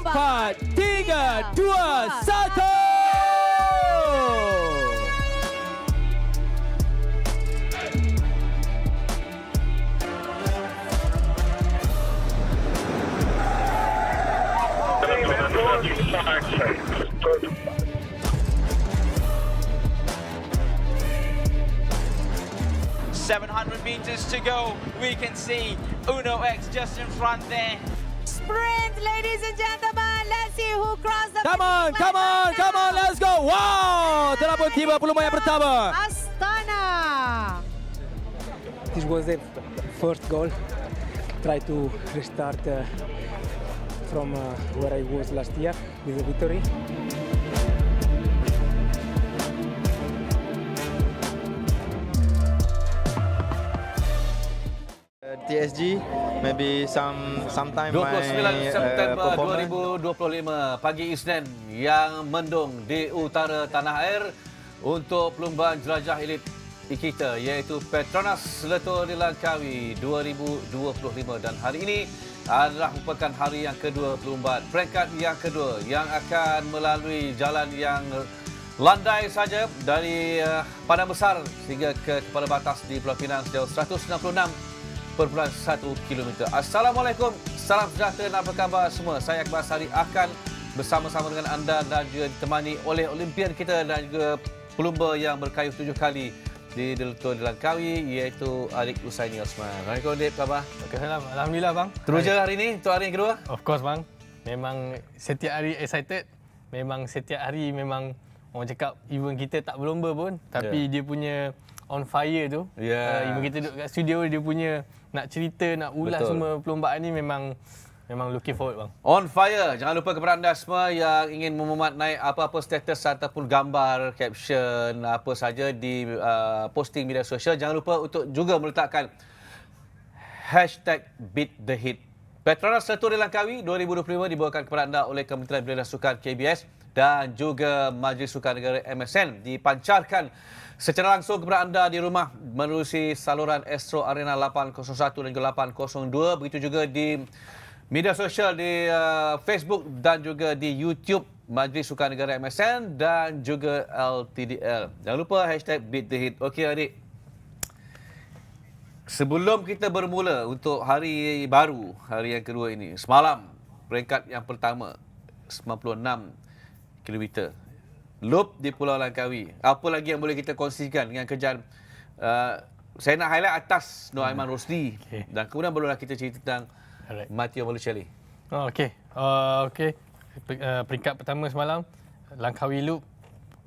4, 3, 2, 1. Meters to go. We can see Uno X just in front there. Sprint, ladies and gentlemen. Let's see who crossed the Come on, come on, come on, let's go. Wow, telah pun tiba pelumba yang pertama. Astana. This was the first goal. Try to restart from where I was last year with the victory. TSG, maybe sometime 29 September performance. 2025 pagi Isnin yang mendung di utara tanah air untuk perlumbaan jelajah elit kita iaitu PETRONAS Leto di Langkawi 2025 dan hari ini adalah merupakan hari yang kedua perlumbaan peringkat yang kedua yang akan melalui jalan yang landai saja dari Padang Besar sehingga ke Kepala Batas di Pulau Pinang sejauh 166.1 km. Assalamualaikum, salam sejahtera dan apa khabar semua. Saya Kepala Batas akan bersama-sama dengan anda dan juga ditemani oleh Olimpian kita dan juga pelumba yang berkayuh 7 kali di Leto di Langkawi iaitu Adik Usaini Osman. Assalamualaikum Adik, apa khabar? Okay, salam. Alhamdulillah bang. Teruja hari ini untuk hari yang kedua? Of course bang. Memang setiap hari excited. Memang setiap hari memang orang cakap even kita tak berlomba pun tapi dia punya on fire tu. Even kita duduk kat studio dia punya nak cerita, nak ulas semua perlombaan ni memang looking forward bang. On fire. Jangan lupa kepada anda semua yang ingin memuat naik apa-apa status ataupun gambar, caption, apa saja di posting media sosial. Jangan lupa untuk juga meletakkan #BeatTheHit. PETRONAS Leto di Langkawi 2025 dibawakan kepada anda oleh Kementerian Belia dan Sukan KBS dan juga Majlis Sukan Negara MSN. Dipancarkan secara langsung kepada anda di rumah menerusi saluran Astro Arena 801 dan juga 802. Begitu juga di media sosial di Facebook dan juga di YouTube Majlis Sukan Negara MSN dan juga LTDL. Jangan lupa #BeatTheHit. Okey adik. Sebelum kita bermula untuk hari baru, hari yang kedua ini. Semalam peringkat yang pertama 96 km. Loop di Pulau Langkawi. Apa lagi yang boleh kita kongsikan dengan kejadian? Saya nak highlight atas Nur Aiman Rosdi. Dan kemudian barulah kita cerita tentang Matteo Malucelli. Okey. Peringkat pertama semalam Langkawi Loop,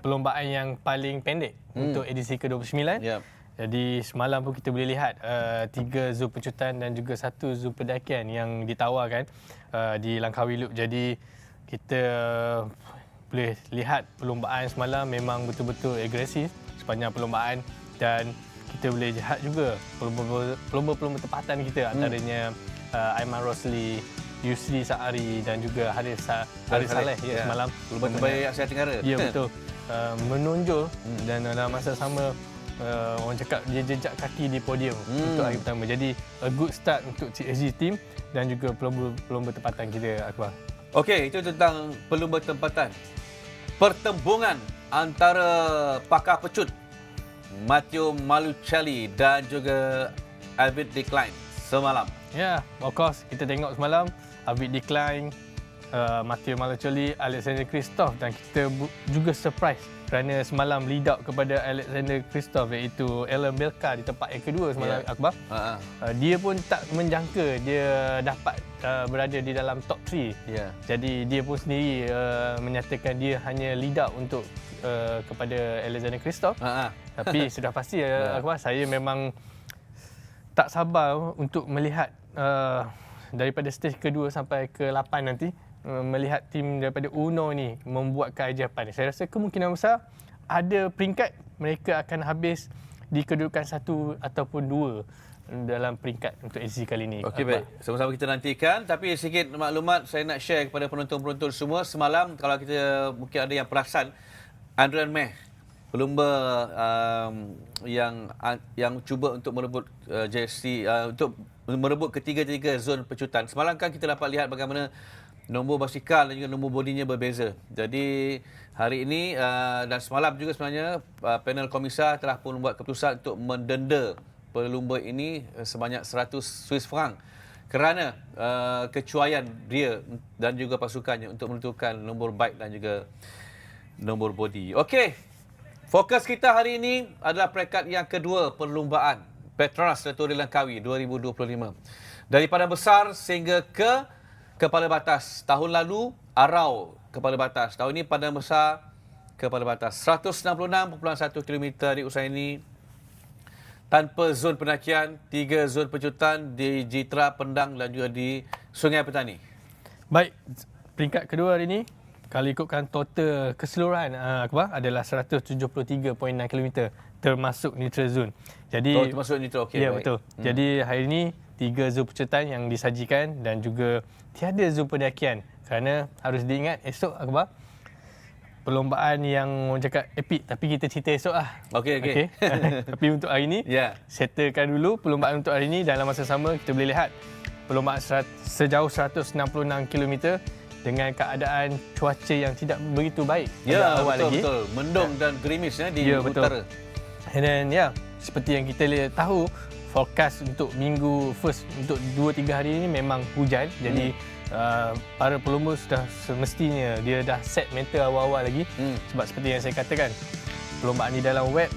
perlombaan yang paling pendek untuk edisi ke-29. Yep. Jadi semalam pun kita boleh lihat 3 zon pencutan dan juga 1 zon pendakian yang ditawarkan di Langkawi Loop. Jadi kita boleh lihat perlombaan semalam memang betul-betul agresif sepanjang perlombaan dan kita boleh lihat juga pelumba-pelumba tempatan kita antaranya Aiman Rosli, Yusri Saari dan juga Haris Saleh semalam. Pelumba terbaik Asia Tenggara. Ya betul. Menonjol dan dalam masa sama orang cakap dia jejak kaki di podium untuk hari pertama. Jadi a good start untuk TSG team dan juga pelumba tempatan kita Akbar. Okey, itu tentang pelumba tempatan. Pertembungan antara pakar pecut Matteo Malucelli dan juga Alvid Decline semalam. Ya, of course kita tengok semalam Alvid Decline, Matteo Malucelli, Alexander Kristoff dan kita juga surprise kerana semalam lead up kepada Alexander Kristoff iaitu Alan Belka di tempat yang kedua semalam Akbar. Dia pun tak menjangka dia dapat berada di dalam top 3. Jadi dia pun sendiri menyatakan dia hanya lead up untuk kepada Alexander Kristoff. Tapi sudah pasti Akbar, saya memang tak sabar untuk melihat daripada stage kedua sampai ke-8 nanti. Melihat tim daripada UNO ni membuat keajapan. Saya rasa kemungkinan besar ada peringkat mereka akan habis di kedudukan 1 ataupun 2 dalam peringkat untuk edisi kali ini. Okey baik, sama-sama kita nantikan. Tapi sedikit maklumat saya nak share kepada penonton-penonton semua. Semalam kalau kita mungkin ada yang perasan, Andrian Meh, pelumba yang cuba untuk merebut jersey untuk merebut ketiga-tiga zon pencutan. Semalam kan kita dapat lihat bagaimana nombor basikal dan juga nombor bodinya berbeza. Jadi hari ini dan semalam juga sebenarnya panel komisar telah pun membuat keputusan untuk mendenda pelumba ini sebanyak 100 Swiss franc kerana kecuaian dia dan juga pasukannya untuk menentukan nombor bike dan juga nombor bodi. Okey, fokus kita hari ini adalah peringkat yang kedua perlumbaan PETRONAS Setori Langkawi 2025. Dari Padang Besar sehingga ke Kepala Batas. Tahun lalu, Arau Kepala Batas. Tahun ini Padang Besar Kepala Batas. 166.1 km di usaha ini tanpa zon pendakian, 3 zon pecutan di Jitra, Pendang dan juga di Sungai Petani. Baik, peringkat kedua hari ini, kalau ikutkan total keseluruhan adalah 173.6 km termasuk neutral zone. Jadi termasuk neutral, okey. Ya, betul. Jadi hari ini 3 zon pecutan yang disajikan dan juga tiada zon pendakian kerana harus diingat esok perlombaan yang orang cakap epik, tapi kita cerita esok lah. Okey. Tapi untuk hari ini, settlekan dulu perlombaan untuk hari ini. Dalam masa sama kita boleh lihat perlombaan sejauh 166 km dengan keadaan cuaca yang tidak begitu baik pada awal lagi. Betul. Mendung dan gerimis di utara. And then seperti yang kita tahu, forecast untuk minggu first untuk 2-3 hari ini memang hujan. Jadi para pelumba sudah semestinya dia dah set mental awal-awal lagi. Sebab seperti yang saya katakan, perlombaan di dalam wet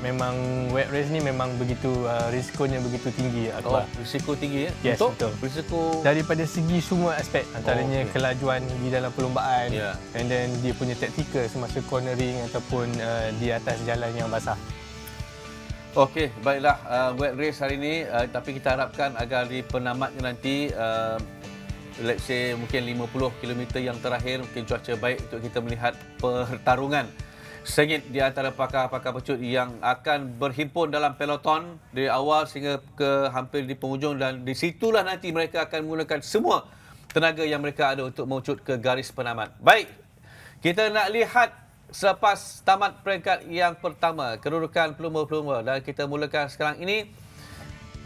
race ni memang begitu risikonya begitu tinggi. Risiko tinggi ya? Yes, betul. Risiko daripada segi semua aspek, antaranya kelajuan di dalam perlombaan, and then dia punya taktikal semasa cornering ataupun di atas jalan yang basah. Okey, baiklah, wet race hari ini, tapi kita harapkan agar di penamatnya nanti let's say mungkin 50 km yang terakhir mungkin cuaca baik untuk kita melihat pertarungan sengit di antara pakar-pakar pecut yang akan berhimpun dalam peloton dari awal sehingga ke hampir di penghujung, dan di situlah nanti mereka akan menggunakan semua tenaga yang mereka ada untuk melucut ke garis penamat. Baik, kita nak lihat selepas tamat peringkat yang pertama kedudukan pelumba-pelumba, dan kita mulakan sekarang ini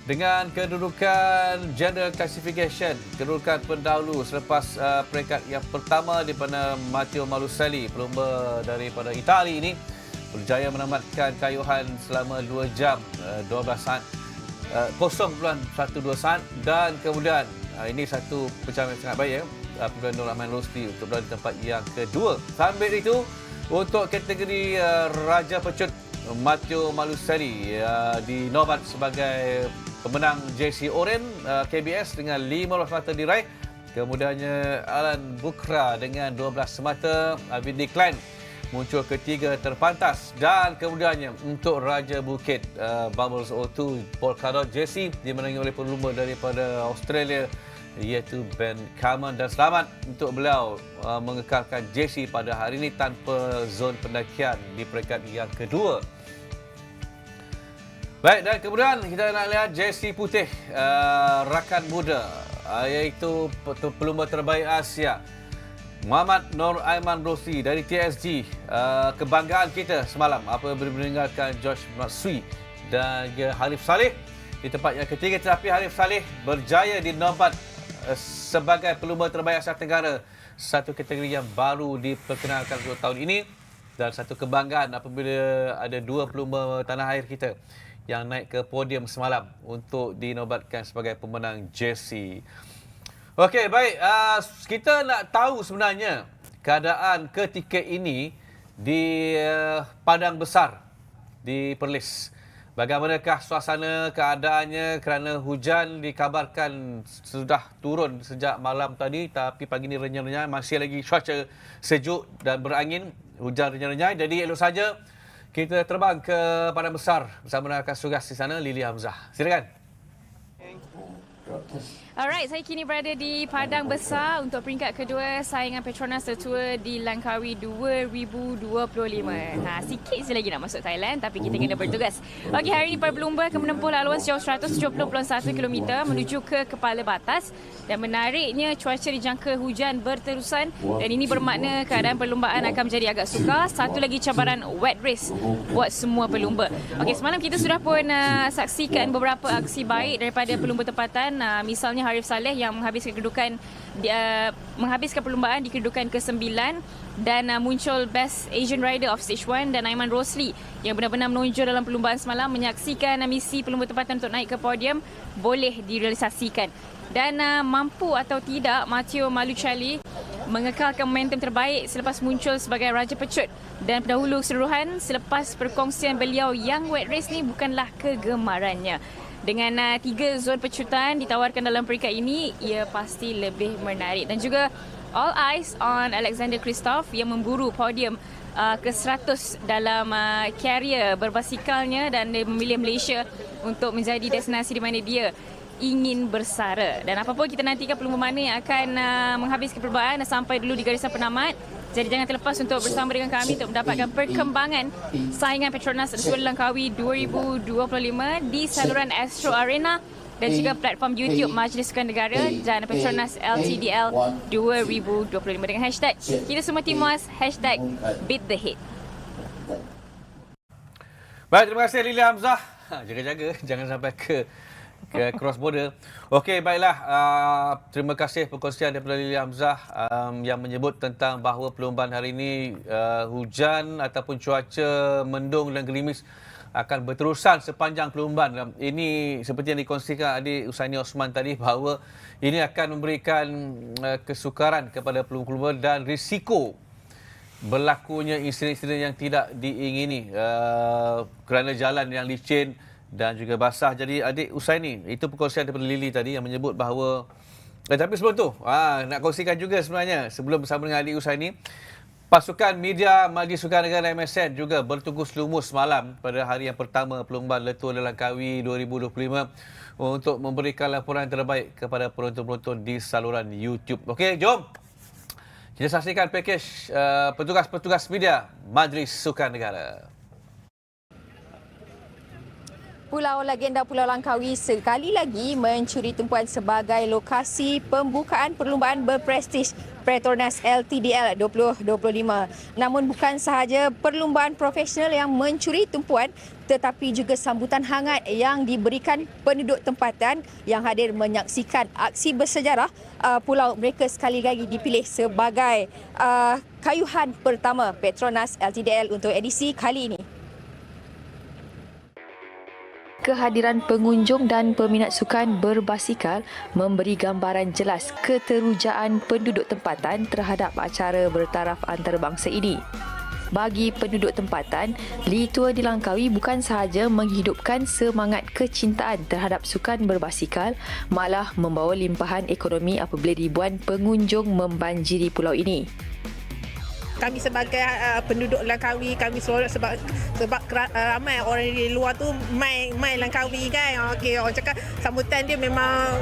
dengan kedudukan General Classification, kedudukan pendahulu selepas peringkat yang pertama di mana Matteo Maluselli, pelumba daripada Itali ini, berjaya menamatkan kayuhan selama 2 jam 12 saat 0.12 saat, dan kemudian ini satu pencapaian yang sangat baik apabila Nur Rahman Rosli untuk berada di tempat yang kedua. Sambil itu, untuk kategori Raja Pecut, Matteo Maluselli dinobat sebagai pemenang JC Oren KBS dengan 15 mata diraih. Kemudiannya Alan Bukra dengan 12 semata. Abid Klein muncul ketiga terpantas, dan kemudiannya untuk Raja Bukit Bubbles O2 Paul Cadot JC dimenangi oleh pelumba daripada Australia iaitu Ben Carmen, dan selamat untuk beliau mengekalkan JC pada hari ini tanpa zon pendakian di peringkat yang kedua. Baik, dan kemudian kita nak lihat jersey putih rakan muda iaitu pelumba terbaik Asia Muhammad Nur Aiman Rosli dari TSG. Kebanggaan kita semalam apabila meninggalkan Josh Matsui dan Harif Saleh di tempat yang ketiga, tetapi Harif Saleh berjaya dinobat sebagai pelumba terbaik Asia Tenggara, satu kategori yang baru diperkenalkan untuk tahun ini, dan satu kebanggaan apabila ada 2 pelumba tanah air kita yang naik ke podium semalam untuk dinobatkan sebagai pemenang JC. Okey, baik. Kita nak tahu sebenarnya keadaan ketika ini di Padang Besar di Perlis. Bagaimanakah suasana keadaannya, kerana hujan dikabarkan sudah turun sejak malam tadi, tapi pagi ini renyai-renyai, masih lagi cuaca sejuk dan berangin, hujan renyai-renyai. Jadi elok saja kita terbang ke Padang Besar bersama rakan tugas di sana, Lili Hamzah. Silakan. Alright, saya kini berada di Padang Besar untuk peringkat kedua saingan PETRONAS Tour di Langkawi 2025. Sikit je lagi nak masuk Thailand, tapi kita kena bertugas. Okey, hari ini para pelumba akan menempuh laluan sejauh 170.1 km menuju ke Kepala Batas, dan menariknya cuaca dijangka hujan berterusan, dan ini bermakna keadaan perlumbaan akan menjadi agak sukar. Satu lagi cabaran wet race buat semua pelumba. Okey, semalam kita sudah pun saksikan beberapa aksi baik daripada pelumba tempatan. Misalnya Harif Saleh yang menghabiskan perlumbaan di kedudukan ke-9 dan muncul Best Asian Rider of Stage 1 dan Aiman Rosli yang benar-benar menonjol dalam perlumbaan semalam menyaksikan misi pelumba tempatan untuk naik ke podium boleh direalisasikan. Dan mampu atau tidak Matteo Malucelli mengekalkan momentum terbaik selepas muncul sebagai Raja Pecut. Dan pendahulu keseluruhan selepas perkongsian beliau yang wet race ni bukanlah kegemarannya. Dengan 3 zon pecutan ditawarkan dalam peringkat ini, ia pasti lebih menarik. Dan juga all eyes on Alexander Kristoff yang memburu podium ke-100 dalam karier berbasikalnya dan dia memilih Malaysia untuk menjadi destinasi di mana dia ingin bersara. Dan apapun kita nantikan pelumba mana yang akan menghabiskan perlumbaan sampai dulu di garisan penamat. Jadi jangan terlepas untuk bersama dengan kami untuk mendapatkan perkembangan saingan Petronas Tour Langkawi 2025 di saluran Astro Arena dan juga platform YouTube Majlis Sukan Negara dan Petronas LTDL 2025 dengan hashtag kita semua Timuas, hashtag Beat the Hit. Baik, terima kasih Lili Hamzah. Jaga-jaga jangan sampai ke cross border. Okey, baiklah. Terima kasih perkongsian daripada Lili Hamzah yang menyebut tentang bahawa perlombaan hari ini hujan ataupun cuaca mendung dan gerimis akan berterusan sepanjang perlombaan. Ini seperti yang dikongsikan adik Usaini Osman tadi bahawa ini akan memberikan kesukaran kepada pelumba-pelumba dan risiko berlakunya insiden-insiden yang tidak diingini kerana jalan yang licin dan juga basah. Jadi adik Usaini, itu perkongsian daripada Lili tadi yang menyebut bahawa tapi sebelum tu nak kongsikan juga sebenarnya sebelum bersama dengan adik Usaini, pasukan media Majlis Sukan Negara MSN juga bertugas lumus malam pada hari yang pertama perlombaan Letua Langkawi 2025 untuk memberikan laporan terbaik kepada penonton-penonton di saluran YouTube. Okey, jom kita saksikan pakej petugas-petugas media Majlis Sukan Negara. Pulau Legenda Pulau Langkawi sekali lagi mencuri tumpuan sebagai lokasi pembukaan perlumbaan berprestij PETRONAS LTDL 2025. Namun bukan sahaja perlumbaan profesional yang mencuri tumpuan, tetapi juga sambutan hangat yang diberikan penduduk tempatan yang hadir menyaksikan aksi bersejarah pulau mereka sekali lagi dipilih sebagai kayuhan pertama PETRONAS LTDL untuk edisi kali ini. Kehadiran pengunjung dan peminat sukan berbasikal memberi gambaran jelas keterujaan penduduk tempatan terhadap acara bertaraf antarabangsa ini. Bagi penduduk tempatan, Letua di Langkawi bukan sahaja menghidupkan semangat kecintaan terhadap sukan berbasikal, malah membawa limpahan ekonomi apabila ribuan pengunjung membanjiri pulau ini. Kami sebagai penduduk Langkawi, kami seronok sebab ramai orang di luar tu mai Langkawi kan. Okey, orang cakap sambutan dia memang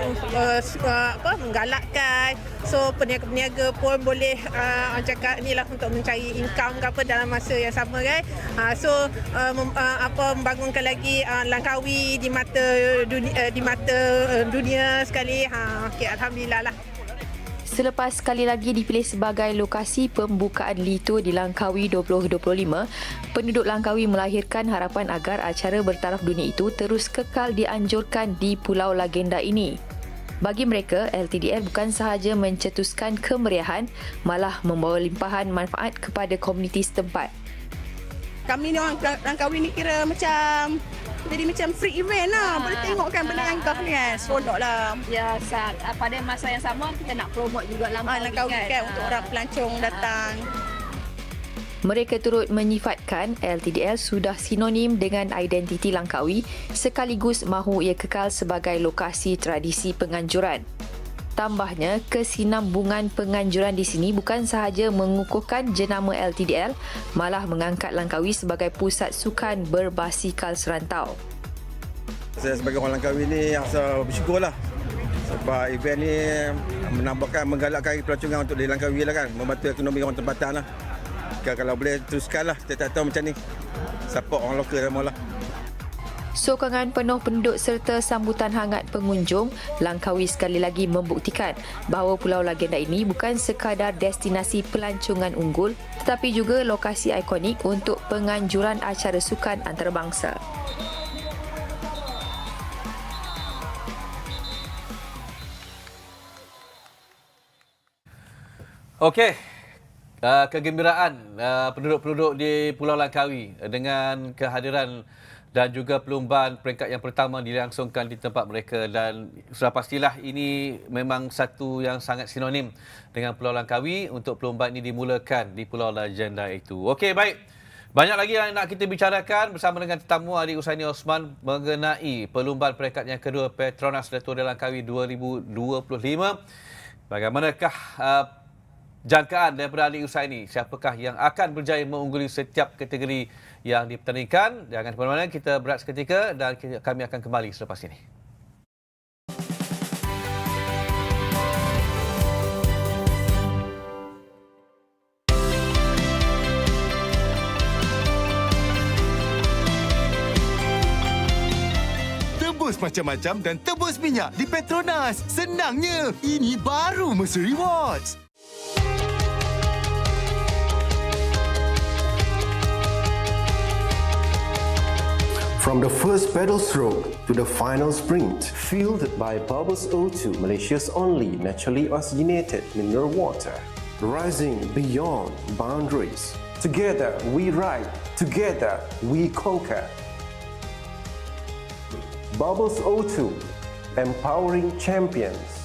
menggalakkan. So peniaga-peniaga pun boleh orang cakap inilah untuk mencari income ke apa dalam masa yang sama kan. Membangunkan lagi Langkawi di mata dunia sekali. Okey, alhamdulillah lah. Selepas sekali lagi dipilih sebagai lokasi pembukaan Letua di Langkawi 2025, penduduk Langkawi melahirkan harapan agar acara bertaraf dunia itu terus kekal dianjurkan di Pulau Legenda ini. Bagi mereka, LTDL bukan sahaja mencetuskan kemeriahan, malah membawa limpahan manfaat kepada komuniti setempat. Kami ni orang Langkawi ni kira macam free event lah. Boleh tengok kan benda yang gah ni kan. Seronok lah. Ya, pada masa yang sama kita nak promote juga Langkawi kan untuk orang pelancong datang. Mereka turut menyifatkan LTDL sudah sinonim dengan identiti Langkawi sekaligus mahu ia kekal sebagai lokasi tradisi penganjuran. Tambahnya, kesinambungan penganjuran di sini bukan sahaja mengukuhkan jenama LTDL, malah mengangkat Langkawi sebagai pusat sukan berbasikal serantau. Saya sebagai orang Langkawi ni rasa bersyukurlah sebab event ni menggalakkan pelancongan untuk di Langkawi lah kan, membantu ekonomi orang tempatan lah. Kalau boleh teruskanlah, kita tak tahu macam ni. Support orang lokal semua lah. Sokongan penuh penduduk serta sambutan hangat pengunjung, Langkawi sekali lagi membuktikan bahawa Pulau Legenda ini bukan sekadar destinasi pelancongan unggul tetapi juga lokasi ikonik untuk penganjuran acara sukan antarabangsa. Okey. Kegembiraan penduduk-penduduk di Pulau Langkawi dengan kehadiran dan juga perlumbaan peringkat yang pertama dilangsungkan di tempat mereka, dan sudah pastilah ini memang satu yang sangat sinonim dengan Pulau Langkawi untuk perlumbaan ini dimulakan di Pulau Legenda itu. Okey, baik. Banyak lagi yang nak kita bicarakan bersama dengan tetamu Adik Usaini Osman mengenai perlumbaan peringkat yang kedua PETRONAS LTDL Langkawi 2025. Bagaimanakah jangkaan daripada Adik Usaini? Siapakah yang akan berjaya mengungguli setiap kategori yang dipertandingkan? Jangan ke mana-mana, kita berehat seketika dan kami akan kembali selepas ini. Tebus macam-macam dan tebus minyak di PETRONAS. Senangnya, ini baru Mercer Rewards. From the first pedal stroke to the final sprint, fueled by Bubbles O2, Malaysia's only naturally oxygenated mineral water. Rising beyond boundaries. Together we ride, together we conquer. Bubbles O2, empowering champions.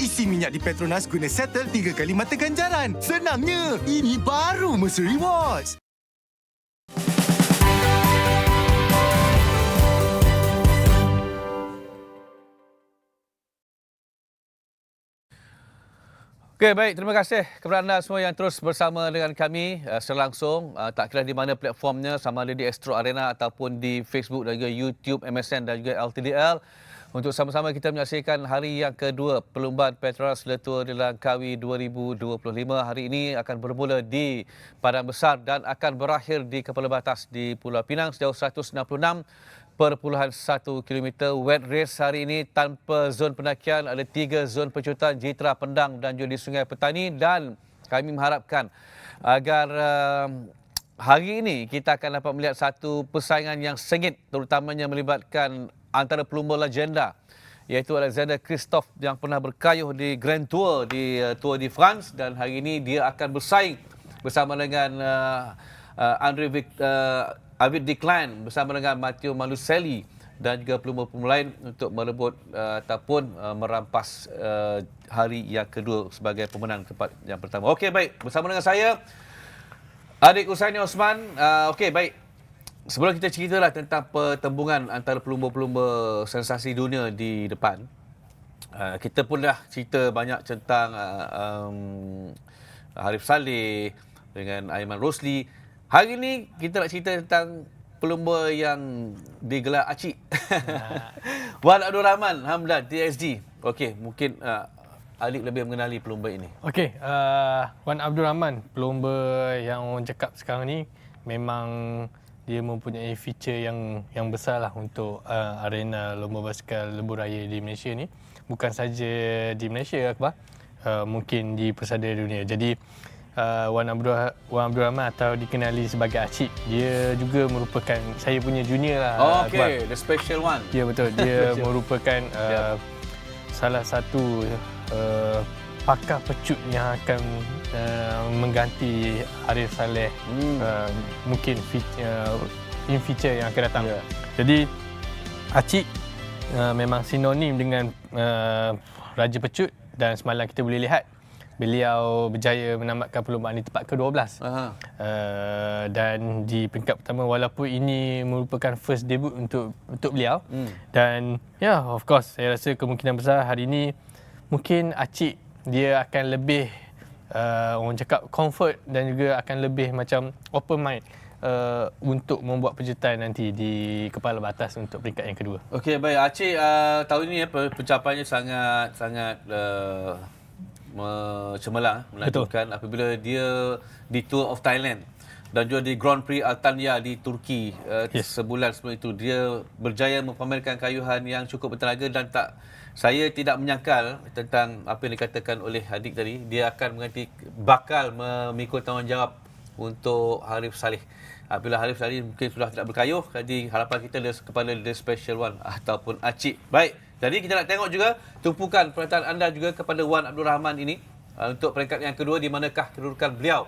Isi minyak di PETRONAS guna settle 3 kali mata ganjaran. Senangnya, ini baru Mercer Rewards. Okey, baik. Terima kasih kepada anda semua yang terus bersama dengan kami secara langsung. Tak kira di mana platformnya, sama ada di Astro Arena ataupun di Facebook dan juga YouTube, MSN dan juga LTDL. Untuk sama-sama kita menyaksikan hari yang kedua perlumbaan PETRONAS LTDL Langkawi 2025. Hari ini akan bermula di Padang Besar dan akan berakhir di Kepala Batas di Pulau Pinang sejauh 166.1 km. Wet race hari ini tanpa zon pendakian, ada 3 zon pecutan Jitra, Pendang dan juga di Sungai Petani, dan kami mengharapkan agar hari ini kita akan dapat melihat satu persaingan yang sengit, terutamanya melibatkan antara pelumba legenda iaitu Alexander Kristoff yang pernah berkayuh di Grand Tour di Tour de France, dan hari ini dia akan bersaing bersama dengan Avid Declan bersama dengan Matteo Maluselli dan juga pelumba-pelumba lain untuk merebut ataupun merampas hari yang kedua sebagai pemenang tempat yang pertama. Okey, baik. Bersama dengan saya Adik Usaini Osman. Okey, baik. Sebelum kita ceritalah tentang pertembungan antara pelumba-pelumba sensasi dunia di depan, kita pun dah cerita banyak tentang Harif Saleh dengan Aiman Rosli. Hari ini kita nak cerita tentang pelumba yang digelar Acik. Wan Abdul Rahman Hamdan, TSG. Okey, mungkin Alik lebih mengenali pelumba ini. Okey, Wan Abdul Rahman, pelumba yang orang cakap sekarang ni memang dia mempunyai feature yang besar lah untuk arena lomba basikal lebuh raya di Malaysia ni. Bukan saja di Malaysia, Akbar, mungkin di persada dunia. Jadi Wan Abdul Rahman atau dikenali sebagai Acik. Dia juga merupakan saya punya junior lah. Okey, the special one. Ya, betul. Dia merupakan salah satu pakar pecut yang akan mengganti Arif Saleh mungkin in future yang akan datang. Jadi Acik memang sinonim dengan Raja Pecut, dan semalam kita boleh lihat beliau berjaya menamatkan perlombaan di tempat ke-12. Dan di peringkat pertama, walaupun ini merupakan first debut untuk beliau. Dan of course saya rasa kemungkinan besar hari ini mungkin Acik dia akan lebih orang cakap comfort, dan juga akan lebih macam open mind untuk membuat pejutan nanti di Kepala Batas untuk peringkat yang kedua. Okey, baik. Acik tahun ini pencapaiannya sangat cemerlang, menakjubkan apabila dia di Tour of Thailand dan juga di Grand Prix Alanya di Turki sebulan sebelum itu. Dia berjaya mempamerkan kayuhan yang cukup bertenaga, dan saya tidak menyangkal tentang apa yang dikatakan oleh adik tadi, dia akan bakal memikul tanggungjawab untuk Arif Saleh. Apabila Arif Saleh mungkin sudah tidak berkayuh, jadi harapan kita kepada the special one ataupun Acik. Baik, jadi kita nak tengok juga tumpukan perhatian anda juga kepada Wan Abdul Rahman ini untuk peringkat yang kedua, di manakah kedudukan beliau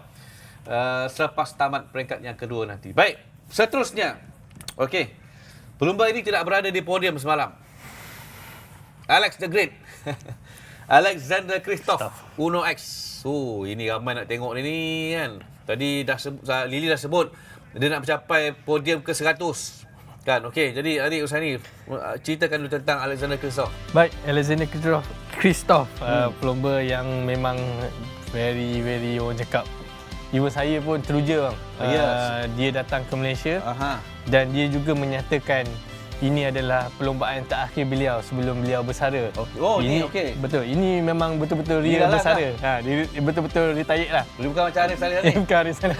selepas tamat peringkat yang kedua nanti. Baik, seterusnya. Okey, pelumba ini tidak berada di podium semalam. Alex the Great. Alexander Christoph, Uno X. Ini ramai nak tengok ni kan. Tadi Lily dah sebut dia nak mencapai podium ke-100. Kan, okey. Jadi adik Usani, ceritakan dulu tentang Alexander Christoph. Baik, Alexander Christoph pelumba yang memang very orang cakap, even saya pun teruja bang. Dia datang ke Malaysia dan dia juga menyatakan ini adalah perlombaan terakhir beliau sebelum beliau bersara. Ini okey. Betul. Ini memang betul-betul dia bersara. Dia betul-betul retired lah. Bukan macam Arif Saleh ni. Bukan Arif Saleh.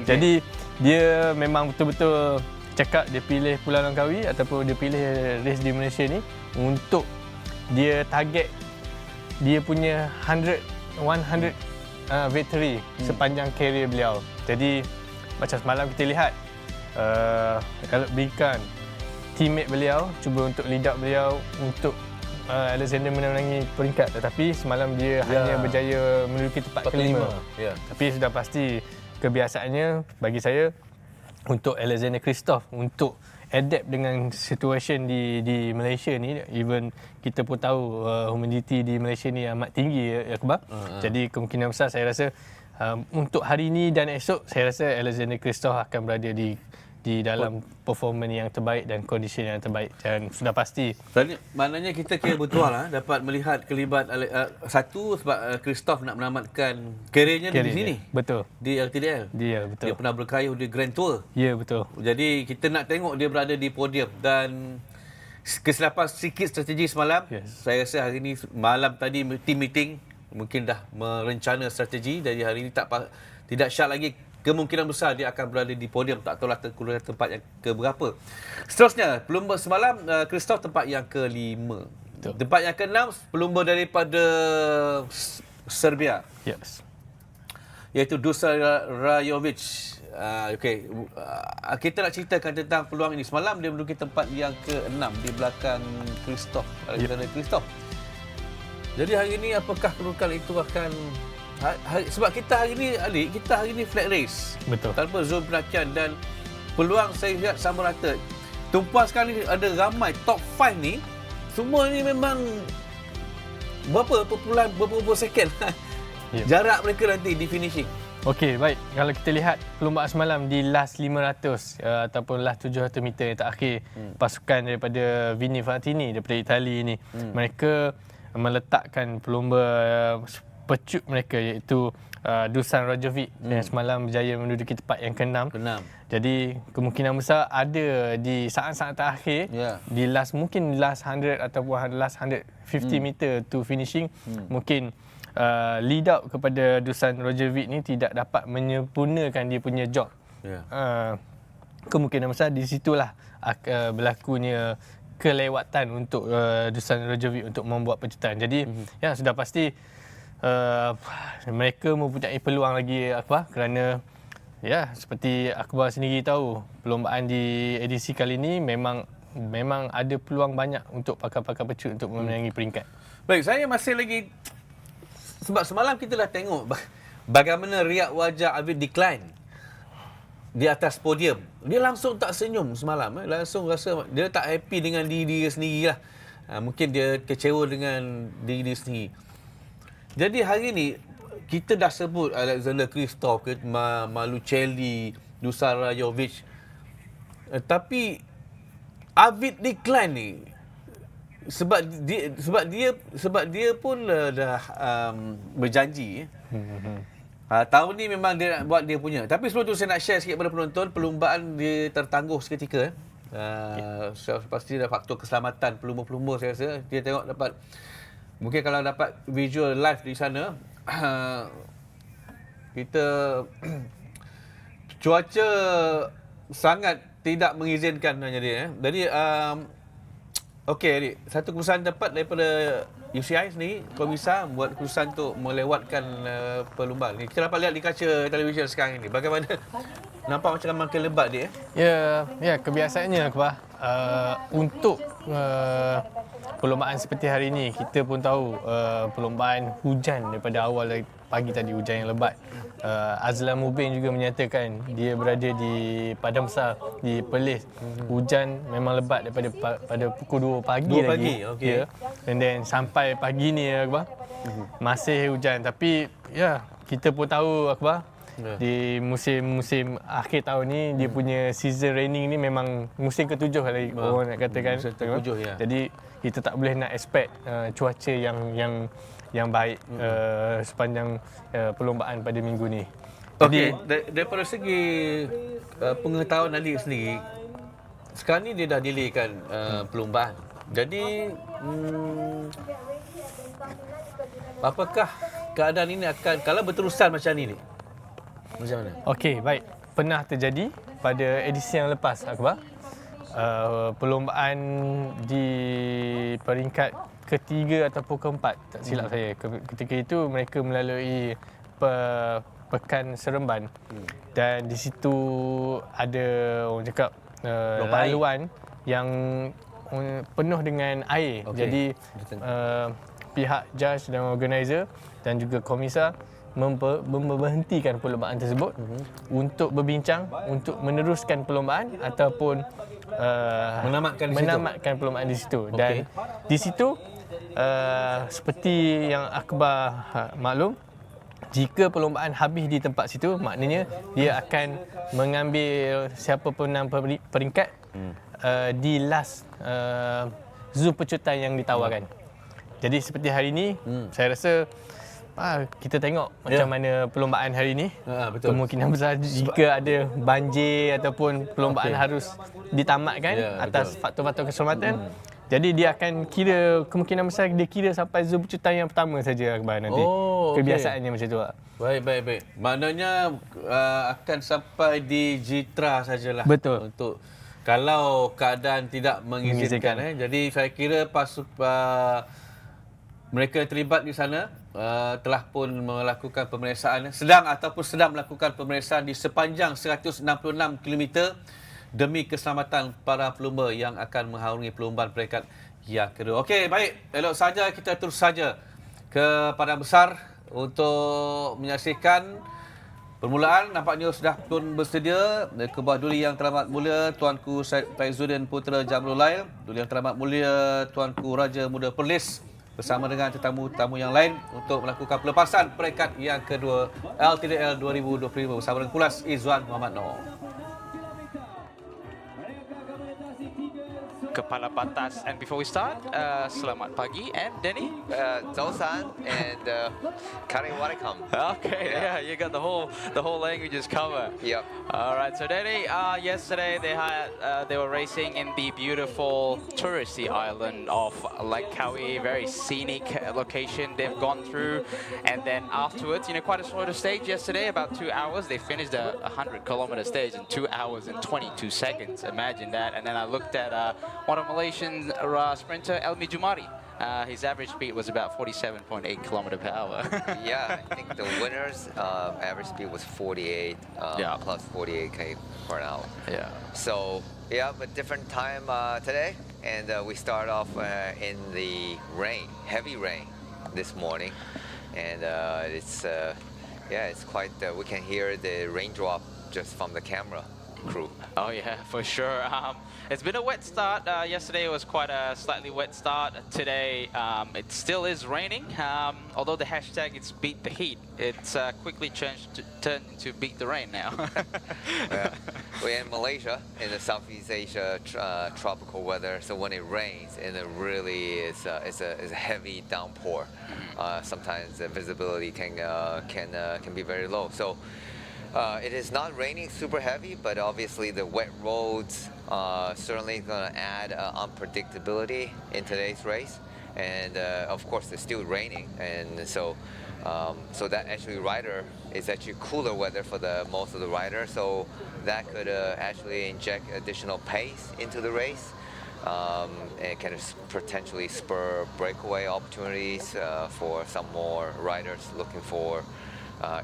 Jadi dia memang betul-betul cakap dia pilih Pulau Langkawi ataupun dia pilih race di Malaysia ni untuk dia target dia punya 100 victory sepanjang karier beliau. Jadi macam semalam kita lihat kalau berikan teammate beliau cuba untuk lead up beliau untuk Alexander menangi peringkat, tetapi semalam dia hanya berjaya menduduki tempat kelima. Tapi sudah pasti kebiasaannya bagi saya untuk Alexander Christoph untuk adapt dengan situasi di Malaysia ni. Even kita pun tahu humidity di Malaysia ni amat tinggi ya Akbar. Jadi kemungkinan besar saya rasa untuk hari ini dan esok saya rasa Alexander Christoph akan berada di dalam performance yang terbaik dan kondisi yang terbaik, dan sudah pasti. Maknanya kita kira betul dapat melihat kelibat satu sebab Christoph nak menamatkan kerjanya di sini. Betul. Di LTDL. Betul. Dia pernah berkayuh di Grand Tour. Ya, betul. Jadi kita nak tengok dia berada di podium, dan kesilapan sikit strategi semalam. Saya rasa hari ini malam tadi team meeting mungkin dah merencana strategi, dari hari ini tidak syak lagi. Kemungkinan besar dia akan berada di podium. Tak tahulah terkuliah tempat yang keberapa. Seterusnya, pelumba semalam, Christoph tempat yang ke-5. Tempat yang ke-6, pelumba daripada Serbia. Iaitu Dusan Rajovic. Kita nak ceritakan tentang peluang ini. Semalam dia menduduki tempat yang ke-6 di belakang Christoph. Alexander Christoph. Jadi hari ini apakah kedudukan itu akan... sebab kita hari ni flat race. Betul. Tanpa zon penakian, dan peluang saya lihat sama rata. Tumpuan sekarang ni ada ramai top 5 ni. Semua ni memang berapa second jarak mereka nanti di finishing. Okey, baik. Kalau kita lihat perlombaan semalam di last 500 ataupun last 700 meter yang terakhir, pasukan daripada Vini Fantini daripada Itali ni, mereka meletakkan pelumba pecut mereka iaitu Dusan Rajovic yang semalam berjaya menduduki tempat yang ke-6. Jadi kemungkinan besar ada di saat-saat terakhir di last 100 ataupun last 150 meter to finishing, mungkin lead up kepada Dusan Rajovic ni tidak dapat menyempurnakan dia punya job. Kemungkinan besar di situlah berlakunya kelewatan untuk Dusan Rajovic untuk membuat pecutan. Jadi sudah pasti mereka mempunyai peluang lagi Akbar, kerana ya seperti Akbar sendiri tahu, perlombaan di edisi kali ini memang ada peluang banyak untuk pakar-pakar pecut untuk memenangi peringkat. Baik, saya masih lagi, sebab semalam kita dah tengok bagaimana riak wajah Avid Decline di atas podium. Dia langsung tak senyum semalam. Langsung rasa dia tak happy dengan diri dia sendiri lah. Mungkin dia kecewa dengan diri dia sendiri. Jadi hari ni kita dah sebut Alexander Kristoff, Malucelli, Dusan Rajovic. Tapi Avid Decline ni sebab dia pun dah berjanji tahun ni memang dia nak buat dia punya. Tapi sebelum tu saya nak share sikit kepada penonton, perlumbaan dia tertangguh seketika. Pasti ada faktor keselamatan pelumba-pelumba, saya rasa. Dia tengok dapat, mungkin kalau dapat visual live di sana, kita cuaca sangat tidak mengizinkan hanya dia. Jadi okey, adik, satu keputusan dapat daripada UCI sendiri, Komisa buat keputusan untuk melewatkan perlumbaan ni. Kita dapat lihat di kaca televisyen sekarang ini. Bagaimana? Nampak macam makin lebat dia. Ya, kebiasaannya Akbar. Untuk perlombaan seperti hari ini, kita pun tahu perlombaan hujan daripada awal pagi tadi, hujan yang lebat. Azlan Mubin juga menyatakan dia berada di Padang Besar, di Perlis. Hujan memang lebat daripada pada pukul 2 pagi lagi. Okey. And then sampai pagi ni Akbar, masih hujan. Tapi ya, kita pun tahu Akbar, di musim akhir tahun ni dia punya season raining ni memang musim ke-7 lagi orang nak katakan. Musim ke-7 ya. Jadi kita tak boleh nak expect cuaca yang baik sepanjang perlombaan pada minggu ni. Okey, daripada segi pengetahuan adik sendiri, sekarang ni dia dah delaykan perlombaan. Jadi apakah keadaan ini akan, kalau berterusan macam ni, macam mana? Okey, baik. Pernah terjadi pada edisi yang lepas Akbar. Perlombaan di peringkat ketiga ataupun keempat, tak silap saya. Ketika itu mereka melalui Pekan Seremban. Dan di situ ada orang cakap laluan yang penuh dengan air. Okay. Jadi pihak judge dan organizer dan juga komisa memberhentikan perlombaan tersebut untuk berbincang, untuk meneruskan perlombaan ataupun menamatkan perlombaan di situ. Okay. Dan di situ seperti yang Akbar maklum, jika perlombaan habis di tempat situ, maknanya dia akan mengambil siapa pemenang peringkat di last zoom pecutan yang ditawarkan. Jadi seperti hari ini, saya rasa kita tengok macam mana perlombaan hari ini. Betul. Kemungkinan besar jika ada banjir ataupun perlombaan harus ditamatkan atas faktor-faktor keselamatan. Jadi dia akan kira, kemungkinan besar dia kira sampai zoom pecutan yang pertama saja Akbar nanti. Kebiasaannya macam tu. Baik. Maknanya akan sampai di Jitra sajalah. Betul. Untuk kalau keadaan tidak mengizinkan. Jadi saya kira mereka terlibat di sana telah pun melakukan pemeriksaan, sedang melakukan pemeriksaan di sepanjang 166 km demi keselamatan para pelumba yang akan mengharungi perlombaan peringkat yang kedua. Okey, baik. Elok saja kita terus saja ke Padang Besar untuk menyaksikan permulaan. Nampaknya sudah pun bersedia Kebawah Duli Yang Teramat Mulia Tuanku Syed Faizuddin Putera Jamrul Lail, Duli Yang Teramat Mulia Tuanku Raja Muda Perlis bersama dengan tetamu-tetamu yang lain untuk melakukan pelepasan peringkat yang kedua LTDL 2025 bersama dengan Kulas Izzuan Muhammad Noor. Kepala Batas. And before we start, selamat pagi. And Danny? Zolsan and Karim Warakam. Okay, yeah, you got the whole languages covered. Yep. All right, so Danny, yesterday they were racing in the beautiful touristy island of Langkawi, very scenic location they've gone through. And then afterwards, quite a shorter stage yesterday, about 2 hours. They finished a 100-kilometer stage in 2 hours and 22 seconds. Imagine that. And then I looked at one of Malaysian sprinter, Elmi Jumari, his average speed was about 47.8 kilometer per hour. Yeah, I think the winner's average speed was 48 plus 48 km per hour. Yeah. So yeah, but different time today, and we start off in the rain, heavy rain, this morning, and it's quite. We can hear the raindrop just from the camera crew. Oh yeah, for sure. It's been a wet start. Yesterday was quite a slightly wet start. Today it still is raining. Although the hashtag it's beat the heat, it's quickly turned to beat the rain now. Yeah. We're in Malaysia, in the Southeast Asia tropical weather. So when it rains, and it really is a heavy downpour. Sometimes the visibility can be very low. So. It is not raining super heavy, but obviously the wet roads certainly going to add unpredictability in today's race. And of course, it's still raining, and so that actually is actually cooler weather for most of the riders. So that could actually inject additional pace into the race. And kind of potentially spur breakaway opportunities for some more riders looking for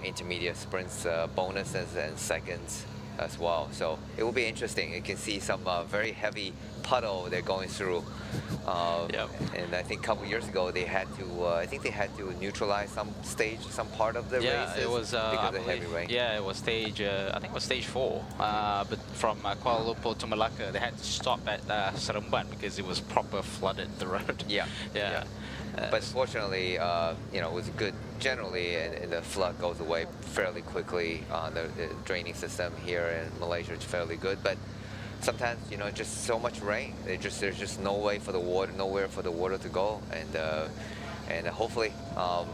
intermediate sprints, bonuses and seconds as well. So it will be interesting. You can see some very heavy puddle they're going through. And I think a couple years ago they had to neutralize some part of the races it was because of heavy rain. Yeah, it was stage I think it was stage 4. But from Kuala Lumpur to Malacca, they had to stop at Seremban because it was proper flooded the road. Yeah. But fortunately, it was good generally, and the flood goes away fairly quickly. The draining system here in Malaysia is fairly good, but sometimes just so much rain. There's just nowhere for the water to go, and hopefully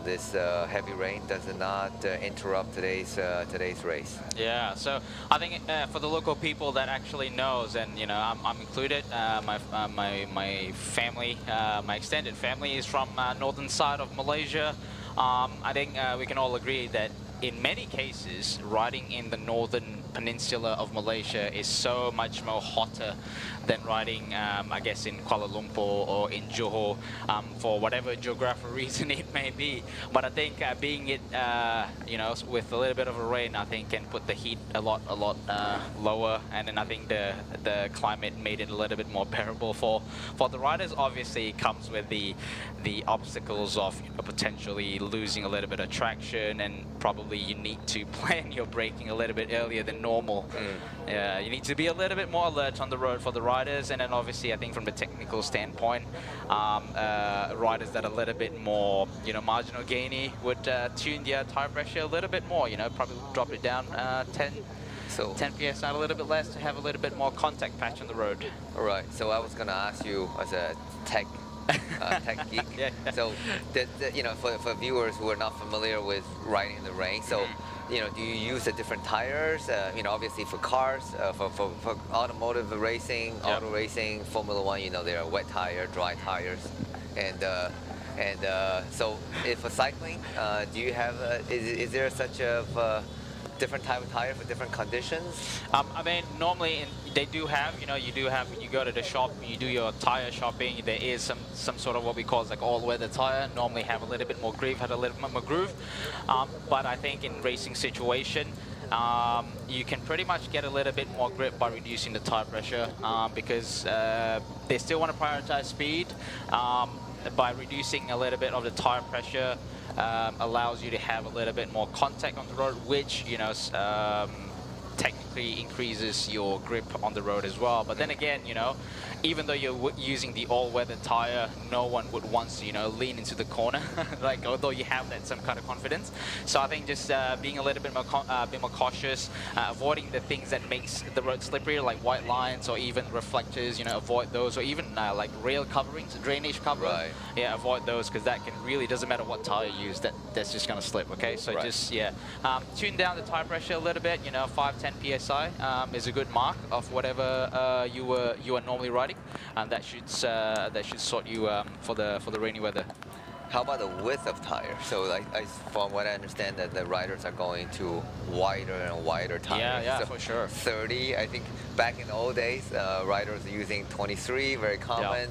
this heavy rain does not interrupt today's race. Yeah, so I think for the local people that actually knows, and I'm included. My family, my extended family is from northern side of Malaysia. I think we can all agree that in many cases, riding in the northern peninsula of Malaysia is so much more hotter than riding, I guess, in Kuala Lumpur or in Johor, for whatever geographical reason it may be. But I think being it, with a little bit of a rain, I think can put the heat a lot lower, and then I think the climate made it a little bit more bearable for the riders. Obviously, it comes with the obstacles of potentially losing a little bit of traction, and probably you need to plan your braking a little bit earlier than normal. You need to be a little bit more alert on the road for the riders, and then obviously I think from the technical standpoint, riders that are a little bit more marginal gainy would tune their tire pressure a little bit more, probably drop it down 10 psi, a little bit less, to have a little bit more contact patch on the road. All right, so I was going to ask you as a tech geek. So, for viewers who are not familiar with riding in the rain, so do you use the different tires? Obviously for cars, for automotive racing, auto racing, Formula One, there are wet tire, dry tires, and so for cycling, do you have? Is there such a different type of tire for different conditions? I mean, normally they do have, you go to the shop, you do your tire shopping, there is some sort of what we call like all-weather tire, normally have a little bit more groove, but I think in racing situation, you can pretty much get a little bit more grip by reducing the tire pressure, because they still want to prioritize speed. By reducing a little bit of the tire pressure, allows you to have a little bit more contact on the road, which technically increases your grip on the road as well. But then again, even though you're using the all-weather tire, no one would want to, lean into the corner, like although you have that some kind of confidence. So I think just being a little bit more cautious, avoiding the things that makes the road slippery, like white lines or even reflectors, avoid those, or even like rail coverings, drainage cover. Right. Yeah, avoid those, because that can really, doesn't matter what tire you use, that's just going to slip. Okay, so just tune down the tire pressure a little bit. 5-10 psi is a good mark of whatever you are normally riding, and that should sort you for the rainy weather. How about the width of tire? So, from what I understand, that the riders are going to wider and wider tires. Yeah, so for sure. 30, I think back in the old days, riders are using 23, very common.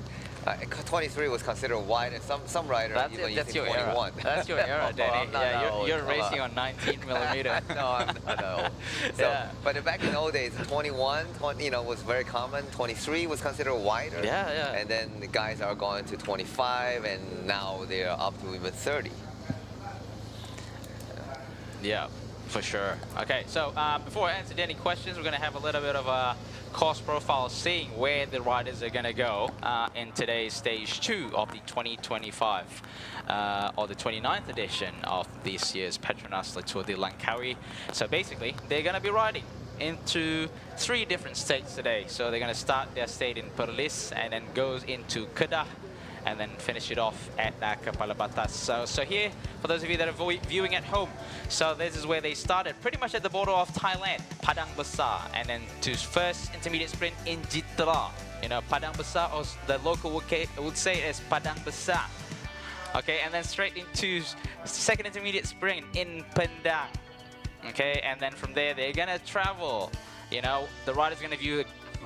23 was considered wide, and some riders even That's using your 21. era. That's your era, Danny. You're racing on 19 millimeter. No, I'm not old. So, but back in the old days, 21, was very common. 23 was considered wider. Yeah. And then the guys are going to 25, and now they're up to even 30. Yeah, for sure. Okay, so before I answer any questions, we're going to have a little bit of a course profile, seeing where the riders are going to go in today's stage 2 of the 2025 or the 29th edition of this year's PETRONAS Tour de Langkawi. So basically, they're going to be riding into 3 different states today. So they're going to start their state in Perlis and then goes into Kedah, and then finish it off at Kepala Batas. So here, for those of you that are viewing at home, so this is where they started, pretty much at the border of Thailand, Padang Besar, and then to first intermediate sprint in Jitra. Padang Besar, or the local would say it as Padang Besar. Okay, and then straight into second intermediate sprint in Pendang. Okay, and then from there, they're gonna travel. The rider's gonna view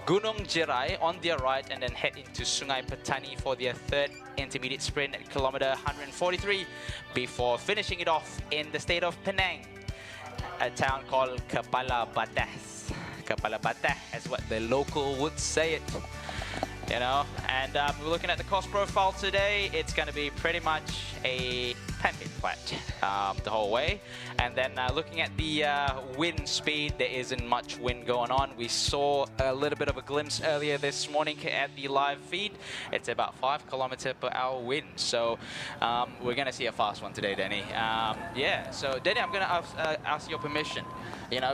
Gunung Jerai on their right, and then head into Sungai Petani for their third intermediate sprint at kilometer 143 before finishing it off in the state of Penang, a town called Kepala Batas. Kepala Batas is what the local would say it. And we're looking at the course profile today. It's going to be pretty much a pancake flat the whole way. And then looking at the wind speed, there isn't much wind going on. We saw a little bit of a glimpse earlier this morning at the live feed. It's about 5 km/h wind. So we're going to see a fast one today, Danny. So Danny, I'm going to ask your permission.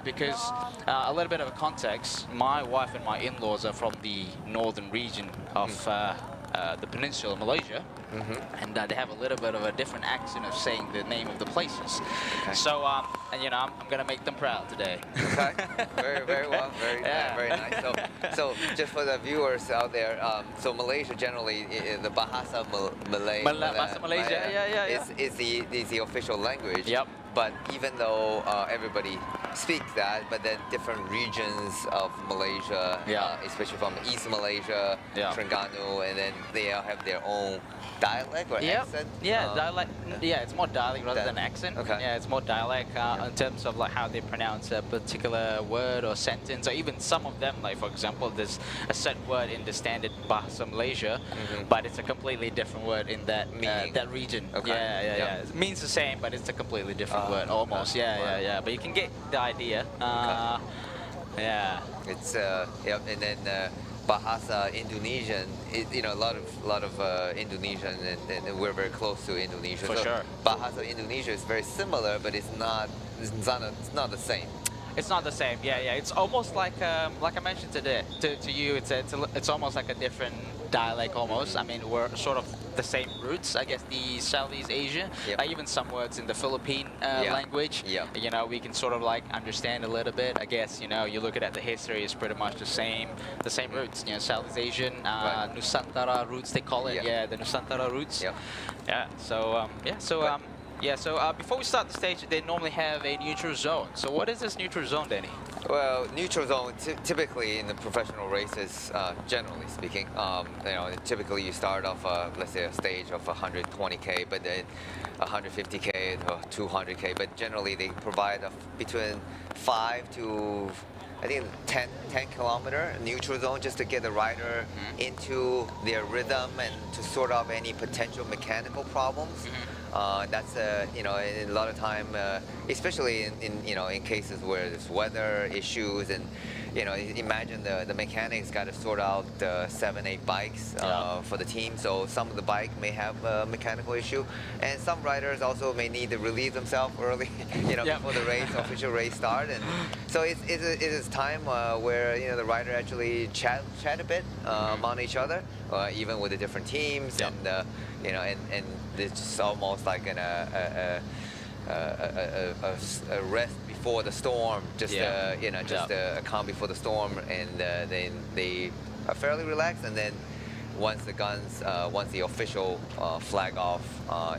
Because a little bit of a context, my wife and my in-laws are from the northern region of the peninsula of Malaysia, and they have a little bit of a different accent of saying the name of the places. Okay. So, I'm going to make them proud today. Okay, very well, very nice. So just for the viewers out there, so Malaysia generally, the Bahasa Malay, Bahasa Malaysia, is the official language. Yep. But even though everybody speaks that, but then different regions of Malaysia, especially from East Malaysia, Terengganu, and then they all have their own dialect or accent. Dialect. It's more dialect rather than accent. Okay. Yeah, it's more dialect in terms of like how they pronounce a particular word or sentence, or even some of them, like for example, there's a certain word in the standard Bahasa Malaysia, but it's a completely different word in that that region. Okay. Yeah. It means the same, but it's a completely different word almost. Yeah. But you can get the idea. Yeah. It's and then Bahasa Indonesian. A lot of Indonesian, and we're very close to Indonesia. For sure. Bahasa Indonesia is very similar, but it's not the same. It's not the same. Yeah. It's almost like I mentioned today to you. It's almost like a different dialect almost. I mean, we're sort of the same roots. I guess the Southeast Asia. Even some words in the Philippine language. We can sort of like understand a little bit. I guess you look at the history, it's pretty much the same roots. Southeast Asian, Nusantara roots they call it. Yeah, the Nusantara roots. So before we start the stage, they normally have a neutral zone. So what is this neutral zone, Danny? Well, neutral zone, typically in the professional races, generally speaking, typically you start off, let's say, a stage of 120K, but then 150K or 200K, but generally they provide between 5 to, I think, 10 kilometer neutral zone just to get the rider into their rhythm and to sort out any potential mechanical problems. That's a lot of time, especially in cases where there's weather issues, and imagine the mechanics got to sort out 7-8 bikes for the team. So some of the bike may have a mechanical issue, and some riders also may need to relieve themselves early, before the official race start. And so it is time where the rider actually chat a bit among each other, even with the different teams, and it's almost like a rest before the storm, just a calm before the storm, and then they are fairly relaxed. And then once the official flag off,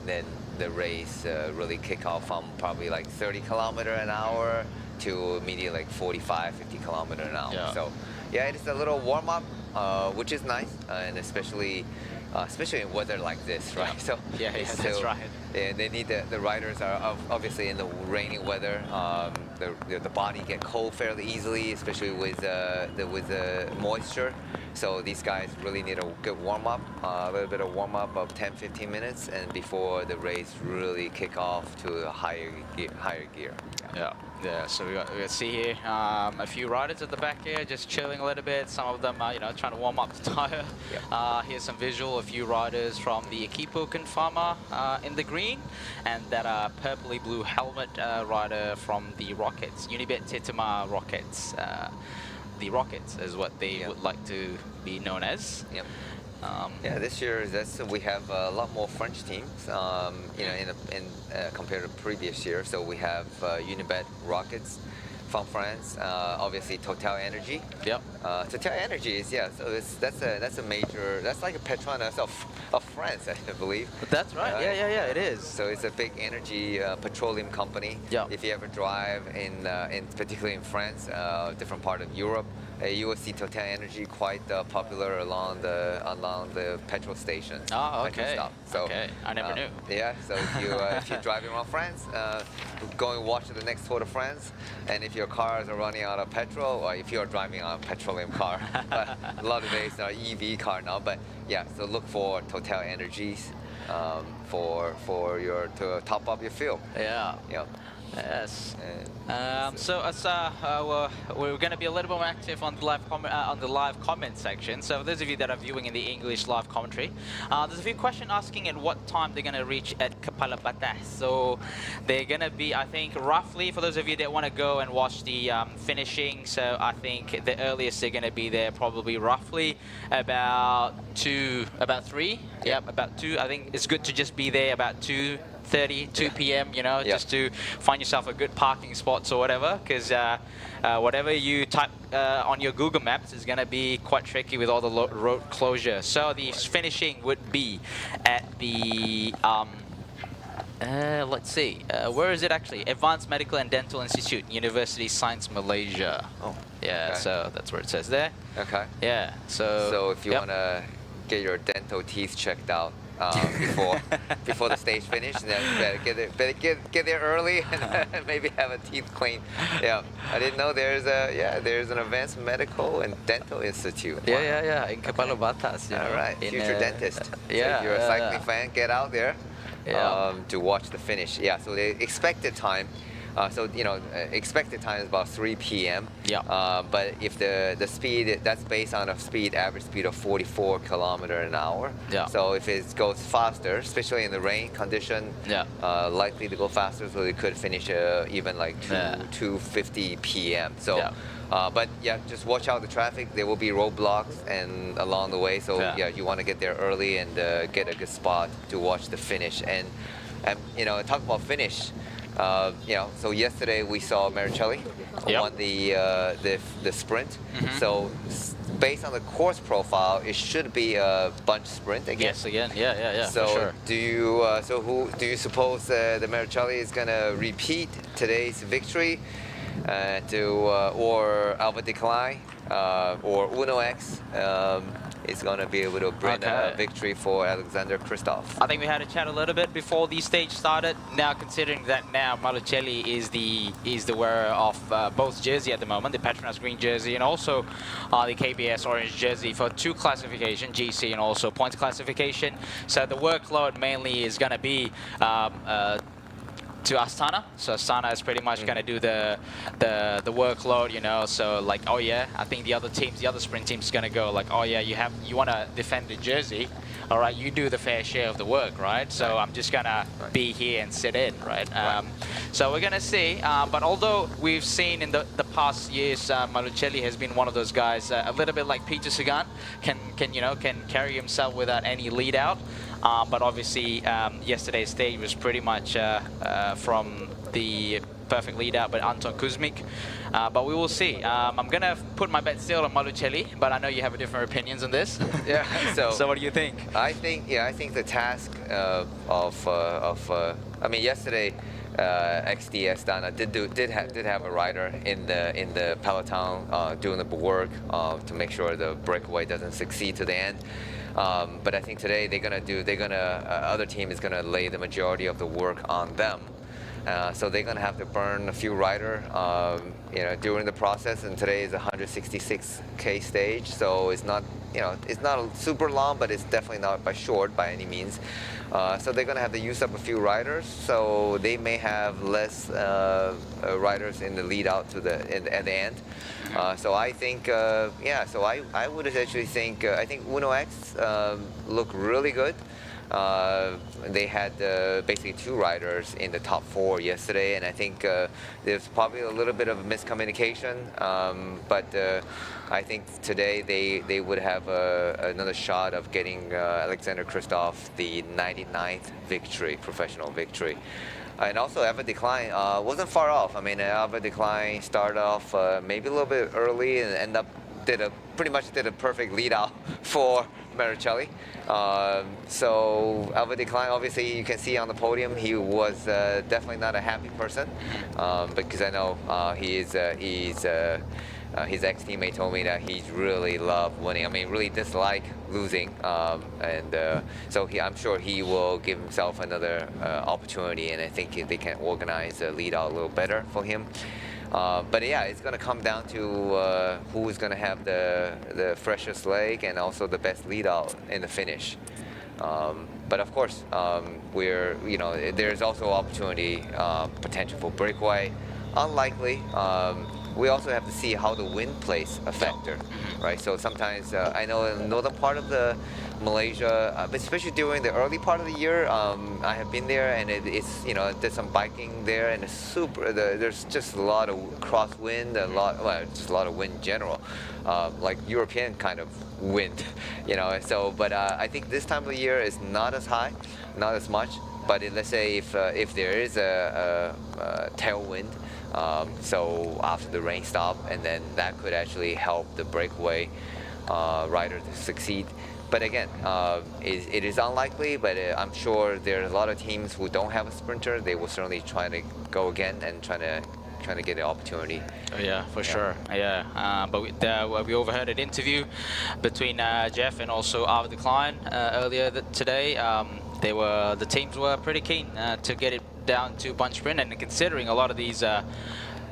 then the race really kick off from probably like 30 km/h to immediately like 45-50 km/h. So yeah, it's a little warm up, which is nice, and especially in weather like this, right? So yeah, that's right. Yeah, they need the riders are obviously in the rainy weather. The body get cold fairly easily, especially with the moisture. So these guys really need a good warm up, a little bit of warm up of 10-15 minutes, and before the race really kick off to a higher gear. Yeah, so we see here a few riders at the back here just chilling a little bit. Some of them are, trying to warm up the tire. Here's some visual, a few riders from the Equipo Confirma in the green, and that purpley blue helmet rider from the Rockets, Unibet Titama Rockets. The Rockets is what they would like to be known as. Yeah, this year we have a lot more French teams, compared to previous year. So we have Unibet Rockets from France, obviously Total Energy. Total Energy is so that's a major, that's like a Petronas of France, I believe. That's right. Yeah, it is. So it's a big energy petroleum company. If you ever drive in particularly in France, different part of Europe, you will see Total Energy quite popular along the petrol stations. Oh, okay. Stop. So, okay, I never knew. Yeah, so if you're driving around France, go and watch the next Tour de France, and if your cars are running out of petrol, or if you're driving a petroleum car, but a lot of days are EV car now. But yeah, so look for Total Energies to top up your fuel. Yes. So as we're going to be a little bit more active on the live comment section. So for those of you that are viewing in the English live commentary, there's a few questions asking at what time they're going to reach at Kepala Batas. So they're going to be, I think, roughly for those of you that want to go and watch the finishing. So I think the earliest they're going to be there probably roughly about 3. Yep, about 2. I think it's good to just be there about 2:30, 2 p.m. Just to find yourself a good parking spots or whatever, because whatever you type on your Google Maps is going to be quite tricky with all the road closure. So the finishing would be at the let's see, where is it actually? Advanced Medical and Dental Institute, University Science Malaysia. Oh, yeah, okay. So that's where it says there. Okay. Yeah, so if you want to get your dental teeth checked out before the stage finish, then better get there early and maybe have a teeth clean. Yeah, I didn't know there's an advanced medical and dental institute. Yeah, in Kepala Batas. All right, future dentist. So yeah, if you're a cycling fan, get out there to watch the finish. Yeah, so the expected time. Expected time is about 3 p.m. But if the speed, that's based on average speed of 44 km/h. So if it goes faster, especially in the rain condition, likely to go faster. So it could finish even like 2:50 p.m. So. But yeah, just watch out the traffic. There will be roadblocks and along the way. So you want to get there early and get a good spot to watch the finish. And talk about finish. So yesterday we saw Maricelli won the sprint. So based on the course profile, it should be a bunch sprint again. Yes, again. Yeah. So for sure. do you suppose the Maricelli is gonna repeat today's victory, or Alva Decline, or Uno X? Is going to be able to bring a victory for Alexander Kristoff. I think we had a chat a little bit before the stage started. Now, considering that now Maricelli is the wearer of both jersey at the moment, the Petronas green jersey and also the KBS orange jersey for 2 classification, GC and also points classification. So the workload mainly is going to be to Astana. So Astana is pretty much going to do the workload, so like, oh yeah, I think the other sprint teams is going to go like, oh yeah, you want to defend the jersey, all right, you do the fair share of the work, right? So I'm just going to be here and sit in, right? So we're going to see, but although we've seen in the past years, Maricelli has been one of those guys, a little bit like Peter Sagan, can carry himself without any lead out. But obviously, yesterday's stage was pretty much from the perfect lead out by Anton Kuzmik. But we will see. I'm going to put my bet still on Malucelli, but I know you have different opinions on this. Yeah. So what do you think? I think the task I mean, yesterday XD Astana did have a rider in the peloton doing the work to make sure the breakaway doesn't succeed to the end. But I think today other team is gonna lay the majority of the work on them. So they're gonna have to burn a few rider, during the process. And today is a 166K stage, so it's not super long, but it's definitely not short by any means. So they're gonna have to use up a few riders, so they may have less riders in the lead out at the end. So I think, so I would actually think, I think Uno X look really good. They had basically 2 riders in the top 4 yesterday, and I think there's probably a little bit of miscommunication, but I think today they would have another shot of getting Alexander Kristoff the 99th victory, professional victory. And also Eva Decline wasn't far off. I mean, Eva Decline started off maybe a little bit early and end up pretty much did a perfect lead out for Maricelli. So Eva Decline, obviously you can see on the podium, he was definitely not a happy person, because I know his ex-teammate told me that he really loved winning. I mean, really dislike losing, so I'm sure he will give himself another opportunity, and I think they can organize a lead out a little better for him. But yeah, it's going to come down to who is going to have the freshest leg and also the best lead out in the finish. But of course, there's also opportunity, potential for breakaway. Unlikely. We also have to see how the wind plays a factor, right? So sometimes I know in the northern part of Malaysia, especially during the early part of the year, I have been there, and it's did some biking there, and it's there's just a lot of crosswind, just a lot of wind in general, like European kind of wind, So, but I think this time of the year is not as high, not as much. But let's say if there is a tailwind. So after the rain stop, and then that could actually help the breakaway rider to succeed. But again, it is unlikely, but I'm sure there are a lot of teams who don't have a sprinter. They will certainly try to go again and trying to get the opportunity. Oh, yeah, for sure. Yeah, but we overheard an interview between Jeff and also Ava Decline earlier today. The teams were pretty keen to get it down to bunch sprint, and considering a lot of these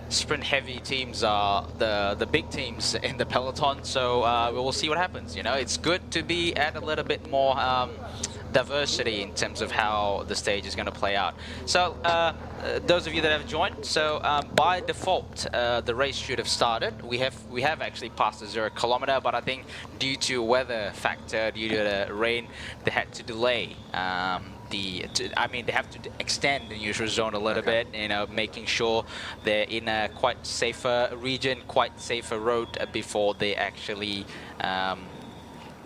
sprint heavy teams are the big teams in the peloton, so we will see what happens. It's good to be at a little bit more diversity in terms of how the stage is going to play out. So those of you that have joined, so by default the race should have started. We have actually passed the 0 kilometer, but I think due to weather factor, due to the rain, they had to delay they have to extend the neutral zone a little bit, making sure they're in a quite safer region, quite safer road before they actually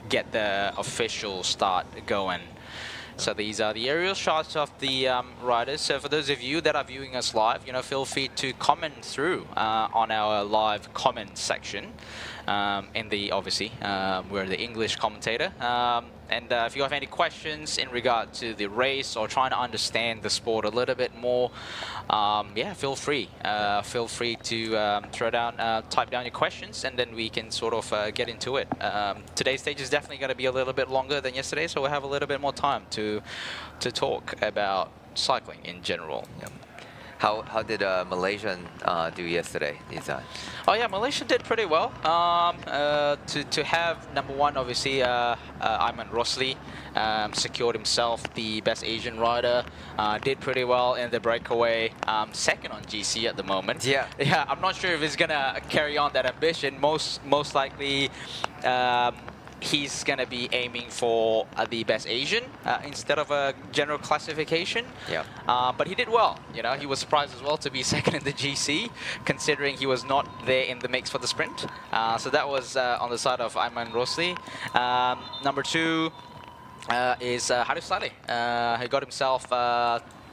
get the official start going. So these are the aerial shots of the riders. So for those of you that are viewing us live, feel free to comment through on our live comment section. Obviously, we're the English commentator. And if you have any questions in regard to the race or trying to understand the sport a little bit more, feel free. Feel free to type down your questions, and then we can sort of get into it. Today's stage is definitely going to be a little bit longer than yesterday, so we'll have a little bit more time to talk about cycling in general. Yep. How did Malaysian do yesterday, Nizan? Oh yeah, Malaysia did pretty well. To have number 1, obviously, Ayman Rosli secured himself the best Asian rider. Did pretty well in the breakaway. Second on GC at the moment. Yeah. Yeah. I'm not sure if he's gonna carry on that ambition. Most likely. He's going to be aiming for the best Asian instead of a general classification. Yeah. But he did well. He was surprised as well to be second in the GC, considering he was not there in the mix for the sprint. So that was on the side of Ayman Rosli. Number 2 is Harif Saleh. He got himself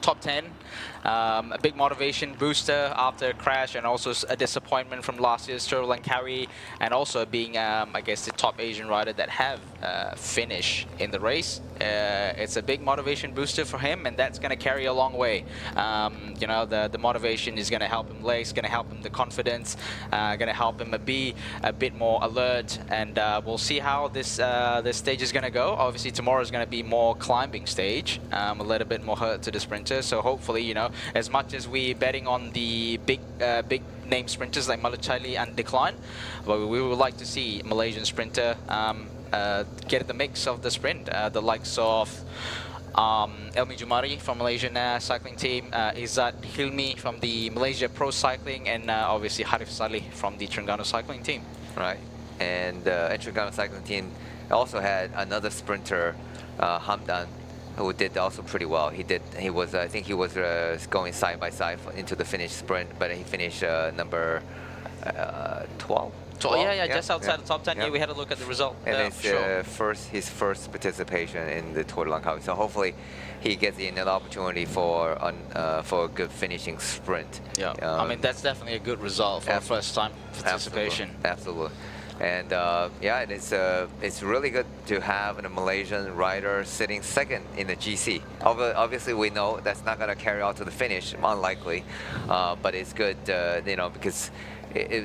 top 10. A big motivation booster after a crash, and also a disappointment from last year's Tour of Langkawi, and also being, I guess, the top Asian rider that have finished in the race. It's a big motivation booster for him, and that's going to carry a long way. You know, the motivation is going to help him legs, going to help him the confidence, going to help him be a bit more alert, and we'll see how this stage is going to go. Obviously, tomorrow is going to be more climbing stage, a little bit more hurt to the sprinters. So hopefully, you know, as much as we betting on the big name sprinters like Malachali and Decline, but we would like to see Malaysian sprinter get the mix of the sprint, the likes of Elmi Jumari from Malaysian cycling team, Izzat Hilmi from the Malaysia Pro Cycling, and obviously Harif Salih from the Terengganu cycling team. Right, and Terengganu cycling team also had another sprinter, Hamdan, who did also pretty well. He was I think he was going side by side into the finish sprint, but he finished number 12. Just outside the top 10. Yeah, we had a look at the result. And it's his first participation in the Tour de Langkawi. So hopefully he gets another opportunity for a good finishing sprint. Yeah, I mean that's definitely a good result for a first time participation. Absolutely. And yeah, it's really good to have a Malaysian rider sitting second in the GC. Obviously, we know that's not going to carry out to the finish, unlikely, but it's good, you know, because.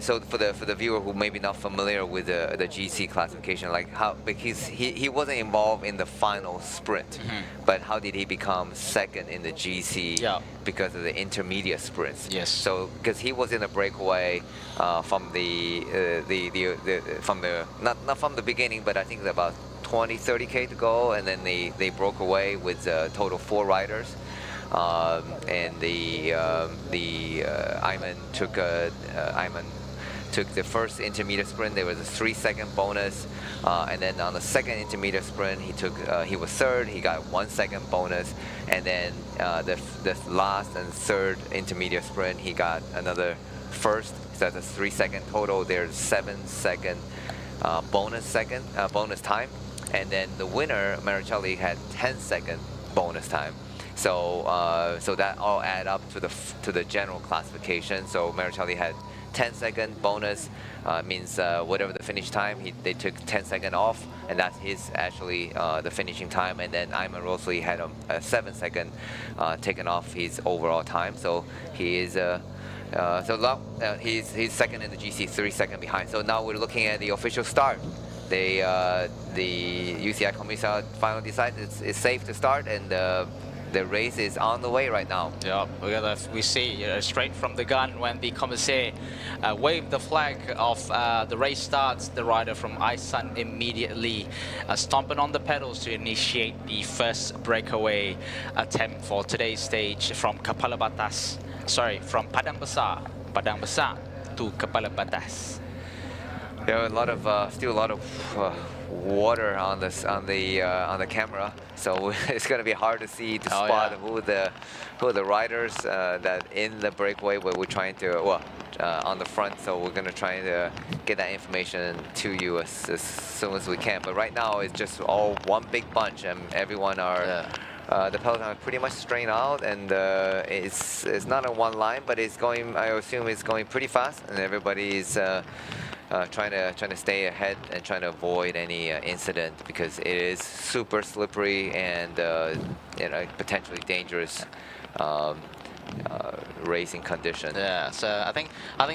So for the viewer who may be not familiar with the GC classification, like because he wasn't involved in the final sprint, but how did he become second in the GC? Because of the intermediate sprints. Yes. So because he was in a breakaway from not from the beginning, but I think about 20-30K to go, and then they broke away with a total 4 riders. And Ayman took the first intermediate sprint. There was a 3-second bonus, and then on the second intermediate sprint, he was third. He got 1 second bonus, and then the last and third intermediate sprint, he got another first. So that's a 3-second total. There's 7-second bonus time, and then the winner, Marichelli, had 10-second bonus time. So so that all add up to the general classification. So Marichelli had 10-second bonus, means whatever the finish time, they took 10-second off, and that's his actually the finishing time. And then Ayman Rosli had a 7-second taken off his overall time. So he is he's second in the GC, 3 seconds behind. So now we're looking at the official start. The UCI Commission finally decided it's safe to start, and the race is on the way right now. Yeah, we see straight from the gun when the commissaire waved the flag of the race starts, the rider from Isan immediately stomping on the pedals to initiate the first breakaway attempt for today's stage from Kepala Batas. Sorry, from Padang Besar to Kepala Batas. There are still a lot of water on the camera, so it's going to be hard to spot who the riders that in the breakaway where we're trying to on the front. So we're going to try to get that information to you as soon as we can. But right now it's just all one big bunch, and everyone are. The peloton is pretty much straight out, and it's not in one line, but it's going. I assume it's going pretty fast, and everybody is. Trying to stay ahead and trying to avoid any incident, because it is super slippery and you know, potentially dangerous racing condition. Yeah, so I think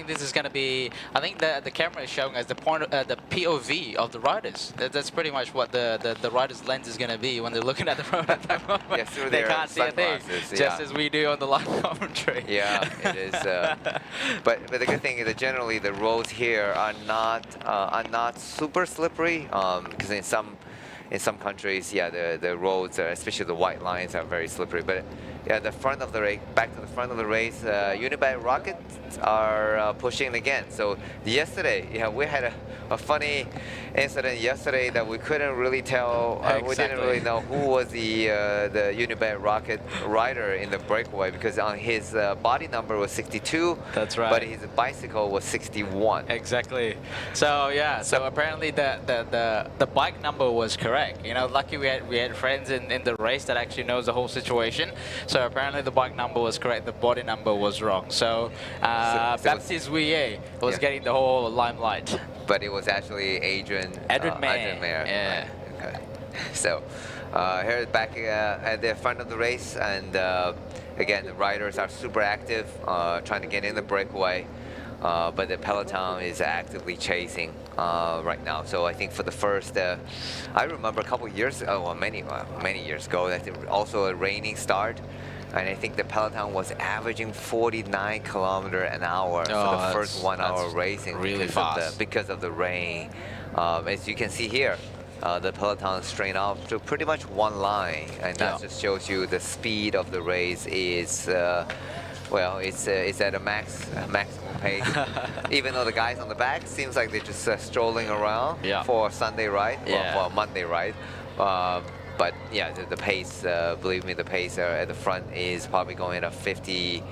this is going to be. I think the camera is showing us the point, the POV of the riders. That's pretty much what the rider's lens is going to be when they're looking at the road at that moment. Yes, through they their can't see a thing, just as we do on the live commentary. Yeah, it is. But the good thing is that generally the roads here are not super slippery, because in some countries, yeah, the roads, especially the white lines, are very slippery. But yeah, the front of the race, back to the front of the race, Unibike Rockets are pushing again. So yesterday, yeah, we had a funny incident yesterday that we couldn't really tell. We didn't really know who was the Unibike Rocket rider in the breakaway, because on his body number was 62. That's right. But his bicycle was 61. Exactly. So yeah, so apparently the bike number was correct. You know, lucky we had friends in the race that actually knows the whole situation. So So apparently the bike number was correct, the body number was wrong. So Baptiste Vuillet was getting the whole limelight. But it was actually Adrian Mayer. Yeah. Right. Okay. So here back at the front of the race, and again, the riders are super active, trying to get in the breakaway. But the peloton is actively chasing right now. So I think for the first, I remember a couple years, many years ago, I think also a raining start. And I think the peloton was averaging 49 kilometers an hour for the first 1 hour racing. Really fast. Because of the rain. As you can see here, the peloton straight off to pretty much one line. And that just shows you the speed of the race is, well, it's at a maximum pace. Even though the guys on the back seems like they're just strolling around for a Sunday ride, for a Monday ride. But yeah, the pace, believe me, the pace at the front is probably going at 50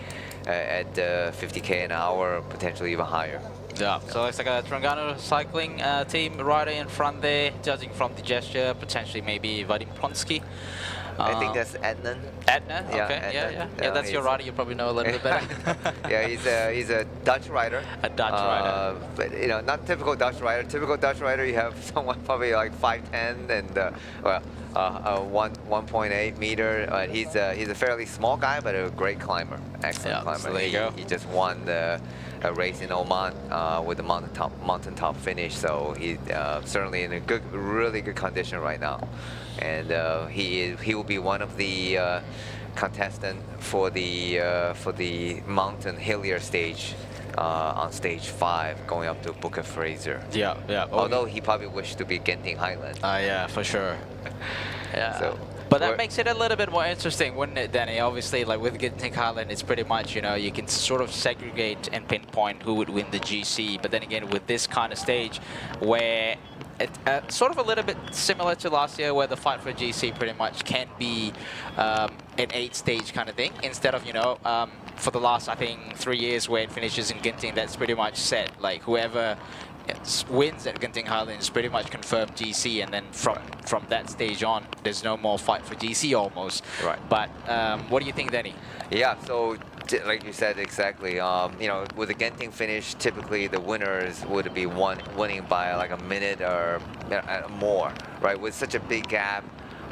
k an hour, potentially even higher. Yeah, so it's like a Trengano cycling team rider in front there, judging from the gesture, potentially maybe Vadim Pronsky. I think that's Adnan. Adnan? Okay, Adnan. yeah, that's your rider, you probably know a little bit better. Yeah, he's a Dutch rider. A Dutch rider. But, you know, not typical Dutch rider. Typical Dutch rider, you have someone probably like 5'10" and, 1.8 meter. He's a fairly small guy, but a great climber. Excellent climber. So there you go. He just won a race in Oman with the mountaintop finish. So he's certainly in a really good condition right now. And he will be one of the contestant for the mountain hillier stage on stage 5, going up to Bukit Fraser. Yeah. Although he probably wished to be Genting Highland. Yeah, for sure. Yeah. So, but that makes it a little bit more interesting, wouldn't it, Danny? Obviously, like with Genting Highland, it's pretty much, you know, you can sort of segregate and pinpoint who would win the GC. But then again, with this kind of stage, where it's sort of a little bit similar to last year, where the fight for GC pretty much can be an 8-stage kind of thing, instead of, you know, for the last, I think, 3 years where it finishes in Genting, that's pretty much set. Like whoever wins at Genting Highland is pretty much confirmed GC, and then from that stage on, there's no more fight for GC almost. Right. But what do you think, Danny? Yeah, so like you said, exactly. You know, with the Genting finish, typically the winners would be winning by like a minute or more, right? With such a big gap,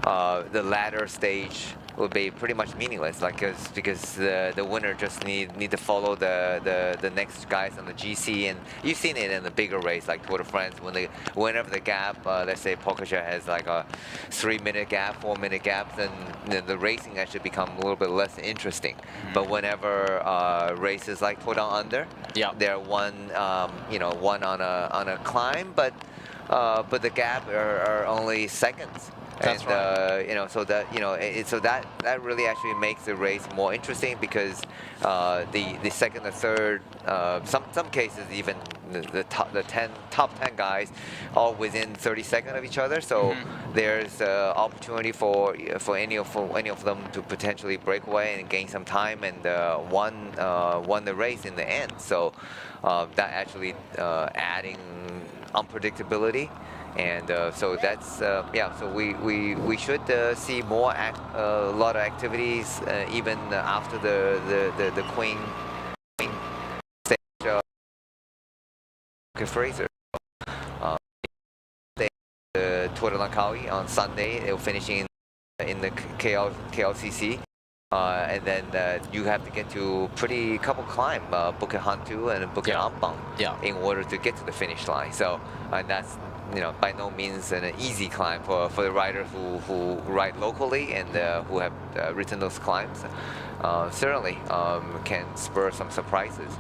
the latter stage will be pretty much meaningless, like because the winner just need to follow the next guys on the GC, and you've seen it in the bigger race like Tour de France whenever the gap, let's say Pogačar has like a 3-minute gap, 4-minute gap, then the racing actually become a little bit less interesting. But whenever races like Tour Down Under, they're one on a climb, but the gap are only seconds. That's right. You know, so that really actually makes the race more interesting, because the second or third, some cases even the top 10 guys all within 30 seconds of each other. So there's opportunity for any of them to potentially break away and gain some time and won the race in the end. So that actually adding unpredictability. And so that's So we should see a lot of activities even after the Queen stage. Fraser. The Tour de Langkawi on Sunday. They'll finish in the KLCC. And then you have to get to couple climb, Bukit Hantu and Bukit Ampang, in order to get to the finish line. So that's, you know, by no means an easy climb for the riders who ride locally and who have written those climbs. Certainly can spur some surprises.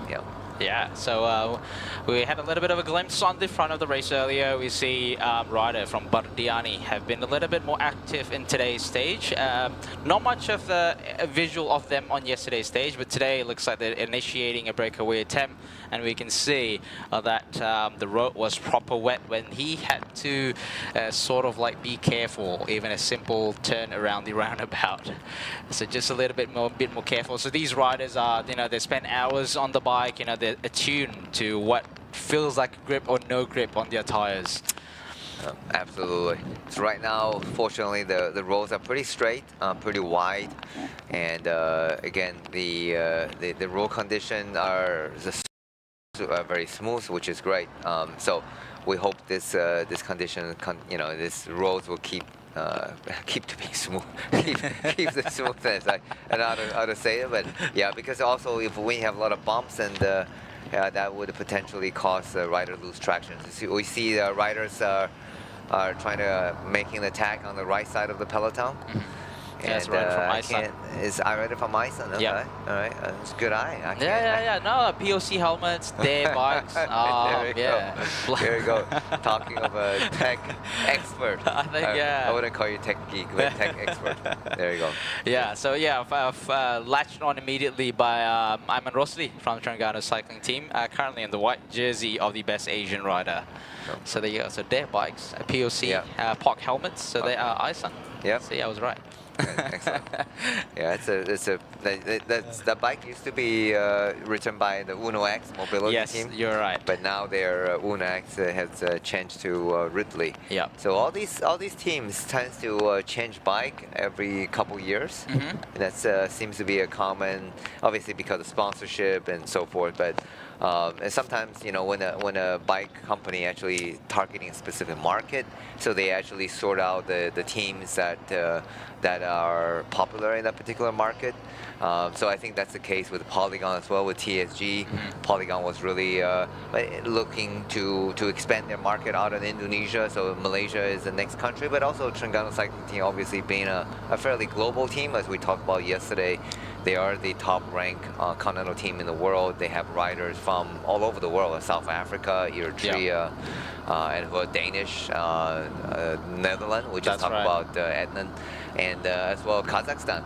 Yeah, so we had a little bit of a glimpse on the front of the race earlier. We see rider from Bardiani have been a little bit more active in today's stage. Not much of the visual of them on yesterday's stage, but today it looks like they're initiating a breakaway attempt, and we can see that the road was proper wet when he had to sort of like be careful, even a simple turn around the roundabout. So just a little bit more careful. So these riders are, you know, they spend hours on the bike, you know, they're attuned to what feels like grip or no grip on their tires. Absolutely. So right now, fortunately, the roads are pretty straight, pretty wide, and again, the road conditions are very smooth, which is great. So we hope this condition, this roads will keep to be smooth, keep the smoothness. I don't know how to say it, but yeah, because also if we have a lot of bumps and that would potentially cause the rider lose traction. We see the riders are trying to making the attack on the right side of the peloton. Yes, right from Iceland. Is I read it from Iceland? Okay. Yeah. All right. It's a good eye. Yeah. No, POC helmets, their bikes. There we go. There we go. Talking of a tech expert. I think, yeah. I wouldn't call you tech geek, but tech expert. There you go. Yeah, so yeah, I've latched on immediately by Ayman Rosli from the Terengganu cycling team, currently in the white jersey of the best Asian rider. So there you go. So their bikes, POC, POC helmets, so they are Iceland. Yeah. See, I was right. Excellent. Yeah, that bike used to be written by the Uno X mobility team. Yes, you're right. But now their Uno X has changed to Ridley. Yeah. So all these teams tends to change bike every couple years. And that seems to be a common, obviously because of sponsorship and so forth. But and sometimes, when a bike company actually targeting a specific market, so they actually sort out the teams that are popular in that particular market. So I think that's the case with Polygon as well, with TSG. Polygon was really looking to expand their market out of Indonesia, so Malaysia is the next country, but also Terengganu cycling team obviously being a fairly global team, as we talked about yesterday. They are the top-ranked continental team in the world. They have riders from all over the world, South Africa, Eritrea, and who are Danish, Netherlands, we just talked about Ednan, and as well Kazakhstan,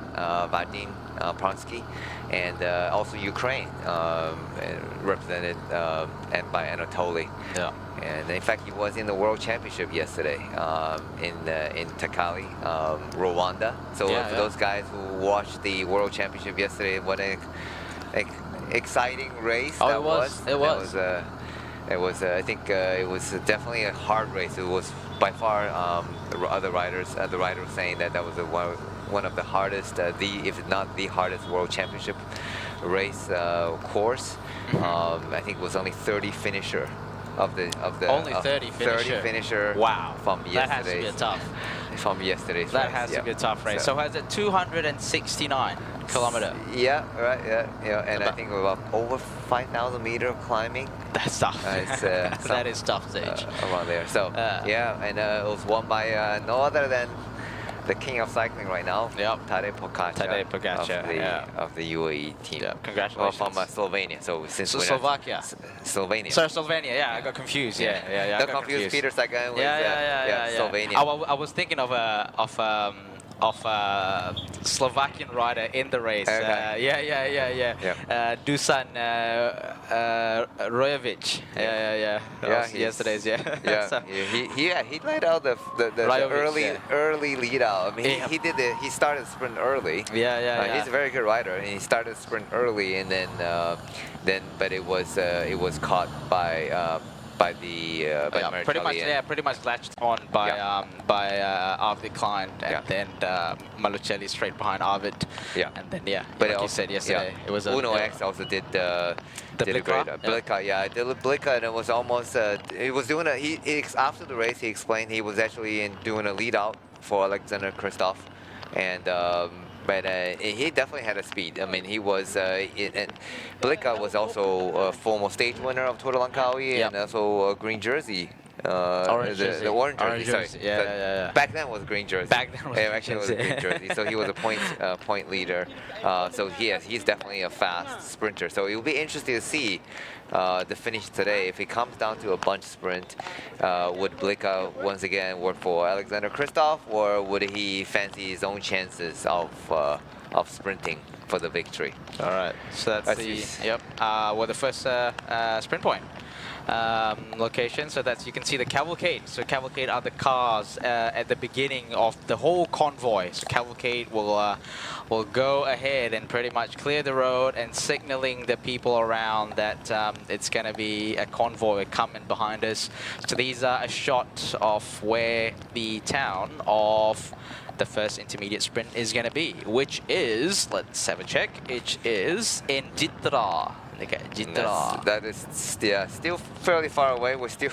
Vadim Pronsky, and also Ukraine, represented and by Anatoly. Yeah. And in fact, he was in the World Championship yesterday in Takali, Rwanda. So for those guys who watched the World Championship yesterday, what an exciting race that was. It was. I think it was definitely a hard race. It was by far the other riders. The rider was saying that was one of the hardest, if not the hardest World Championship race course. I think it was only 30 finisher. Only 30 finisher. Wow. From yesterday. That has to be tough. From yesterday's That race, has to be a tough race. So has it 269 kilometer? Yeah, right. Yeah. And I think about over 5,000 meter climbing. That's tough. That is tough stage. Around there. So and it was won by no other than the king of cycling right now, Tadej Pogačar, of the UAE team. Yeah, congratulations. Well, from Slovenia. So since Slovakia. Slovenia. Sorry, Slovenia. Yeah, I got confused. Yeah. Don't confuse Peter Sagan with Slovenia. I was thinking of Slovakian rider in the race. Dusan Rojevic. Yesterday's. So, he laid out the early lead out. I mean, he started sprint early. He's a very good rider, and he started sprint early, and then but it was caught by pretty much latched on by Arvid Klein, and then Malucelli straight behind Arvid. And then but like you said yesterday, it was Uno X also did the great Blika, did Blika, and it was almost he was doing after the race he explained he was actually doing a lead out for Alexander Kristoff, and but he definitely had a speed. I mean, he was. Blika was also a former stage winner of Tour de Langkawi and also a green jersey. Orange jersey. The orange jersey. Yeah. Back then was green jersey. Actually, it was a green jersey. So he was a point leader. So he's definitely a fast sprinter. So it will be interesting to see the finish today. If it comes down to a bunch sprint, would Blika once again work for Alexander Kristoff, or would he fancy his own chances of sprinting for the victory? All right. So that's the first sprint point. location, so that you can see the cavalcade. So cavalcade are the cars at the beginning of the whole convoy. So cavalcade will go ahead and pretty much clear the road and signaling the people around that it's going to be a convoy coming behind us. So these are a shot of where the town of the first intermediate sprint is going to be, which is, let's have a check, it is in Jitra. Okay, Jitra. That is still fairly far away. We're still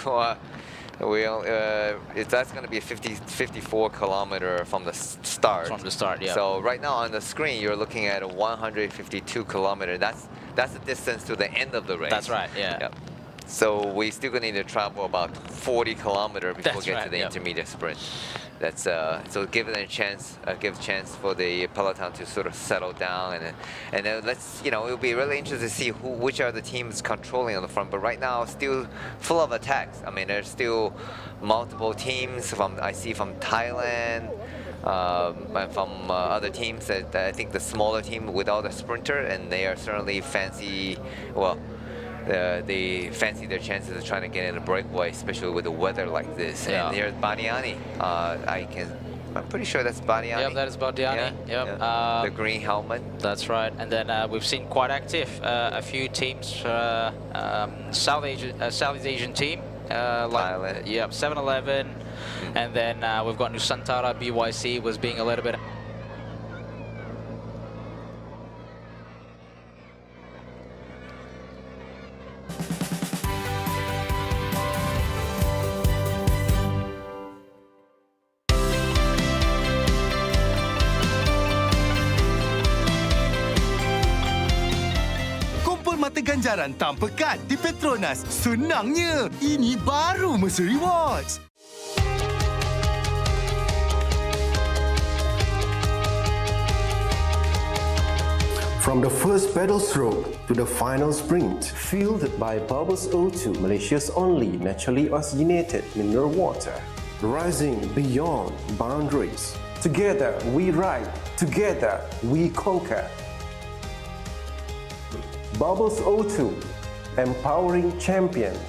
that's going to be 54 kilometer from the start. From the start, yeah. So right now on the screen, you're looking at a 152 kilometer. That's the distance to the end of the race. That's right, yeah. Yep. So we still going to need to travel about 40 kilometers before we get to the intermediate sprint. That's so give it a chance, give chance for the peloton to sort of settle down, and then let's, it'll be really interesting to see which are the teams controlling on the front. But right now, still full of attacks. I mean, there's still multiple teams I see from Thailand. And from other teams, that I think the smaller team without a sprinter, and they are certainly fancy. Well, they fancy their chances of trying to get in a breakaway, especially with the weather like this. Yeah. And there's Badiani. I'm pretty sure that's Badiani. Yep, that is Badiani. Yeah. Yep. Yeah. The green helmet. That's right. And then we've seen quite active a few teams, Southeast Asian team, like 7-Eleven, and then we've got Nusantara BYC was being a little bit. Mata ganjaran tanpa kad di Petronas. Senangnya, ini baru Mercer Rewards. From the first pedal stroke to the final sprint, fueled by Bubbles O2, Malaysia's only naturally oxygenated mineral water, rising beyond boundaries. Together we ride, together we conquer. Bubbles O2, empowering champions.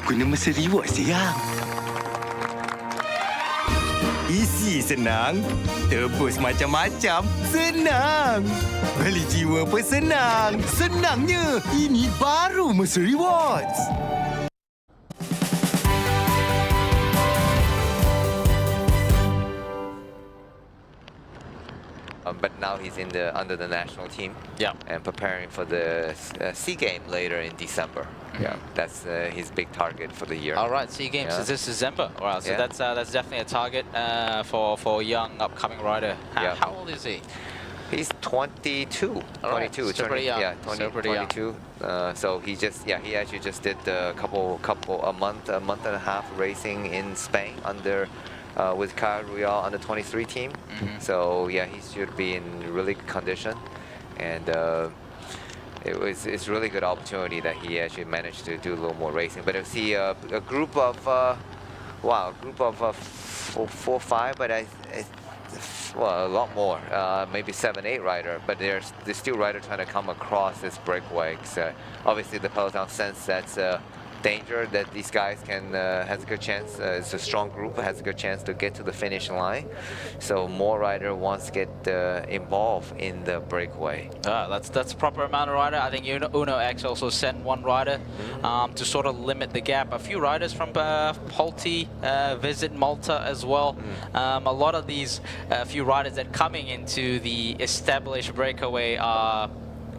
Guna Mercer Rewards sayang. Isi senang, tebus macam-macam senang. Beli jiwa pun senang. Senangnya, ini baru Mercer Rewards. now he's under the national team. Yeah. And preparing for the SEA game later in December. Yeah, that's his big target for the year. All right, SEA Games is this December. All right, so that's definitely a target for a young upcoming rider. How old is he? He's 22. All right, 22. still pretty young. Yeah, 22. So he actually just did a month and a half racing in Spain under with Kyle Real under 23 team. So yeah, he should be in really good condition, and it's really good opportunity that he actually managed to do a little more racing. But I see a group of 4 or 5, but well, a lot more, maybe 7, 8 rider, but there's still rider trying to come across this breakaway. So obviously the peloton sense that's danger that these guys can has a good chance. It's a strong group, has a good chance to get to the finish line. So more rider wants to get involved in the breakaway. That's a proper amount of rider. I think Uno X also sent 1 rider to sort of limit the gap. A few riders from Polti visit Malta as well. A lot of these few riders that coming into the established breakaway are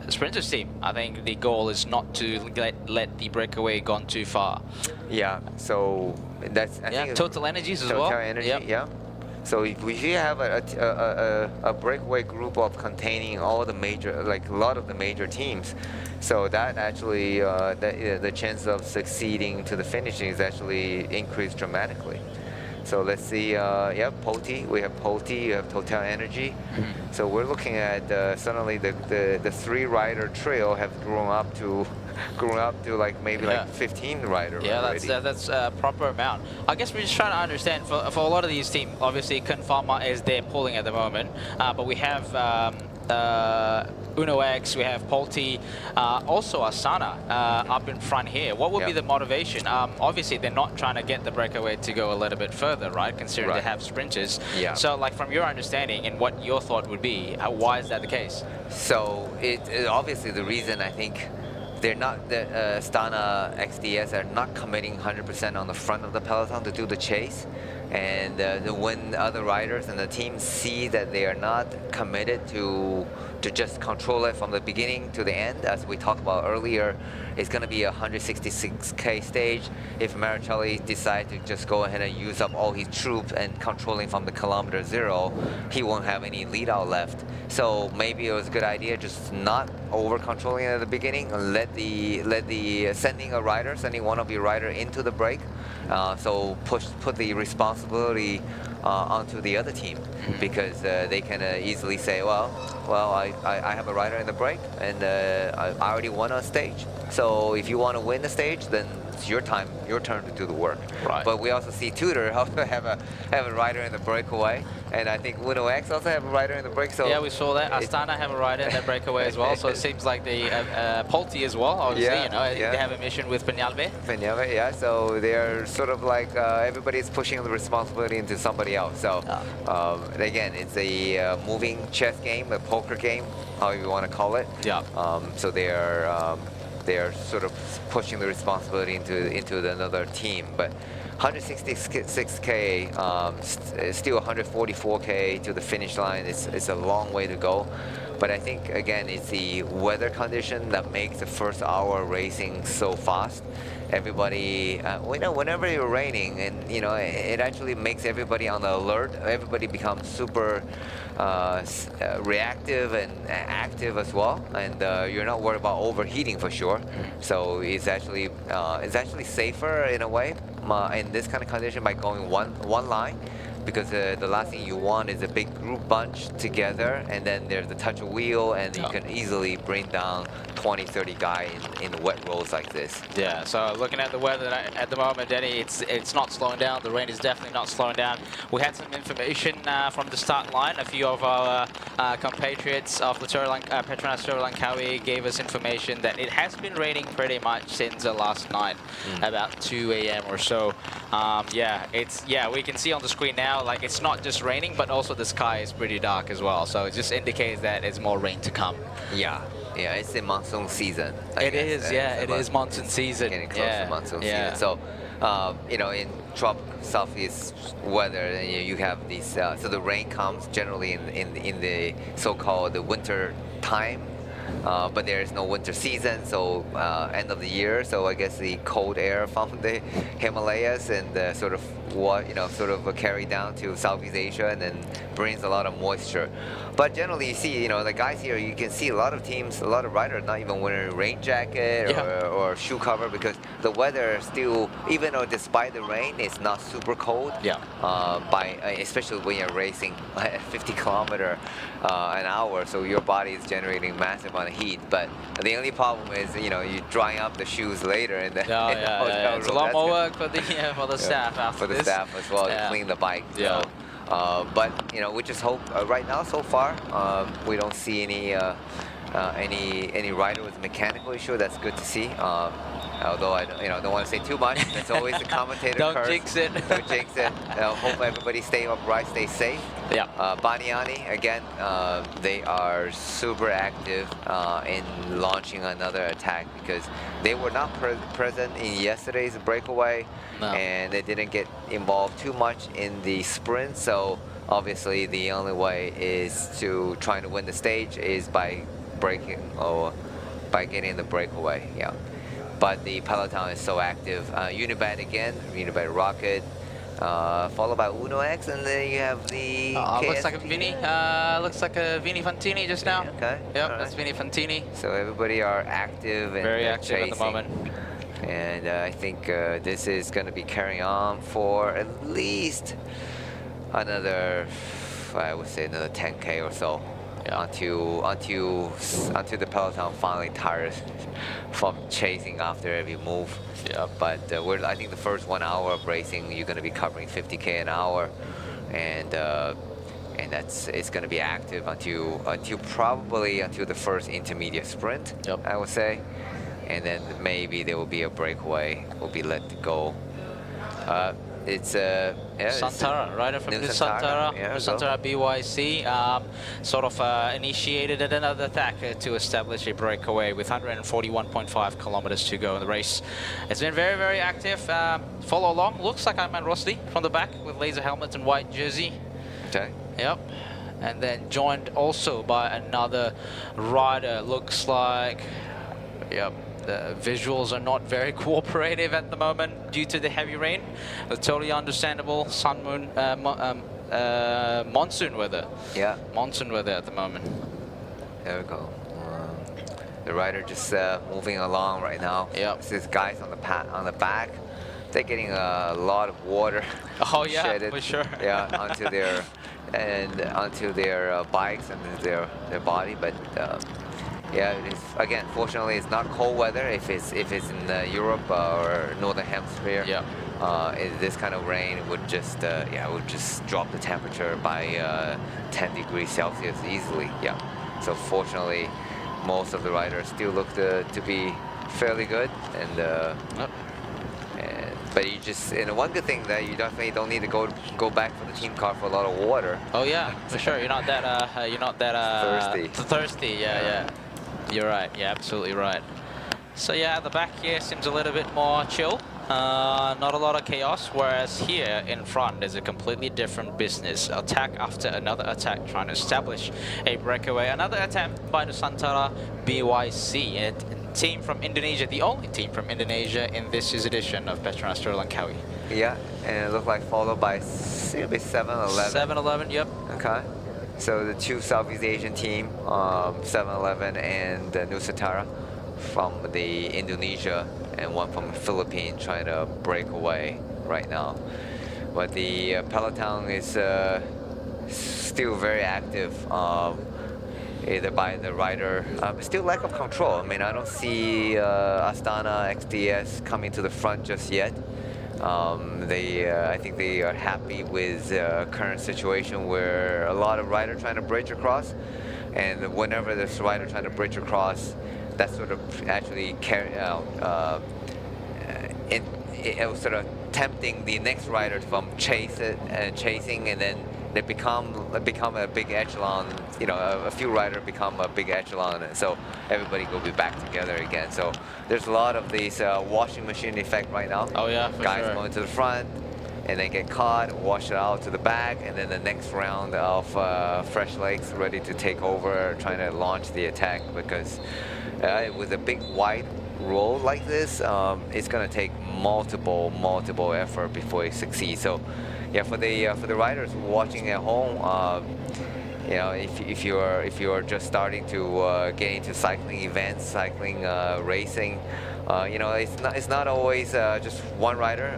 sprinters team. I think the goal is not to let the breakaway gone too far. Yeah, so that's I think Total Energies as well. Total Energy, yeah. So if we have a breakaway group of containing all the major, like a lot of the major teams, so that actually the chance of succeeding to the finishing is actually increased dramatically. So let's see, Polti, we have Polti, you have Total Energy. So we're looking at suddenly the 3-rider trio have grown up to like maybe like 15 rider. Yeah, that's a proper amount. I guess we're just trying to understand for a lot of these teams. Obviously, Confama is there pulling at the moment, but we have Uno X, we have Polti, also Astana up in front here. What would be the motivation? Obviously, they're not trying to get the breakaway to go a little bit further, right? Considering they have sprinters. Yeah. So, like from your understanding and what your thought would be, why is that the case? So it obviously the reason I think they're not, the Astana XDS are not committing 100% on the front of the peloton to do the chase. And when other riders and the team see that they are not committed to just control it from the beginning to the end, as we talked about earlier, it's going to be a 166K stage. If Marichelli decides to just go ahead and use up all his troops and controlling from the kilometer 0, he won't have any lead out left. So maybe it was a good idea just not over controlling at the beginning and let the sending one of your rider into the break. So put the responsibility onto the other team, because they can easily say, well, I have a rider in the break, and I already won a stage. So if you want to win the stage, then it's your turn to do the work. Right. But we also see Tudor also have a rider in the breakaway, and I think Uno X also have a rider in the break. So yeah, we saw that. Astana have a rider in that breakaway as well. So it seems like the Polti as well. Obviously, they have a mission with Peñalbe. Peñalbe, yeah. So they're sort of like everybody's pushing the responsibility into somebody else. So again, it's a moving chess game, a poker game, however you want to call it. Yeah. So they are sort of pushing the responsibility into another team. But 166K, still 144K to the finish line. It's a long way to go. But I think, again, it's the weather condition that makes the first hour racing so fast. Everybody, whenever you're raining, and it actually makes everybody on the alert. Everybody becomes super reactive and active as well, and you're not worried about overheating for sure. So it's actually safer in a way in this kind of condition by going one line. Because the last thing you want is a big group bunch together, and then there's the touch of wheel, and you can easily bring down 20, 30 guys in wet roads like this. Yeah, so looking at the weather at the moment, Denny, it's not slowing down. The rain is definitely not slowing down. We had some information from the start line. A few of our compatriots of the Petronas Tour Langkawi gave us information that it has been raining pretty much since last night, about 2 a.m. or so. We can see on the screen now, like it's not just raining, but also the sky is pretty dark as well. So it just indicates that there's more rain to come. Yeah, it's the monsoon season. It is monsoon season. Getting close to monsoon season. So you know, in southeast weather, you have these. So the rain comes generally in the so-called the winter time. But there is no winter season, so end of the year. So I guess the cold air from the Himalayas and sort of carry down to Southeast Asia and then brings a lot of moisture. But generally, you see, you know, the guys here, you can see a lot of teams, a lot of riders not even wearing a rain jacket or shoe cover because the weather still, even though despite the rain, it's not super cold. Yeah. Especially when you're racing at 50 kilometers an hour, so your body is generating massive amount of heat. But the only problem is, you know, you're drying up the shoes later in the, hotel room. It's a lot more work for the staff after for the staff as well to clean the bike. Yeah. So, but you know, we just hope right now so far we don't see any rider with a mechanical issue. That's good to see. Although I don't want to say too much. That's always the commentator. Don't curse. jinx it. Don't jinx it. Hope everybody stay upright, stay safe. Yeah. Baniani again. They are super active in launching another attack because they were not present in yesterday's breakaway, and they didn't get involved too much in the sprint. So obviously, the only way is to try to win the stage is by breaking or by getting the breakaway. Yeah. But the peloton is so active. Unibet again, Unibet Rocket, followed by Uno X, and then you have the looks like a Vini. Looks like a Vini Fantini just now. Okay. Yep, that's Vini Fantini. So everybody are active and very active chasing. at the moment. And I think this is going to be carrying on for at least another, I would say another 10K or so. Until the peloton finally tires from chasing after every move. Yeah. But I think the first 1 hour of racing, you're going to be covering 50K an hour, and it's going to be active until the first intermediate sprint. Yep. I would say, and then maybe there will be a breakaway. Will be let go. It's Santara, rider from the Santara, Santara BYC, sort of initiated another attack to establish a breakaway with 141.5 kilometers to go in the race. It's been very, very active. Follow along. Looks like Ayman Rosli from the back with laser helmet and white jersey. Okay. Yep. And then joined also by another rider. Looks like, yep. The visuals are not very cooperative at the moment due to the heavy rain. It's totally understandable. Monsoon weather. Yeah. Monsoon weather at the moment. There we go. The rider just moving along right now. Yep. These guys on the back, they're getting a lot of water. Oh yeah, shedded, for sure. Yeah, onto their bikes and their body, but. Yeah, it is, again, fortunately, it's not cold weather. If it's in Europe or Northern Hemisphere, this kind of rain would just drop the temperature by 10 degrees Celsius easily. Yeah. So fortunately, most of the riders still look to be fairly good, but you just, and one good thing that you definitely don't need to go back for the team car for a lot of water. Oh yeah, for sure. You're not that thirsty. Thirsty, yeah. You're right. Yeah, absolutely right. So yeah, at the back here seems a little bit more chill. Not a lot of chaos, whereas here in front is a completely different business. Attack after another attack, trying to establish a breakaway. Another attempt by the Santara BYC, a team from Indonesia, the only team from Indonesia in this year's edition of Petronas Tour Langkawi. Yeah, and it looked like followed by 7-Eleven. 7-Eleven, yep. Okay. So the two Southeast Asian team, 7-Eleven and Nusantara from the Indonesia, and one from the Philippines trying to break away right now. But the peloton is still very active, either by the rider. Still lack of control. I mean, I don't see Astana XDS coming to the front just yet. I think they are happy with the current situation where a lot of riders trying to bridge across, and whenever there's a rider trying to bridge across, that sort of actually it was sort of tempting the next rider from chasing, and then they become a big echelon. You know, a few riders become a big echelon, and so everybody will be back together again. So there's a lot of these washing machine effect right now. Oh yeah, for guys sure. going to the front, and then get caught, wash it out to the back, and then the next round of fresh legs ready to take over, trying to launch the attack, because with a big wide roll like this, it's going to take multiple effort before it succeeds. So yeah, for the riders watching at home, you know, if you're just starting to get into cycling events, cycling racing, you know, it's not always just one rider.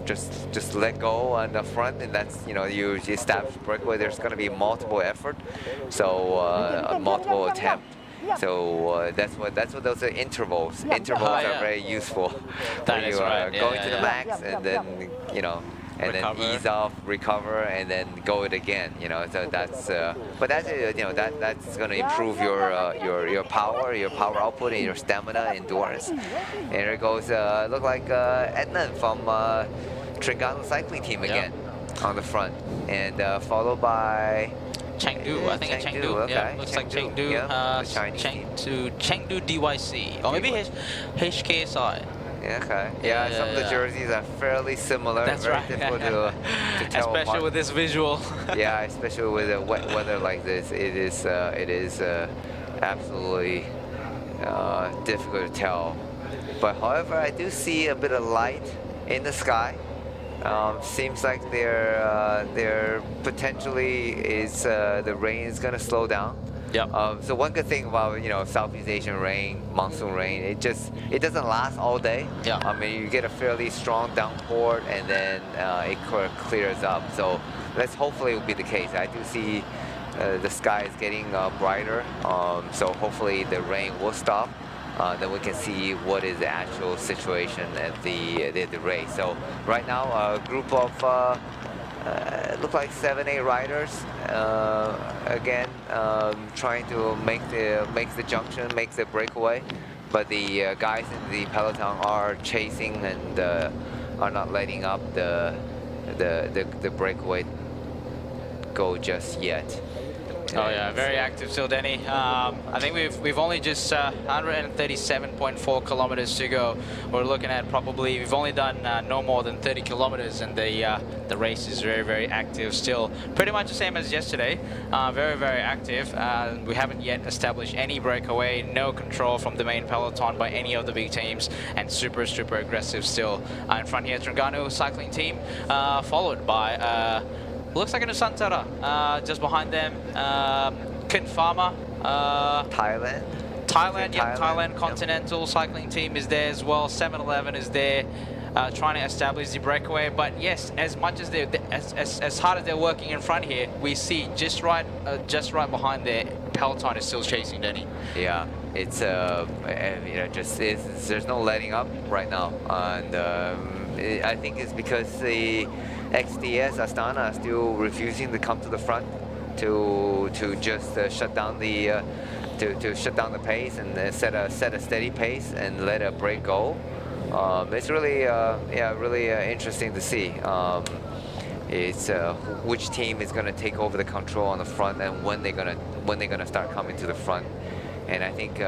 Just let go on the front, and that's, you know, you establish breakaway. There's going to be multiple effort, so multiple attempt. So that's what those are intervals. Intervals are very useful. That where is you are right. going to the max, and then, you know, and Recover. then ease off, recover, and then go it again. You know, so that's but that's you know, that's going to improve your power output, and your stamina, endurance. And here goes look like Ednan from Terengganu cycling team again on the front, and followed by Chengdu, I think it's Chengdu. Okay. Yeah, looks like Chengdu. Yeah, the Chinese Chengdu DYC, or maybe HKSI. Yeah, okay. Yeah, some of the jerseys are fairly similar. That's very right. difficult to tell Especially apart. with this visual. Yeah, especially with the wet weather like this, it is absolutely difficult to tell. But however, I do see a bit of light in the sky. Seems like they're potentially is the rain is gonna slow down. Yeah. So one good thing about, you know, Southeast Asian rain, monsoon rain, it doesn't last all day. Yeah. I mean, you get a fairly strong downpour, and then it clears up. So let's hopefully it will be the case. I do see the sky is getting brighter. So hopefully the rain will stop. Then we can see what is the actual situation at the race. So right now, a group of look like 7-8 riders again trying to make the junction, make the breakaway. But the guys in the peloton are chasing and are not letting up the breakaway go just yet. Oh yeah, very active still, Denny. I think we've only just 137.4 kilometers to go. We're looking at probably we've only done no more than 30 kilometers, and the race is very active still. Pretty much the same as yesterday. Very active. We haven't yet established any breakaway, no control from the main peloton by any of the big teams, and super aggressive still. In front here, Terengganu cycling team, followed by. Looks like a Nusantara. Just behind them, Kin Pharma. Thailand. Thailand Continental cycling team is there as well. 7-Eleven is there, trying to establish the breakaway. But yes, as much as as hard as they're working in front here, we see just right behind there, peloton is still chasing, Denny. Yeah, it's you know, there's no letting up right now, and I think it's because the XDS Astana are still refusing to come to the front to just shut down the to shut down the pace and set a steady pace and let a break go. It's really really interesting to see. It's which team is going to take over the control on the front, and when they're gonna start coming to the front. And I think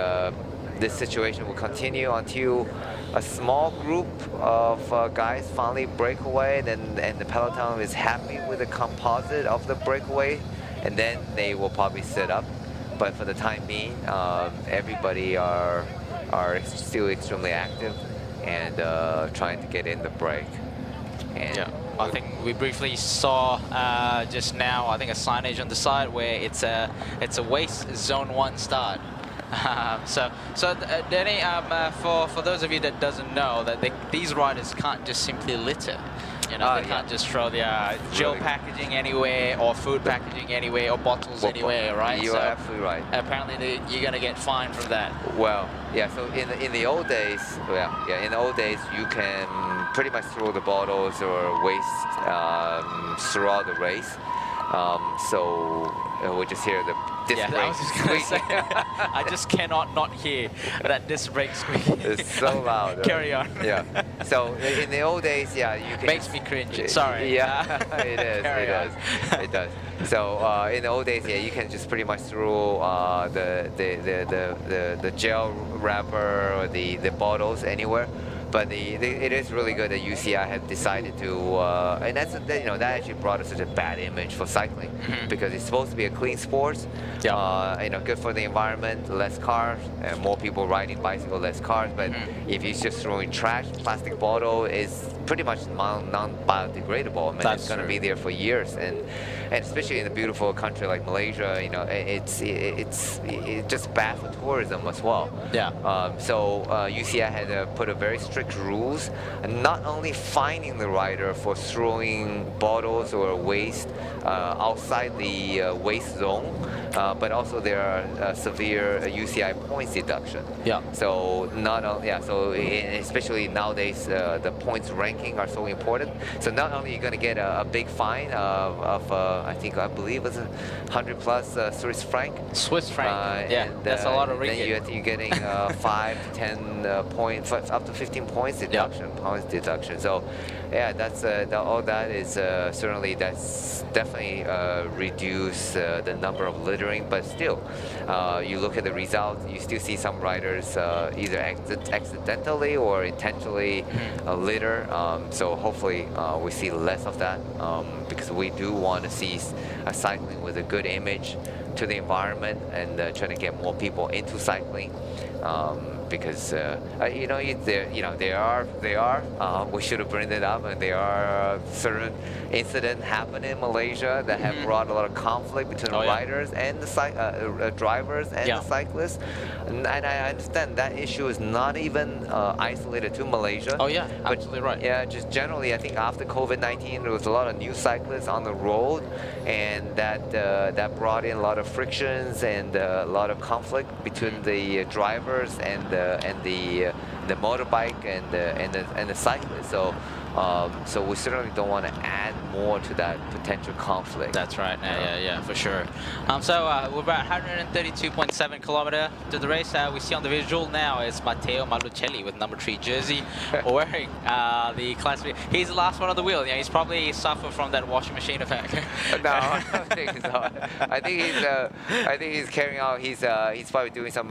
this situation will continue until a small group of guys finally break away, and the peloton is happy with the composite of the breakaway, and then they will probably sit up. But for the time being, everybody are still extremely active and trying to get in the break. And yeah, I think we briefly saw just now, I think, a signage on the side where it's a waste zone 1 start. So Denny, for those of you that doesn't know, that these riders can't just simply litter. You know, they can't just throw their gel packaging anywhere, or food packaging anywhere, or bottles anywhere, right? You are absolutely right. Apparently, you're gonna get fined from that. Well, yeah. So in the old days, in the old days, you can pretty much throw the bottles or waste throughout the race. So we just hear Yeah, I brake was just gonna say, squeaking. I just cannot not hear that disc brake squeaking. It's so loud. Carry on. Yeah. So in the old days, yeah, you can. Makes me cringe. Sorry. Yeah, it is. Carry It on. does. It does. So in the old days, yeah, you can just pretty much throw the gel wrapper or the bottles anywhere. But it is really good that UCI have decided to, and that actually brought us such a bad image for cycling, because it's supposed to be a clean sport, good for the environment, less cars, and more people riding bicycle, less cars. But if you're just throwing trash, plastic bottle is pretty much non-biodegradable. I mean, it's going to be there for years, and especially in a beautiful country like Malaysia, it's just bad for tourism as well. Yeah. So UCI had to put a very strict rules, and not only fining the rider for throwing bottles or waste outside the waste zone, but also there are severe UCI points deduction. Yeah. So especially nowadays, the points ranking are so important. So not only you're going to get a big fine of I believe it's 100 plus Swiss franc. Swiss franc. Yeah, that's a lot of ringgit. Then you're getting 5 to 10 points, up to 15 points deduction. Points deduction. So yeah, that's all that is certainly that's definitely reduce the number of littering. But still, you look at the results, you still see some riders either accidentally or intentionally litter. So hopefully we see less of that, because we do want to see cycling with a good image to the environment, and trying to get more people into cycling. Because they are. We should have bring it up, and there are certain incidents happen in Malaysia that have brought a lot of conflict between the riders and the drivers and the cyclists. And I understand that issue is not even isolated to Malaysia. Oh yeah, absolutely right. Yeah, just generally, I think after COVID-19, there was a lot of new cyclists on the road, and that brought in a lot of frictions and a lot of conflict between the drivers and the motorbike and the cyclist. So we certainly don't want to add more to that potential conflict. That's right. Yeah, for sure. So we're about 132.7 kilometer to the race. We see on the visual now is Matteo Malucelli with number 3 jersey, wearing the class. He's the last one on the wheel. Yeah, he's probably suffered from that washing machine effect. No, I don't think so. I think he's carrying out. He's probably doing some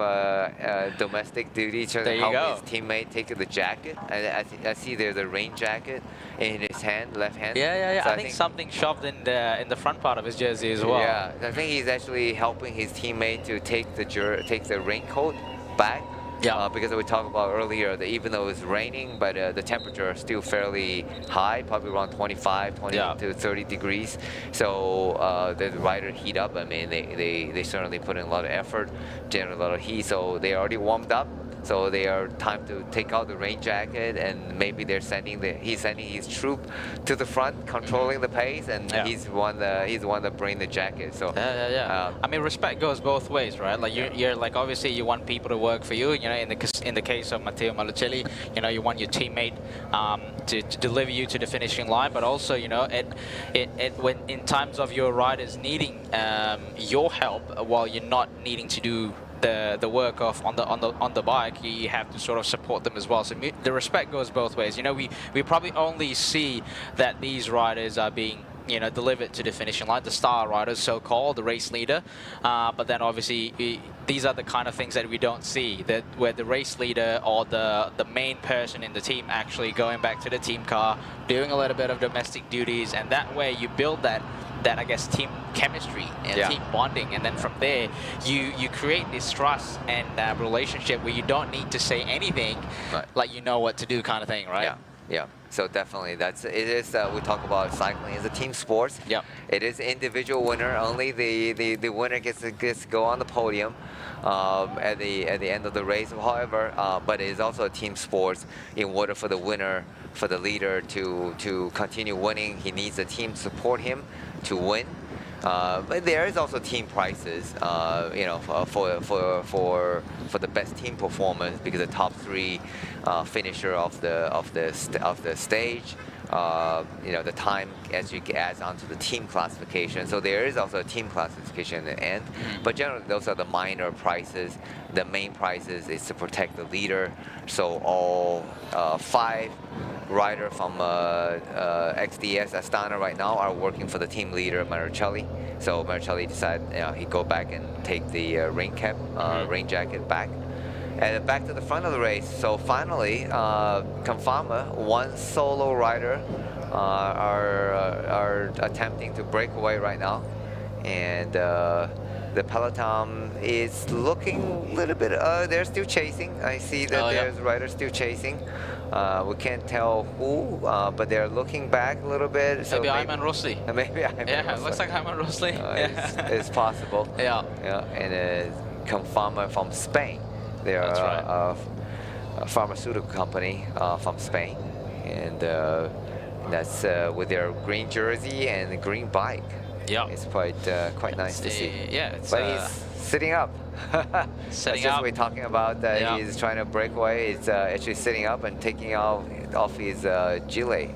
domestic duty, trying to help his teammate take the jacket. I see there's a rain jacket in his hand, left hand. Yeah. So I think something shoved in the front part of his jersey as well. Yeah, I think he's actually helping his teammate to take the raincoat back. Yeah. Because we talked about earlier that even though it's raining, but the temperature is still fairly high, probably around 20 to 30 degrees. So the rider heat up. I mean, they certainly put in a lot of effort, generate a lot of heat. So they already warmed up. So they are time to take out the rain jacket, and maybe he's sending his troop to the front, controlling the pace, and he's the one that bring the jacket. So I mean, respect goes both ways, right? Like you're like, obviously you want people to work for you. In the case of Matteo Malucelli, you want your teammate to deliver you to the finishing line, but also when in times of your riders needing your help while you're not needing to do the work of on the bike, you have to sort of support them as well. So the respect goes both ways. We probably only see that these riders are being delivered to the finishing line, the star riders, so-called, the race leader. But then obviously these are the kind of things that we don't see, that where the race leader or the main person in the team actually going back to the team car, doing a little bit of domestic duties, and that way you build that I guess team chemistry and team bonding, and then from there you create this trust and relationship where you don't need to say anything, like you know what to do kind of thing, right? Yeah. So definitely, it is. We talk about cycling as a team sport. Yeah. It is individual winner. Only the winner gets to go on the podium at the end of the race. However, but it is also a team sport. In order for the winner, for the leader to continue winning, he needs a team to support him to win. But there is also team prizes, for the best team performance, because the top 3 finisher of the stage the time as you adds onto the team classification. So there is also a team classification at the end. But generally, those are the minor prizes. The main prizes is to protect the leader. So all 5 riders from XDS Astana right now are working for the team leader, Maricelli. So Maricelli decided he'd go back and take the rain cap, rain jacket back. And back to the front of the race. So finally, Confama, one solo rider, are attempting to break away right now, and the peloton is looking a little bit. They're still chasing. I see that there's riders still chasing. We can't tell who, but they're looking back a little bit. So maybe Ayman Rosli. Maybe Ayman Yeah, Rosli. it looks like Ayman Rosli. It's possible. Yeah. And Confama from Spain. They're a pharmaceutical company from Spain, and that's with their green jersey and green bike. Yeah, it's quite nice to see. Yeah, it's, but he's sitting up. Sitting that's up. What we're talking about. He's trying to break away. He's actually sitting up and taking off his gilet.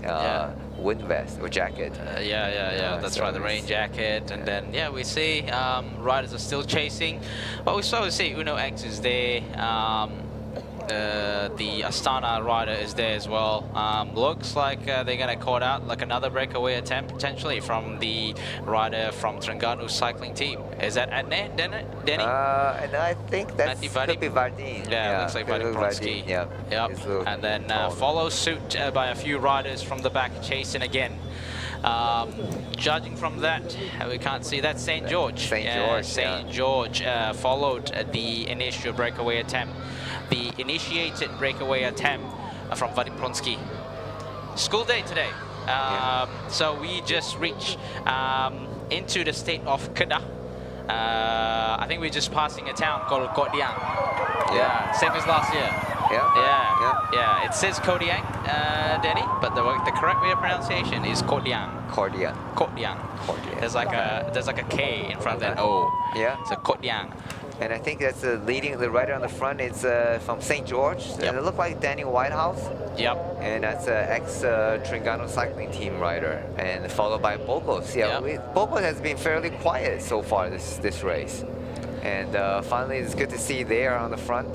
Wind vest or jacket. That's right, the rain jacket. And then, we see riders are still chasing. Well, we saw, Uno X is there. The Astana rider is there as well. Looks like they're going to call out like another breakaway attempt potentially from the rider from Terengganu cycling team. Is that Adnan, Denny? And I think that's could be Vardin. Yeah, looks like Vadim Pronsky. Yeah. Yep. And then follow suit by a few riders from the back chasing again. Judging from that, we can't see that St. George. St. George followed the initial breakaway attempt. The initiated breakaway attempt from Vadim Pronsky. School day today. So we just reached into the state of Kedah. I think we're just passing a town called Koh Diang. Yeah, same as last year. Yeah. It says Koh Diang, Denny, but the correct way of pronunciation is Koh Diang. Koh Diang. Koh Diang. There's like a K in front of that O. Yeah. So Koh Diang. And I think that's the rider on the front. It's from St. George. And it looked like Daniel Whitehouse. Yep. And that's an ex-Terengganu cycling team rider. And followed by Bogos. Bogos has been fairly quiet so far this race. And finally, it's good to see they are on the front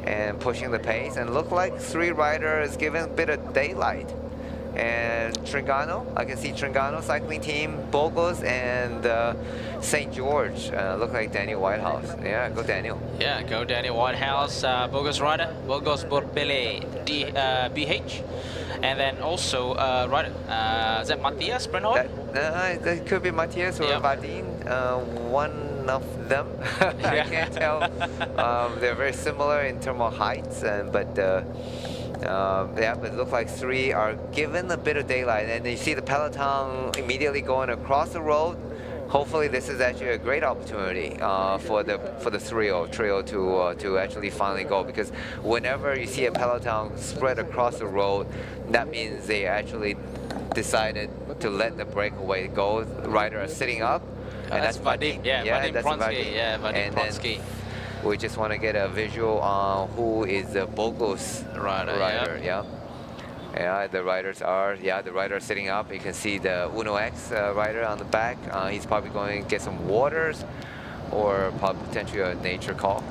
and pushing the pace. And look like 3 riders giving a bit of daylight. And Terengganu, I can see Terengganu cycling team, Bogos, and St. George. Look like Daniel Whitehouse. Yeah, go Daniel. Yeah, go Daniel Whitehouse, Bogos rider, Bogos Borbele BH. And then also rider, is that Matthias Brenholm? That could be Matthias or Vadim, one of them. I can't tell. They're very similar in terms of heights, but it looks like 3 are given a bit of daylight, and you see the peloton immediately going across the road. Hopefully, this is actually a great opportunity for the trio to actually finally go, because whenever you see a peloton spread across the road, that means they actually decided to let the breakaway go. Rider are sitting up, and that's Vadim. Vadim that's Pronsky. Vadim Pronsky. We just want to get a visual on who is the Bogos rider. Yeah, the riders are sitting up. You can see the Uno X rider on the back. He's probably going to get some waters or potentially a nature call.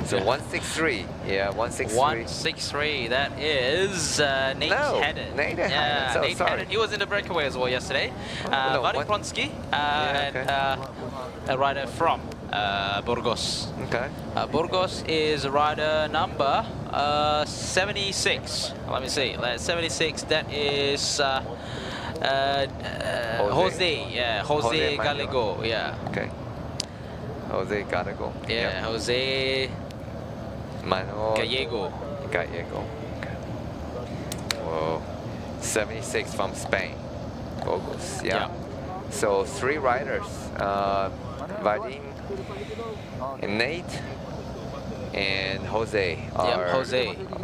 So 163. 163. 163. That is Nate Haddon. Nate Haddon. Nate Haddon. He was in the breakaway as well yesterday. Vadim Pronsky and a rider from Burgos. Okay. Burgos is rider number 76. Let me see. 76. That is Jose. Jose Gallego. Okay. Jose Gallego. Jose Manuel Gallego. Okay. Whoa. 76 from Spain. Burgos. So 3 riders. Vadim, and Nate, and Jose are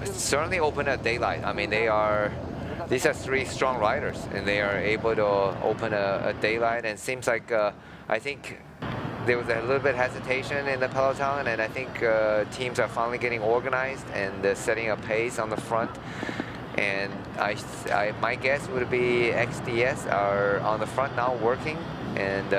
certainly open at daylight. I mean, these are 3 strong riders, and they are able to open a daylight. And it seems like I think there was a little bit of hesitation in the peloton, and I think teams are finally getting organized and setting a pace on the front. And my guess would be XDS are on the front now working and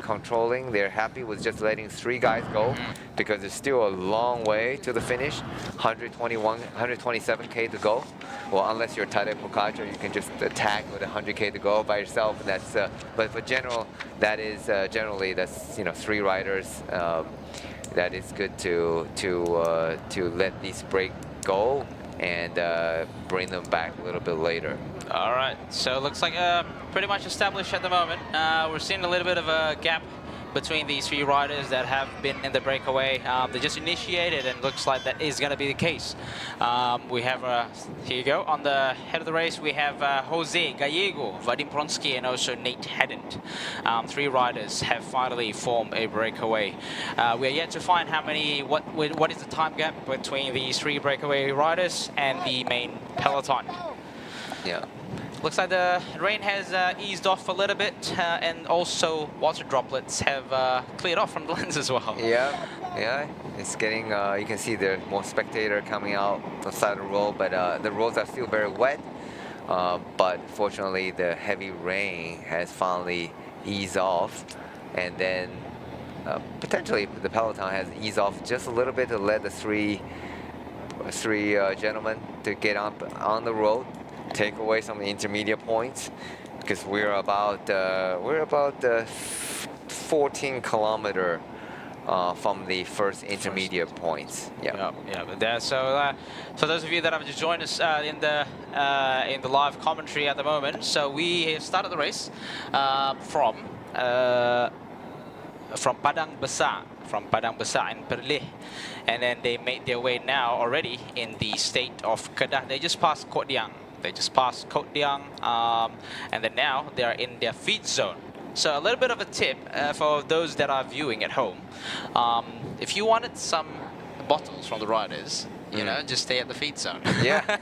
controlling. They're happy with just letting 3 guys go because there's still a long way to the finish. 127K to go. Well, unless you're Tadej Pogacar, you can just attack with 100K to go by yourself. And that's but for general, that is generally that's 3 riders. That is good to let these break go and bring them back a little bit later. All right, so it looks like pretty much established at the moment. We're seeing a little bit of a gap between these 3 riders that have been in the breakaway. They just initiated, and looks like that is going to be the case. We have, here you go, on the head of the race, we have Jose Gallego, Vadim Pronsky, and also Nate Haddon. 3 riders have finally formed a breakaway. We are yet to find how many, what is the time gap between these 3 breakaway riders and the main peloton. Yeah. Looks like the rain has eased off a little bit, and also water droplets have cleared off from the lens as well. Yeah, it's getting, you can see there's more spectator coming out the side of the road, but the roads are still very wet. But fortunately, the heavy rain has finally eased off, and then potentially the peloton has eased off just a little bit to let the three gentlemen to get on the road, take away some of the intermediate points, because we're about 14 kilometer from the first intermediate points. Yeah. But so for those of you that have just joined us in the live commentary at the moment, so we have started the race from Padang Besar, in Perlis, and then they made their way now already in the state of Kedah. They just passed Koh Diang. And then now they are in their feed zone. So a little bit of a tip for those that are viewing at home. If you wanted some bottles from the riders, you know, just stay at the feed zone. Yeah.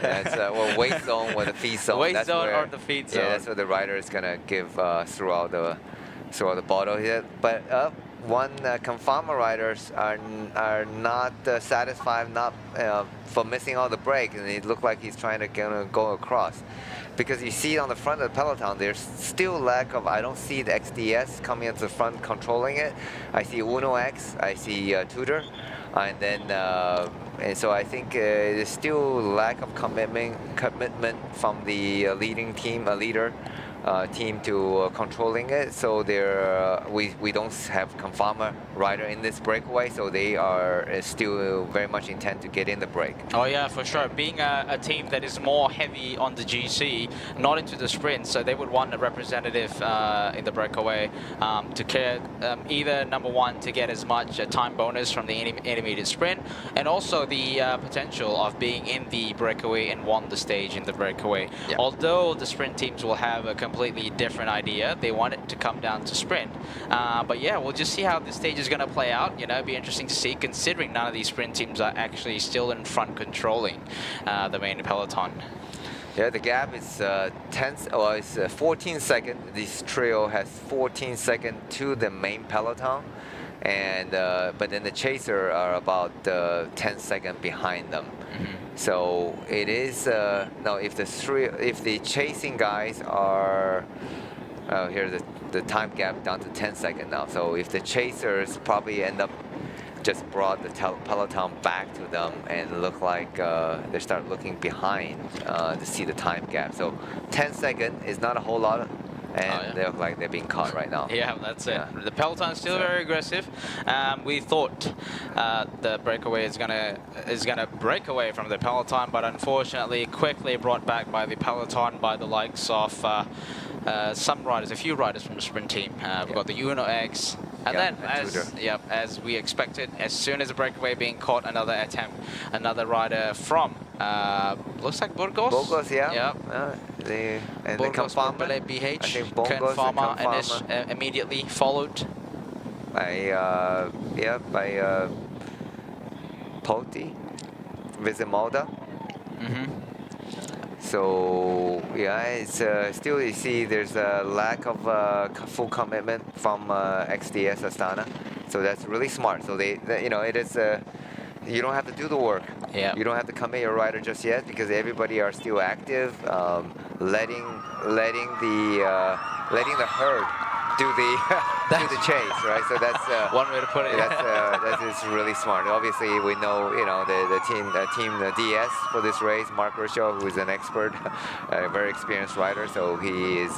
That's weight zone or the feed zone. Weight zone or the feed zone. Yeah, that's what the rider is gonna give throughout the bottle here. But one Confarmer riders are not satisfied for missing all the break, and it looked like he's trying to go across. Because you see on the front of the peloton, there's still lack of, I don't see the XDS coming into the front controlling it. I see Uno X, I see Tudor, and then and so I think there's still lack of commitment from the leading team, leader team to controlling it. So we don't have Confarmer rider in this breakaway, so they are still very much intent to get in the break. Oh yeah, for sure. Being a team that is more heavy on the GC, not into the sprint, so they would want a representative in the breakaway to care either number 1 to get as much time bonus from the intermediate sprint, and also the potential of being in the breakaway and won the stage in the breakaway. Yeah. Although the sprint teams will have a completely different idea, they want it to come down to sprint. But yeah, we'll just see how the stage is going to play out. You know, it'd be interesting to see, considering none of these sprint teams are actually still in front controlling the main peloton. Yeah, the gap is 14 seconds. This trio has 14 seconds to the main peloton, and but then the chaser are about 10 seconds behind them. So it is now if the chasing guys are here's the time gap down to 10 seconds now. So if the chasers probably end up just brought the peloton back to them and look like they start looking behind to see the time gap. So 10 seconds is not a whole lot. And they look like they're being caught right now. Yeah, that's it. The peloton is still very aggressive. We thought the breakaway is gonna break away from the peloton, but unfortunately, quickly brought back by the peloton by the likes of some riders, a few riders from the sprint team. We've got the Uno X, and then as we expected, as soon as the breakaway being caught, another attempt, another rider from looks like Burgos. Burgos, yeah. Burgos, Belay BH, Confarmer, and immediately followed by Poti, Vizimolda. So yeah, it's still, you see there's a lack of full commitment from XDS Astana. So that's really smart. So they you know, it is you don't have to do the work. Yeah. You don't have to commit your rider just yet because everybody are still active, letting the herd do the chase, right? So that's one way to put it. That is really smart. Obviously, we know the team DS for this race, Mark Rishaw, who is an expert, a very experienced rider. So he is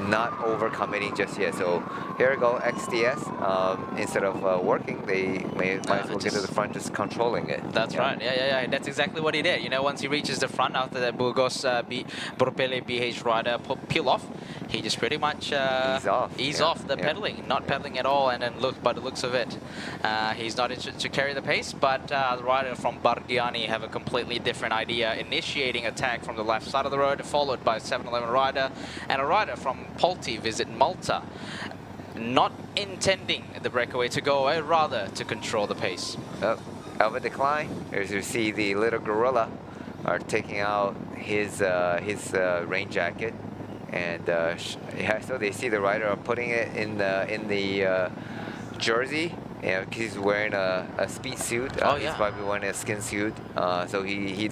not over-committing just yet. So here we go, XDS. Instead of working, they might as well get to the front, just controlling it. That's right. Yeah. That's exactly what he did. Once he reaches the front after the Burgos Borpele BH rider peel off, he just pretty much ease off the pedaling, not pedaling at all. And then by the looks of it, he's not interested to carry the pace. But the rider from Bardiani have a completely different idea, initiating attack from the left side of the road, followed by a 7-Eleven rider and a rider from Polti Visit Malta, not intending the breakaway to go away, rather to control the pace. Of a decline, as you see, the little gorilla are taking out his rain jacket. And so they see the rider putting it in the jersey. He's wearing a speed suit. He's probably wearing a skin suit. So he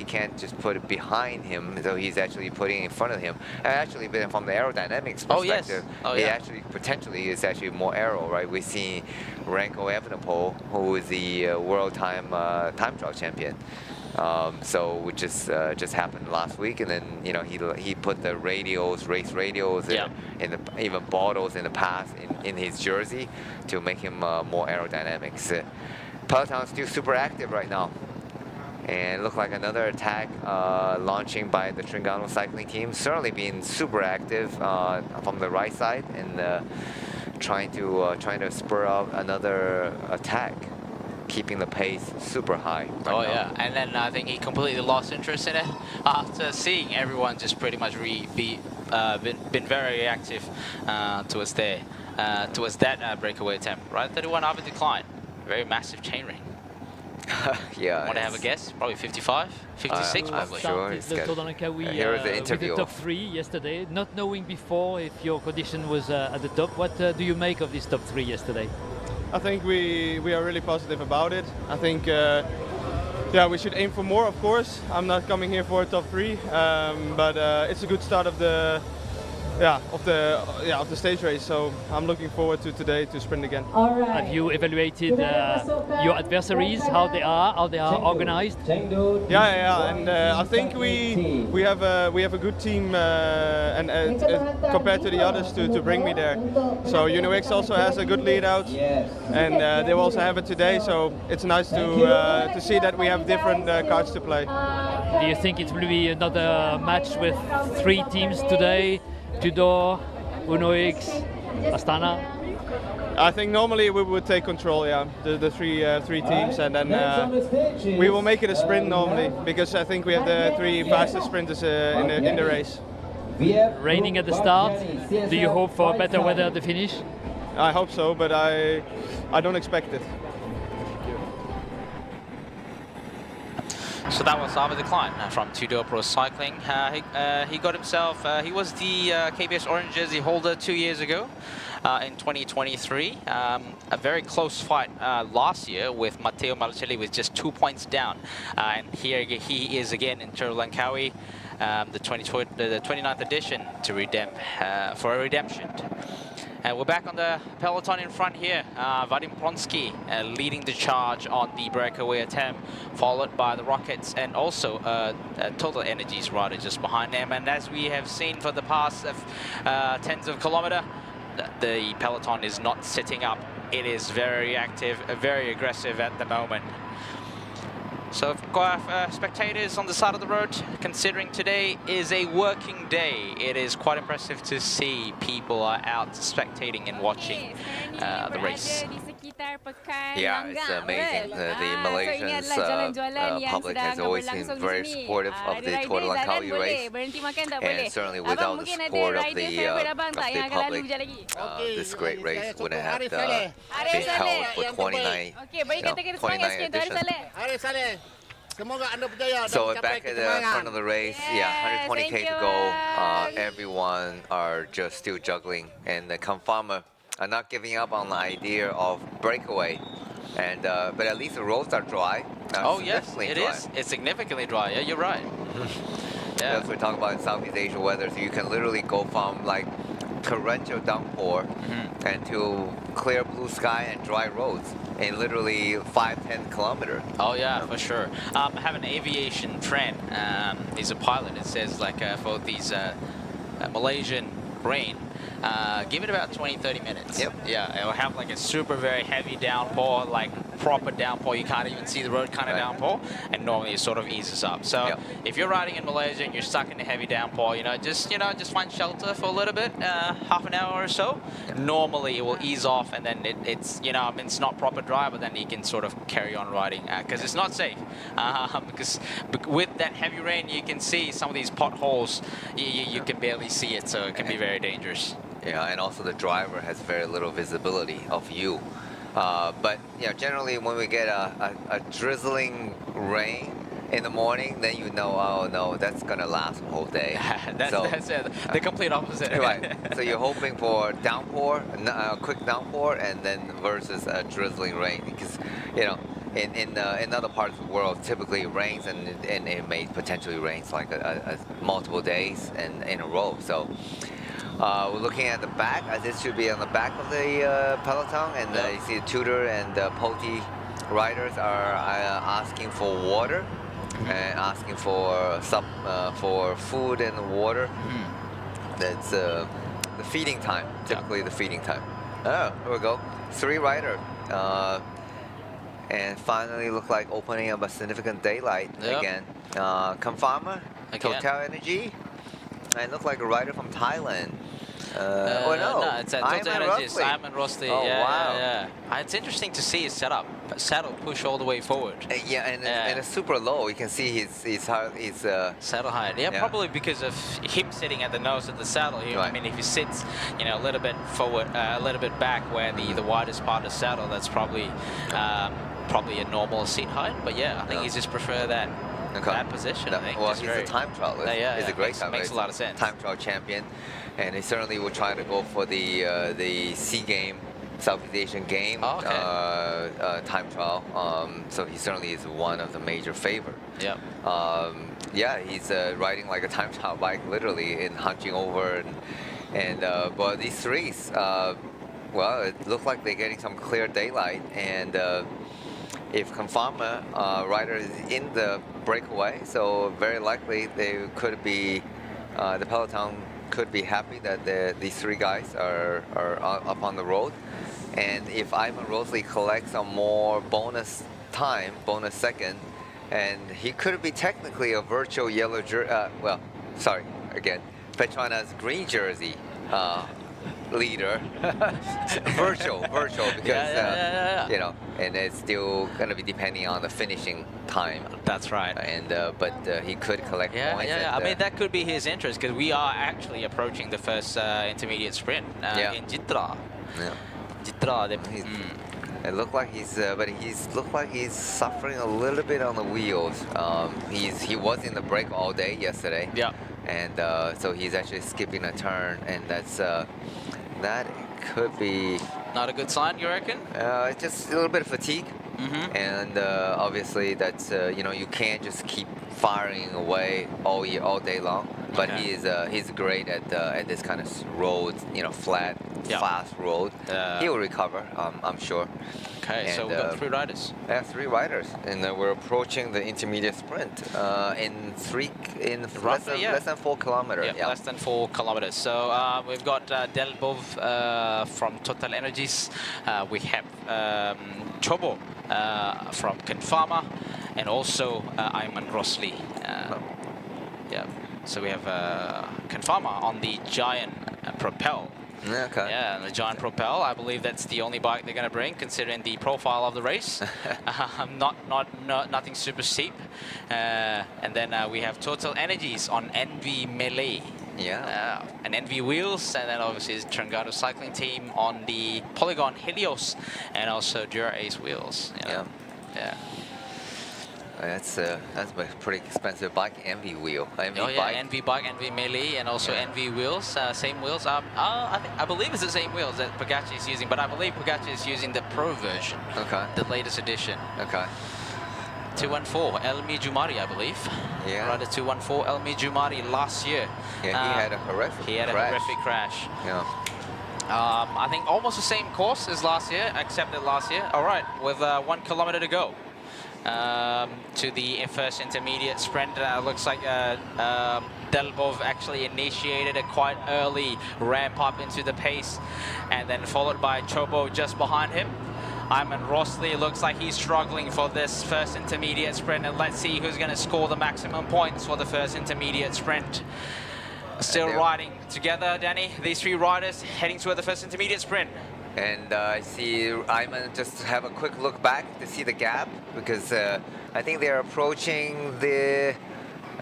can't just put it behind him. So he's actually putting it in front of him. And actually, from the aerodynamics perspective, it actually potentially is actually more aero, right? We've seen Renko Evenepoel, who is the world time trial champion. So which just happened last week, and then he put the race radios, and even bottles in the past in his jersey to make him more aerodynamics. Peloton is still super active right now, and look like another attack launching by the Tringano cycling team. Certainly being super active from the right side and trying to spur up another attack, keeping the pace super high. And then I think he completely lost interest in it after seeing everyone just pretty much been very active towards that breakaway attempt. Right, 31 over decline, very massive chainring. Want to have a guess? Probably 55, 56 probably. I'm sure. Here is the interview. With the top 3 yesterday, not knowing before if your condition was at the top. What do you make of this top 3 yesterday? I think we are really positive about it. I think we should aim for more, of course. I'm not coming here for a top 3, but it's a good start of the stage race. So I'm looking forward to today to sprint again. Have you evaluated your adversaries, how they are organized? Yeah, and I think we have a good team and compared to the others to bring me there. So UNOX also has a good lead out, and they will also have it today. So it's nice to see that we have different cards to play. Do you think it will be another match with 3 teams today? Tudor, UNOX, Astana? I think normally we would take control, the three teams, and then we will make it a sprint normally, because I think we have the 3 fastest sprinters in the race. Raining at the start, do you hope for better weather at the finish? I hope so, but I don't expect it. So that was Ava Decline from Tudor Pro Cycling. He got himself, he was the KBS Orange Jersey holder 2 years ago in 2023. A very close fight last year with Matteo Marcelli with just 2 points down. And here he is again in Tour Langkawi, the 29th edition for a redemption. And we're back on the peloton in front here. Vadim Pronsky leading the charge on the breakaway attempt, followed by the Rockets and also Total Energies rider just behind them. And as we have seen for the past tens of kilometers, the peloton is not sitting up. It is very active, very aggressive at the moment. So we've got spectators on the side of the road. Considering today is a working day, it is quite impressive to see people are out spectating and watching the race. Yeah, it's amazing. The Malaysian public has always been very supportive of the Tour Langkawi race, and certainly without the support of the public, this great race wouldn't have been held for 29 editions. So back at the front of the race, 120k to go. Everyone are just still juggling, and the Confirmer are not giving up on the idea of breakaway. And but at least the roads are dry. Oh yes, Significantly it dry. is. It's significantly dry. Yeah, you're right. Yeah. That's what we're talking about in Southeast Asia weather. So you can literally go from like torrential downpour and to clear blue sky and dry roads in literally 5-10 kilometers. Oh yeah, for sure. I have an aviation friend. He's a pilot. It says like for these Malaysian rain, give it about 20-30 minutes. Yep. Yeah, it'll have like a super very heavy downpour, like proper downpour. You can't even see the road kind of downpour, and normally it sort of eases up. So if you're riding in Malaysia and you're stuck in a heavy downpour, just find shelter for a little bit, half an hour or so. Normally it will ease off, and then it's it's not proper dry, but then you can sort of carry on riding because it's not safe. Because with that heavy rain, you can see some of these potholes. You can barely see it, so it can be very dangerous. Yeah, and also the driver has very little visibility of you. But generally when we get a drizzling rain in the morning, then oh no, that's gonna last the whole day. That's the complete opposite. Right. So you're hoping for downpour, a quick downpour, and then versus a drizzling rain, because in other parts of the world, typically it rains and it may potentially rain like multiple days in a row. So. We're looking at the back. This should be on the back of the peloton, and you see the Tudor and Poti riders are asking for water and asking for food and water. That's the feeding time. Typically, the feeding time. Oh, here we go. 3 riders. And finally, look like opening up a significant daylight again. Confarmer, Total Energy. And look like a rider from Thailand. No, it's Total Energy, Rostley. Simon Rostley. Oh, wow. Yeah. It's interesting to see his setup. Saddle push all the way forward. And it's super low. You can see his saddle height. Yeah, probably because of him sitting at the nose of the saddle. I mean, if he sits, a little bit forward, a little bit back, where the widest part of the saddle, that's probably a normal seat height. But yeah, I think he just prefer that. That position, I think. Well, he's a time trial. He's a great time. Makes a lot of sense. Time trial champion, and he certainly will try to go for the SEA Game, Southeast Asian Game time trial. So he certainly is one of the major favorites. Yeah. He's riding like a time trial bike, literally, and hunching over, but these threes, well, it looks like they're getting some clear daylight, and. If Confarmer rider is in the breakaway, so very likely they could be, the peloton could be happy that these 3 guys are up on the road. And if Ivan Rostley collects some more bonus time, bonus second, and he could be technically a virtual yellow jersey, Petronas green jersey leader. virtual because and it's still going to be depending on the finishing time. That's right. And but he could collect points. I mean, that could be his interest, because we are actually approaching the first intermediate sprint in Jitra. It looked like he's suffering a little bit on the wheels. He was in the brake all day yesterday. And so he's actually skipping a turn, and that could be not a good sign, you reckon? Just a little bit of fatigue, and obviously that's you can't just keep firing away all day long. But he's great at this kind of road, flat, fast road. He will recover, I'm sure. Okay, so we've got 3 riders. Yeah, 3 riders, and we're approaching the intermediate sprint in less than 4 kilometers. Less than 4 kilometers. So we've got Delbov from Total Energies. We have Chobo from Confarmer, and also Ayman Rostley. So we have Confarmer on the Giant Propel. Yeah, the Giant Propel. I believe that's the only bike they're going to bring, considering the profile of the race. Nothing super steep. And then we have Total Energies on NV Melee. And NV Wheels, and then obviously the Trengado Cycling Team on the Polygon Helios, and also Dura Ace Wheels. That's a pretty expensive bike, Envy wheel. Envy Oh yeah, bike. Envy bike, Envy Melee, and also Envy wheels, same wheels. I believe it's the same wheels that Pogacar is using, but I believe Pogacar is using the Pro version, the latest edition. 214, Elmi Jumari, I believe. Yeah. Rider 214, Elmi Jumari last year. Yeah, he had a horrific crash. Yeah. I think almost the same course as last year, except that last year. All right, with 1 kilometer to go. To the first intermediate sprint. Looks like Delbov actually initiated a quite early ramp up into the pace, and then followed by Chobo just behind him. Iman Rossley looks like he's struggling for this first intermediate sprint, and let's see who's going to score the maximum points for the first intermediate sprint. Still riding together, Danny, these three riders heading toward the first intermediate sprint. And I see Iman just have a quick look back to see the gap, because I think they're approaching the,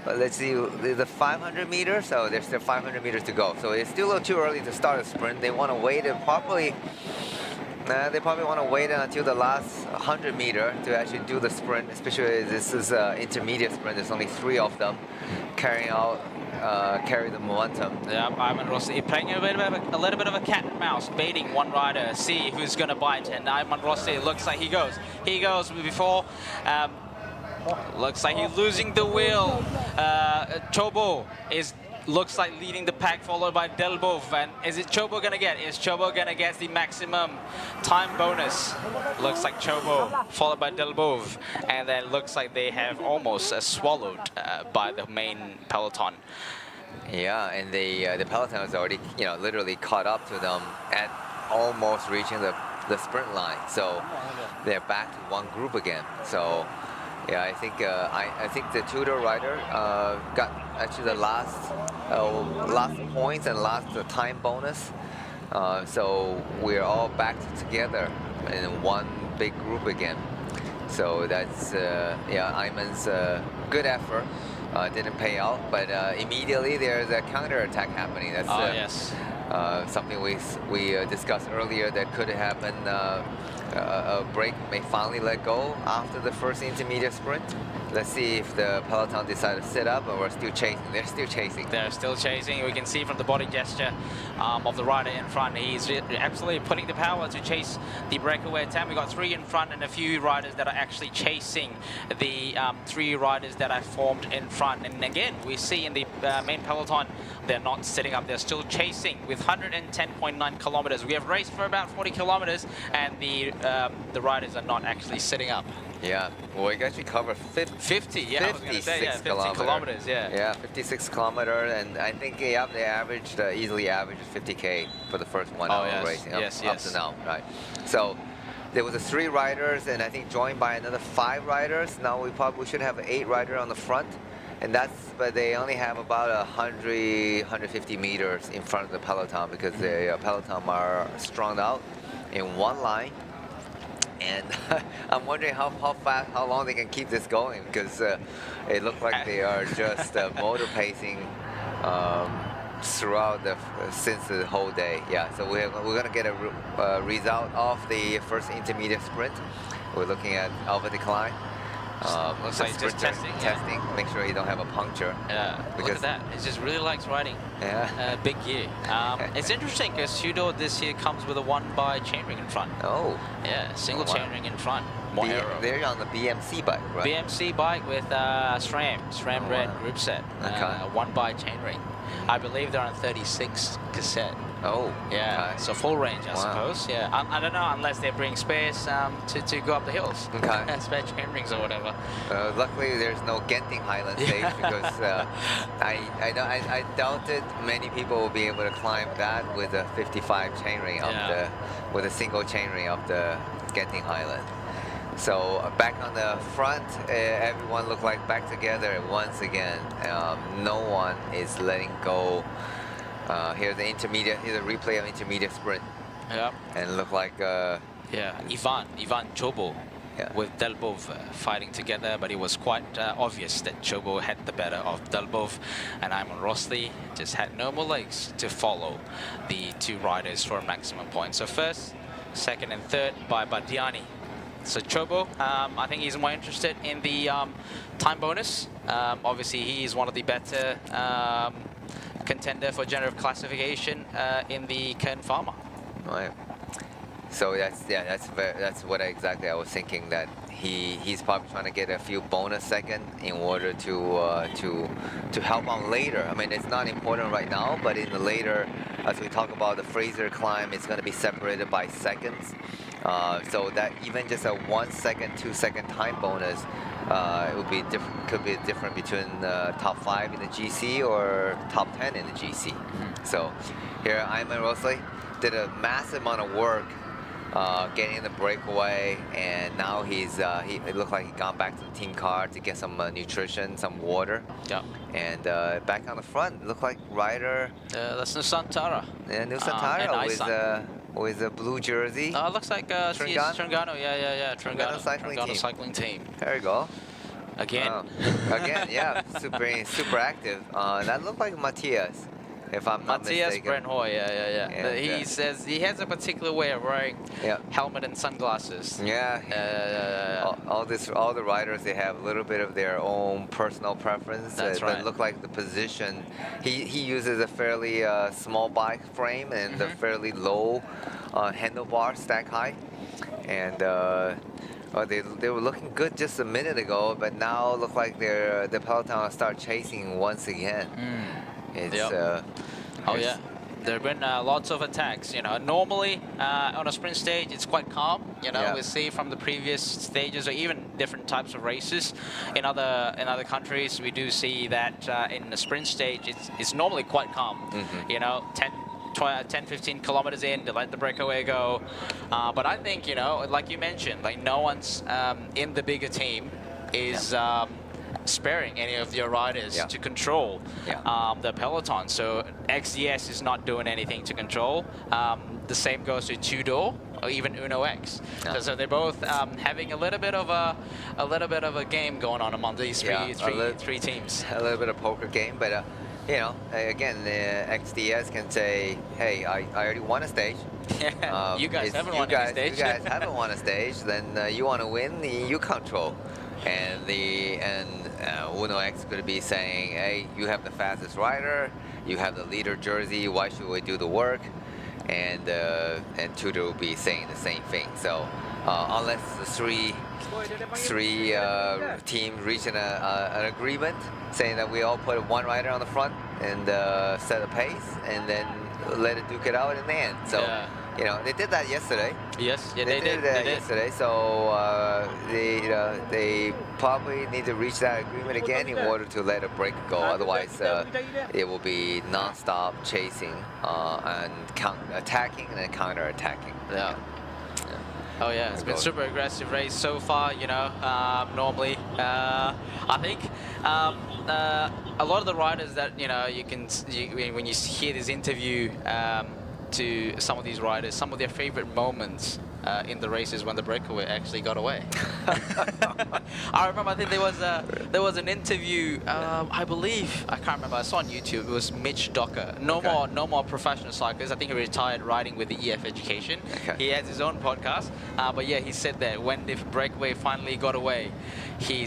let's see, the 500 meters. So there's still 500 meters to go. So it's still a little too early to start a sprint. They want to wait and probably, they probably want to wait until the last 100 meter to actually do the sprint, especially this is an intermediate sprint. There's only 3 of them carry the momentum. Yeah, Iman Rossi playing a little bit of a cat and mouse, baiting one rider, see who's going to bite, and Iman Rossi looks like he goes before. Looks like he's losing the wheel. Chobo looks like leading the pack, followed by Delbov. And is Chobo gonna get the maximum time bonus? Looks like Chobo, followed by Delbov, and then looks like they have almost swallowed by the main peloton. Yeah, and the peloton is already, literally caught up to them at almost reaching the sprint line. So they're back to one group again. So yeah, I think the Tudor rider got actually the last points and last time bonus. So we're all back together in one big group again. So that's Iman's good effort. Didn't pay out, but immediately there's a counter-attack happening. That's yes. Something we discussed earlier that could happen. A break may finally let go after the first intermediate sprint. Let's see if the peloton decide to sit up, or we're still chasing. They're still chasing. They're still chasing. We can see from the body gesture of the rider in front, he's absolutely putting the power to chase the breakaway attempt. We've got 3 in front and a few riders that are actually chasing the 3 riders that are formed in front. And again, we see in the main peloton, they're not sitting up. They're still chasing with 110.9 kilometers. We have raced for about 40 kilometers, and the riders are not actually sitting up. Yeah, well, we actually covered 50 kilometers, yeah. Yeah, 56 kilometers, and I think they averaged, easily averaged 50K for the first 1 hour racing up to now, right? So there was 3 riders, and I think joined by another 5 riders. Now we probably should have 8 riders on the front, and but they only have about 150 meters in front of the peloton, because the peloton are strung out in one line. And I'm wondering how long they can keep this going, because it looks like they are just motor pacing throughout since the whole day. Yeah, so we're gonna get a result of the first intermediate sprint. We're looking at Alpha Decline. Looks like just testing. Make sure you don't have a puncture. Yeah, look at that. It just really likes riding. Yeah. Big gear. It's interesting because Tudor this year comes with a 1x chainring in front. Oh. Yeah, single chainring in front. More aero. They're on the BMC bike, right? BMC bike with SRAM Red group set. 1x chainring. I believe they're on 36 cassette. Oh, yeah. So full range, I suppose. Yeah, I don't know, unless they bring spares to go up the hills. Spare chain rings or whatever. Luckily, there's no Genting Highland stage, because I doubted many people will be able to climb that with a 55 chainring with a single chainring of the Genting Highland. So back on the front, everyone looked like back together once again. No one is letting go. Here's the intermediate. Here's a replay of intermediate sprint. Yeah. And look like Ivan Chobo with Delbov fighting together, but it was quite obvious that Chobo had the better of Delbov, and Iman Rossley just had no more legs to follow the 2 riders for a maximum point. So first, second, and third by Badiani. So Chobo, I think he's more interested in the time bonus. Obviously, he is one of the better contender for general classification in the Kern Pharma. Right. So that's what exactly I was thinking, that he's probably trying to get a few bonus seconds in order to help on later. I mean, it's not important right now, but in the later, as we talk about the Fraser climb, it's going to be separated by seconds. So that even just a 1 second, 2 second time bonus, it would be could be different between top 5 in the GC or top 10 in the GC. So here, Ayman Rosley did a massive amount of work getting the breakaway, and now it looked like he gone back to the team car to get some nutrition, some water. Yep. And back on the front, looked like rider. That's Nusantara. Yeah, Nusantara with a blue jersey. Looks like Terengganu. Yeah. Terengganu cycling team. There you go. Again. Again, yeah. Super active. That looked like Matthias, if I'm not mistaken. Brent Hoy, yeah. And, he says he has a particular way of wearing helmet and sunglasses. Yeah. All the riders, they have a little bit of their own personal preference. That's right. But look like the position. He uses a fairly small bike frame and a fairly low handlebar stack height. And they were looking good just a minute ago, but now look like the peloton will start chasing once again. It's yeah, there have been lots of attacks. You know, normally on a sprint stage it's quite calm. You know, we see from the previous stages or even different types of races in other countries, we do see that in the sprint stage it's normally quite calm. You know, 10-15 kilometers in, to let the breakaway go. But I think, you know, like you mentioned, like no one's in the bigger team is sparing any of your riders to control the peloton. So XDS is not doing anything to control. The same goes to Tudor or even Uno X. So they're both having a little bit of a game going on among these three teams. A little bit of poker game, but you know, again, the XDS can say, "Hey, I already won a stage. You guys haven't won a stage. You guys haven't won a stage. Then you want to win, you control." And Uno X could be saying, "Hey, you have the fastest rider. You have the leader jersey. Why should we do the work?" And Tudor will be saying the same thing. So unless the three teams reach an agreement, saying that we all put one rider on the front and set a pace, and then let it duke it out in the end. So you know, they did that yesterday. Yes, they did that yesterday. So they probably need to reach that agreement again in order to let a break go. Otherwise, it will be non-stop chasing and attacking and then counter-attacking. Yeah. Oh yeah, it's been super aggressive race so far. You know, normally I think a lot of the riders that when you hear this interview to some of these riders, some of their favorite moments in the races when the breakaway actually got away. I remember, I think there was an interview, I believe, I can't remember, I saw on YouTube, it was Mitch Docker. No more professional cyclists. I think he retired riding with the EF Education. He has his own podcast, but yeah, he said that when the breakaway finally got away, he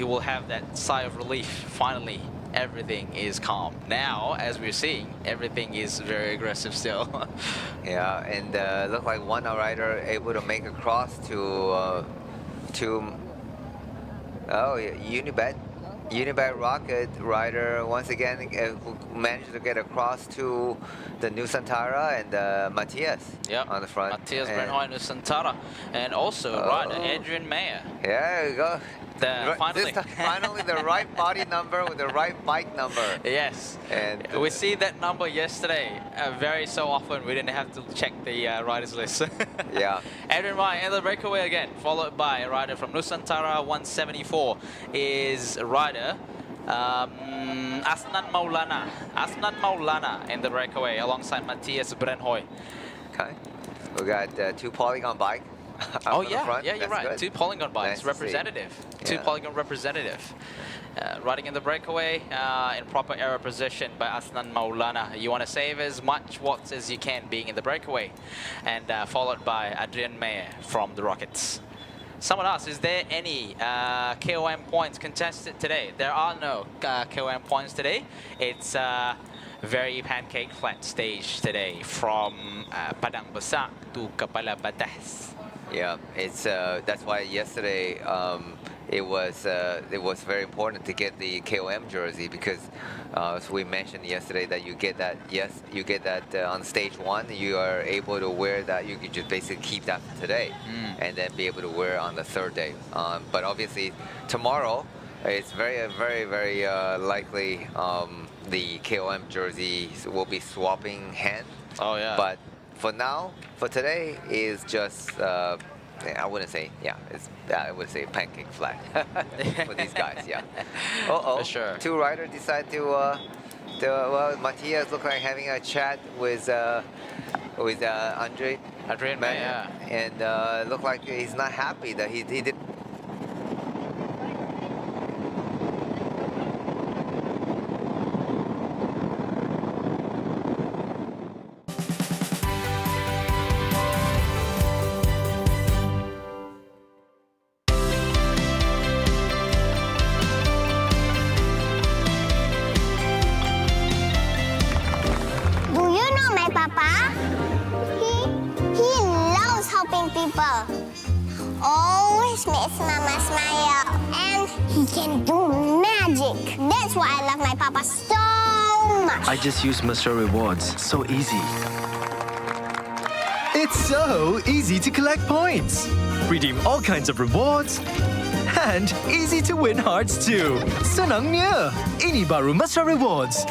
will have that sigh of relief. Finally, everything is calm. Now, as we're seeing, everything is very aggressive still. Yeah, and look like one rider able to make a cross to Unibet Rocket rider once again who managed to get across to the Nusantara and Matthias on the front. Matthias Brennhoy, Nusantara, and also rider Adrian Mayer. Yeah, there you go. Finally. Finally the right body number with the right bike number. Yes. And we see that number yesterday very so often we didn't have to check the riders list. Yeah. Adrian Mayer and the breakaway again, followed by a rider from Nusantara 174 is rider Asnan Maulana in the breakaway alongside Matthias Brennhoy. Okay. We got two polygon bike. Oh yeah, you're That's right. good. Two polygon bikes, Nice representative. Two polygon representative. Riding in the breakaway in proper aero position by Asnan Maulana. You want to save as much watts as you can being in the breakaway. And followed by Adrian Mayer from the Rockets. someone asked, is there any KOM points contested today? There are no KOM points today. It's a very pancake flat stage today from Padang Besar to Kepala Batas. Yeah, it's that's why yesterday it was very important to get the KOM jersey, because as we mentioned yesterday that you get that on stage 1, you are able to wear that. You can just basically keep that today and then be able to wear on the 3rd day. But obviously tomorrow it's very likely the KOM jerseys will be swapping hands. Oh yeah. But for now, for today, is just I wouldn't say, I would say pancake flat for these guys. Yeah. For sure. 2 riders decide to well, Matthias look like having a chat with Andre and May, yeah. And look like he's not happy that he did. Always makes Mama smile, and he can do magic. That's why I love my Papa so much. I just use Mr. Rewards. So easy. It's so easy to collect points, redeem all kinds of rewards, and easy to win hearts too. Senangnya, ini baru Mr. Rewards.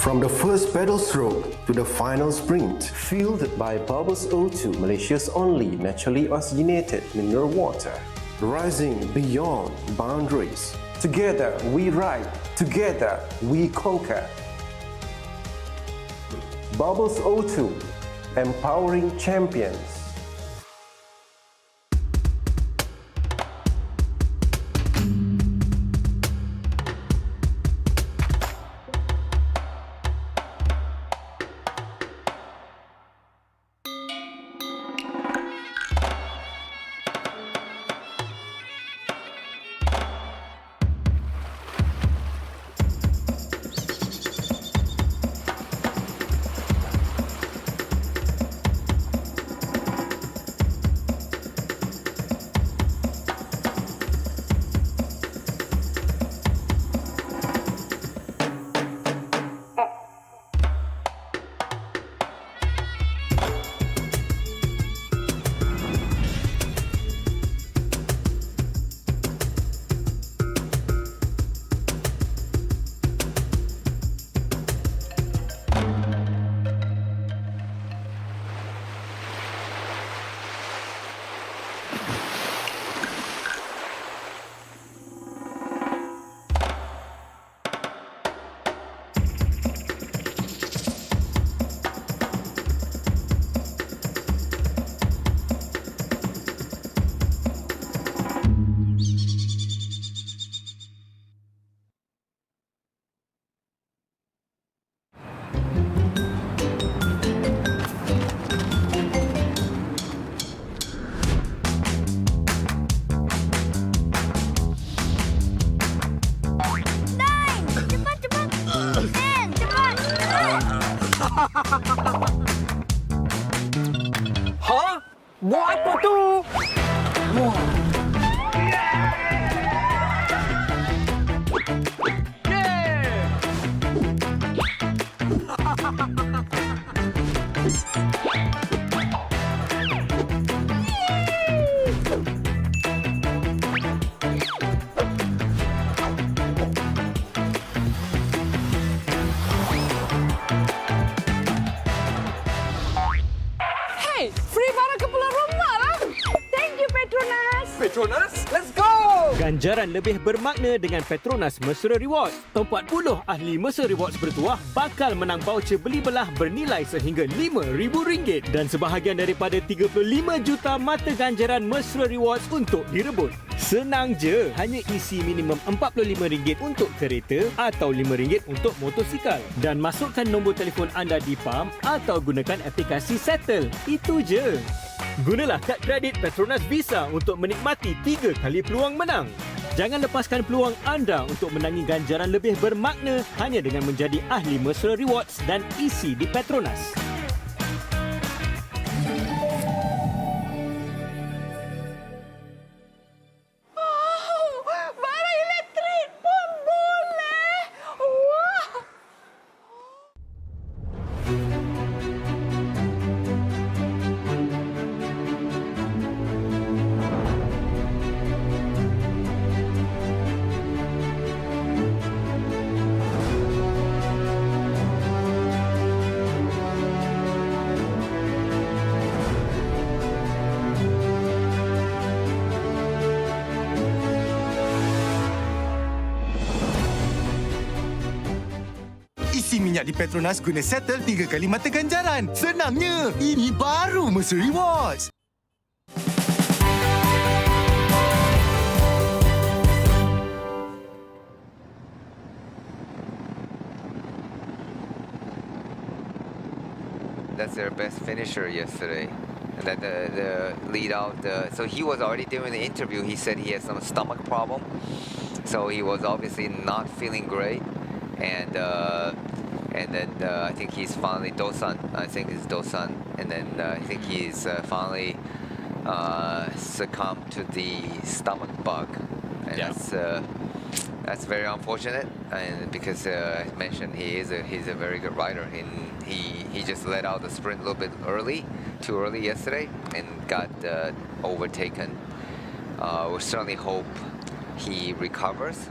From the first pedal stroke to the final sprint, fueled by Bubbles O2, Malaysia's only naturally oxygenated mineral water. Rising beyond boundaries. Together we ride, together we conquer. Bubbles O2, empowering champions. Hah? Buat apa tu? Wah. Hey, free barang ke pulang rumah lah. Thank you, Petronas. Petronas, let's go! Ganjaran lebih bermakna dengan Petronas Mesra Rewards. 40 ahli Mesra Rewards bertuah bakal menang voucher beli belah bernilai sehingga RM5,000 dan sebahagian daripada 35 juta mata ganjaran Mesra Rewards untuk direbut. Senang je, hanya isi minimum RM45 untuk kereta atau RM5 untuk motosikal dan masukkan nombor telefon anda di pam atau gunakan aplikasi Settle. Itu je. Gunalah kad kredit Petronas Visa untuk menikmati 3 kali peluang menang. Jangan lepaskan peluang anda untuk menangi ganjaran lebih bermakna hanya dengan menjadi ahli mesra rewards dan isi di Petronas. Isi minyak di Petronas guna Settle 3 kali mata ganjaran. Senangnya, ini baru mesra rewards. That's their best finisher yesterday. And then the lead out, so he was already doing the interview. He said he had some stomach problem. So he was obviously not feeling great. And then I think he's finally Dosan. I think it's Dosan. And then I think he's finally succumbed to the stomach bug. And that's very unfortunate. And because I mentioned he's a very good rider. And he just let out the sprint a little bit too early yesterday, and got overtaken. We certainly hope he recovers.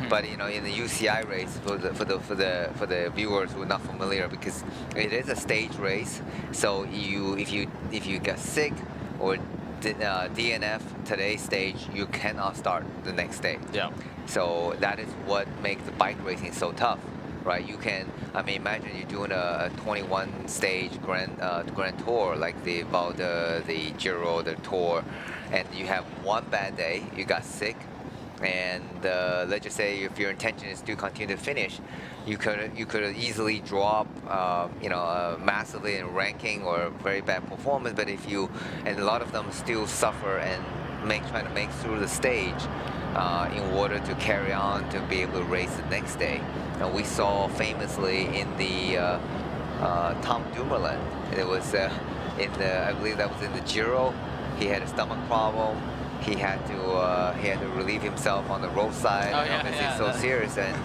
But you know, in the UCI race, for the viewers who are not familiar, because it is a stage race, so if you get sick or DNF today's stage, you cannot start the next day. Yeah. So that is what makes the bike racing so tough, right? You can, I mean, imagine you're doing a 21 stage Grand Tour, like the Giro, the Tour, and you have one bad day, you got sick. And let's just say if your intention is to continue to finish, you could easily drop, massively in ranking or very bad performance. But and a lot of them still suffer and trying to make through the stage in order to carry on to be able to race the next day. And we saw famously in the Tom Dumoulin, it was I believe that was in the Giro. He had a stomach problem. He had to relieve himself on the roadside. Obviously, it's so serious, and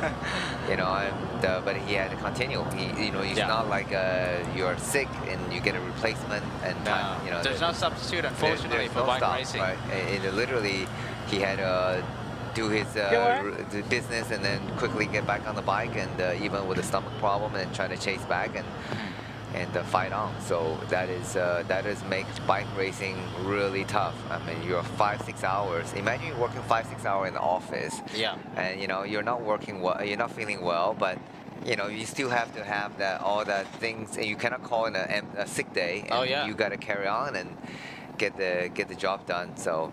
but he had to continue. It's not like you're sick and you get a replacement and there's no substitute, unfortunately, for bike racing. Right? Literally, he had to do his business and then quickly get back on the bike, and even with a stomach problem, and trying to chase back and fight on. So that is makes bike racing really tough. I mean, you're 5-6 hours. Imagine you're working 5-6 hours in the office. Yeah. And you're not working well. You're not feeling well, but you still have to have all that things, and you cannot call in a sick day. And you got to carry on and get the job done. So.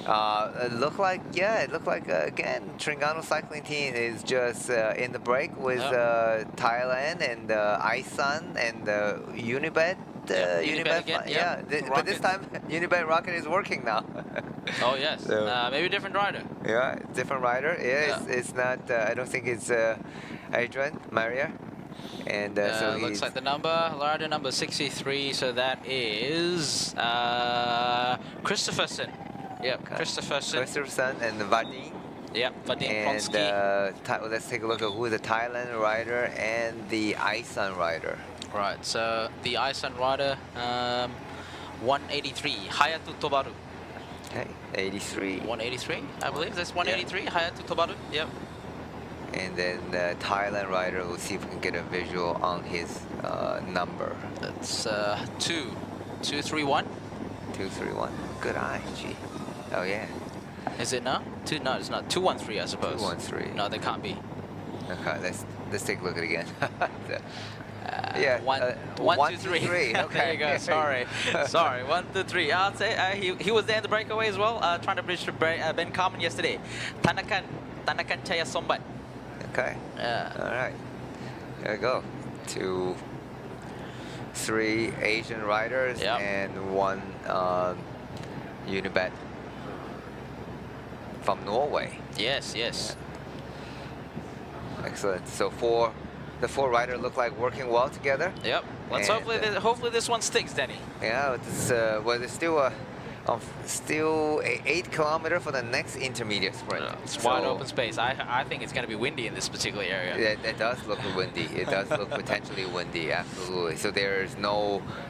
It looked like again, Terengganu cycling team is just in the break with Thailand and Isun and Unibet. Unibet again, but this time Unibet Rocket is working now. Oh yes, so, maybe a different rider. Yeah, different rider. Yeah. It's not. I don't think it's Adrian Maria. And so looks like the rider number 63. So that is Christopherson. Yeah, Christopherson and Vadim. Yeah, Vadim Pronsky. And let's take a look at who the Thailand rider and the Isun rider. Right, so the Isun rider, 183, Hayatu Tobaru. Okay, 83. 183, I believe that's 183, Hayatu Tobaru, yep. And then the Thailand rider, we'll see if we can get a visual on his number. That's 231. 231, good eye, gee. Oh yeah. Is it now? No, it's not. 213, I suppose. 213. No, they can't be. Okay, let's take a look at it again. Yeah. One, two, three. Okay. There you go. Sorry. 1, 2, 3. I'll say he was there in the breakaway as well, trying to bridge to Ben Carmen yesterday. Tanakan Chaya Sombat. Okay. Yeah. All right. There we go. 2, 3 Asian riders and 1 Unibet from Norway. Yes. Excellent. So the 4 riders look like working well together. Yep. Let's hopefully this one sticks, Danny. Yeah, it's, well, there's still 8 kilometers for the next intermediate sprint. It's wide open space. I think it's going to be windy in this particular area. It does look windy. It does look potentially windy, absolutely. So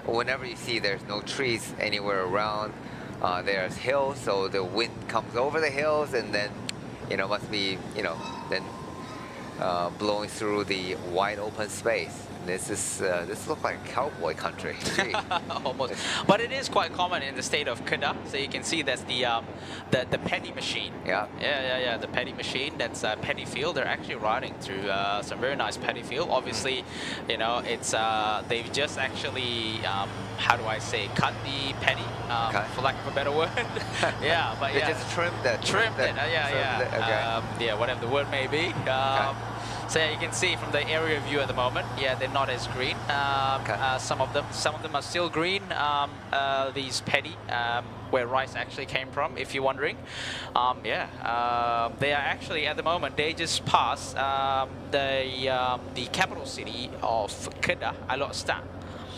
whenever you see there's no trees anywhere around, there's hills, so the wind comes over the hills and then, must be, then blowing through the wide open space. This looks like cowboy country. Almost, but it is quite common in the state of Kedah. So you can see that's the paddy machine. Yeah. The paddy machine. That's paddy field. They're actually riding through some very nice paddy field. Obviously, it's they've just actually how do I say, cut the paddy for lack of a better word. They just trimmed it. Okay. Whatever the word may be. So you can see from the aerial view at the moment, they're not as green. Some of them are still green. These paddy, where rice actually came from, if you're wondering. They are actually at the moment they just passed the capital city of Kedah, Alor Stan.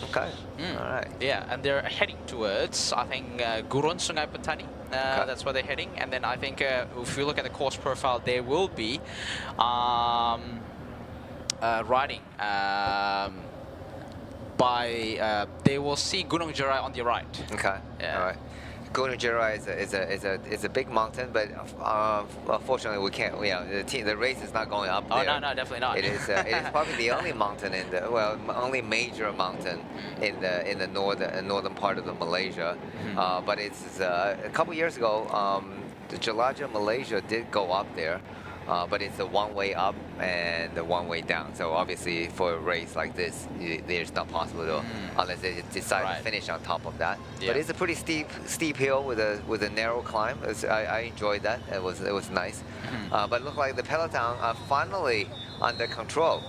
Okay. All right. Yeah, and they're heading towards, I think, Gurun Sungai Petani. That's where they're heading. And then I think if you look at the course profile, there will be riding they will see Gunung Jerai on the right. Okay. All right. Gunung Jerai is a big mountain, but unfortunately we can't. The race is not going up there. Oh no, definitely not. It is probably the only mountain only major mountain in the northern part of the Malaysia. But it's a couple years ago, the Jelajah Malaysia did go up there. But it's a one-way up and a one-way down. So obviously, for a race like this, it's not possible to, unless they decide to finish on top of that. But it's a pretty steep hill with a narrow climb. I enjoyed that. It was nice. But it looked like the peloton are finally under control.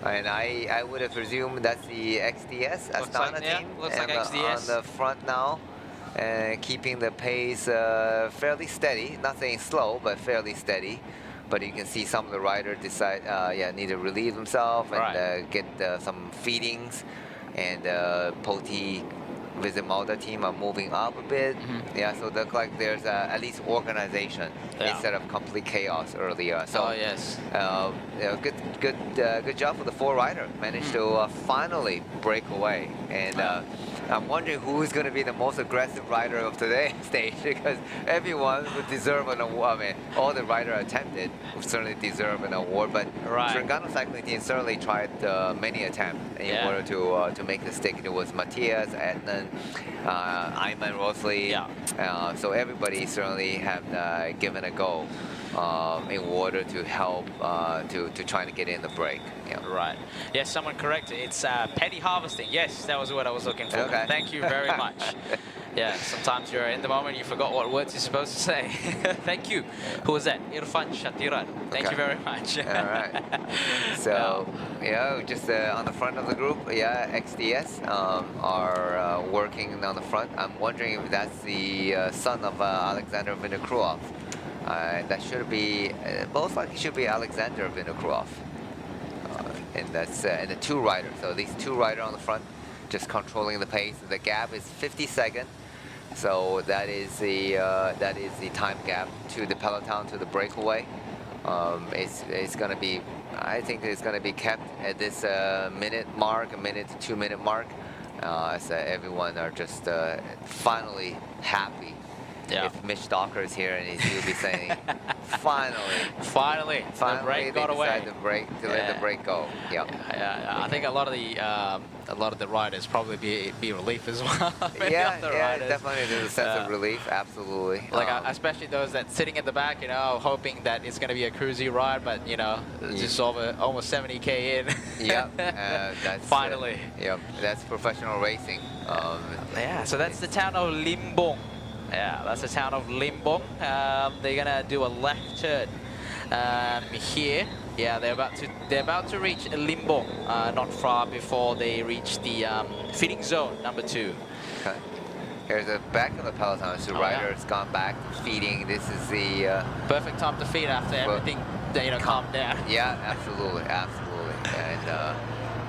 And I would have presumed that's the XDS Astana team. Looks like XDS on the front now. Keeping the pace fairly steady. Nothing slow, but fairly steady. But you can see some of the riders decide, need to relieve themselves and get some feedings. And Poti Visit Malta team are moving up a bit. So it looks like there's at least organization instead of complete chaos earlier. So good job for the 4 riders. Managed to finally break away. And I'm wondering who is going to be the most aggressive rider of today's stage, because everyone would deserve an award. I mean, all the riders attempted would certainly deserve an award, but Terengganu cycling team certainly tried many attempts in order to make the stick. It was Matthias, Adnan, Ayman Rosley. So everybody certainly have given a go in order to help to try to get in the break. Right. Yes, someone corrected. It's paddy harvesting. Yes, that was what I was looking for. Okay. Thank you very much. Sometimes you're in the moment, you forgot what words you're supposed to say. Thank you. Who was that? Irfan Shatiran. Thank you very much. All right. So, just on the front of the group, XDS are working on the front. I'm wondering if that's the son of Alexander Vinokurov. That should be, most likely should be Alexander Vinokurov. And that's and the 2 riders. So these 2 riders on the front, just controlling the pace. The gap is 50 seconds. So that is the time gap to the peloton, to the breakaway. It's going to be, I think it's going to be kept at this minute to 2 minute mark. So everyone are just finally happy. If Mitch Docker is here, and he'll be saying, finally, the break got away. To let the break go. I think a lot of the riders probably be relief as well. Definitely there's a sense of relief, absolutely. Like especially those that sitting at the back, hoping that it's going to be a cruisy ride, but just over almost 70k in. Yeah, that's finally. Yep, that's professional racing. Yeah, so that's the town of Limbong. Yeah, that's the town of Limbong. They're gonna do a left turn here. Yeah, they're about to reach Limbong, not far before they reach the feeding zone number 2. Okay. Here's the back of the peloton. So rider's gone back feeding. This is the perfect time to feed after everything, calmed down. Yeah, absolutely. And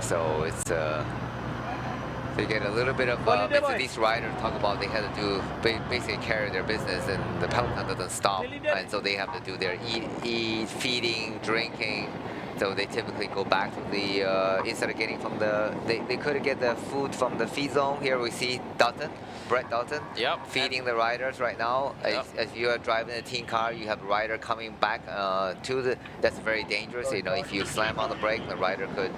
so it's they get a little bit of basically these riders talk about they had to do basically carry their business, and the peloton doesn't stop, and so they have to do their eat, feeding, drinking. So they typically go back to the instead of getting from the they could get the food from the feed zone. Here we see Brett Dalton, feeding the riders right now. As you are driving a team car, you have a rider coming back to the. That's very dangerous. If you slam on the brake, the rider could.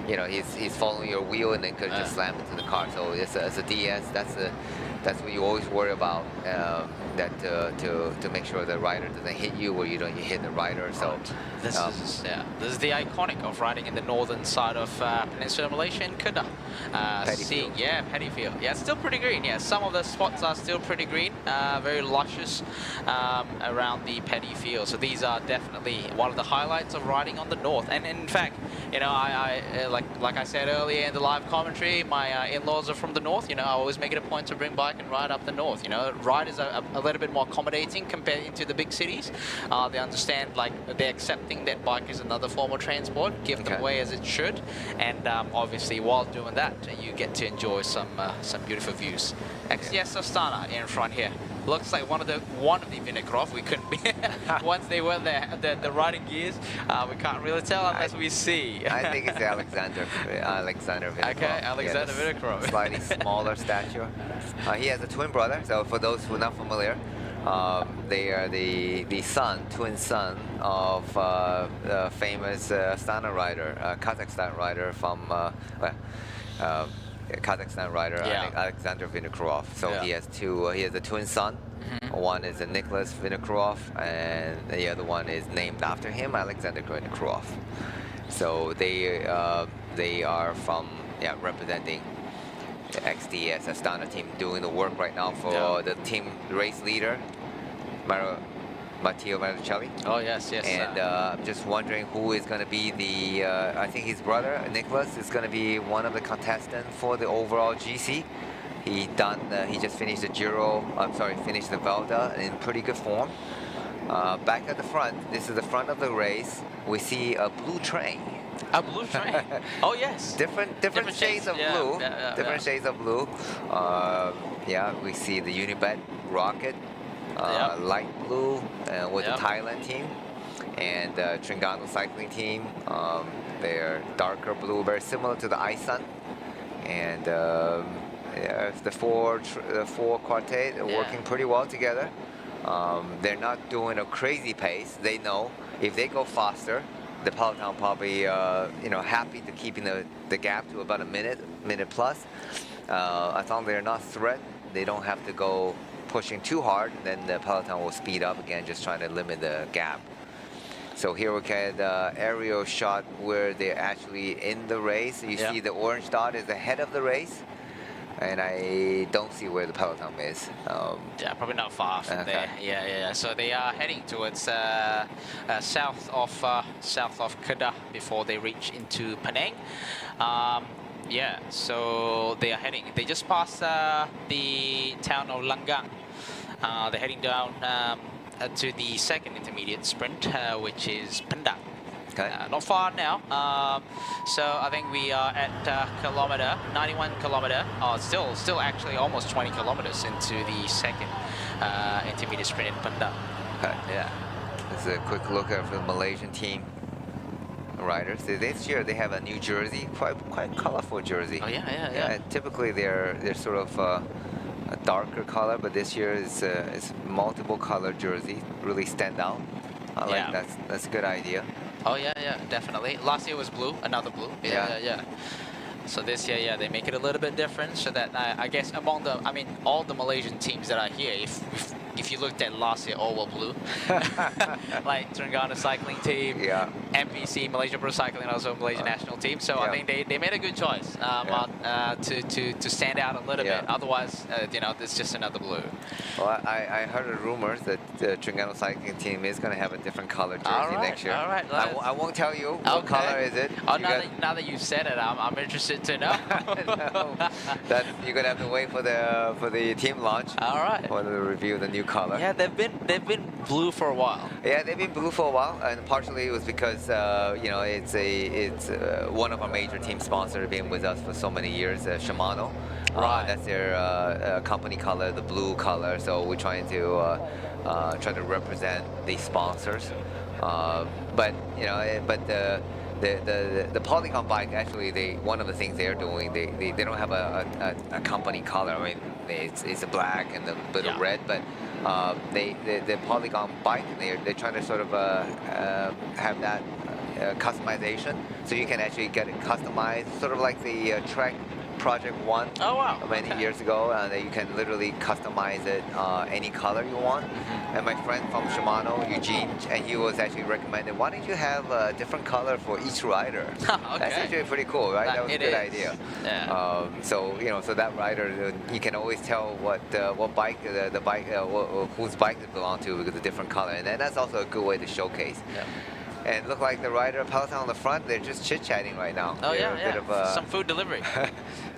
He's following your wheel and then could just slam into the car. So as a DS, that's what you always worry about. That to make sure the rider doesn't hit you or you hit the rider. So this is the iconic of riding in the northern side of Peninsula Malaysia in Kedah. Paddy field. Yeah, it's still pretty green. Yeah, some of the spots are still pretty green. Very luscious around the paddy field. So these are definitely one of the highlights of riding on the north. And in fact, I like I said earlier in the live commentary, my in-laws are from the north. I always make it a point to bring bike and ride up the north. Riders are a little bit more accommodating compared to the big cities. They understand, they're accepting that bike is another form of transport, give them away as it should, and obviously while doing that, you get to enjoy some beautiful views. XDS Astana in front here. Looks like one of the Vinokurov. We couldn't be once they were there. The riding gears, we can't really tell unless we see. I think it's Alexander Vinokurov. Okay, Alexander Vinokurov. Slightly smaller stature. He has a twin brother. So for those who are not familiar, they are the twin son of the famous Astana rider, Kazakhstan rider from. Kazakhstan rider Alexander Vinokurov. So he has two. He has a twin son. One is Nicholas Vinokurov, and the other one is named after him, Alexander Vinokurov. So they are from representing the XDS Astana team, doing the work right now for the team race leader, Matteo Marcelli. Oh yes. And I'm just wondering who is going to be the. I think his brother Nicholas is going to be one of the contestants for the overall GC. He just finished the Giro. Finished the Vuelta in pretty good form. Back at the front, this is the front of the race. We see a blue train. A blue train. Oh yes. Different shades of blue. Different shades of blue. We see the Unibet rocket. Light blue with the Thailand team, and Tringano cycling team. They're darker blue, very similar to the Isun, and the four quartet are working pretty well together. They're not doing a crazy pace. They know if they go faster, the peloton probably happy to keeping the gap to about a minute plus. As long as they're not threatened, they don't have to go pushing too hard, then the peloton will speed up again, just trying to limit the gap. So here we get the aerial shot where they're actually in the race. You see the orange dot is ahead of the race, and I don't see where the peloton is. Probably not far from there. Yeah. So they are heading towards south of Kedah before they reach into Penang. So they are heading. They just passed the town of Langgang. They're heading down to the second intermediate sprint, which is Pendak. Not far now. So I think we are at 91 kilometer. Still actually almost 20 kilometers into the second intermediate sprint in Pendak. This is a quick look at the Malaysian team riders. This year they have a new jersey, quite colorful jersey. Typically they're sort of a darker color, but this year it's multiple color jersey. Really stand out. I like that's a good idea. Oh yeah, definitely. Last year was blue, another blue. Yeah. So this year, they make it a little bit different, so that I guess among all the Malaysian teams that are here, if if you looked at last year, all were blue. Like Terengganu cycling team, MPC, Malaysia Pro Cycling, also Malaysia national team. So I think they made a good choice to stand out a little bit. Otherwise, it's just another blue. Well, I heard rumors that the Terengganu cycling team is going to have a different color jersey next year. All right. I won't tell you what color is it. Oh, now that you've said it, I'm interested to know. That you're going to have to wait for the team launch. All right. For the review the new color. Yeah, they've been blue for a while. Yeah, they've been blue for a while, and partially it was because it's one of our major team sponsors been with us for so many years, Shimano. Right. That's their company color, the blue color. So we're trying to represent the sponsors. But the Polygon bike, actually, one of the things they're doing, they don't have a company color. I mean, it's a black and a bit of red, but the Polygon bike, they're trying to sort of have that customization, so you can actually get it customized, sort of like the Trek Project 1 many years ago, and you can literally customize it any color you want. And my friend from Shimano, Eugene, and he was actually recommended, why don't you have a different color for each rider? That's actually pretty cool, right? That was a good idea. Yeah. So that rider, you can always tell what bike the bike whose bike it belongs to because of the different color, and then that's also a good way to showcase. And look like the rider peloton on the front, they're just chit-chatting right now. Oh, they're yeah. A bit of, some food delivery.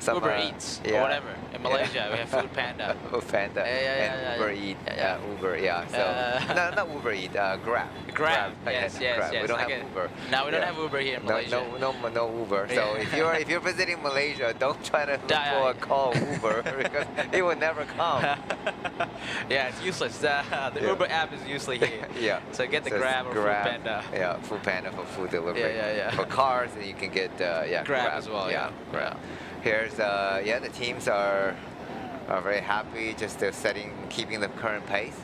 Uber Eats or whatever. In Malaysia, we have Food Panda. Food Panda. And Uber Eat. Uber, So, not Uber Eat, Grab. Grab. Yes. We don't have Uber. No, we don't have Uber here in Malaysia. No Uber. So if you're visiting Malaysia, don't try to look for a call Uber because it will never come. Yeah, it's useless. The Uber app is usually here. So get the Grab or Food Panda. Yeah, Food Panda for food delivery. Yeah. For cars, you can get Grab as well. Grab. Here's the teams are very happy just keeping the current pace,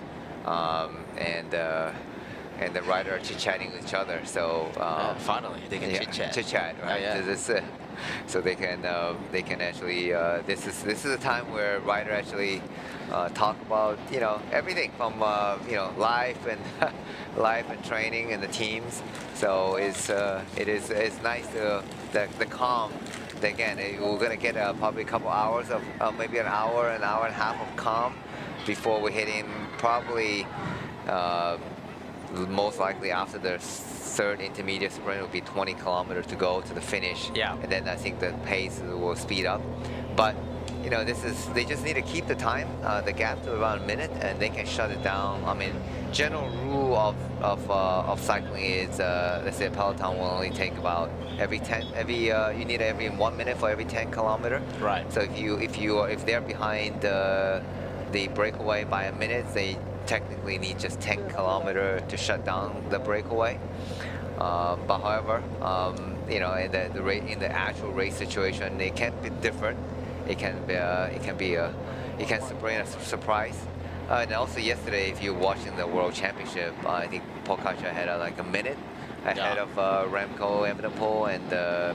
and the rider are chit-chatting with each other. So finally they can chit-chat, right? So they can actually this is a time where rider actually talk about everything from life and training and the teams. So it's nice to the calm. Again, we're gonna get probably a couple hours of maybe an hour and a half of calm before we're hitting probably most likely after the third intermediate sprint will be 20 kilometers to go to the finish. And then I think the pace will speed up. But they just need to keep the time, the gap to around a minute, and they can shut it down. I mean, general rule of cycling is, let's say a peloton will only take about you need every 1 minute for every 10 kilometer. Right. So if they're behind the breakaway by a minute, they technically need just 10 kilometers to shut down the breakaway. But however, in the actual race situation, it can be different. It can bring a surprise. And also yesterday, if you're watching the World Championship, I think Pogačar had like a minute ahead of Remco Evenepoel and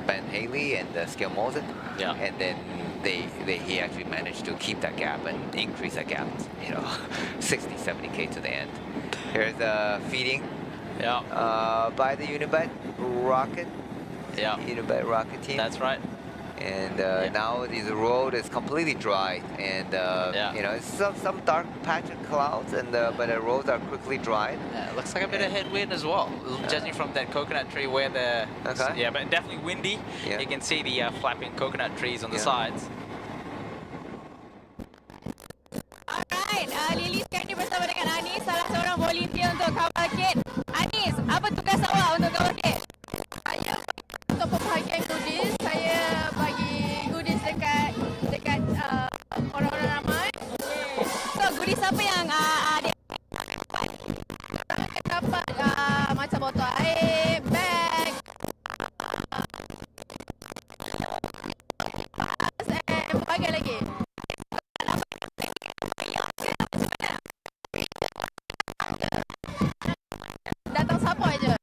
Ben Haley and Skjelmosen. And then he actually managed to keep that gap and increase that gap, 60, 70K to the end. Here's the feeding by the Unibet Rocket. Unibet Rocket team. That's right. And now the road is completely dry, and it's some dark patch of clouds, and but the roads are quickly dried. It looks like a bit of headwind as well, judging from that coconut tree where but definitely windy. You can see the flapping coconut trees on the sides. Alright, Lily sekarang ni bersama dengan Anis, salah seorang volunteer untuk Kapal Kit. Anis, apa tugas awak untuk Kapal Kit? Saya untuk pembahagian goodies, saya bagi goodies dekat orang-orang ramai. So, goodies apa yang ada? Orang akan dapat macam botol air, bag, and berbagai lagi. Datang siapa aja.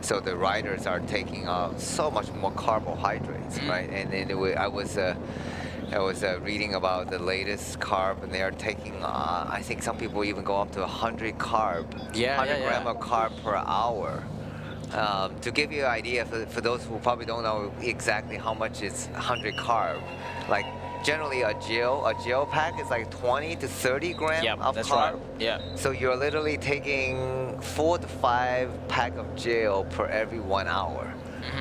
so the riders are taking so much more carbohydrates, right? And then I was reading about the latest carb, and they are taking, I think some people even go up to 100 gram of carb per hour. To give you an idea, for those who probably don't know exactly how much is 100 carb, like generally a gel pack is like 20 to 30 grams of carb. Right. Yeah. So you're literally taking 4 to 5 pack of gel per every 1 hour.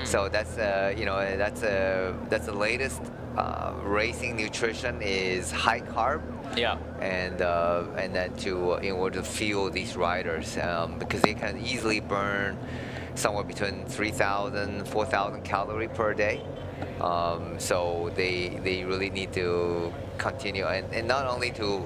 So that's that's the latest racing nutrition is high carb. Yeah. And then in order to fuel these riders, because they can easily burn somewhere between 3,000, 4,000 calories per day. So they really need to continue and not only to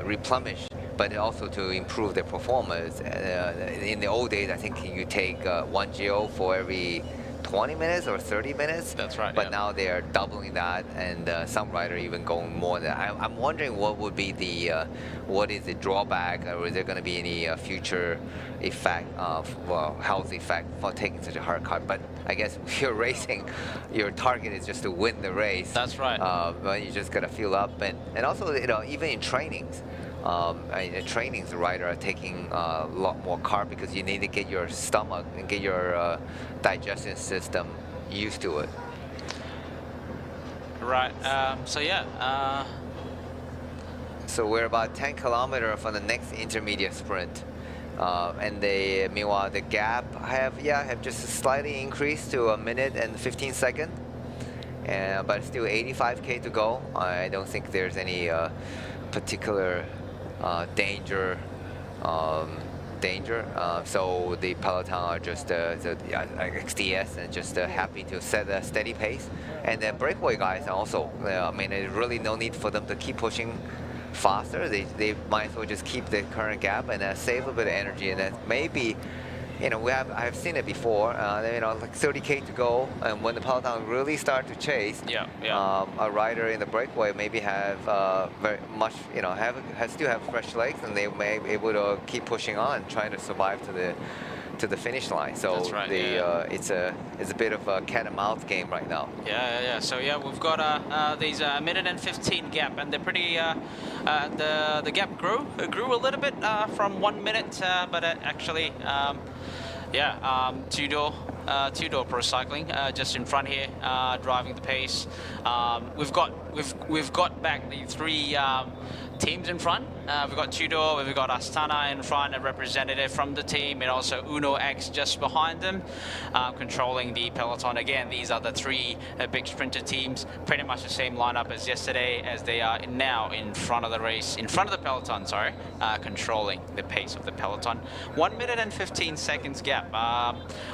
replenish, but also to improve their performance. In the old days, I think you take 1 gel for every 20 minutes or 30 minutes. That's right. But now they are doubling that, and some rider even going more than that. I'm wondering what would be what is the drawback, or is there going to be any future effect health effect for taking such a hard carb? But I guess if you're racing, your target is just to win the race. That's right. But you just gotta fill up, and also even in trainings. In trainings, the rider are taking a lot more carb because you need to get your stomach and get your digestion system used to it. Right. So we're about 10 kilometers from the next intermediate sprint. And meanwhile, the gap have just slightly increased to 1 minute and 15 seconds. But still 85K to go. I don't think there's any particular danger. So the peloton are just XDS and just happy to set a steady pace. And the breakaway guys also, there's really no need for them to keep pushing faster. They might as well just keep the current gap and save a bit of energy. And then maybe, I've seen it before. Like 30K to go, and when the peloton really start to chase, a rider in the breakaway maybe have very much, still have fresh legs, and they may be able to keep pushing on, trying to survive to the finish line. So that's right, it's a bit of a cat and mouse game right now. So we've got these minute and 15 gap, and they're pretty. The gap grew a little bit from 1 minute, but actually, Two-door Pro Cycling just in front here, driving the pace. We've got back the 3 teams in front. We've got Tudor, we've got Astana in front, a representative from the team, and also Uno X just behind them, controlling the peloton. Again, these are the 3 big sprinter teams, pretty much the same lineup as yesterday, as they are now in front of the race, in front of the peloton, controlling the pace of the peloton. 1 minute and 15 seconds gap,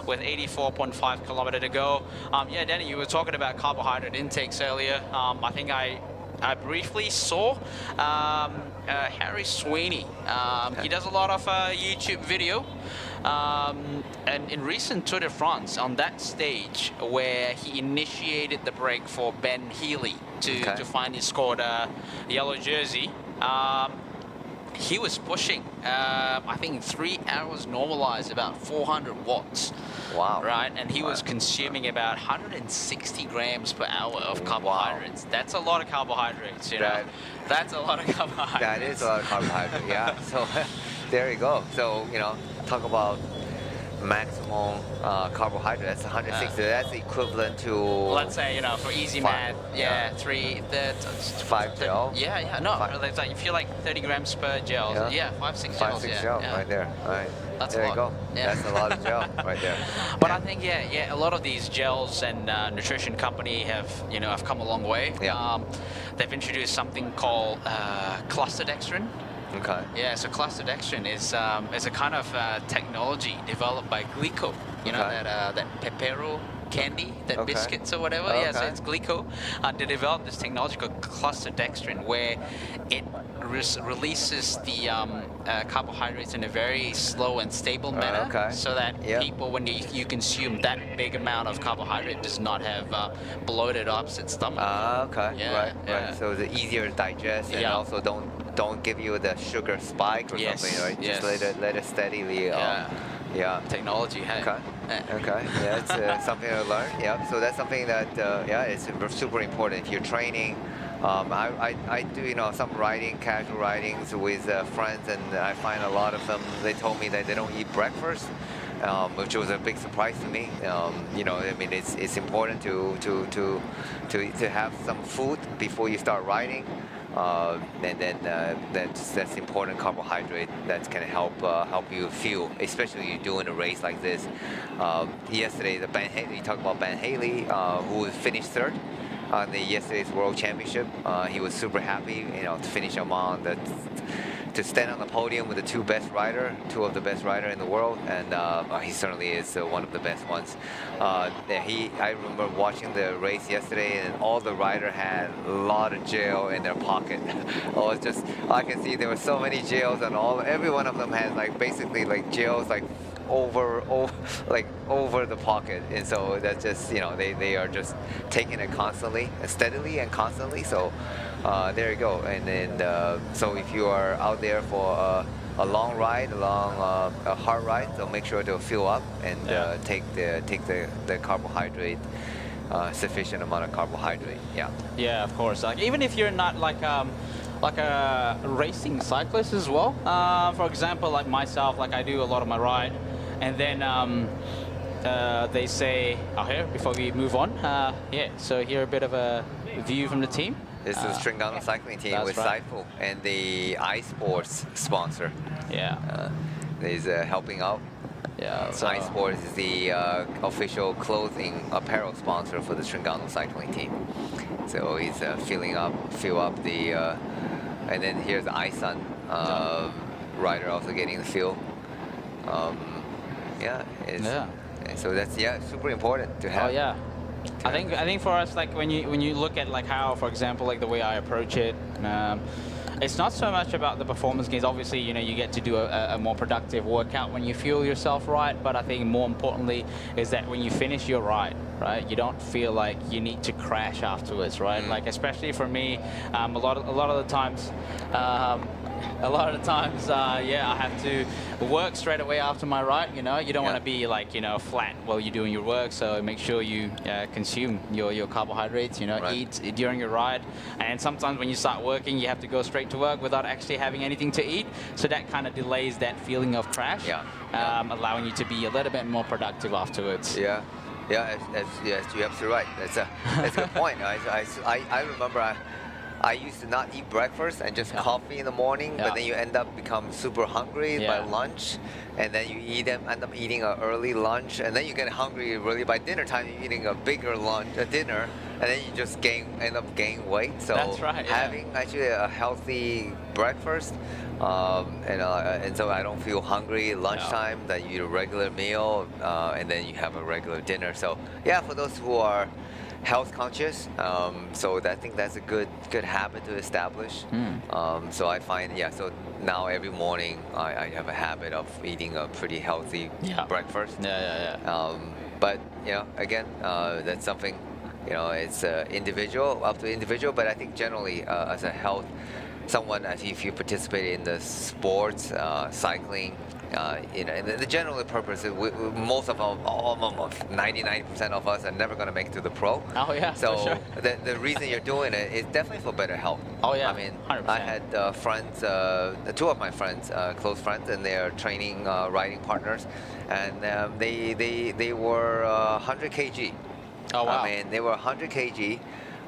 with 84.5 kilometers to go. Danny, you were talking about carbohydrate intakes earlier. I think I briefly saw Harry Sweeney. He does a lot of YouTube video. And in recent Tour de France, on that stage where he initiated the break for Ben Healy to finally score the yellow jersey, he was pushing, I think 3 hours normalized, about 400 watts. Wow. Right, and he was consuming about 160 grams per hour of carbohydrates. Wow. That's a lot of carbohydrates, That's a lot of carbohydrates. That is a lot of carbohydrates, yeah. So there you go. So, talk about maximum carbohydrate. That's 160. That's equivalent to, let's say, for easy math, 5 gel. It's like, if you're like 30 grams per gel, 5-6 gels. 5-6 gel, right there. All right. That's there a you lot. go. That's a lot of gel right there. But I think, a lot of these gels and nutrition company have come a long way. They've introduced something called cluster dextrin. Okay. Yeah, so cluster dextrin is a kind of technology developed by Glico. That Pepero candy, that biscuits or whatever. So it's Glico. They developed this technology called cluster dextrin, where it releases the carbohydrates in a very slow and stable manner, so that people, when you consume that big amount of carbohydrate, does not have bloated upset stomach. Right. So it's easier to digest, and also don't don't give you the sugar spike or something, right? Yes. Just let it steadily. Yeah. Technology. Hey. Okay. Yeah, it's something to learn. Yeah. So that's something that it's super important if you're training. I do some casual ridings with friends, and I find a lot of them. They told me that they don't eat breakfast. Which was a big surprise to me. I mean, it's important to have some food before you start riding, and then that's important carbohydrate that can help you fuel, especially you're doing a race like this. Yesterday, you talked about Ben Haley, who finished third on yesterday's World Championship. He was super happy, to finish among to stand on the podium with the two of the best rider in the world, and he certainly is one of the best ones. I remember watching the race yesterday, and all the rider had a lot of gel in their pocket. I can see there were so many gels, and every one of them had basically gels over the pocket, and so that's just they are just taking it constantly, steadily and constantly. So there you go. And then so if you are out there for a long ride, a hard ride, so make sure to fill up and take the carbohydrate, sufficient amount of carbohydrate. Yeah, of course. Even if you're not like a racing cyclist as well. For example, like myself, I do a lot of my ride. And then they say, here, before we move on, so here a bit of a view from the team. This is Stringano cycling team with Saifu and the iSports sponsor. Yeah. He's helping out. Yeah. iSports is the official clothing apparel sponsor for the Stringano cycling team. So he's fill up the, and then here's iSun rider also getting the fuel. So that's super important to have. Oh yeah, I think for us, when you look at how, for example, the way I approach it, it's not so much about the performance gains. Obviously, you get to do a more productive workout when you fuel yourself right. But I think more importantly is that when you finish your ride, right, you don't feel like you need to crash afterwards, right? Especially for me, a lot of the times. I have to work straight away after my ride. You don't want to be flat while you're doing your work. So make sure you consume your carbohydrates. Eat during your ride. And sometimes when you start working, you have to go straight to work without actually having anything to eat. So that kind of delays that feeling of crash, allowing you to be a little bit more productive afterwards. Yeah, yes, you're absolutely right. That's a good point. I remember. I used to not eat breakfast and just coffee in the morning, but then you end up become super hungry by lunch, and then you end up eating an early lunch, and then you get hungry really by dinner time. You're eating a bigger dinner, and then you just end up gaining weight. So that's right, having actually a healthy breakfast, and so I don't feel hungry at lunchtime. That you eat a regular meal, and then you have a regular dinner. So for those who are health conscious, so I think that's a good habit to establish. So I find so now every morning I have a habit of eating a pretty healthy breakfast. But again, that's something it's individual, up to individual. But I think generally as a health, if you participate in the sports, cycling, and the general purpose is most of 99% of us are never going to make it to the pro. Oh yeah. So for sure. the reason you're doing it is definitely for better health. Oh yeah. I mean, 100%. I had friends, two of my friends, close friends, and they're training riding partners, and they were 100 kg. Oh wow. I mean, they were 100 kg.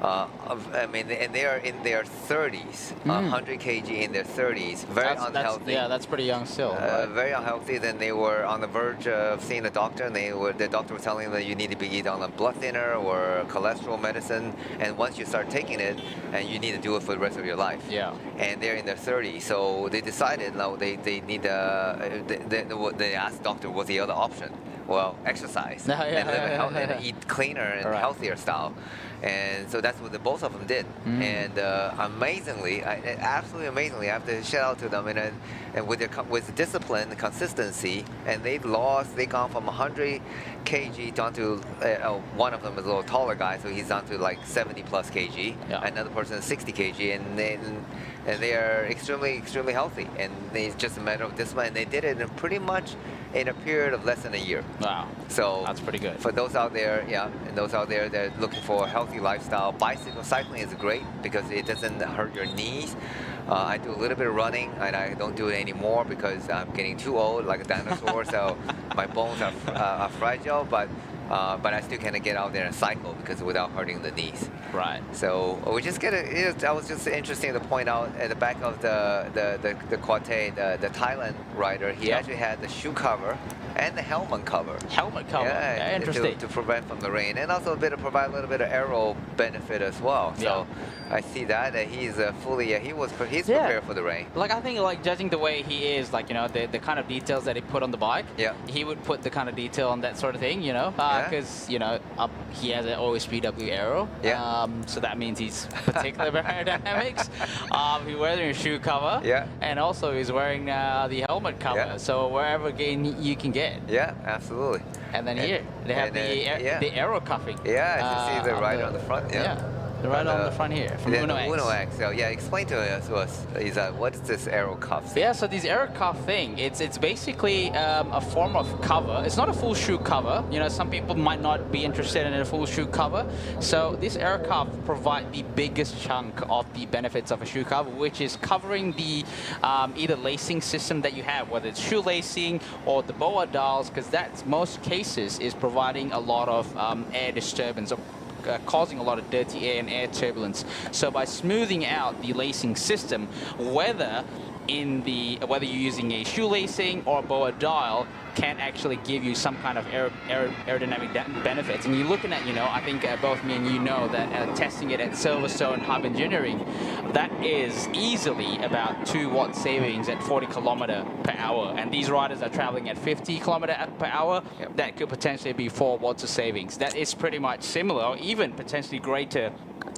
And they are in their 30s, 100 kg in their 30s, very unhealthy. That's pretty young still. Very unhealthy. Then they were on the verge of seeing the doctor, and the doctor was telling them that you need to be either on a blood thinner or cholesterol medicine. And once you start taking it, and you need to do it for the rest of your life. Yeah. And they're in their 30s, so they decided now they need they asked the doctor what's the other option. Well, exercise and eat cleaner and healthier style. And so that's what both of them did. And amazingly, absolutely amazingly, I have to shout out to them. And with discipline, consistency, and they've gone from 100 kg down to, one of them is a little taller guy, so he's down to 70 plus kg. Yeah. Another person is 60 kg. And then and they are extremely healthy, and it's just a matter of discipline. And they did it in pretty much in a period of less than a year. Wow. So that's pretty good. For those out there, and those out there that are looking for a healthy lifestyle, bicycle cycling is great because it doesn't hurt your knees. I do a little bit of running, and I don't do it anymore because I'm getting too old, like a dinosaur. So my bones are fragile, but I still kind of get out there and cycle because without hurting the knees. Right. So we just get it. That was just interesting to point out at the back of the Quate, the Thailand rider. He actually had the shoe cover and the helmet cover. Helmet cover. Yeah, interesting. To prevent from the rain, and also provide a little bit of aero benefit as well. So I see that he's he's prepared for the rain. Like I think, like judging the way he is, like the kind of details that he put on the bike. Yeah. He would put the kind of detail on that sort of thing, because he has an OSPW aero. Yeah. So that means he's particular about aerodynamics. He's wearing a shoe cover. Yeah. And also he's wearing the helmet cover. Yeah. So wherever gain you can get. Yeah, absolutely. And then here they have the aero cuffing. Yeah, you see the rider on the front. Yeah. The rider on the front here from Uno X. Uno X. So explain to us. What is this aero cuff thing? Yeah, so this aero cuff thing, it's basically a form of cover. It's not a full shoe cover. Some people might not be interested in a full shoe cover. So this aero cuff provides the biggest chunk of the benefits of a shoe cover, which is covering the either lacing system that you have, whether it's shoe lacing or the boa dials, because that's most cases is providing a lot of air disturbance, causing a lot of dirty air and air turbulence. So by smoothing out the lacing system, whether you're using a shoe lacing or a boa dial, can actually give you some kind of aerodynamic benefits. And you're looking at, I think both me and you know that testing it at Silverstone Hub Engineering, that is easily about 2 watt savings at 40 km/h. And these riders are traveling at 50 km/h. That could potentially be 4 watts of savings. That is pretty much similar, or even potentially greater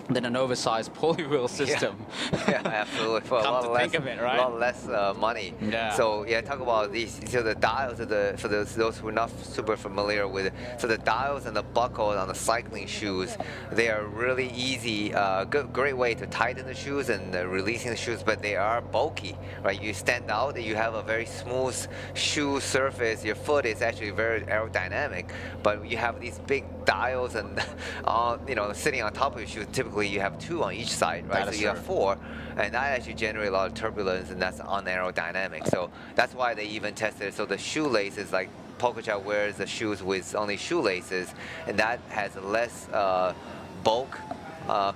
than an oversized pulley wheel system. Yeah, absolutely. For a lot less money. Yeah. So talk about these. So the dials for those who are not super familiar with it. So the dials and the buckles on the cycling shoes, they are really easy. Great way to tighten the shoes and releasing the shoes, but they are bulky, right? You stand out. You have a very smooth shoe surface. Your foot is actually very aerodynamic, but you have these big dials and sitting on top of your shoe. Typically you have 2 on each side, right? So you have 4, and that actually generates a lot of turbulence, and that's unaerodynamic. So that's why they even tested it. So the shoelaces, like Pogacar wears the shoes with only shoelaces, and that has less bulk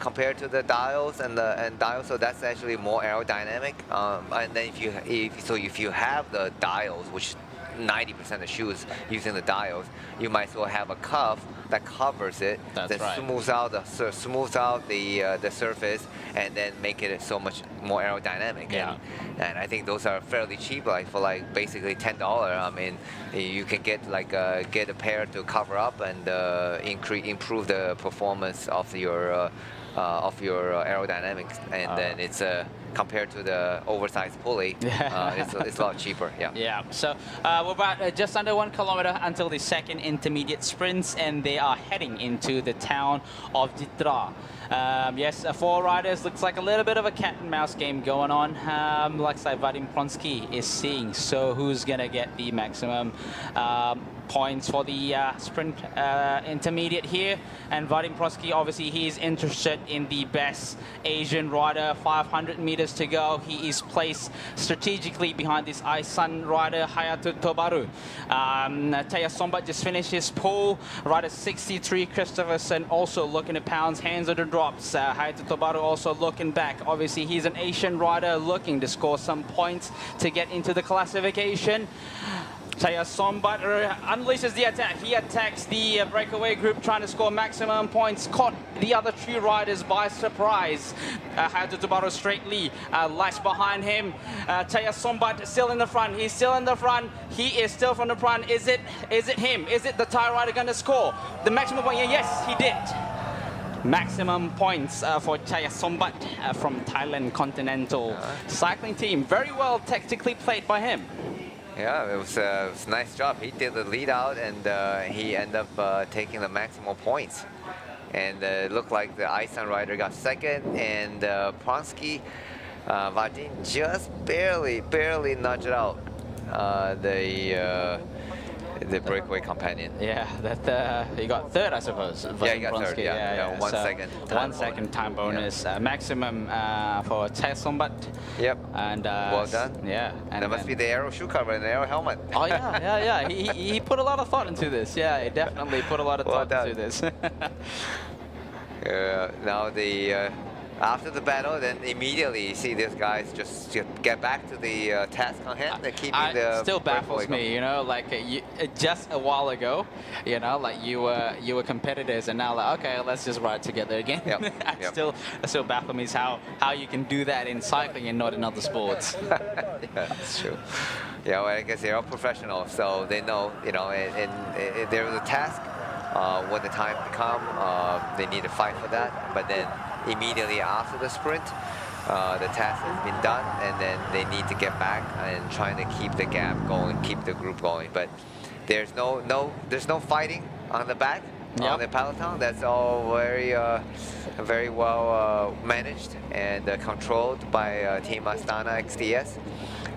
compared to the dials and dials. So that's actually more aerodynamic. And then if you have the dials, which 90% of shoes using the dials, you might as well have a cuff that covers it, smooths out the surface, and then make it so much more aerodynamic. And I think those are fairly cheap, like for basically $10. I mean, you can get a pair to cover up and improve the performance of your aerodynamics, and then it's compared to the oversized pulley, it's a lot cheaper. Yeah. So we're about just under 1 kilometer until the second intermediate sprints, and they are heading into the town of Jitra. Yes, 4 riders. Looks like a little bit of a cat and mouse game going on. Looks like Vadim Pronsky is seeing. So who's gonna get the maximum points for the sprint intermediate here? And Vadim Pronsky, obviously, he's interested in the best Asian rider. 500 meters to go. He is placed strategically behind this Aisan rider, Hayato Tobaru. Taya Sombat just finished his pull. Rider 63, Christopherson, also looking at pounds, hands on the drops. Hayato Tobaru also looking back. Obviously, he's an Asian rider looking to score some points to get into the classification. Taya Sombat unleashes the attack. He attacks the breakaway group, trying to score maximum points. Caught the other 2 riders by surprise. Hayato Tobaru straightly lashed behind him. Taya Sombat still in the front. He's still in the front. He is still from the front. Is it him? Is it the Thai rider going to score the maximum point? Yes, he did. Maximum points for Taya Sombat from Thailand Continental Cycling Team. Very well tactically played by him. Yeah, it was a nice job. He did the lead out, and he ended up taking the maximal points. And it looked like the Aisan rider got second, and Pronsky Vadim just barely nudged out the breakaway companion. Yeah, that he got third, I suppose. Yeah, he got third. Yeah. 1 So, second. 1 second time bonus, maximum for Chesombat. Yep. And well done. Yeah. And that must be the aero shoe cover and the aero helmet. Oh yeah. He put a lot of thought into this. Yeah, he definitely put a lot of thought into this. Now after the battle, then immediately you see these guys just get back to the task on hand. They're keeping the still baffles me, you know, like just a while ago, you know, like you were competitors, and now like, okay, let's just ride together again. Yep. Still baffles me is how you can do that in cycling and not in other sports. Yeah, that's true. Yeah, well, I guess they're all professionals, so they know, you know, and there was a task. When the time comes, they need to fight for that, but then immediately after the sprint, the task has been done, and then they need to get back and trying to keep the gap going, keep the group going. But there's no fighting on the back, on the peloton. That's all very well managed and controlled by Team Astana XDS,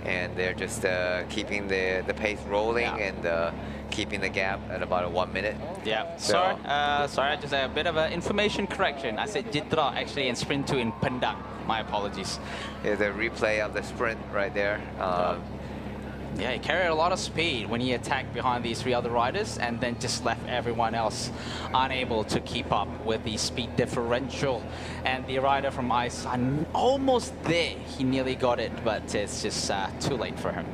and they're just keeping the pace rolling and keeping the gap at about 1 minute. Yeah. So, sorry, just a bit of an information correction. I said Jitra actually in sprint 2 in Padang. My apologies. Yeah, the replay of the sprint right there. Yeah, he carried a lot of speed when he attacked behind these 3 other riders, and then just left everyone else unable to keep up with the speed differential. And the rider from ICE, almost there. He nearly got it, but it's just too late for him.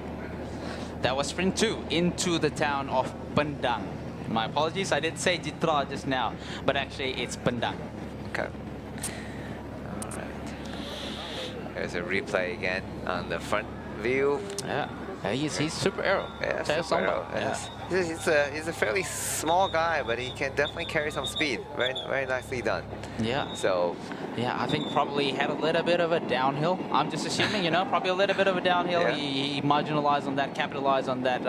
That was sprint 2 into the town of Padang. My apologies, I did say Jitra just now, but actually it's Padang. Okay. All right. There's a replay again on the front view. Yeah. He's super aero. Yeah, super aero. Yeah. He's a fairly small guy, but he can definitely carry some speed. Very nicely done. Yeah. So. Yeah, I think probably had a little bit of a downhill. I'm just assuming, you know, probably a little bit of a downhill. Yeah. He marginalized on that, capitalized on that.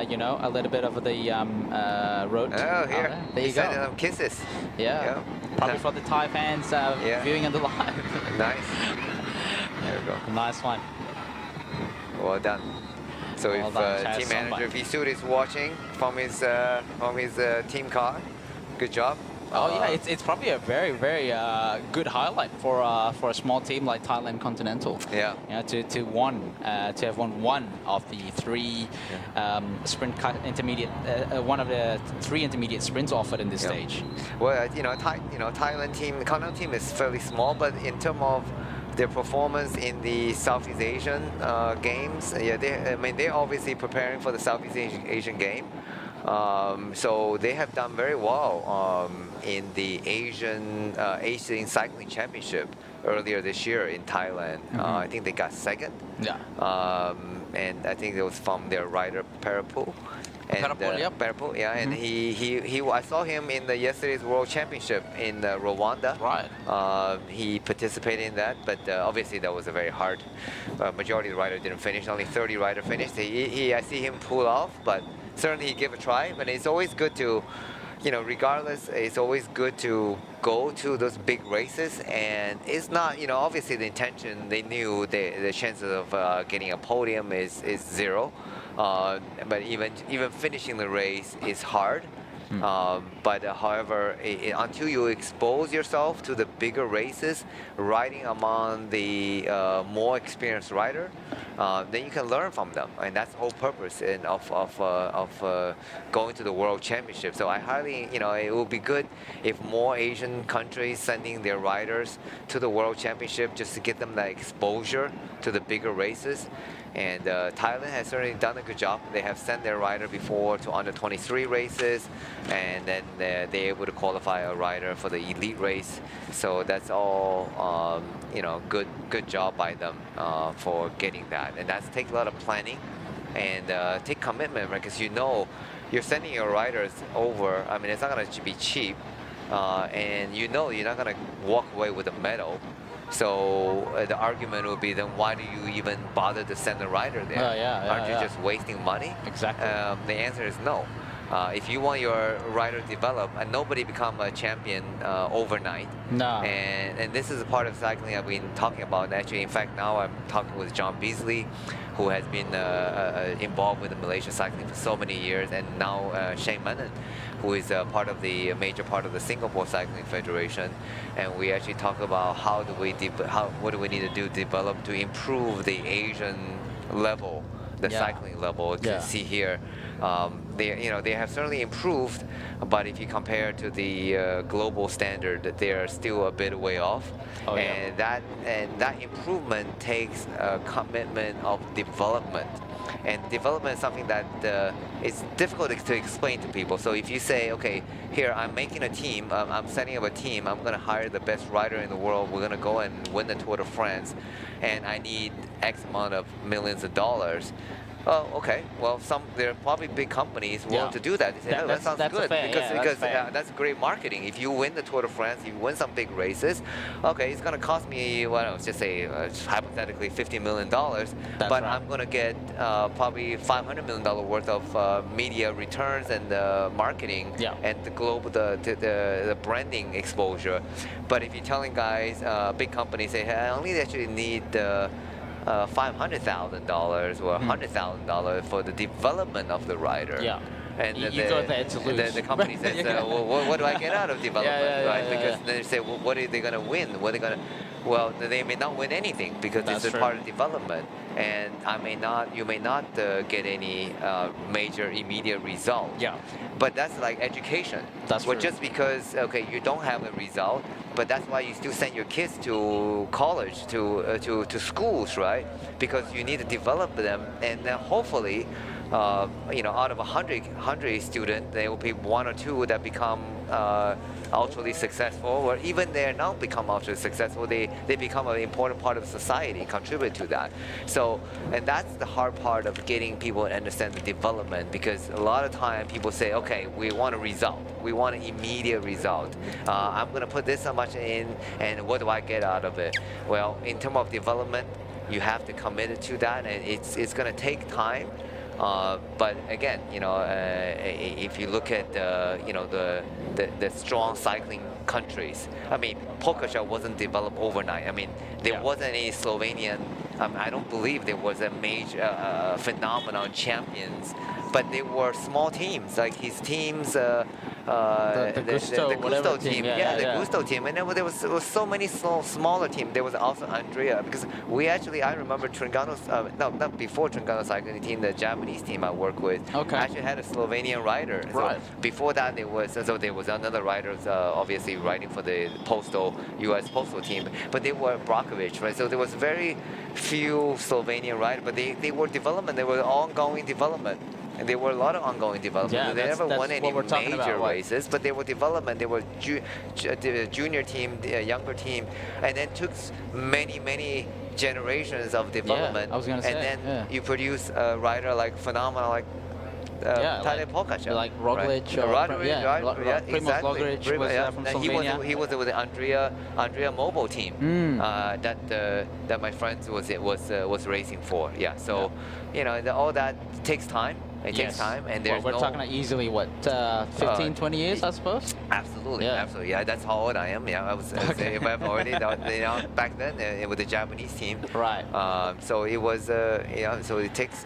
You know, a little bit of the road. Oh, here. There you go. Sending them kisses. Yeah. Probably for the Thai fans viewing on the live. Nice. There we go. Nice one. Well done. So if team manager Visud is watching from his team car, good job. Oh yeah, it's probably a very good highlight for a small team like Thailand Continental. Yeah. You know, to have won one of the 3 sprint intermediate, one of the 3 intermediate sprints offered in this stage. Well, Thailand team, the Continental team is fairly small, but in terms of their performance in the Southeast Asian games, they're obviously preparing for the Southeast Asian game. So they have done very well in the Asian Cycling Championship earlier this year in Thailand. I think they got 2nd. Yeah. And I think it was from their rider Parapul. Parapul, yeah. And I saw him in yesterday's World Championship in Rwanda. Right. He participated in that, but obviously that was a very hard. Majority of the riders didn't finish. Only 30 riders finished. I see him pull off, but certainly he gave a try. But it's always good to, regardless, it's always good to go to those big races. And it's not, obviously the intention, they knew the chances of getting a podium is 0. But even finishing the race is hard. But however, until you expose yourself to the bigger races, riding among the more experienced rider, then you can learn from them, and that's the whole purpose of going to the World Championship. So I highly, it would be good if more Asian countries sending their riders to the World Championship just to get them that exposure to the bigger races. And Thailand has certainly done a good job. They have sent their rider before to under 23 races, and then they're able to qualify a rider for the elite race. So that's all, good job by them for getting that. And that's take a lot of planning and take commitment, right? Because you're sending your riders over. I mean, it's not going to be cheap, and you're not going to walk away with a medal. So the argument would be, then why do you even bother to send a rider there? Aren't you just wasting money? Exactly. The answer is no. If you want your rider to develop, and nobody become a champion overnight. No. And this is a part of cycling I've been talking about. Actually, in fact, now I'm talking with John Beasley, who has been involved with the Malaysian cycling for so many years, and now Shane Menon, who is part of the major part of the Singapore Cycling Federation, and we actually talk about what do we need to do to develop to improve the Asian level, the cycling level. To see here, they have certainly improved, but if you compare to the global standard, they are still a bit way off. And that improvement takes a commitment of development. And development is something that it's difficult to explain to people. So if you say, okay, here I'm making a team, I'm setting up a team, I'm going to hire the best rider in the world, we're going to go and win the Tour de France, and I need X amount of millions of dollars. Oh, okay. Well, there are probably big companies willing to do that. They say, that sounds good because that's great marketing. If you win the Tour de France, you win some big races, okay, it's going to cost me, well, let's just say hypothetically $50 million, but I'm going to get probably $500 million worth of media returns and marketing and the global, the branding exposure. But if you're telling guys, big companies say, hey, I only actually need $500,000 or $100,000 for the development of the rider. Yeah. And you go there to lose. The company says, well, what do I get out of development, right? Because they say, well, what are they going to win? What are they going to? Well, they may not win anything because it's a part of development, and you may not get any major immediate result. Yeah. But that's like education. That's true. Just because you don't have a result, but that's why you still send your kids to college, to schools, right? Because you need to develop them, and then hopefully, out of 100 students, there will be 1 or 2 that become ultra successful, or even they now become ultra successful. They become an important part of society, contribute to that. So, and that's the hard part of getting people to understand the development, because a lot of time people say, okay, we want a result. We want an immediate result. I'm going to put this so much in, and what do I get out of it? Well, in terms of development, you have to commit to that, and it's going to take time. But again, if you look at the strong cycling countries, I mean, Pogačar wasn't developed overnight. I mean, there wasn't any Slovenian. I don't believe there was a major phenomenon champions, but they were small teams, like his teams. The Gusto team, the Gusto team, and then there was so many smaller teams. There was also Andrea, because I remember Tringano's, not before Tringano's cycling team, the Japanese team I work with, actually had a Slovenian rider. So before that, there was another rider, obviously riding for the U.S. Postal team, but they were Brockovich, right? So there was very few Slovenian riders, but they were development. They were ongoing development. And there were a lot of ongoing development. Yeah, they never won any major about, races, but they were development. They were the junior team, the younger team, and then took many generations of development. I was going to say. And then you produce a rider like phenomenal, like Tadej Pogačar, like Roglic, exactly. Roglic was from Slovenia. He was with the Andrea Mobile team that my friends was racing for. Yeah, so all that takes time. It takes time, and there's we're talking like easily 15, 20 years, I suppose. Absolutely, absolutely. Yeah, that's how old I am. Yeah, I was if I've already back then with the Japanese team. Right. So it was so it takes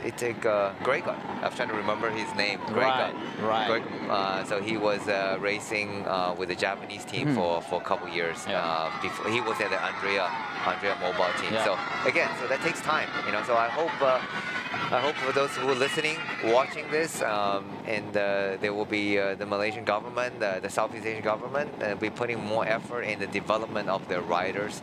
Gregor. I'm trying to remember his name. Gregor. Right. So he was racing with the Japanese team for a couple years. Before he was at the Andrea Mobile team. So again, so that takes time. So I hope for those who are listening, watching this, and there will be the Malaysian government, the Southeast Asian government, be putting more effort in the development of their riders.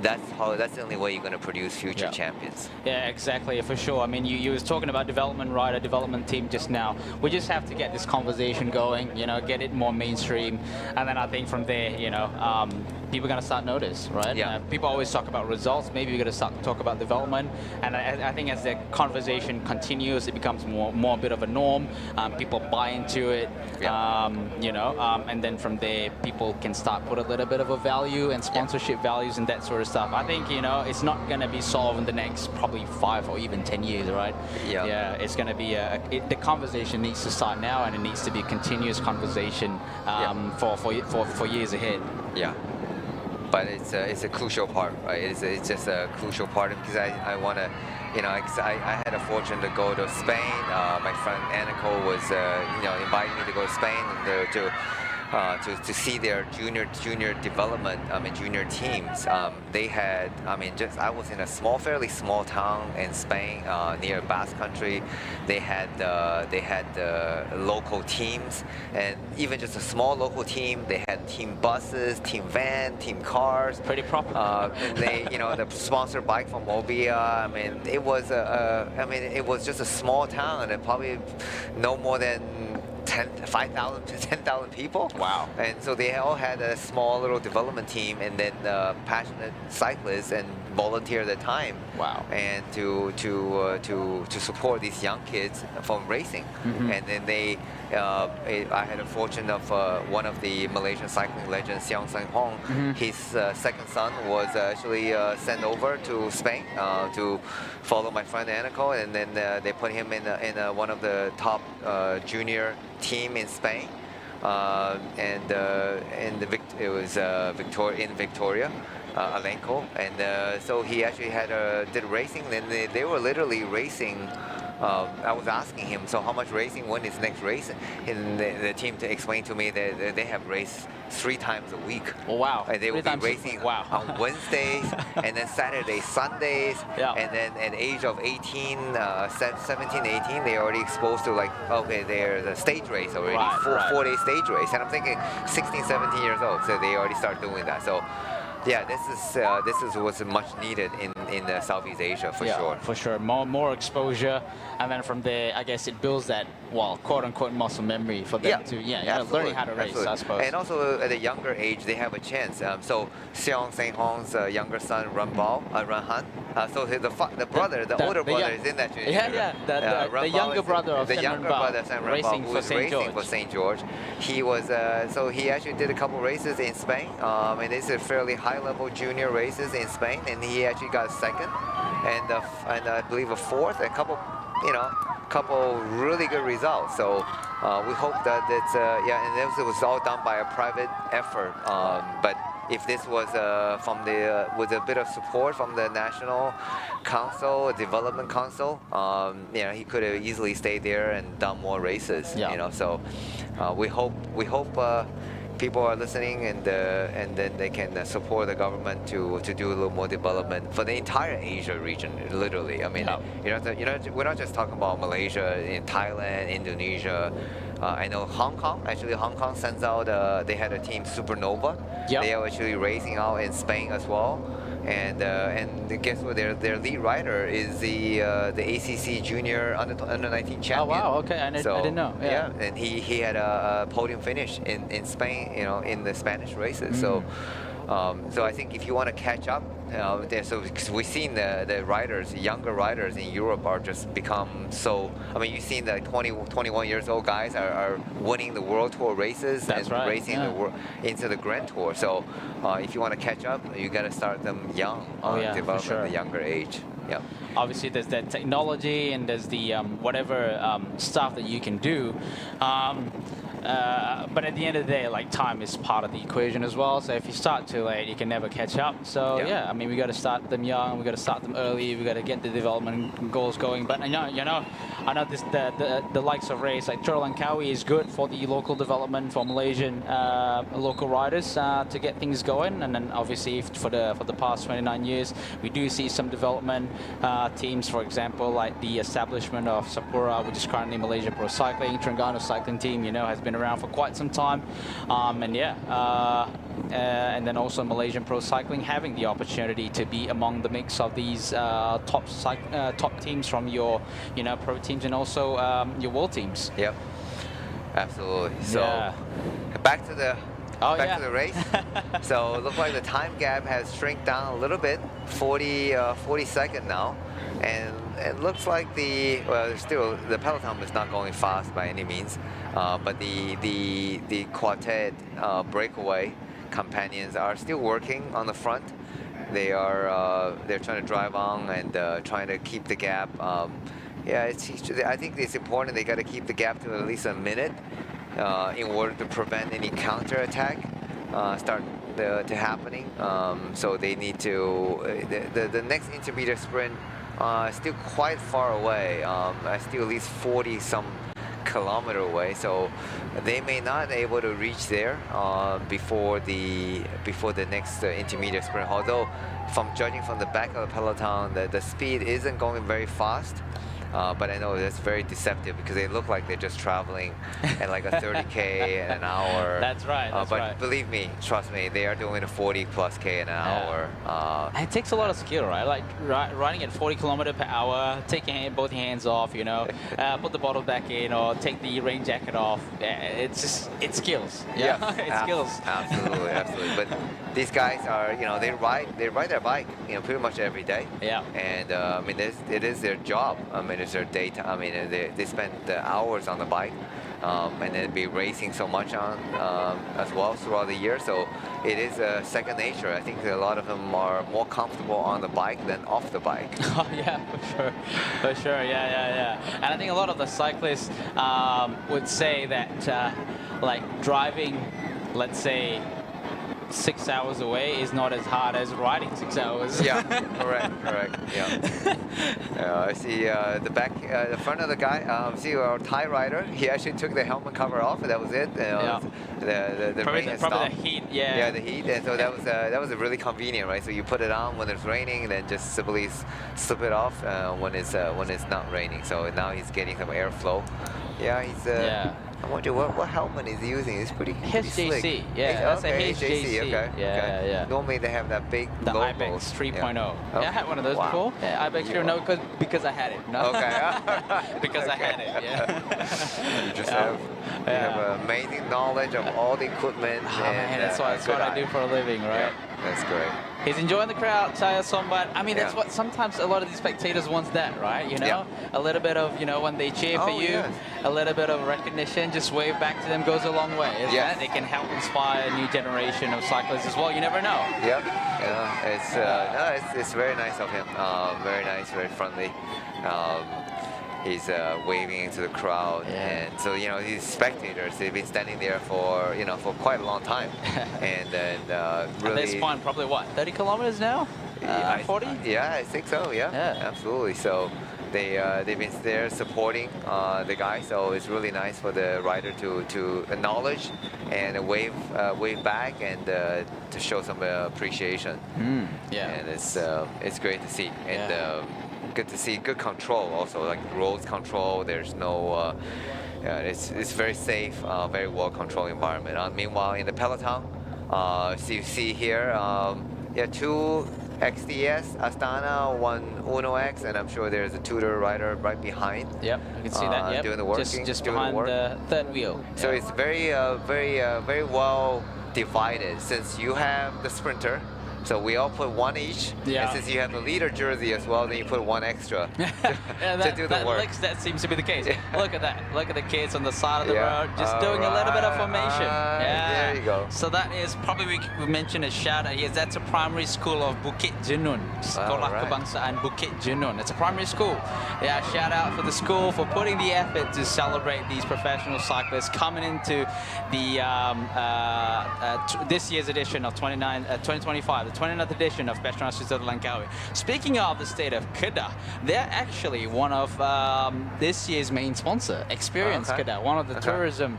That's the only way you're going to produce future champions. Yeah, exactly, for sure. I mean, you was talking about development rider, development team just now. We just have to get this conversation going, get it more mainstream, and then I think from there, people are going to start notice, right? Yeah. People always talk about results. Maybe we're going to start to talk about development. And I think as the conversation continues, it becomes more a bit of a norm. People buy into it, and then from there, people can start put a little bit of a value and sponsorship values and that sort of stuff. I think, it's not going to be solved in the next probably 5 or even 10 years, right? Yeah, it's going to be the conversation needs to start now, and it needs to be a continuous conversation for years ahead. Yeah, but it's a crucial part, right? It's just a crucial part because I want to, I had a fortune to go to Spain. My friend Aniko was inviting me to go to Spain and to see their junior development, junior teams. They had, I was in a fairly small town in Spain near Basque Country. They had local teams, and even just a small local team. They had team buses, team van, team cars. Pretty proper. The sponsored bike from Mobia. It was it was just a small town, and probably no more than 5,000 to 10,000 people. Wow. And so they all had a small little development team, and then passionate cyclists and volunteer their time. Wow. And to support these young kids from racing. Mm-hmm. And then I had a fortune of one of the Malaysian cycling legends, Siang Seng Hong. Mm-hmm. His second son was actually sent over to Spain to follow my friend Aniko, and then they put him in one of the top junior team in Spain, it was in Victoria, Alenco, and so he actually did racing. Then they were literally racing. I was asking him, so how much racing? When is next race? And the team to explain to me that they have raced 3 times a week. Oh, wow. And they will be racing on Wednesdays, and then Saturdays, Sundays, and then at the age of 18, 17, 18, they're already exposed to they're the stage race already, 4-day stage race. And I'm thinking 16, 17 years old, so they already start doing that. So yeah, this is what's much needed in Southeast Asia for sure. For sure, more exposure, and then from there, I guess it builds that quote unquote muscle memory for them to learning how to race, I suppose. And also at a younger age, they have a chance. So Siang Seng Hong's younger son Ran Han. So the brother, the older brother is in that junior. The younger brother of Sam Ran racing who was racing for St. George. He was so he actually did a couple races in Spain, and it's a fairly high-level junior races in Spain, and he actually got second, and I believe a fourth, and a couple really good results. So we hope that and this was all done by a private effort. But if this was with a bit of support from the National Council, Development Council, he could have easily stayed there and done more races. So we hope people are listening, and then they can support the government to do a little more development for the entire Asia region. Literally, we're not just talking about Malaysia, in Thailand, Indonesia. I know Hong Kong. Actually, Hong Kong sends out. They had a team Supernova. They are actually racing out in Spain as well. And guess what? Their lead rider is the ACC Junior under 19 champion. Oh wow! Okay, I didn't know. Yeah, and he had a podium finish in Spain. In the Spanish races. So I think if you want to catch up, because we've seen the riders, younger riders in Europe are just become so. You've seen the 21 years old guys are winning the World Tour races and racing into the Grand Tour. So if you want to catch up, you got to start them young, develop at a younger age. Yeah. Obviously, there's that technology, and there's the whatever stuff that you can do. But at the end of the day, time is part of the equation as well. So if you start too late, you can never catch up. So we got to start them young. We got to start them early. We got to get the development goals going. But I know this the likes of race like Chur Langkawi is good for the local development for Malaysian local riders to get things going. And then obviously for the past 29 years, we do see some development teams, for example, like the establishment of Sapura, which is currently Malaysia Pro Cycling. Terengganu cycling team, has been around for quite some time, and then also Malaysian Pro Cycling having the opportunity to be among the mix of these top teams from your pro teams and also your world teams. Yep, absolutely. So back to back to the race. So it looks like the time gap has shrunk down a little bit, 40 seconds now. And it looks like the peloton is not going fast by any means, but the quartet breakaway companions are still working on the front. They're trying to drive on and trying to keep the gap. Yeah, I think it's important. They got to keep the gap to at least a minute in order to prevent any counter attack to happening. So they need to the next intermediate sprint still quite far away. Still at least 40 some kilometer away, so they may not be able to reach there before the next intermediate sprint. Although, judging from the back of the peloton, the speed isn't going very fast. But I know that's very deceptive because they look like they're just traveling at like a 30K an hour. That's right. But believe me, trust me, they are doing a 40+K an hour. It takes a lot of skill, right? Like riding at 40 km per hour, taking both hands off, you know, put the bottle back in, or take the rain jacket off. It's skills. Yeah, it's skills. Absolutely, absolutely. But these guys are, you know, they ride their bike, you know, pretty much every day. Yeah. And I mean, it is their job. I mean, it's their daytime. I mean, they spend hours on the bike, and then be racing so much on as well throughout the year. So it is second nature. I think a lot of them are more comfortable on the bike than off the bike. Oh yeah, for sure. Yeah. And I think a lot of the cyclists would say that like driving, let's say, 6 hours away is not as hard as riding 6 hours. Yeah, correct. Yeah. I see the front of the guy. See our Thai rider. He actually took the helmet cover off, and that was it. The rain has stopped. The heat. Yeah. Yeah, the heat. And so that was really convenient, right? So you put it on when it's raining, and then just simply slip it off when it's not raining. So now he's getting some airflow. Yeah, he's. I wonder what helmet he's using. It's pretty HJC. slick. Yeah, that's okay, a HJC. Okay. Yeah. Normally they have that big the logo. IBEX 3.0. Yeah. I had one of those before. Yeah, IBEX 3.0 because I had it. No? Okay. Because I had it. Yeah. You just have amazing knowledge of all the equipment. Man, that's what I do for a living, right? Yeah, that's great. He's enjoying the crowd, Chaya Sombat. I mean, that's what sometimes a lot of these spectators want that, right? You know, a little bit of, you know, when they cheer for you, a little bit of recognition, just wave back to them goes a long way. Isn't it? It can help inspire a new generation of cyclists as well. You never know. It's very nice of him. Very nice, very friendly. He's waving into the crowd, and so you know these spectators, they've been standing there for for quite a long time, and then really. And they spun probably what 30 kilometers now? 40? Yeah, I think so. Yeah, absolutely. So they've been there supporting the guy. So it's really nice for the rider to acknowledge and wave back and to show some appreciation. And it's great to see. And good to see good control also, like road control. There's no it's very safe, very well controlled environment. Meanwhile in the peloton, so you see here 2 XDS Astana, 1 Uno X, and I'm sure there's a Tudor rider right behind. Yep, you can see that. Yep, doing the work, just behind the third wheel. So it's very well divided, since you have the sprinter. So we all put 1 each, and since you have the leader jersey as well, then you put 1 extra to do the work. That seems to be the case. Look at that. Look at the kids on the side of the road, just doing a little bit of formation. There you go. So that is probably, we mentioned a shout out here. That's a primary school of Bukit Jenun. Sekolah Kebangsaan Bukit Jenun. It's a primary school. Yeah, shout out for the school for putting the effort to celebrate these professional cyclists coming into the this year's edition of 2025. 29th edition of PETRONAS Langkawi. Speaking of the state of Kedah, they're actually one of this year's main sponsor, Experience Kedah. One of the tourism,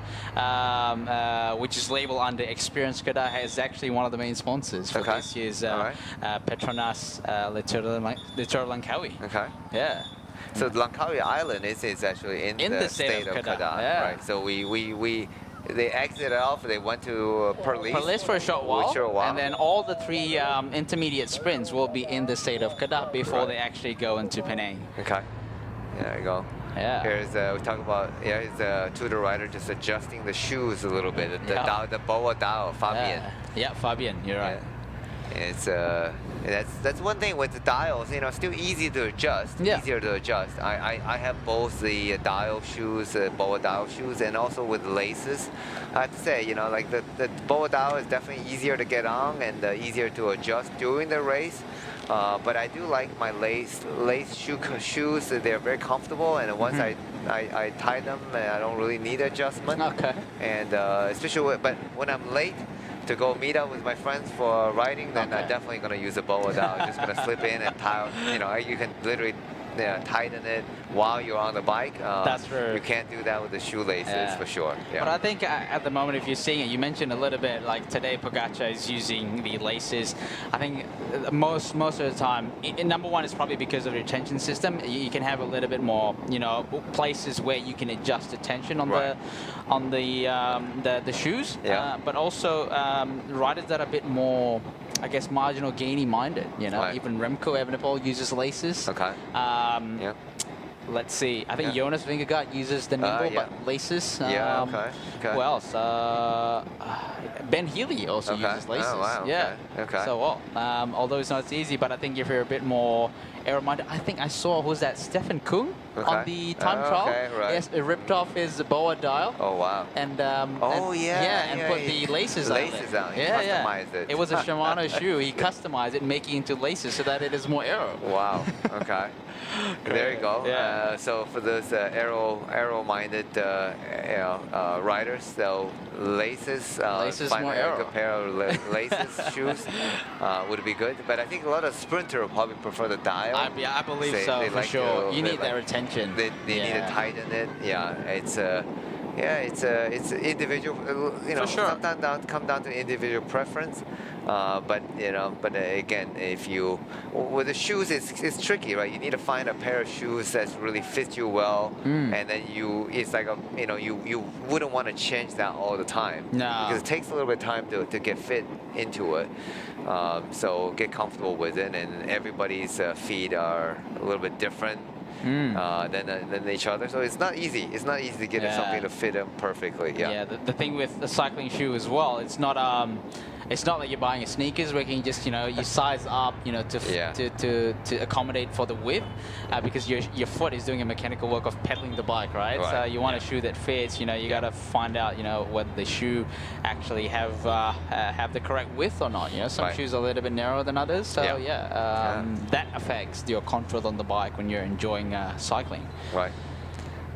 which is labeled under Experience Kedah, is actually one of the main sponsors for this year's PETRONAS Littoral Langkawi. Yeah. So Langkawi Island is actually in the state of Kedah, right? So they exited off, they went to Perlis for a short while, and then all the 3 intermediate sprints will be in the state of Kedah before they actually go into Penang. Okay, there you go. Yeah. Here's we talk about here's Tudor rider just adjusting the shoes a little bit. The Boa Dao, Fabian. Yeah, Fabian, you're right. It's that's one thing with the dials, still easy to adjust. Easier to adjust. I have both the dial shoes, Boa dial shoes, and also with laces. I have to say, like the Boa dial is definitely easier to get on and easier to adjust during the race. But I do like my lace shoes. They're very comfortable, and once I tie them, I don't really need adjustment. Okay. And especially, but when I'm late to go meet up with my friends for riding, then I'm definitely going to use a Boa dial. I'm just going to slip in and tie. You can literally tighten it while you're on the bike. That's true. You can't do that with the shoelaces for sure. Yeah. But I think at the moment, if you're seeing it, you mentioned a little bit like today Pogacar is using the laces. I think most of the time, number one is probably because of the tension system. You can have a little bit more, places where you can adjust the tension on the shoes. Yeah. But also riders that are a bit more, I guess, marginal gainy minded. Even Remco Evenepoel uses laces. Okay. Let's see. I think Jonas Vingegaard uses the nimble but laces. Okay. Who else? Ben Healy also uses laces. Oh, wow. Okay. So, although it's not as easy, but I think if you're a bit more aero-minded, I think I saw, who's that, Stefan Kung on the time trial. Right. Yes, it ripped off his Boa dial. Oh, wow. And put the laces on it. He customized it. It was a Shimano shoe. He customized it, making it into laces so that it is more aero. Wow. Okay. There you go. Yeah. So for those aero-minded riders, so laces, more aero. a good pair of laces shoes would be good. But I think a lot of sprinter will probably prefer the dial. I believe so, for sure. You need their attention. They need to tighten it. Yeah, it's individual. For sure. Sometimes come down to individual preference. But again, if you with the shoes, it's tricky, right? You need to find a pair of shoes that really fit you well, and then it's like you wouldn't want to change that all the time. No. Because it takes a little bit of time to get fit into it. So get comfortable with it, and everybody's feet are a little bit different. Than each other, so it's not easy. It's not easy to get something to fit them perfectly. Yeah. The thing with the cycling shoe as well, it's not like you're buying a sneakers where you can just you size up to accommodate for the width, because your foot is doing a mechanical work of pedaling the bike, right? So you want a shoe that fits. You got to find out whether the shoe actually have the correct width or not. Some shoes are a little bit narrower than others, so that affects your control on the bike when you're enjoying cycling. Right,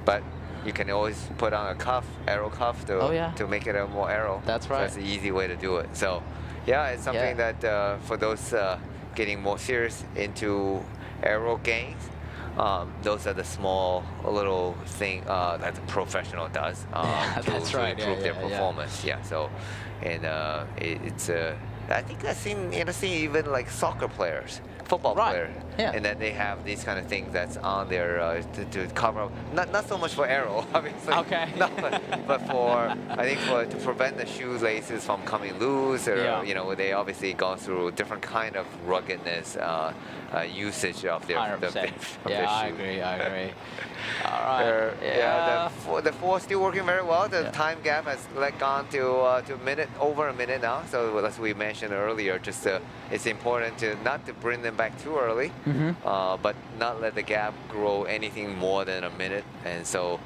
but you can always put on a cuff, aero cuff, to make it a more aero. That's right. So that's the easy way to do it. So, it's something that for those getting more serious into aero gains, those are the small little thing that the professional does to improve their performance. Yeah. So, and it's I think I've seen even like soccer players. Football player, and then they have these kind of things that's on there to cover up. Not so much for aero, obviously. Okay. but to prevent the shoelaces from coming loose, or where they obviously gone through different kind of ruggedness usage of their shoes. I agree. All right. The four still working very well. The time gap has gone to over a minute now. So as we mentioned earlier, just it's important not to bring them back too early, but not let the gap grow anything more than a minute. And so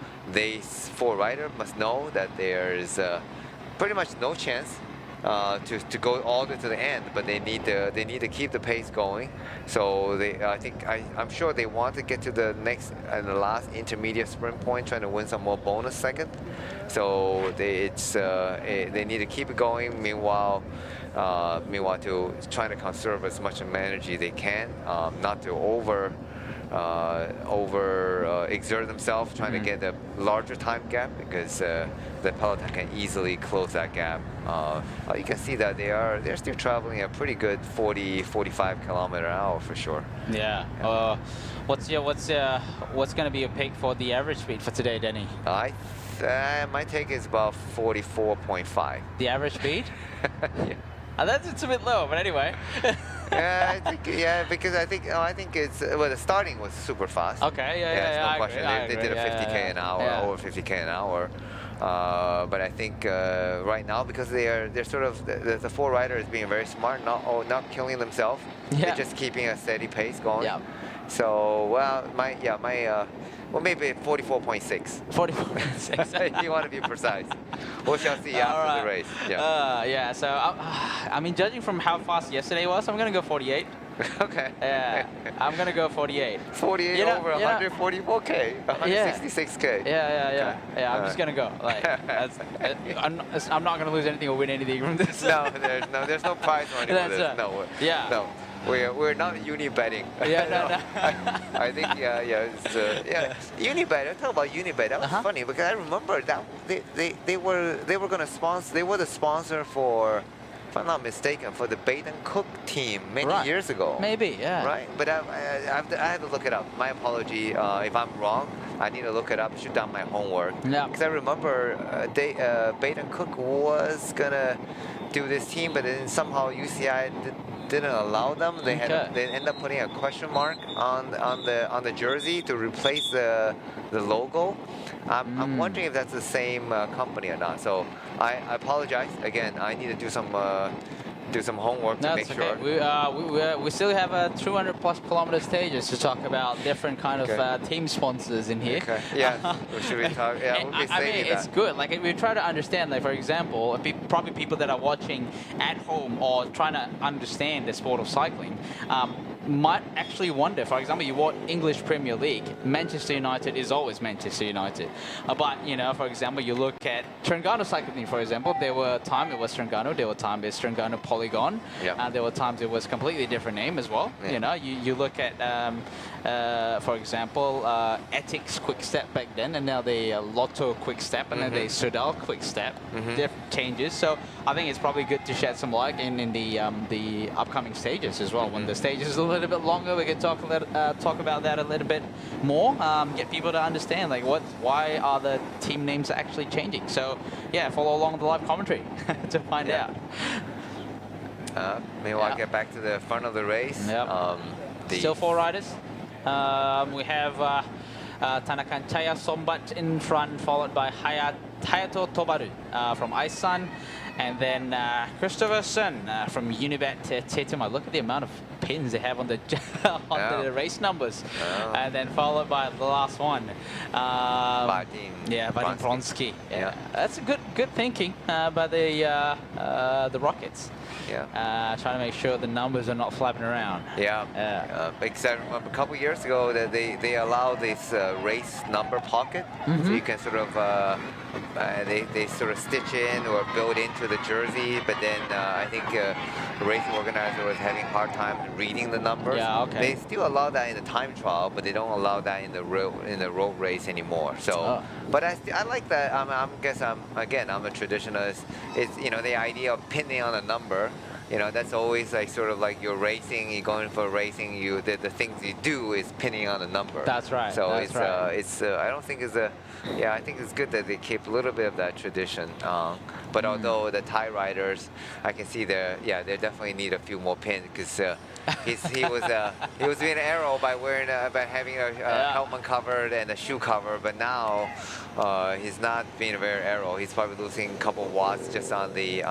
four riders must know that there's pretty much no chance to go all the way to the end, but they need to keep the pace going. So I'm sure they want to get to the next and the last intermediate sprint point, trying to win some more bonus second. So they need to keep it going. Meanwhile, to trying to conserve as much energy they can, not to over exert themselves trying to get a larger time gap, because the peloton can easily close that gap. You can see that they're still traveling a pretty good 40-45 km/h for sure. Yeah. What's going to be your pick for the average speed for today, Denny? My take is about 44.5. The average speed? Yeah. It's a bit low, but anyway. Because I think it's the starting was super fast. Okay, no I question. agree, They did a 50k an hour, over 50k an hour. But I think right now, because they're sort of the four rider is being very smart, not killing themselves. They're just keeping a steady pace going. Yeah. So well, maybe 44.6. 44.6. You want to be precise. We shall see after the race. Yeah. So I mean, judging from how fast yesterday was, I'm gonna go 48. Okay. Yeah, I'm gonna go 48. 48 over 144k, 166k. Yeah. I'm just gonna go. Like, I'm not gonna lose anything or win anything from this. No, there's no prize or anything. No. We're not uni betting. No. I think it's uni bet. I talk about uni bet. That was funny because I remember that they were gonna sponsor. They were the sponsor for, if I'm not mistaken, for the Bait and Cook team many years ago. Maybe, yeah. Right, but I have to look it up. My apology if I'm wrong. I need to look it up, shoot down my homework. Yeah. Because I remember Bait and Cook was gonna do this team, but then somehow UCI didn't allow them. They ended up putting a question mark on the jersey to replace the logo. I'm wondering if that's the same company or not. So I apologize again. I need to do some homework to make sure. We still have 200 plus kilometer stages to talk about different kind of team sponsors in here. Okay. Yeah. Should we talk? Yeah, we'll be saving it's good. Like we try to understand. Like for example, probably people that are watching at home or trying to understand the sport of cycling. Might actually wonder, for example, you watch English Premier League, Manchester United is always Manchester United. But, for example, you look at Terengganu cycling, for example, there were times it was Terengganu, there were times it's Terengganu Polygon, and there were times it was completely different name as well. Yeah. You look at, for example, Ethics Quick Step back then, and now they Lotto Quick Step, and then they Sudal Quick Step, different changes. So I think it's probably good to shed some light in the upcoming stages as well. When the stages is a little bit longer, we can talk about that a little bit more. Get people to understand like why are the team names actually changing. So yeah, follow along the live commentary to find out. Maybe I'll get back to the front of the race. Still four riders. We have Tanakan Chaya Sombat in front, followed by Hayato Tobaru from Aisan, and then Christopherson from Unibet Tetema. Look at the amount of pins they have on the the race numbers. And then followed by the last one. Vadim Vronsky. Yeah. That's a good thinking by the Rockets. Yeah. Trying to make sure the numbers are not flapping around. Because I remember a couple years ago that they allow this race number pocket, so you can sort of they sort of stitch in or build into the jersey. But then I think the racing organizer was having a hard time reading the numbers. They still allow that in the time trial, but they don't allow that in the road race anymore. So, but I like that. I'm a traditionalist. It's the idea of pinning on a number. That's always like sort of like you're racing, you're going for racing. The things you do is pinning on a number. That's right. So I don't think it's I think it's good that they keep a little bit of that tradition. But although the Thai riders, I can see they definitely need a few more pins because he was being arrowed by having a helmet covered and a shoe cover, but now he's not being very arrow. He's probably losing a couple watts just on the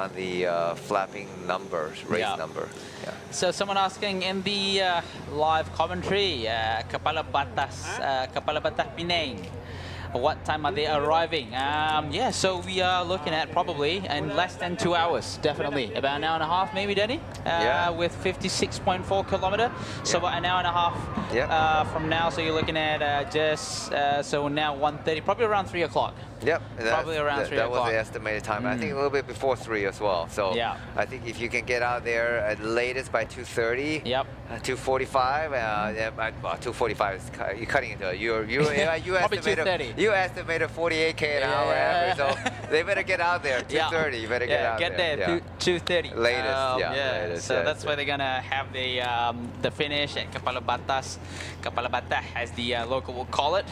flapping numbers, race number. Yeah. So someone asking in the live commentary, Kepala Batas Penang. What time are they arriving? So we are looking at probably in less than 2 hours, definitely. About an hour and a half, maybe, Danny? With 56.4 kilometer. So about an hour and a half from now. So you're looking at so now 1:30, probably around 3 o'clock. Yep, probably around 3 o'clock. That was the o'clock. estimated time. I think a little bit before 3 as well. So I think if you can get out there at latest by 2:30, 2:45, 2:45 is you're cutting into you estimated 48k an hour average. So They better get out there. 2:30. You better get out get there. there. 2:30. Latest. Latest, so that's where they're gonna have the finish at Kepala Batas. Kepala Batas, as the local will call it.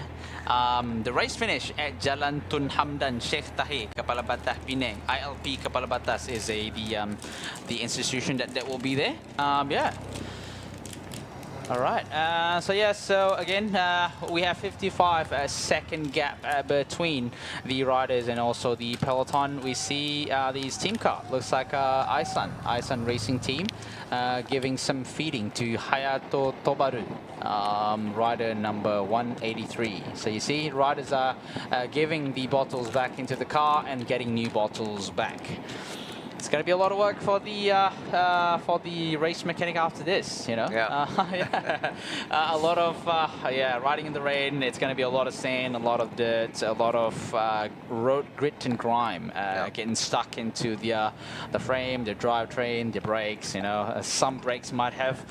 The race finish at Jalan Tun Hamdan Sheikh Tahir, Kepala Batas Penang. ILP Kepala Batas is the institution that will be there. All right. So again, we have 55-second gap between the riders and also the peloton. We see these team car. Looks like Iceland racing team giving some feeding to Hayato Tobaru, rider number 183. So you see, riders are giving the bottles back into the car and getting new bottles back. It's going to be a lot of work for the race mechanic after this, you know. A lot of riding in the rain. It's going to be a lot of sand, a lot of dirt, a lot of road grit and grime getting stuck into the frame, the drivetrain, the brakes. You know, some brakes might have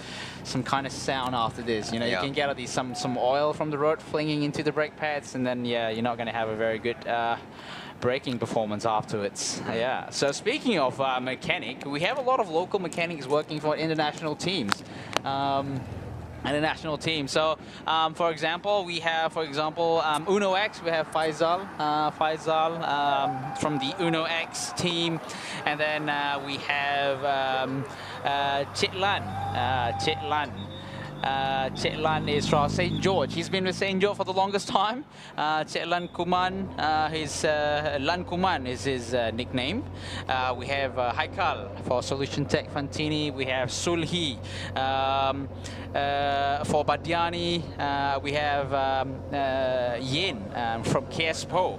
some kind of sound after this. You know, you can get some oil from the road flinging into the brake pads, and then you're not going to have a very good braking performance afterwards. So speaking of mechanic, we have a lot of local mechanics working for international teams. So, for example, we have, Uno X. We have Faisal from the Uno X team, and then we have Chitlan. Chitlan is from St. George. He's been with St. George for the longest time. Chitlan Kuman, Lan Kuman is his nickname. We have Haikal for Solution Tech Fantini. We have Sulhi for Badiani. We have Yin from KSPO.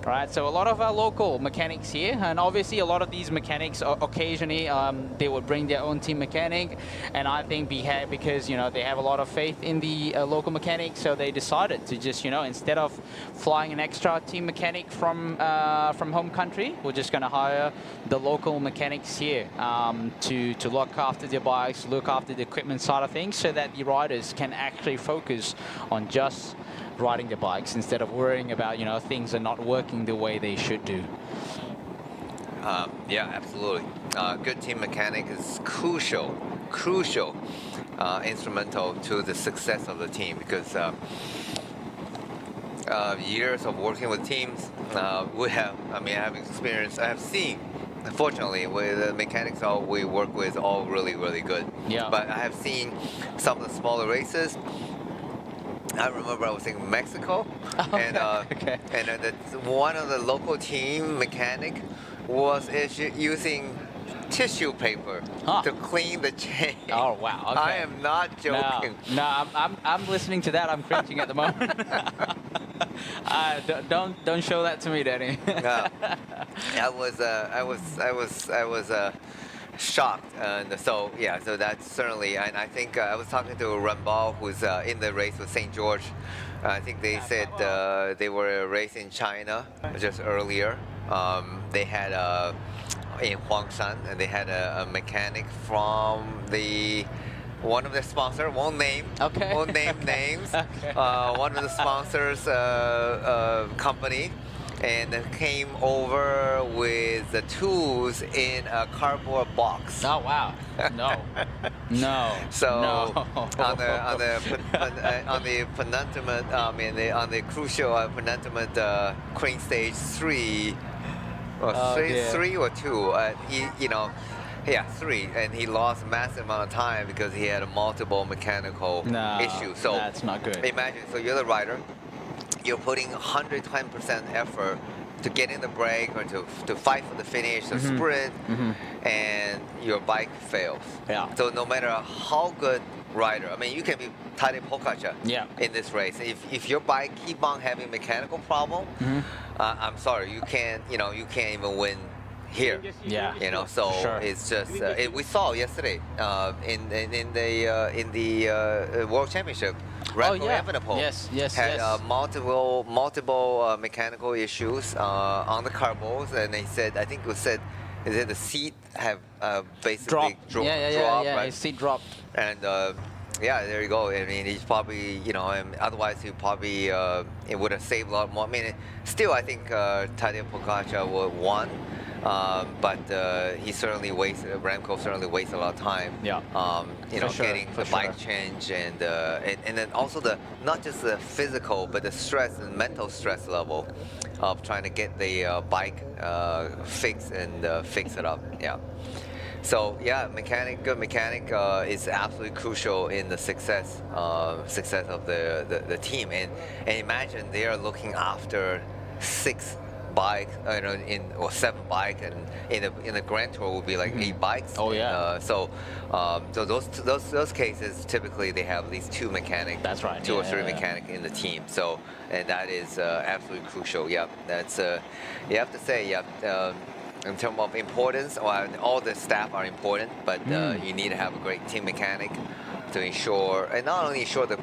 Right, so a lot of our local mechanics here, and obviously a lot of these mechanics occasionally they would bring their own team mechanic, and I think because they have a lot of faith in the local mechanic, so they decided to just instead of flying an extra team mechanic from home country, we're just going to hire the local mechanics here to look after their bikes, look after the equipment side of things, so that the riders can actually focus on just riding their bikes instead of worrying about things are not working the way they should do. Absolutely. Good team mechanic is crucial, instrumental to the success of the team, because years of working with teams, I have experience. I have seen, unfortunately, with the mechanics we work with all really, really good. But I have seen some of the smaller races. I remember I was in Mexico, and one of the local team mechanic was using tissue paper to clean the chain. Oh wow! Okay. I am not joking. No, I'm listening to that. I'm cringing at the moment. Don't show that to me, Danny. I was shocked, and so that's certainly. And I think I was talking to Rambal, who's in the race with St. George. I think they said they were racing in China just earlier. They had in Huangshan, and they had a mechanic from one of the sponsors, won't name names. One of the sponsors company. And came over with the tools in a cardboard box. Oh wow! No. So no. on the penultimate, on the crucial penultimate crane stage 3, or 3 or 2, 3, and he lost a massive amount of time because he had a multiple mechanical issues. So that's not good. Imagine, so you're the rider. You're putting 110% effort to get in the break or to fight for the finish, to sprint, and your bike fails. So no matter how good rider, you can be Tadej Pogačar in this race. If your bike keep on having mechanical problem, I'm sorry, you can't even win here. So it's just we saw yesterday in the World Championship. Evenepoel had multiple mechanical issues on the carbos, and they said, I think it was said the seat have basically dropped. His seat dropped. And Yeah, there you go. I mean, he's probably, otherwise he probably it would have saved a lot more. I mean, still, I think Tadej Pogačar would have won, but Remco certainly wasted a lot of time. Yeah. Getting the bike change and then also not just the physical, but the stress and mental stress level of trying to get the bike fixed and fix it up. Yeah. So yeah, good mechanic is absolutely crucial in the success of the team. And imagine they are looking after 6 bikes, or 7 bikes, and in the Grand Tour would be like 8 bikes. Oh yeah. So those cases typically they have at least 2 mechanics. That's right. 2 or 3 mechanics in the team. So and that is absolutely crucial. Yeah, that's you have to say in terms of importance, all the staff are important, but you need to have a great team mechanic to ensure, and not only ensure the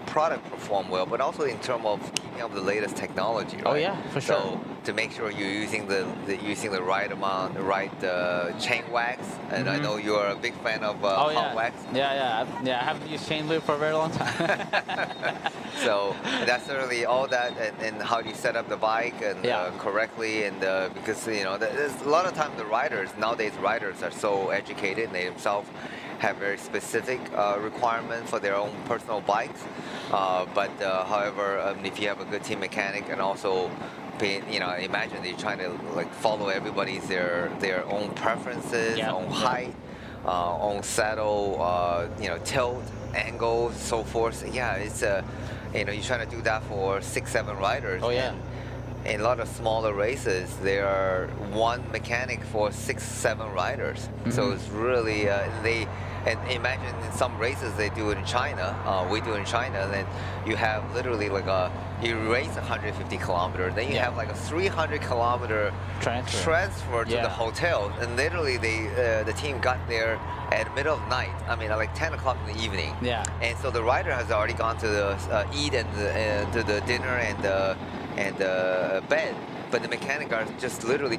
product perform well, but also in terms of keeping up the latest technology. Right? Oh yeah, for sure. So to make sure you're using the right amount, the right chain wax, and I know you're a big fan of hot wax. Yeah. I haven't used chain lube for a very long time. So that's certainly all that, and how do you set up the bike and correctly, and because there's a lot of times the riders nowadays are so educated, and they themselves have very specific requirements for their own personal bikes. However, if you have a good team mechanic and also imagine they're trying to follow everybody's their own preferences, own height, own saddle, tilt, angle, so forth. Yeah, it's you're trying to do that for 6, 7 riders. Oh yeah. In a lot of smaller races, there are 1 mechanic for 6, 7 riders. So it's really and imagine in some races they do it in China, we do it in China, then you have literally you race 150 kilometers, then you have a 300 kilometer transfer to the hotel, and literally the team got there at the middle of the night. I mean, 10 o'clock in the evening. Yeah. And so the rider has already gone to the eat and to the dinner and bed, but the mechanic are just literally.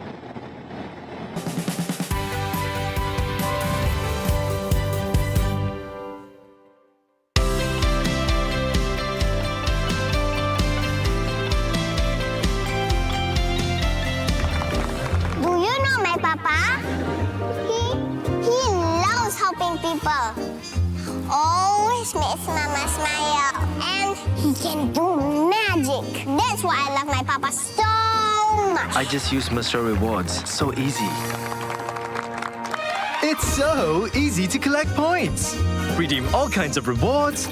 Do you know my papa? He loves helping people. Always makes Mama smile, and he can do magic. That's why I love my papa so much. I just use Mr. Rewards. So easy. It's so easy to collect points. Redeem all kinds of rewards.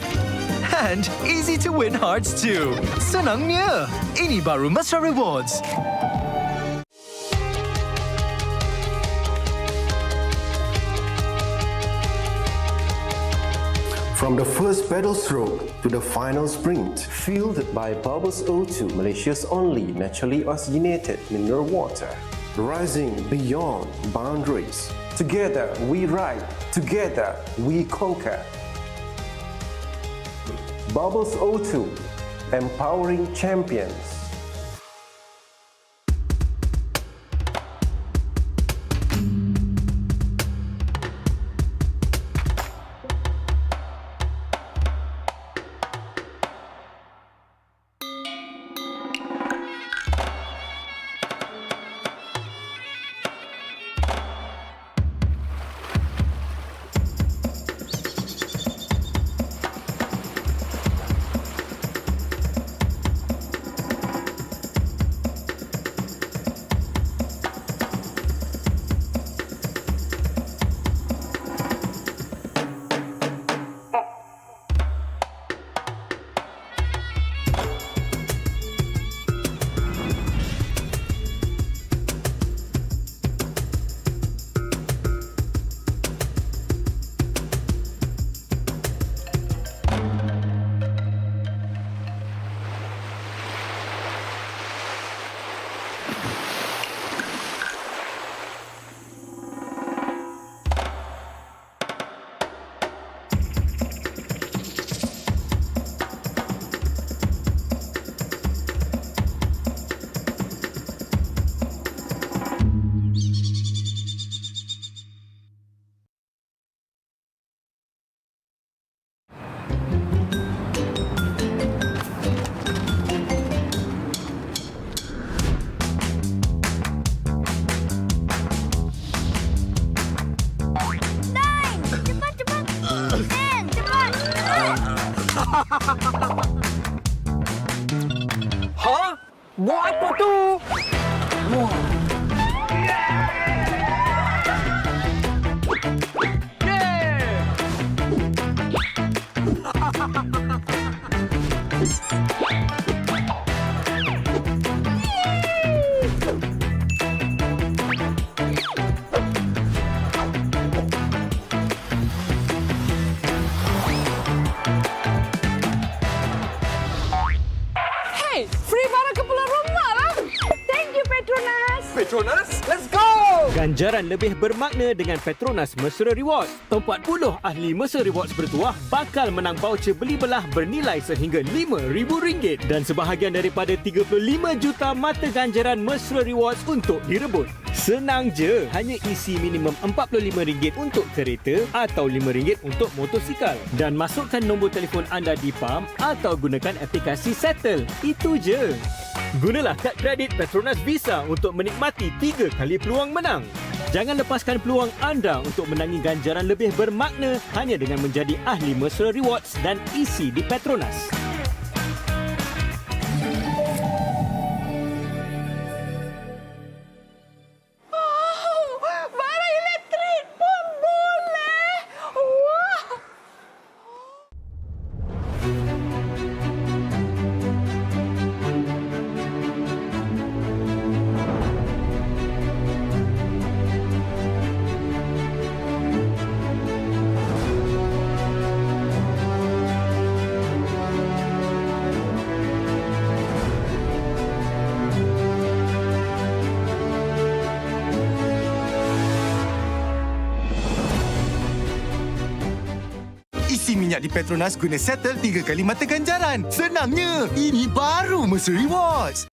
And easy to win hearts too. Senangnya. Ini baru Mr. Rewards. From the first pedal stroke to the final sprint, fueled by Bubbles O2, Malaysia's only naturally oxygenated mineral water. Rising beyond boundaries. Together we ride, together we conquer. Bubbles O2, empowering champions. PETRONAS, let's go! Ganjaran lebih bermakna dengan Petronas Mesra Rewards. 40 ahli Mesra Rewards bertuah bakal menang voucher beli belah bernilai sehingga RM5,000 dan sebahagian daripada 35 juta mata ganjaran Mesra Rewards untuk direbut. Senang je, hanya isi minimum RM45 untuk kereta atau RM5 untuk motosikal dan masukkan nombor telefon anda di PAM atau gunakan aplikasi Settle. Itu je. Gunalah kad kredit Petronas Visa untuk menikmati 3 kali peluang menang. Jangan lepaskan peluang anda untuk menangi ganjaran lebih bermakna hanya dengan menjadi ahli Mesra Rewards dan isi di Petronas. Barang elektrik pun boleh. Wah. Isi minyak di Petronas guna Settle 3 kali mata ganjaran. Senangnya, ini baru Mesra Rewards.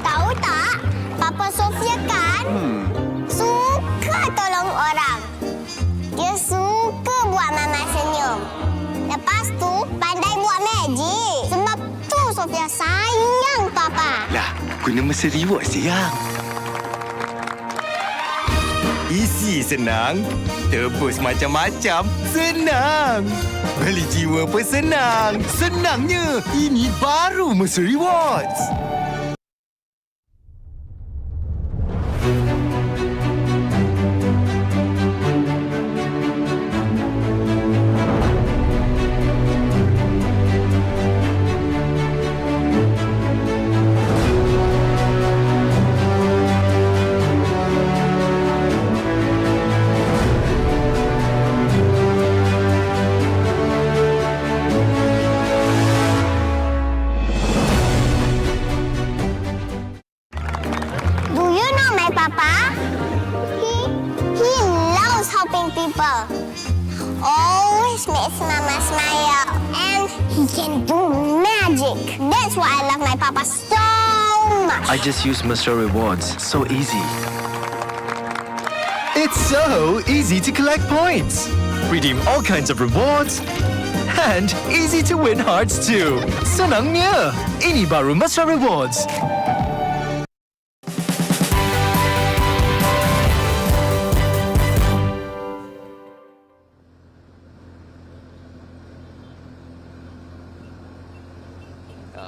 Tahu tak, Papa Sofia kan suka tolong orang. Dia suka buat Mama senyum. Lepas tu, pandai buat magic. Sebab tu Sofia sayang Papa. Lah, guna Mesra Rewards sayang. Isi senang, tebus macam-macam senang. Beli jiwa pun senang. Senangnya, ini baru Mesra Rewards. Do you know my Papa? He loves helping people. Always makes Mama smile. And he can do magic. That's why I love my Papa so much. I just use Mesra Rewards. So easy. It's so easy to collect points. Redeem all kinds of rewards. And easy to win hearts too. Senangnya, ini baru Mesra Rewards.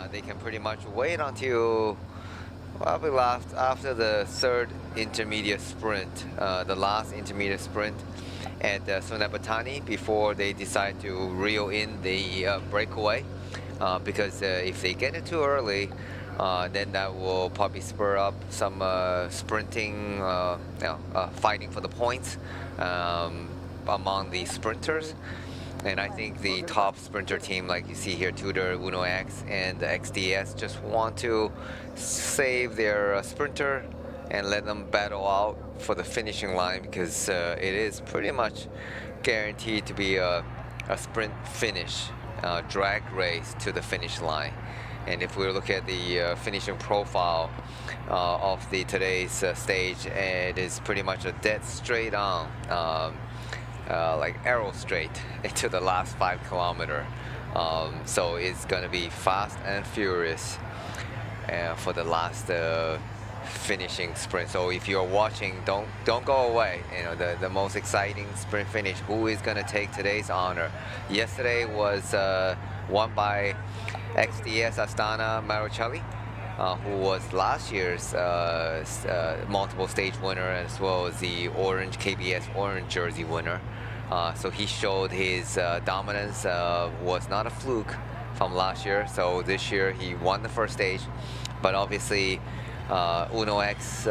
They can pretty much wait until probably after the third intermediate sprint, the last intermediate sprint at Sunabatani before they decide to reel in the breakaway. Because if they get it too early, then that will probably spur up some sprinting, fighting for the points among the sprinters. And I think the top sprinter team, like you see here, Tudor, Uno X, and the XDS, just want to save their sprinter and let them battle out for the finishing line, because it is pretty much guaranteed to be a sprint finish, drag race to the finish line. And if we look at the finishing profile of today's stage, it is pretty much a dead straight on, like arrow straight into the last 5 kilometers. So it's going to be fast and furious for the last finishing sprint. So if you're watching, don't go away. You know, the most exciting sprint finish. Who is going to take today's honor? Yesterday was won by XDS Astana Marucelli, who was last year's multiple stage winner, as well as the orange KBS orange jersey winner. So he showed his dominance, was not a fluke from last year. So this year he won the first stage, but obviously Uno X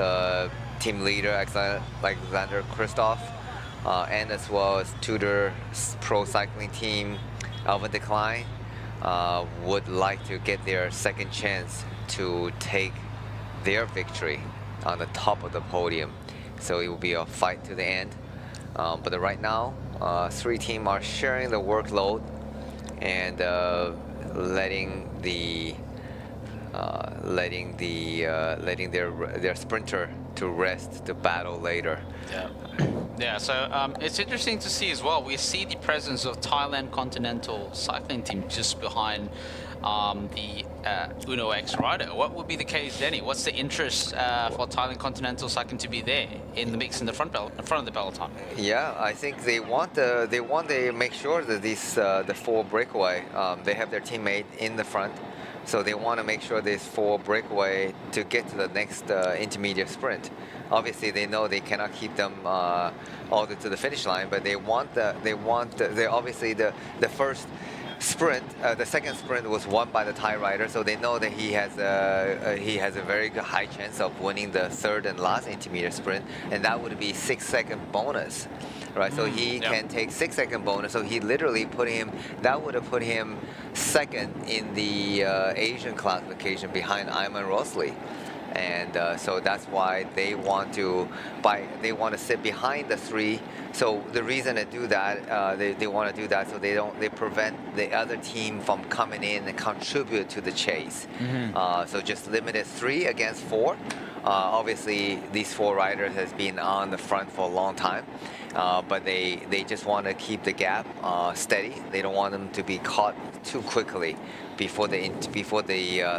team leader Alexander Kristoff, and as well as Tudor Pro Cycling Team Alvin Decline, would like to get their second chance to take their victory on the top of the podium. So it will be a fight to the end. But right now, 3 teams are sharing the workload and letting their sprinter to rest to battle later. Yeah, so it's interesting to see as well. We see the presence of Thailand Continental Cycling Team just behind the Uno X rider. What would be the case, Denny? What's the interest for Thailand Continental Cycling to be there in the mix in the front of the peloton? Yeah, I think they want to make sure that these the 4 breakaway, they have their teammate in the front. So they want to make sure there's 4 breakaway to get to the next intermediate sprint. Obviously, they know they cannot keep them all to the finish line, but obviously the first sprint, the second sprint was won by the Thai rider, so they know that he has a very good high chance of winning the third and last intermediate sprint, and that would be 6-second bonus, right? So he can take 6-second bonus. So he literally that would have put him second in the Asian classification behind Ayman Rosley. And so that's why they want to sit behind the 3. So the reason to do that, they want to do that so they prevent the other team from coming in and contribute to the chase. So just limited 3 against 4. Obviously, these 4 riders has been on the front for a long time, but they just want to keep the gap steady. They don't want them to be caught too quickly before the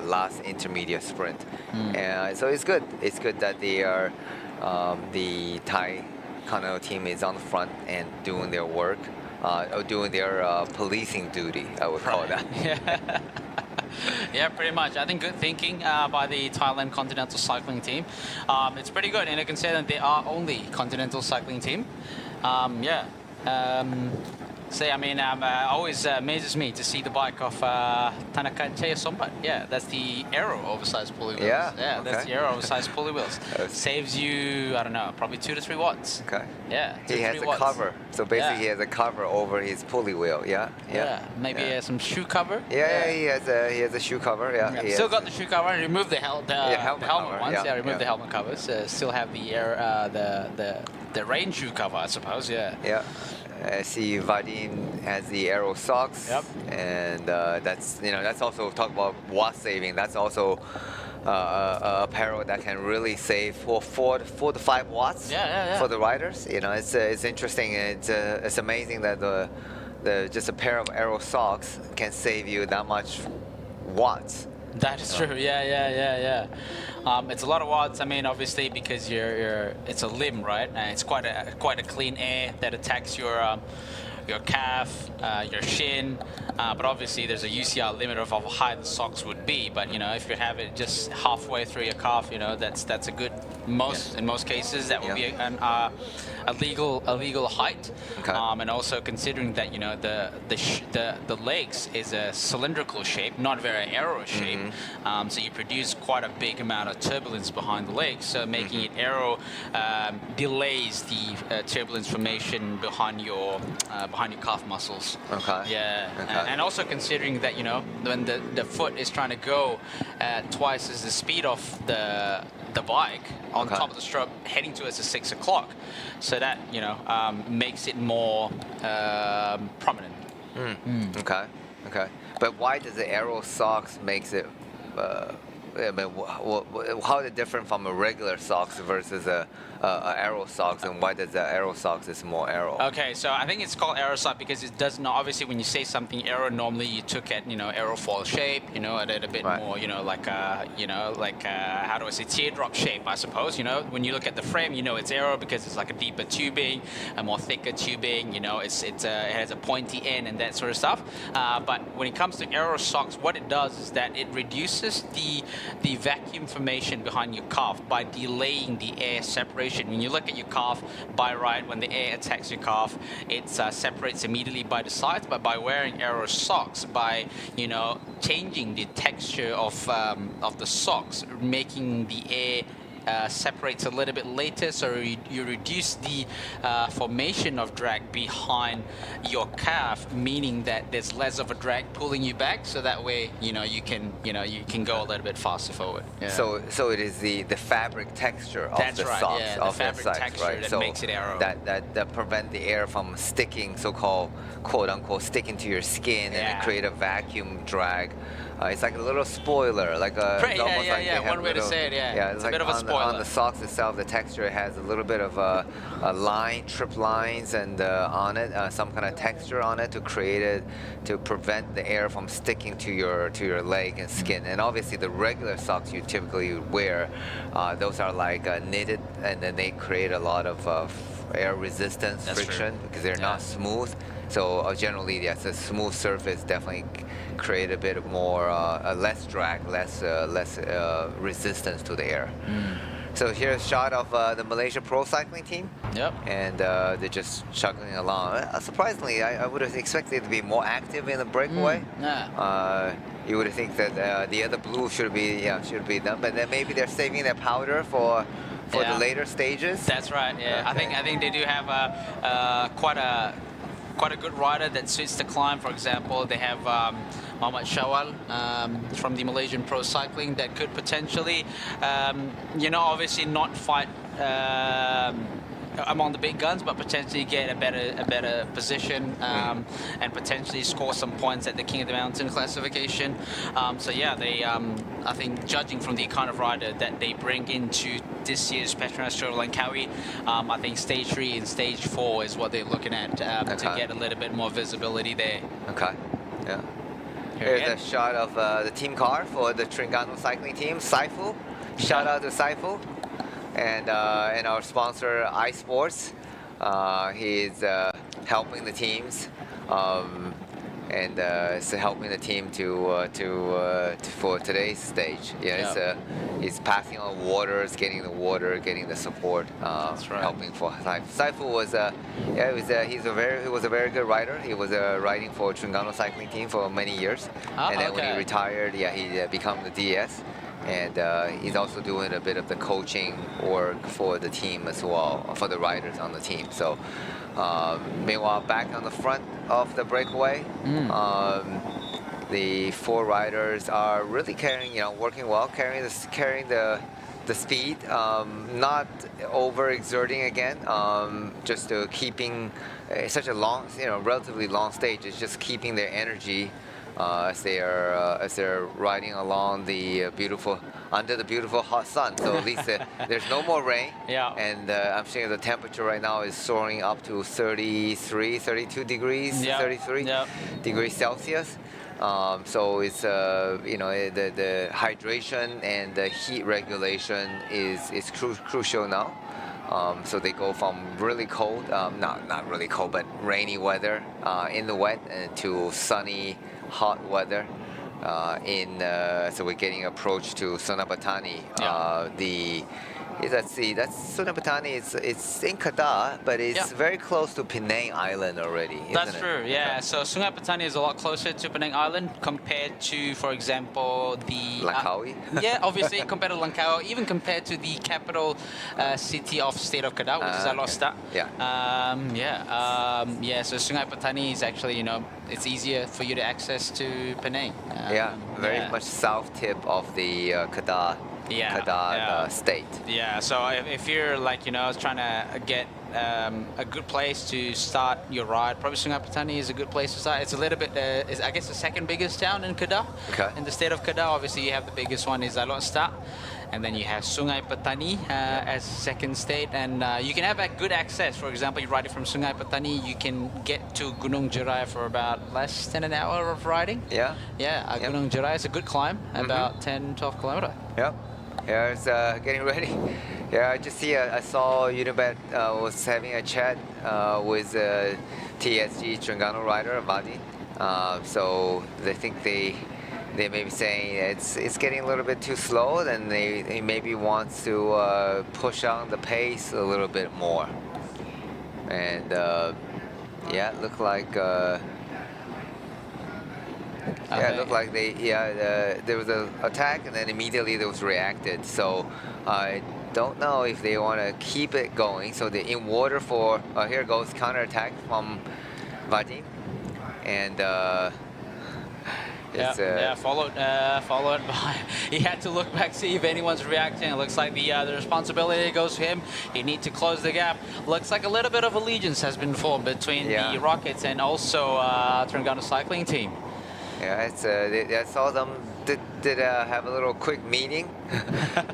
last intermediate sprint. So it's good. It's good that they are the Thai Continental team is on the front and doing their work, or doing their policing duty, I would call that. Yeah, pretty much. I think good thinking by the Thailand Continental Cycling Team. It's pretty good, and I can say that they are only Continental Cycling Team. I mean, always amazes me to see the bike of Tanaka Sombat. Yeah, that's the Aero oversized pulley wheels. Yeah, that's the Aero oversized pulley wheels. Saves you, I don't know, probably 2 to 3 watts. Okay. Yeah. He has a cover. So basically, he has a cover over his pulley wheel. Yeah. Maybe he has some shoe cover. He has a shoe cover. Yeah. Still got the shoe cover. And remove the helmet cover, ones. Remove the helmet covers. Still have the rain shoe cover, I suppose. Yeah. I see Vadim has the Aero socks, and that's also talk about watt saving. That's also apparel that can really save 4 to 5 watts for the riders. You know, it's interesting. It's amazing that just a pair of Aero socks can save you that much watts. That is true. Yeah. It's a lot of watts. I mean, obviously, because it's a limb, right? And it's quite a clean air that attacks your calf, your shin. But obviously, there's a UCR limit of how high the socks would be. But if you have it just halfway through your calf, that's a good. In most cases, that would be a legal height. Okay. And also considering that the legs is a cylindrical shape, not very aero shape. So you produce quite a big amount of turbulence behind the legs. So making it aero delays the turbulence formation behind your behind your calf muscles. Okay. Yeah, Okay. and also considering that, you know, when the foot is trying to go at twice as the speed of the bike on Okay. top of the stroke heading towards the 6 o'clock, so that, you know, makes it more prominent. Okay. Okay. But why does the Aero socks makes it? I mean, how are they different from a regular socks versus a Aero socks, and why does the Aero socks is more Aero? Okay, so I think it's called aero sock because it does not, obviously when you say something aero, normally you took at, you know, aerofoil shape, you know, at a bit more, you know, like how do I say, teardrop shape, I suppose, you know. When you look at the frame, you know it's aero because it's like a deeper tubing, a more thicker tubing, you know, it has a pointy end and that sort of stuff. But when it comes to aero socks, what it does is that it reduces the vacuum formation behind your calf by delaying the air separation. When you look at your calf by right, when the air attacks your calf, it separates immediately by the sides. But by wearing aero socks, by, you know, changing the texture of the socks, making the air separates a little bit later, so you reduce the formation of drag behind your calf, meaning that there's less of a drag pulling you back, so that way, you know, you can go a little bit faster forward. Yeah. So it is the fabric texture of That's the right, socks, yeah, of the fabric socks, texture right? that So makes it aero. that prevent the air from sticking, so-called quote-unquote sticking to your skin, and it create a vacuum drag. It's like a little spoiler, like a Right, it's almost yeah, like yeah, they have one way to say it, yeah. It's a like bit of a spoiler. on the socks itself, the texture has a little bit of a line, trip lines, and on it, some kind of texture on it to create it, to prevent the air from sticking to your leg and skin. And obviously, the regular socks you typically wear, those are like knitted, and then they create a lot of air resistance, friction, because they're not smooth. So generally, yes, a smooth surface definitely create a bit more, less drag, less resistance to the air. So here's a shot of the Malaysia Pro Cycling team. Yep. And they're just chugging along. Surprisingly, I would have expected to be more active in the breakaway. You would think that the other blue should be them, but then maybe they're saving their powder for the later stages. That's right. Yeah, Okay. I think they do have quite a good rider that suits the climb. For example, they have Muhammad Shawal from the Malaysian Pro Cycling that could potentially, you know, obviously not fight among the big guns, but potentially get a better position and potentially score some points at the King of the Mountain classification. So yeah, they I think judging from the kind of rider that they bring into this year's PETRONAS Tour Langkawi, I think stage 3 and stage 4 is what they're looking at to get a little bit more visibility there. Okay. Yeah. Here's a shot of the team car for the Terengganu cycling team, Saiful. Shout out to Saiful. And our sponsor, iSports. He's helping the teams and is helping the team for today's stage. Yeah, he's passing on waters, getting the water, getting the support, helping for Saiful was he was a very good rider. He was riding for Terengganu cycling team for many years, and then when he retired, he became the DS. And he's also doing a bit of the coaching work for the team as well, for the riders on the team. So, meanwhile, back on the front of the breakaway, the 4 riders are really working well, carrying the speed, not overexerting again, just keeping such a long, relatively long stage. It's just keeping their energy. As they're riding along under the beautiful hot sun. So at least there's no more rain. Yeah. And I'm seeing the temperature right now is soaring up to 33, 32 degrees, 33 degrees Celsius. So it's the hydration and the heat regulation is crucial now. So they go from really cold, not really cold, but rainy weather in the wet to sunny, hot weather so we're getting approach to Sonapatani, Let's see, that's Sungai Petani. It's in Kedah, but it's very close to Penang Island already. That's isn't true, it? yeah. So Sungai Petani is a lot closer to Penang Island compared to, for example, the... Langkawi? Yeah, obviously compared to Langkawi, even compared to the capital city of state of Kedah, which is Alor. Yeah. So Sungai Petani is actually, you know, it's easier for you to access to Penang. Very much south tip of the Kedah state. Yeah, so if you're like, you know, trying to get a good place to start your ride, probably Sungai Petani is a good place to start. It's a little bit, I guess, the second biggest town in Kedah. In the state of Kedah, obviously you have the biggest one is Alor. And then you have Sungai Petani as second state, and you can have good access. For example, you ride it from Sungai Petani, you can get to Gunung Jerai for about less than an hour of riding. Gunung Jerai is a good climb, about 10-12 kilometers. Yeah, it's getting ready. Yeah, I saw Unibet was having a chat with TSG Terengganu rider Vadi. So they think they may be saying it's getting a little bit too slow, then they maybe want to push on the pace a little bit more. And it looked like it looked like there was an attack and then immediately there was reacted. So I don't know if they want to keep it going. So they're in water for here goes counterattack from Vadim, and followed by. He had to look back, see if anyone's reacting. It looks like the responsibility goes to him. He needs to close the gap. Looks like a little bit of allegiance has been formed between the Rockets and also Terengganu cycling team. Yeah, I saw them did have a little quick meting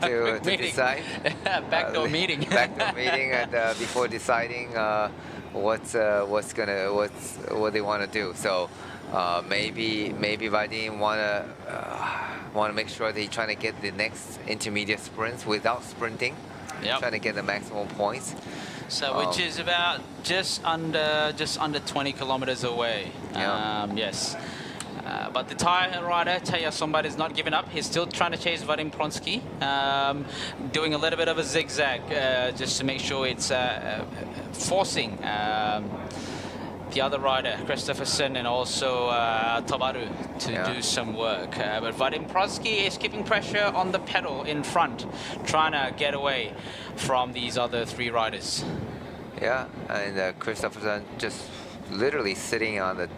to decide. Backdoor meeting. Backdoor meeting, and before deciding what they want to do. So maybe Vadim want to make sure that he's trying to get the next intermediate sprints without sprinting. Trying to get the maximum points. So which is about just under 20 kilometers away. Yes. But the Thai rider, Chaya Sombat, is not giving up. He's still trying to chase Vadim Pronsky, doing a little bit of a zigzag just to make sure it's forcing the other rider, Christopherson, and also Tobaru to do some work. But Vadim Pronsky is keeping pressure on the pedal in front, trying to get away from these other three riders. Yeah, and Christopherson just literally sitting on the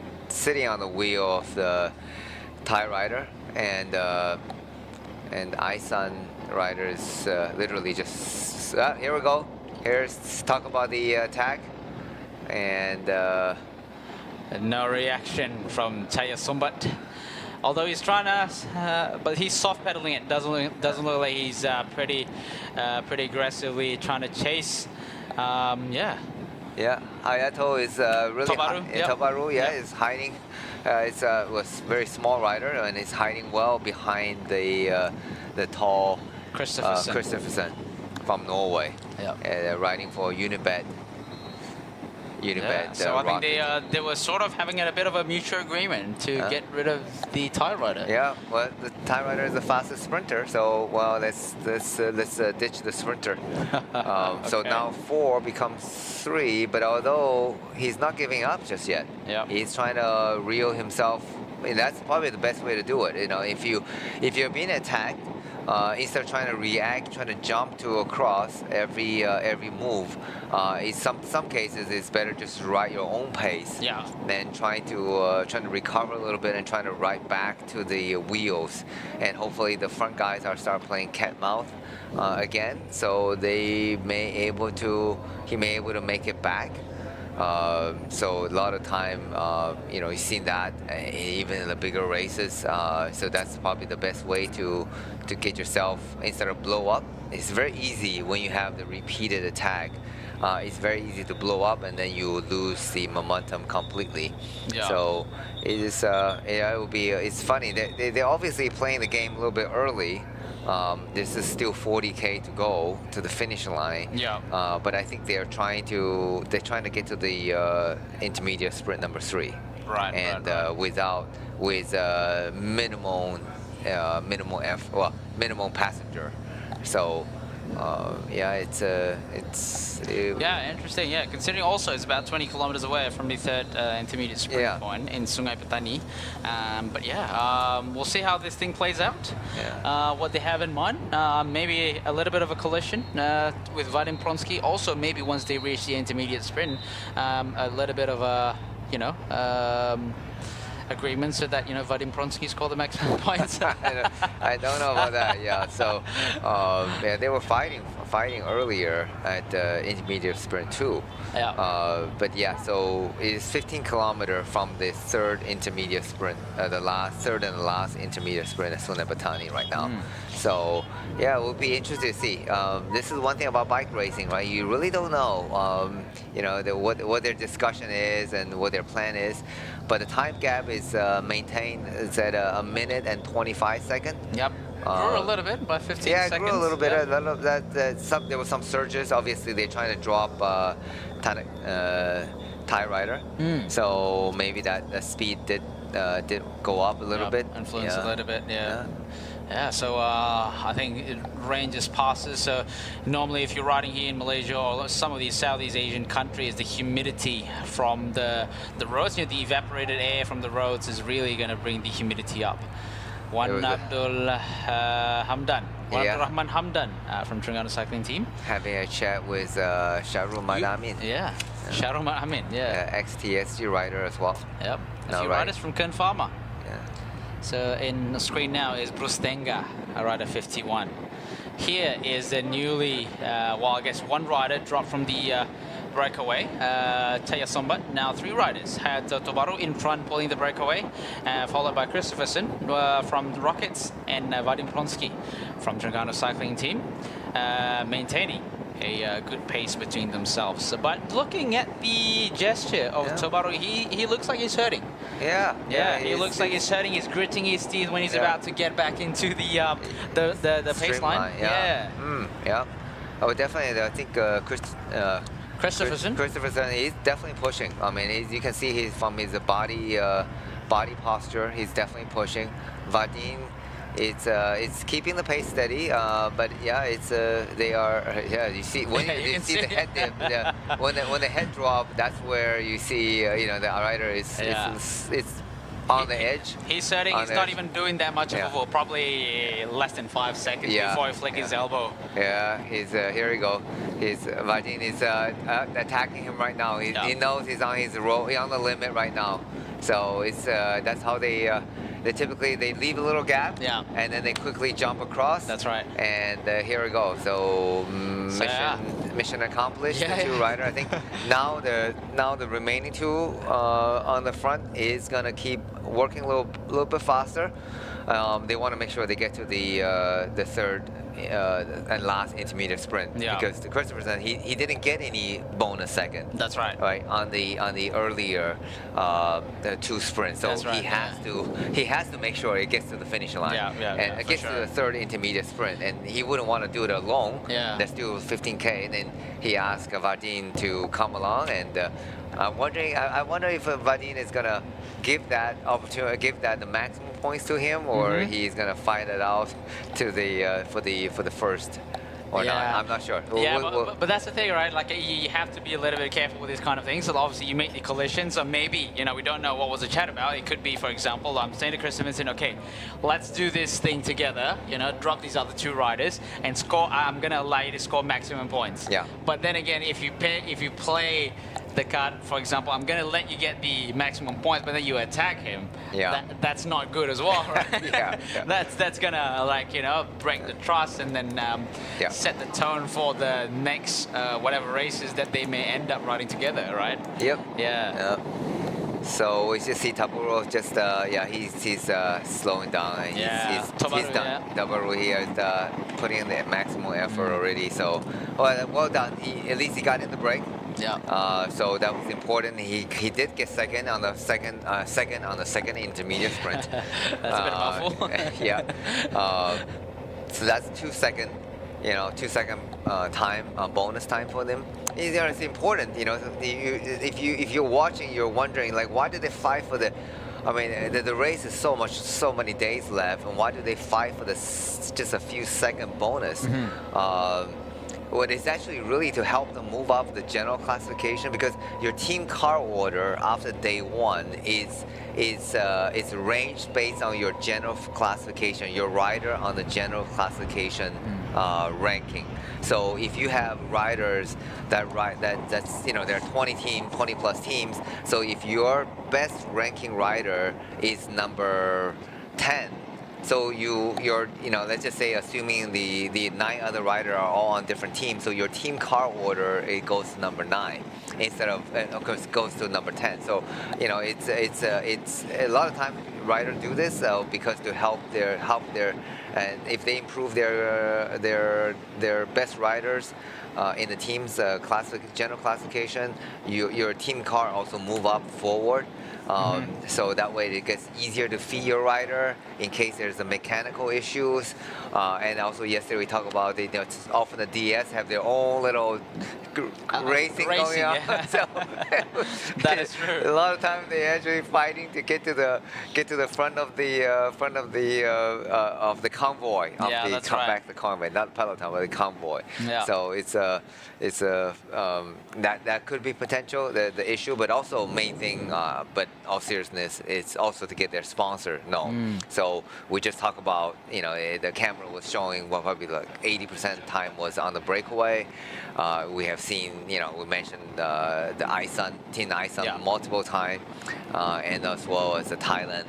wheel of the Thai rider, and Isan rider is literally just here we go. Here's talk about the attack, and no reaction from Chaya Sombat. Although he's trying to, but he's soft pedaling it. Doesn't look like he's pretty aggressively trying to chase. Yeah, Hayato is really Tobaru, is hiding. Was very small rider, and is hiding well behind the tall Christopherson from Norway. Riding for Unibet. So I think they were sort of having a bit of a mutual agreement to get rid of the Thai rider. Yeah, well, the Thai rider is the fastest sprinter, so well, let's ditch the sprinter. So now 4 becomes 3, but although he's not giving up just yet, he's trying to reel himself. I mean, that's probably the best way to do it. You know, if you're being attacked, instead of trying to react, trying to jump to across every move, in some cases it's better just to ride your own pace than trying to recover a little bit and trying to ride back to the wheels. And hopefully the front guys start playing cat mouth again, so he may able to make it back. So a lot of time, you've seen that even in the bigger races. So that's probably the best way to get yourself, instead of blow up. It's very easy when you have the repeated attack. It's very easy to blow up and then you lose the momentum completely. So it is. It will be. It's funny. They're obviously playing the game a little bit early. This is still 40K to go to the finish line. But I think they're trying to get to the intermediate sprint number 3. With minimum minimum passenger. So yeah, yeah, interesting. Yeah, considering also it's about 20 kilometers away from the third intermediate sprint point in Sungai Petani. But yeah, we'll see how this thing plays out. What they have in mind, maybe a little bit of a collision with Vadim Pronsky. Also, maybe once they reach the intermediate sprint, a little bit of a, agreement so that Vadim Pronsky scored the maximum points. I don't know about that. Yeah, so yeah, they were fighting earlier at intermediate sprint too. Yeah. But yeah, so it is 15 kilometers from the third intermediate sprint, the third and last intermediate sprint at Sungai Petani right now. So yeah, it will be interesting to see. This is one thing about bike racing, right? You really don't know, what their discussion is and what their plan is. But the time gap is maintained. It's at a minute and 25 seconds. Yep. Grew a little bit by 15 seconds. Yeah, it grew a little bit. There were some surges. Obviously, they're trying to drop Thai rider. So maybe that speed did go up a little bit. Influence a little bit. Yeah, so I think it ranges passes. So normally if you're riding here in Malaysia or some of these Southeast Asian countries, the humidity from the roads, the evaporated air from the roads is really going to bring the humidity up. Wan Abdul Hamdan, Abdul Rahman Hamdan from Terengganu Cycling Team. Having a chat with Shahrul Madamin. Yeah, Shahrul Madamin, ex-TSG rider as well. Yep, a few riders from Kern Pharma. So in the screen now is Bruce Denga, a rider 51. Here is the newly, I guess one rider dropped from the breakaway, Taya Sombat. Now 3 riders. Had Tobaru in front pulling the breakaway, followed by Christopherson from Rockets and Vadim Pronsky from Terengganu Cycling Team, maintaining a good pace between themselves. But looking at the gesture of Tobaru, he looks like he's hurting. Yeah, he looks like he's hurting. He's gritting his teeth when he's about to get back into the pace line. Yeah. Oh, definitely. I think Christopherson, he's definitely pushing. I mean, you can see from his body posture, he's definitely pushing. Vadim, it's keeping the pace steady, but yeah, you see when you see the head dip, when the head drop, that's where you see the rider is on the edge. He's hurting. He's not even doing that much of a pull, probably less than 5 seconds before he flicks his elbow. Yeah, here we go. Vadim is attacking him right now. He knows he's on his road, on the limit right now. So that's how they typically leave a little gap, and then they quickly jump across. That's right. And here we go. So mission accomplished. The 2 rider. I think now the remaining 2 on the front is gonna keep working a little bit faster. They want to make sure they get to the third and last intermediate sprint, because the Christopherson he didn't get any bonus second. That's right. Right on the earlier the 2 sprints, so he has to make sure it gets to the finish line. And it gets to the third intermediate sprint, and he wouldn't want to do it alone. That's still 15K. And then he asked Vadim to come along, and I wonder if Vadim is gonna give that opportunity, give that the maximum points to him, or he's gonna fight it out to the for the first or not. I'm not sure. But that's the thing, right? Like you have to be a little bit careful with these kind of things. So obviously you make the collision, so maybe we don't know what was the chat about. It could be, for example, I'm saying to Christopherson, okay, let's do this thing together. Drop these other 2 riders and score. I'm gonna allow you to score maximum points. But then again, if you play the card, for example, I'm going to let you get the maximum points, but then you attack him. That's not good as well, right? That's going to break the trust and then set the tone for the next whatever races that they may end up riding together, right? So we just see Taburo just he's slowing down, and he's done. Tabaru here is putting in the maximum effort already. So well done. At least he got in the break. So that was important. He did get second on the second intermediate sprint. That's a bit awful. So that's 2 second, 2 second time bonus time for them. It's important. If you're watching, you're wondering why did they fight for the I mean, the race is so many days left, and why do they fight for this just a few second bonus? What is actually really to help them move up the general classification, because your team car order after day one is arranged based on your general classification, your rider on the general classification ranking. So if you have riders that's there are 20 plus teams. So if your best ranking rider is number 10. So you're let's just say assuming the 9 other riders are all on different teams, so your team car order it goes to number 9 instead of course goes to number 10. So it's a lot of times riders do this because to help their and if they improve their best riders in the team's general classification, your team car also move up forward. So that way it gets easier to feed your rider in case there's a mechanical issues. And also yesterday we talked about often the DS have their own little racing going on. Yeah. So That is true. a lot of times they're actually fighting to get to the front of the convoy of Yeah, the that's back right. the convoy, not peloton but the convoy. Yeah. So that could be potential the issue, but also main thing. But all seriousness, it's also to get their sponsor known. So we just talked about the camera was showing probably like 80% time was on the breakaway. We have seen we mentioned the Team Isun multiple times, and as well as the Thailand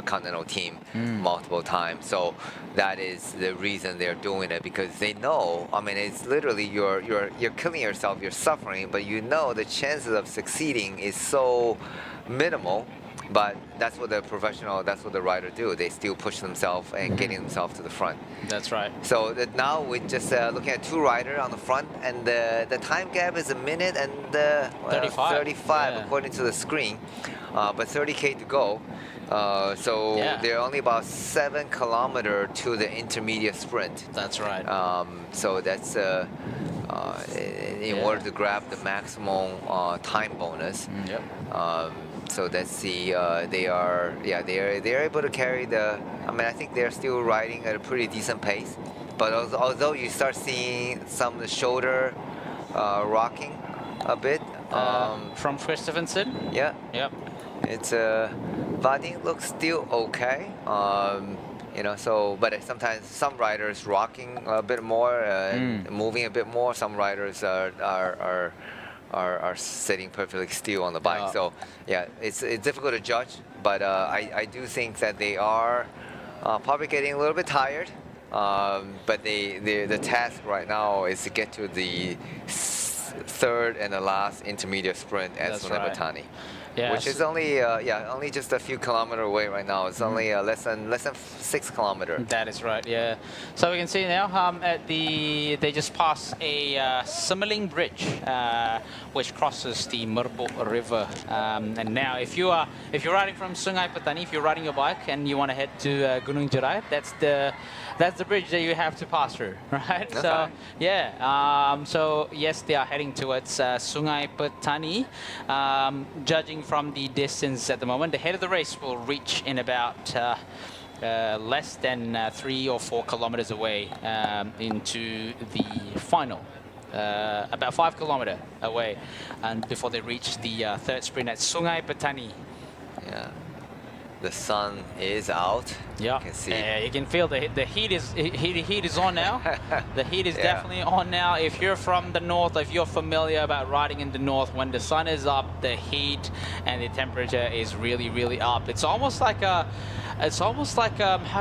continental team multiple times. So that is the reason they're doing it, because they know, I mean, it's literally you're killing yourself, you're suffering, but the chances of succeeding is so minimal. But that's what that's what the rider do. They still push themselves and getting themselves to the front. That's right. So that now we're just looking at 2 riders on the front, and the time gap is 1 minute and 35 according to the screen, but 30K to go. So they're only about 7 kilometers to the intermediate sprint. That's right. So that's in order to grab the maximum time bonus. So that's they are able to carry the. I mean, I think they're still riding at a pretty decent pace, but although you start seeing some of the shoulder rocking a bit from Christopherson. Yeah. Yep. It's Vadim looks still okay. So but sometimes some riders rocking a bit more, moving a bit more. Some riders are sitting perfectly still on the bike. So it's difficult to judge, but I do think that they are probably getting a little bit tired. But the task right now is to get to the 3rd and the last intermediate sprint at Sunabatani. Yes. Which is only only just a few kilometers away right now. It's only less than 6 kilometers. That is right. Yeah. So we can see now they just passed a Simmerling Bridge, which crosses the Merbok River. And now, if you're riding from Sungai Petani, if you're riding your bike and you want to head to Gunung Jerai, that's the bridge that you have to pass through, right? Okay. So yeah. So yes, they are heading towards Sungai Petani. Judging from the distance at the moment, the head of the race will reach in about less than 3 or 4 kilometers away into the final. About 5 kilometers away, and before they reach the 3rd sprint at Sungai Petani. Yeah. The sun is out. Yeah, you can see. You can feel the heat is on now. The heat is definitely on now. If you're from the north, if you're familiar about riding in the north, when the sun is up, the heat and the temperature is really up. It's almost like how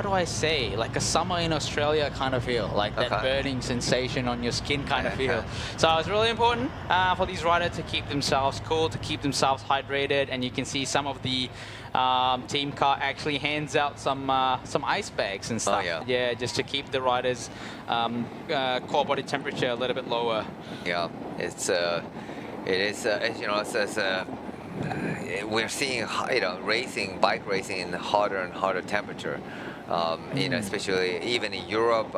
do I say, like a summer in Australia kind of feel, like that burning sensation on your skin kind of feel. So it's really important for these riders to keep themselves cool, to keep themselves hydrated, and you can see some of the team car actually hands out some ice bags and stuff. Yeah, just to keep the riders' core body temperature a little bit lower. Yeah, we're seeing bike racing in hotter and hotter temperature. Especially even in Europe,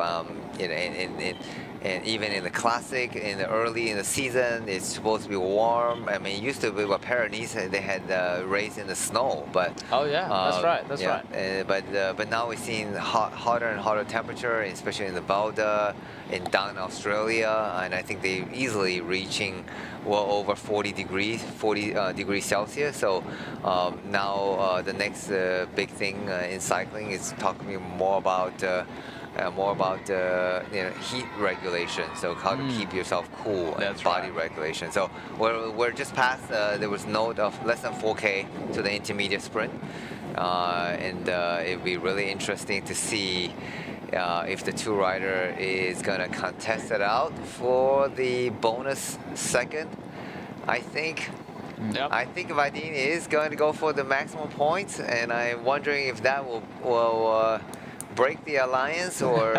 And even in the classic, early in the season, it's supposed to be warm. I mean, it used to be what Pyrenees they had race in the snow, but that's right. That's right. But now we're seeing hotter and hotter temperature, especially in the Bauda, down in Australia, and I think they're easily reaching well over 40 degrees Celsius. So now the next big thing in cycling is talking more about heat regulation, so how to keep yourself cool and body regulation. So we're just past, there was note of less than 4K to the intermediate sprint, and it'll be really interesting to see if the two rider is gonna contest it out for the bonus second. I think Vadine is going to go for the maximum points, and I'm wondering if that will break the alliance or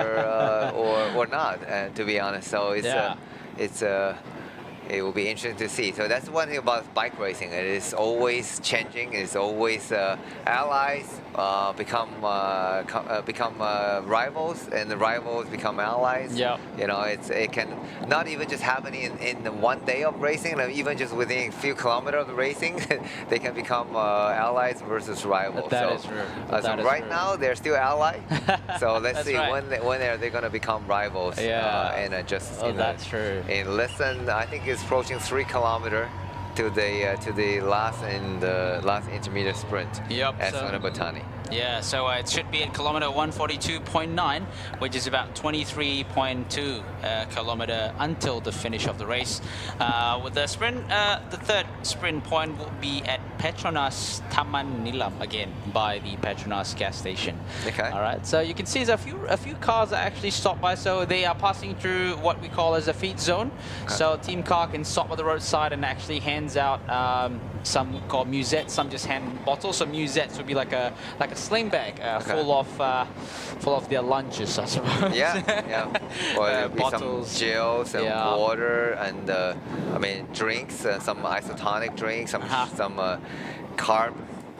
not, to be honest. So it will be interesting to see. So that's one thing about bike racing. It is always changing. It's always allies become rivals, and the rivals become allies. Yeah. You know, it can not even just happen in one day of racing. Like even just within a few kilometers of racing, they can become allies versus rivals. That is true. So right now they're still allies. So let's see when are they going to become rivals. And just that's true. In less than, I think it's approaching 3 kilometers to the last intermediate sprint at Sonabatani. Yeah, so it should be at kilometer 142.9, which is about 23.2 kilometer until the finish of the race. With the sprint, the third sprint point will be at Petronas Taman Nilam again by the Petronas gas station. Okay. All right. So you can see there's a few cars that actually stopped by. So they are passing through what we call as a feed zone. Okay. So team car can stop at the roadside and actually hands out some called musettes, some just hand bottles. So musettes would be like a sling bag full of their lunches, I suppose. Yeah. Or there'll be bottles, some gels and water, and I mean drinks, some isotonic drinks, some carb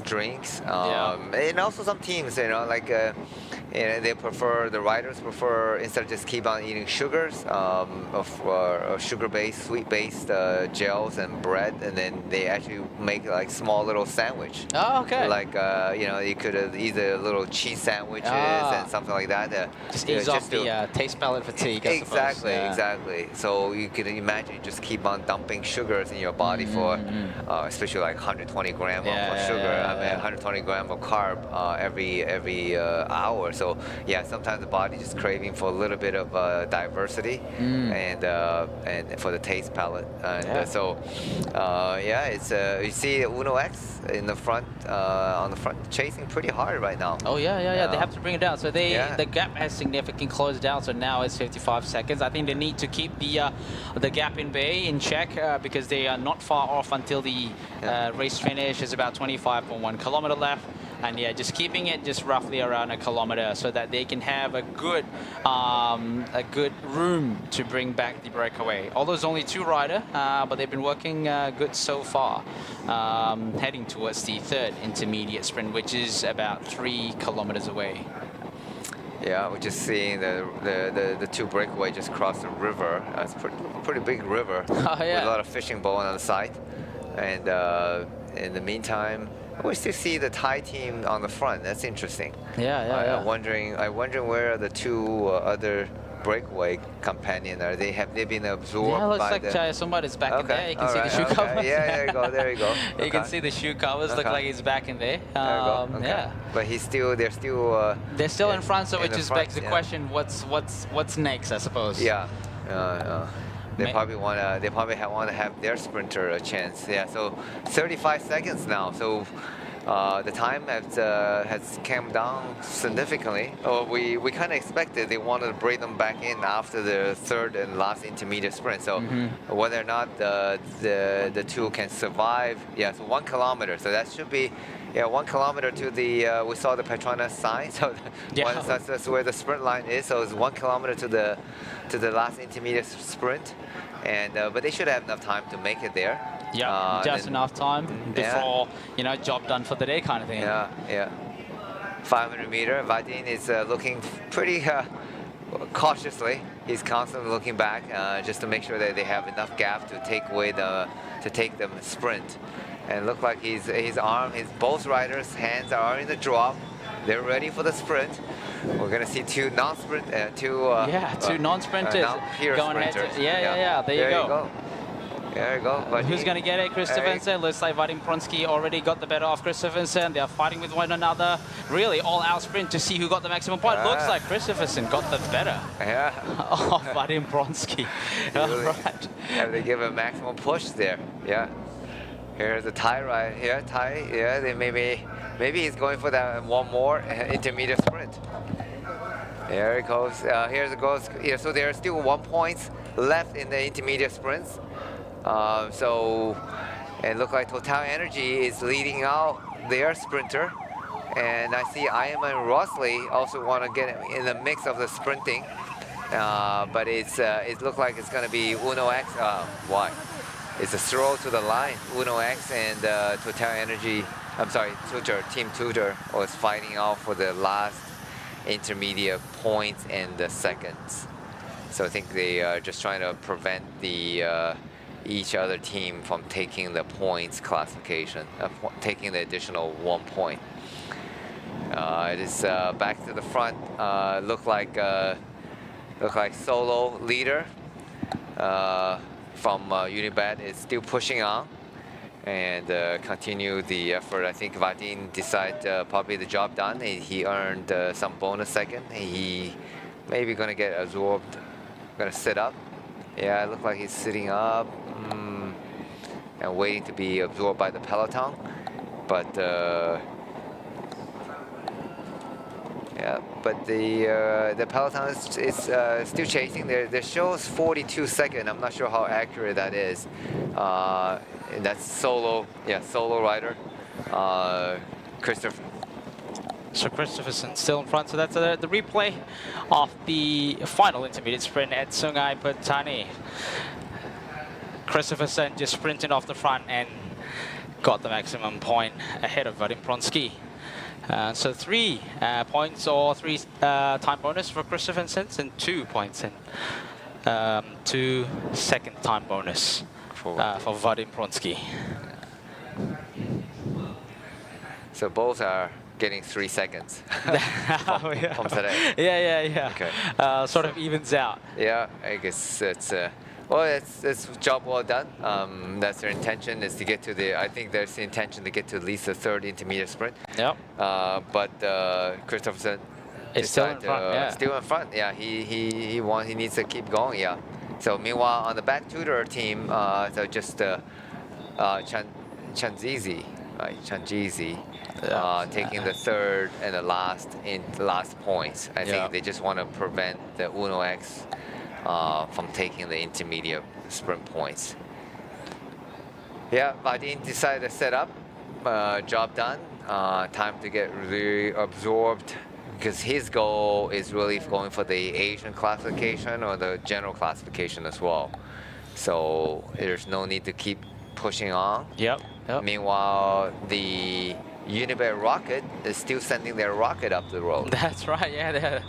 drinks, and also some teams, like the riders prefer, instead of just keep on eating sugars, of sugar-based, sweet-based gels and bread, and then they actually make like small little sandwich. Oh, okay. Like you could either little cheese sandwiches and something like that. Just ease off the taste palate fatigue. Exactly. So you can imagine you just keep on dumping sugars in your body for, especially like 120 grams of sugar. I mean, 120 grams of carb every hour. So yeah, sometimes the body just craving for a little bit of diversity and for the taste palate. And so it's you see Uno X in the front on the front chasing pretty hard right now. Oh yeah. They have to bring it down. So the gap has significantly closed down. So now it's 55 seconds. I think they need to keep the gap in bay in check because they are not far off until the race finish. Is about 25.1 kilometer left. And just keeping it just roughly around a kilometer so that they can have a good room to bring back the breakaway. Although there's only 2 riders, but they've been working good so far, heading towards the third intermediate sprint, which is about 3 kilometers away. Yeah, we're just seeing the 2 breakaway just cross the river. It's a pretty big river with a lot of fishing boat on the side. And in the meantime, we still see the Thai team on the front. That's interesting. I'm wondering where are the 2 other breakaway companions are. They been absorbed? Yeah, looks by like Jaya Sumbat back in there. You can see the shoe covers. Yeah, there you go. You can see the shoe covers. Look like he's back in there. Yeah. But they're still in front. So it just begs the question: what's next? I suppose. Yeah. They probably want to have their sprinter a chance. Yeah, so 35 seconds now. So the time has come down significantly. We kind of expected they wanted to bring them back in after the third and last intermediate sprint. So whether or not the 2 can survive, so 1 kilometer. So that should be 1 kilometer to the we saw the Petronas sign. So that's where the sprint line is. So it's 1 kilometer to the last intermediate sprint, and but they should have enough time to make it there. Yeah, just enough time before job done for the day kind of thing. Yeah. 500 meter. Vadine is looking pretty cautiously. He's constantly looking back just to make sure that they have enough gap to take them sprint. And look like both riders' hands are in the drop. They're ready for the sprint. We're gonna see two non-sprint, two non-sprinters pure going ahead. sprinters. Yeah. There you go. There you go. But who's going to get it? Christopherson. Looks like Vadim Pronsky already got the better of Christopherson. They're fighting with one another. Really all-out sprint to see who got the maximum point. Looks like Christopherson got the better of Vadim Pronsky. All right. Have they give a maximum push there? Yeah. Here's the Thai right here. Thai. Yeah. They maybe he's going for that one more intermediate sprint. There it goes. Here's it goes. Yeah. So there are still 1 point left in the intermediate sprints. And look like Total Energy is leading out their sprinter, and I see Iam and Rossley also want to get in the mix of the sprinting, but it looks like it's going to be Uno X. Why? It's a throw to the line. Uno X and Total Energy. I'm sorry, Team Tudor was fighting out for the last intermediate points and the seconds. So I think they are just trying to prevent each other team from taking the points classification, taking the additional 1 point. It is back to the front. Look like solo leader from Unibet is still pushing on and continue the effort. I think Vadim decided probably the job done. He earned some bonus second. He maybe gonna get absorbed. Gonna sit up. Yeah, it looks like he's sitting up and waiting to be absorbed by the peloton. But the peloton is still chasing. There shows 42 seconds. I'm not sure how accurate that is. And that's solo rider, Christopher. So Christopherson still in front. So that's the replay of the final intermediate sprint at Sungai Petani. Christopherson just sprinted off the front and got the maximum point ahead of Vadim Pronsky. So 3 points or 3 time bonus for Christopherson and 2 points and 2 second time bonus for Vadim Pronsky. So both are getting 3 seconds from today. Yeah. Okay. Sort of evens out. Yeah, I guess it's it's job well done. That's their intention, is to get to the. I think there's the intention to get to at least the 3rd intermediate sprint. Yep. But Christopherson is still in front. Still in front. Yeah. He needs to keep going. Yeah. So meanwhile, on the back Tudor team, so just Chanzizi, right? Chanzizi. Taking the 3rd and the last points. I think they just want to prevent the Uno X from taking the intermediate sprint points. Yeah, Vadim decided to set up. Job done. Time to get reabsorbed, because his goal is really going for the Asian classification or the general classification as well. So there's no need to keep pushing on. Yep. Meanwhile, the Unibet rocket is still sending their rocket up the road. That's right. Yeah.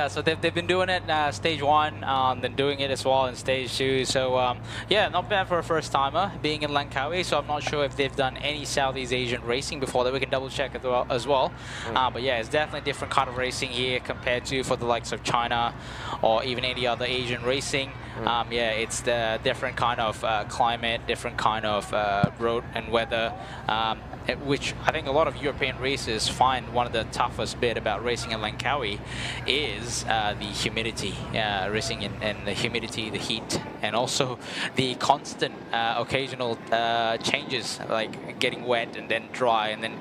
So they've been doing it stage 1, then doing it as well in stage 2. So yeah, not bad for a first timer being in Langkawi. So I'm not sure if they've done any Southeast Asian racing before that. We can double check as well. But yeah, it's definitely a different kind of racing here compared to for the likes of China or even any other Asian racing. Yeah, it's the different kind of climate, different kind of road and weather, which I think a lot of European racers find one of the toughest bit about racing in Langkawi is the humidity, racing in the humidity, the heat, and also the constant occasional changes, like getting wet and then dry and then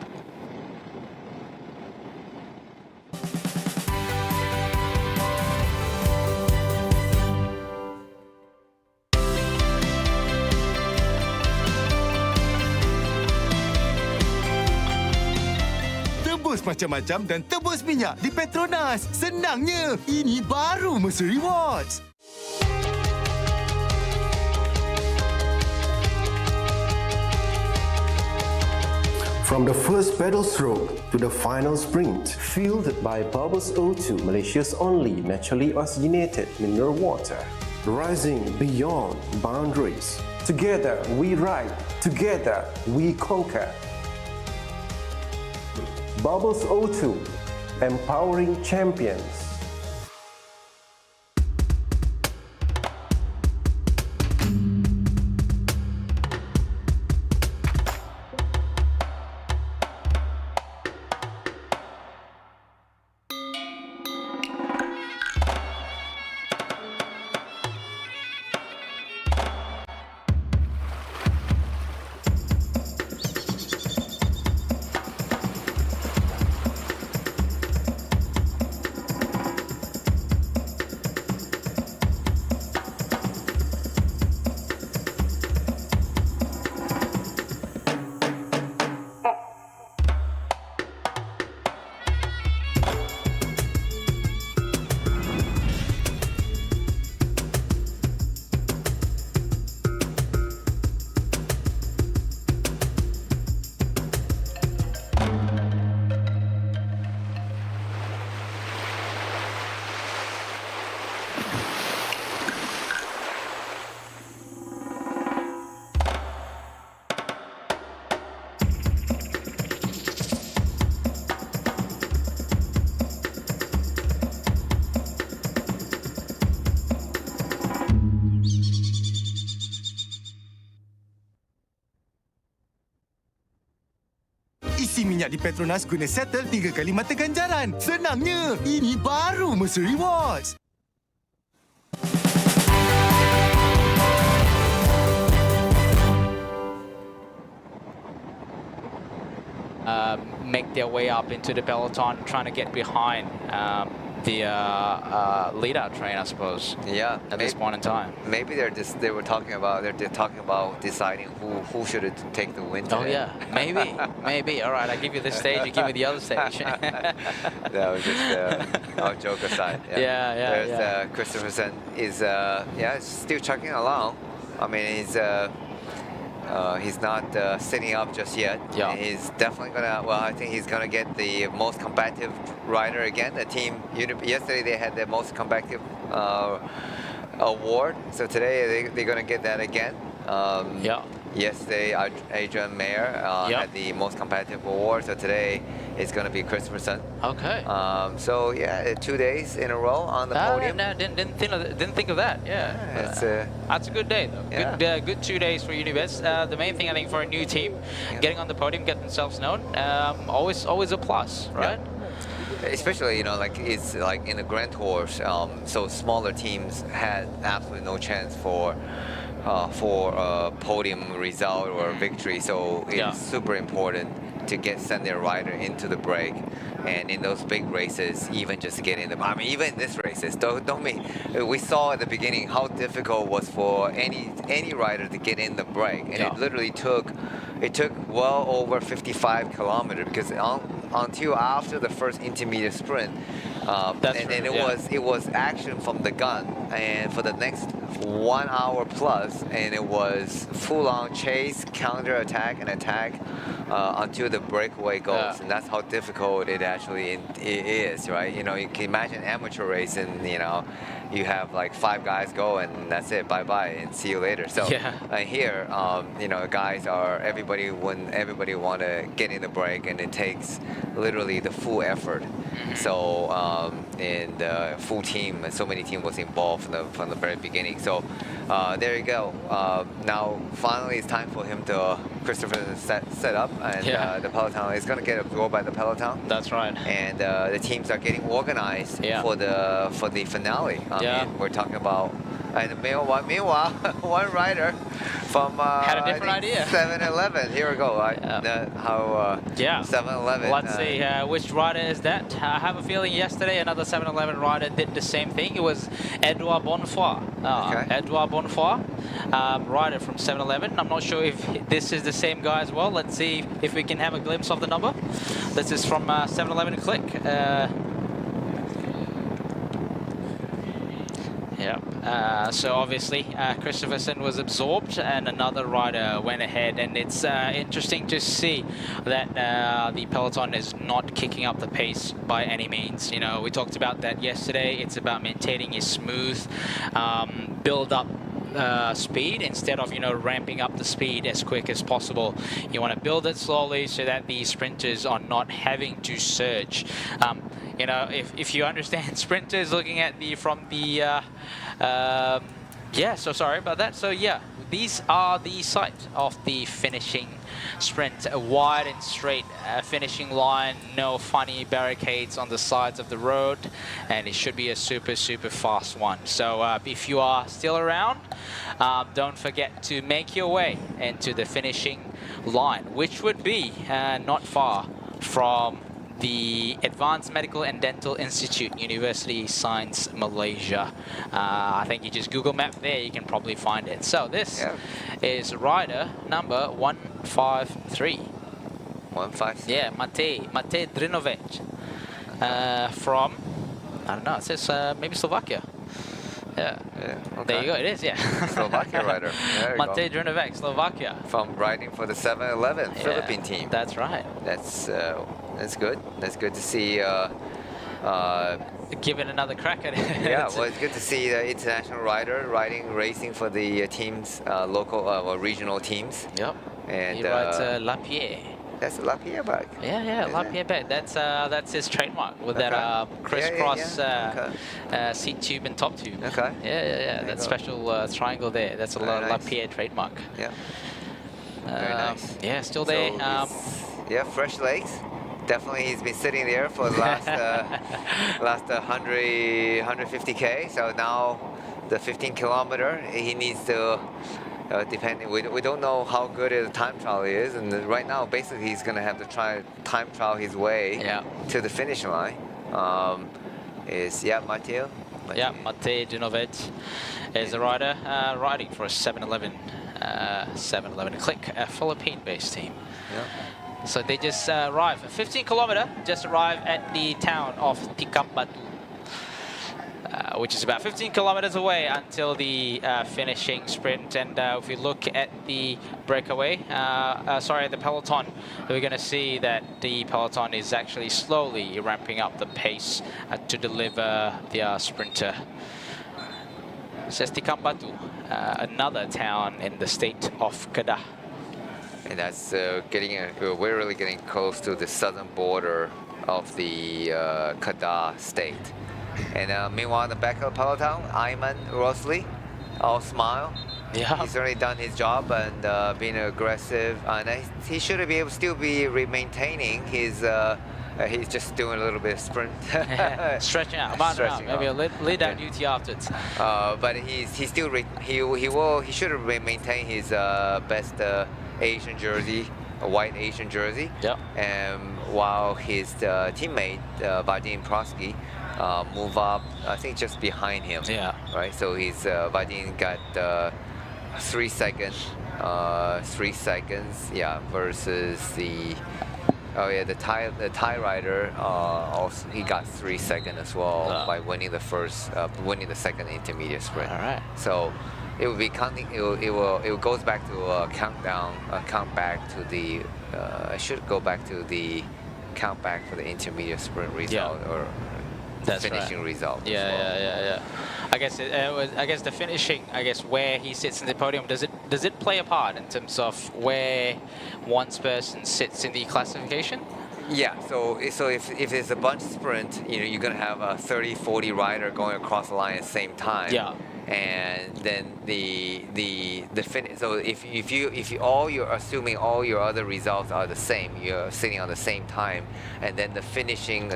Tebus macam-macam dan tebus minyak di Petronas. Senangnya, ini baru Mercer Rewards. From the first pedal stroke to the final sprint, fueled by Bubbles O2, Malaysia's only naturally oxygenated mineral water. Rising beyond boundaries. Together we ride, together we conquer. Bubbles O2, empowering champions. Isi minyak di Petronas guna settle 3 kali mata ganjaran. Senangnya, ini baru Mercer Rewards. Make their way up into the peloton, trying to get behind the lead-out train, I suppose. Yeah, at this point in time. Maybe they're talking about deciding who should take the win today. Oh yeah, maybe. All right, I give you this stage, you give me the other stage. That was just our joke aside. There's Christopherson is still chugging along. I mean, he's not sitting up just yet. Yeah. He's definitely gonna. Well, I think he's gonna get the most combative rider again. The team yesterday they had the most combative award. So today they're gonna get that again. Yesterday Adrian Mayer had the most competitive award. So today it's gonna be Christopherson. Okay. So yeah, 2 days in a row on the podium. No, didn't think of that. Yeah. That's a good day though. Yeah. Good 2 days for Unibets. The main thing I think for a new team, getting on the podium, get themselves known, always a plus, right? Yeah. Especially it's like in the Grand Tours, so smaller teams had absolutely no chance for a podium result or victory. So it's super important to send their rider into the break, and in those big races, even just getting them. I mean, even in this races, we saw at the beginning how difficult it was for any rider to get in the break, and it literally took well over 55 kilometers because until after the first intermediate sprint, it was action from the gun, and for the next 1 hour plus, and it was full-on chase, counter-attack, and attack until the breakaway goes, and that's how difficult it actually is, right? You can imagine amateur racing, you have like 5 guys go and that's it, bye-bye, and see you later. So here, guys everybody want to get in the break, and it takes literally the full effort. So and full team, and so many teams was involved from the very beginning. So there you go. Now finally it's time for him to Christopher set up, and the peloton is going to get absorbed by the peloton. That's right. And the teams are getting organized for the finale. I mean, we're talking about. And meanwhile, one rider from had a different idea. 7-Eleven. Here we go. 7-Eleven. Let's see which rider is that. I have a feeling yesterday another 7-Eleven rider did the same thing. It was Edouard Bonnefoy. Edouard Bonnefoy, rider from 7-Eleven. I'm not sure if this is the same guy as well. Let's see if we can have a glimpse of the number. This is from 7-Eleven Click. So obviously Christopherson was absorbed and another rider went ahead, and it's interesting to see that the peloton is not kicking up the pace by any means. You know, we talked about that yesterday. It's about maintaining a smooth build up speed instead of, you know, ramping up the speed as quick as possible. You want to build it slowly so that the sprinters are not having to surge. You know, if you understand sprinters looking at from the yeah, so sorry about that. So yeah, these are the site of the finishing sprint, a wide and straight finishing line, no funny barricades on the sides of the road, and it should be a super fast one. So if you are still around, don't forget to make your way into the finishing line, which would be not far from the Advanced Medical and Dental Institute, University Science Malaysia. I think you just Google Map there, you can probably find it. So this is rider number 153. 153? Yeah, Mate Drinovic. From, I don't know, it says maybe Slovakia. Yeah. Okay. There you go, it is, yeah. Slovakia rider. There you Mate Drinovic, Slovakia. From riding for the 7-Eleven Philippine team. That's right. That's good. That's good to see. Giving another crack at it. Yeah, well, it's good to see the international rider racing for the teams, local or regional teams. Yep. And he rides Lapierre. That's a Lapierre bike. Yeah, Lapierre bike. That's his trademark with that crisscross seat tube and top tube. Okay. Yeah. That special triangle there. That's a Lapierre trademark. Yeah. Very nice. Yeah, still there. Yeah, fresh legs. Definitely, he's been sitting there for the last 150k. So now the 15 kilometer, he needs to. Depending, we don't know how good his time trial is, and right now basically he's going to have to try time trial his way to the finish line. Mateo? Yeah, Mate Drinovic is a rider riding for a 7-Eleven Click, a Philippine-based team. Yeah. So they just arrived, 15 kilometer, just arrived at the town of Tikam Batu, which is about 15 kilometers away until the finishing sprint. And if we look at the breakaway, the peloton, we're going to see that the peloton is actually slowly ramping up the pace to deliver the sprinter. Says Tikam Batu, another town in the state of Kedah. And that's we're really getting close to the southern border of the Kedah state. And meanwhile, in the back of the peloton, Ayman Rosli, all smile. Yeah. He's certainly done his job and being aggressive. And he should be able to still be maintaining his. He's just doing a little bit of sprint. Stretching out, maybe a lead down duty afterwards. But he should maintain his best Asian jersey, a white Asian jersey. Yeah. And while his teammate Vadim Prosky move up, I think just behind him. Yeah. Right. So he's Vadim got 3 seconds. 3 seconds. Yeah. Versus the. Oh yeah, the Thai rider also he got 3 seconds as well by winning the second intermediate sprint. All right. So it will be counting. It goes back to a countdown. Count back to the. I should go back to the count back for the intermediate sprint result or finishing result. Yeah. I guess the finishing. I guess where he sits in the podium, does it play a part in terms of where one person sits in the classification? Yeah. So if it's a bunch sprint, you're gonna have a 30-40 rider going across the line at the same time. Yeah. And then the finish. So if you're assuming all your other results are the same, you're sitting on the same time, and then the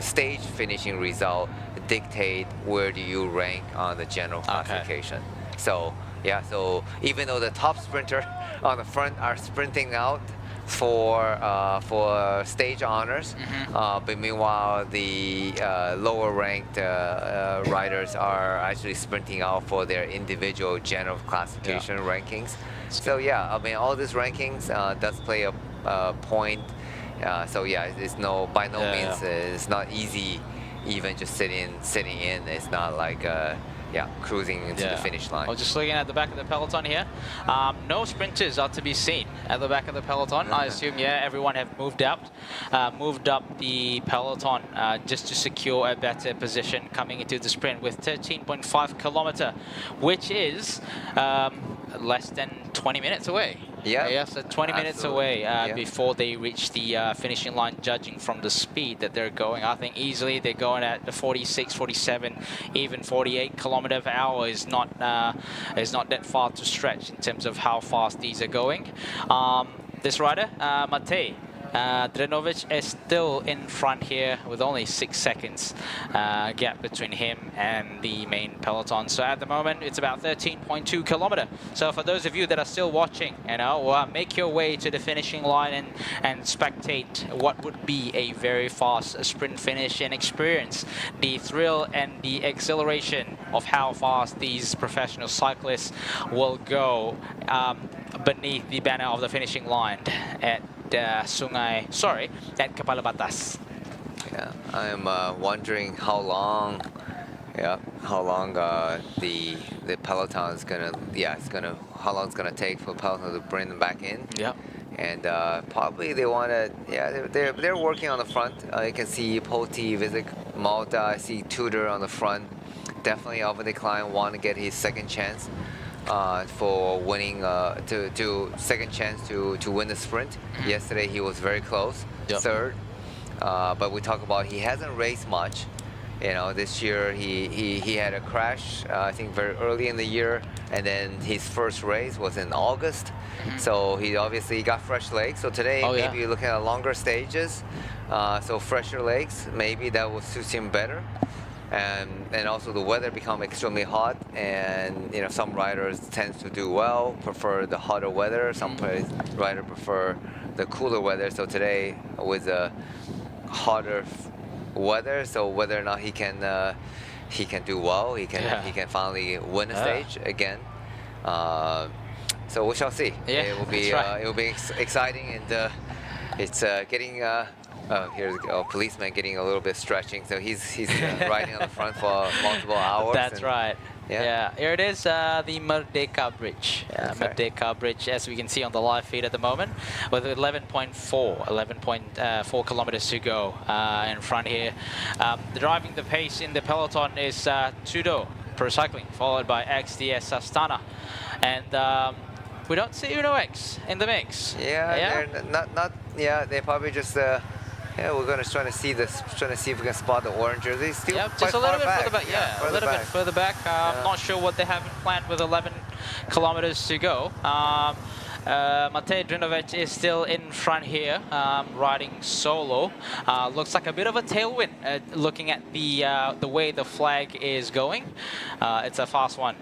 stage finishing result dictate where do you rank on the general classification. So yeah, so even though the top sprinter on the front are sprinting out for stage honors, but meanwhile the lower ranked riders are actually sprinting out for their individual general classification rankings. So yeah, I mean all these rankings does play a point. So yeah, it's by no means it's not easy. Even just sitting in, it's not like cruising into the finish line. Well, just looking at the back of the peloton here, no sprinters are to be seen at the back of the peloton. I assume, everyone have moved up the peloton just to secure a better position coming into the sprint with 13.5 kilometer, which is less than 20 minutes away. So 20 minutes away before they reach the finishing line, judging from the speed that they're going. I think easily they're going at the 46, 47, even 48 kilometer per hour is not that far to stretch in terms of how fast these are going. This rider, Matej Drenovic, is still in front here with only 6 seconds gap between him and the main peloton. So at the moment, it's about 13.2 kilometer. So for those of you that are still watching, make your way to the finishing line and spectate what would be a very fast sprint finish and experience the thrill and the exhilaration of how fast these professional cyclists will go beneath the banner of the finishing line at at Kepala Batas. I'm wondering how long the peloton is gonna, how long it's gonna take for the peloton to bring them back in. And probably they want to, they're working on the front. You can see Poti, Vizik, Malta. I see Tudor on the front. Definitely Alvin Decline want to get his second chance. For winning, second chance to win the sprint. Yesterday he was very close, third. But we talk about he hasn't raced much. This year he had a crash, I think very early in the year, and then his first race was in August. So he obviously got fresh legs. So today maybe looking at longer stages, so fresher legs, maybe that will suit him better. And also the weather become extremely hot, and some riders tend to do well, prefer the hotter weather. Some riders prefer the cooler weather. So today with the hotter weather, so whether or not he can do well, he can finally win a stage again. So we shall see. It will be exciting, and it's getting. Here's a policeman getting a little bit stretching, so he's riding on the front for multiple hours. That's right. Here it is, the Merdeka Bridge. Merdeka Bridge, as we can see on the live feed at the moment, with 11.4 kilometers to go in front here. Driving the pace in the peloton is Tudor Pro Cycling, followed by XDS Astana. And we don't see Uno X in the mix. They're not. They probably just. We're going to try to see this, trying to see if we can spot the orange jersey. Still just a little bit further back. A little bit further back. I'm not sure what they have planned with 11 kilometers to go. Matej Drenovic is still in front here, riding solo. Looks like a bit of a tailwind, looking at the way the flag is going. It's a fast one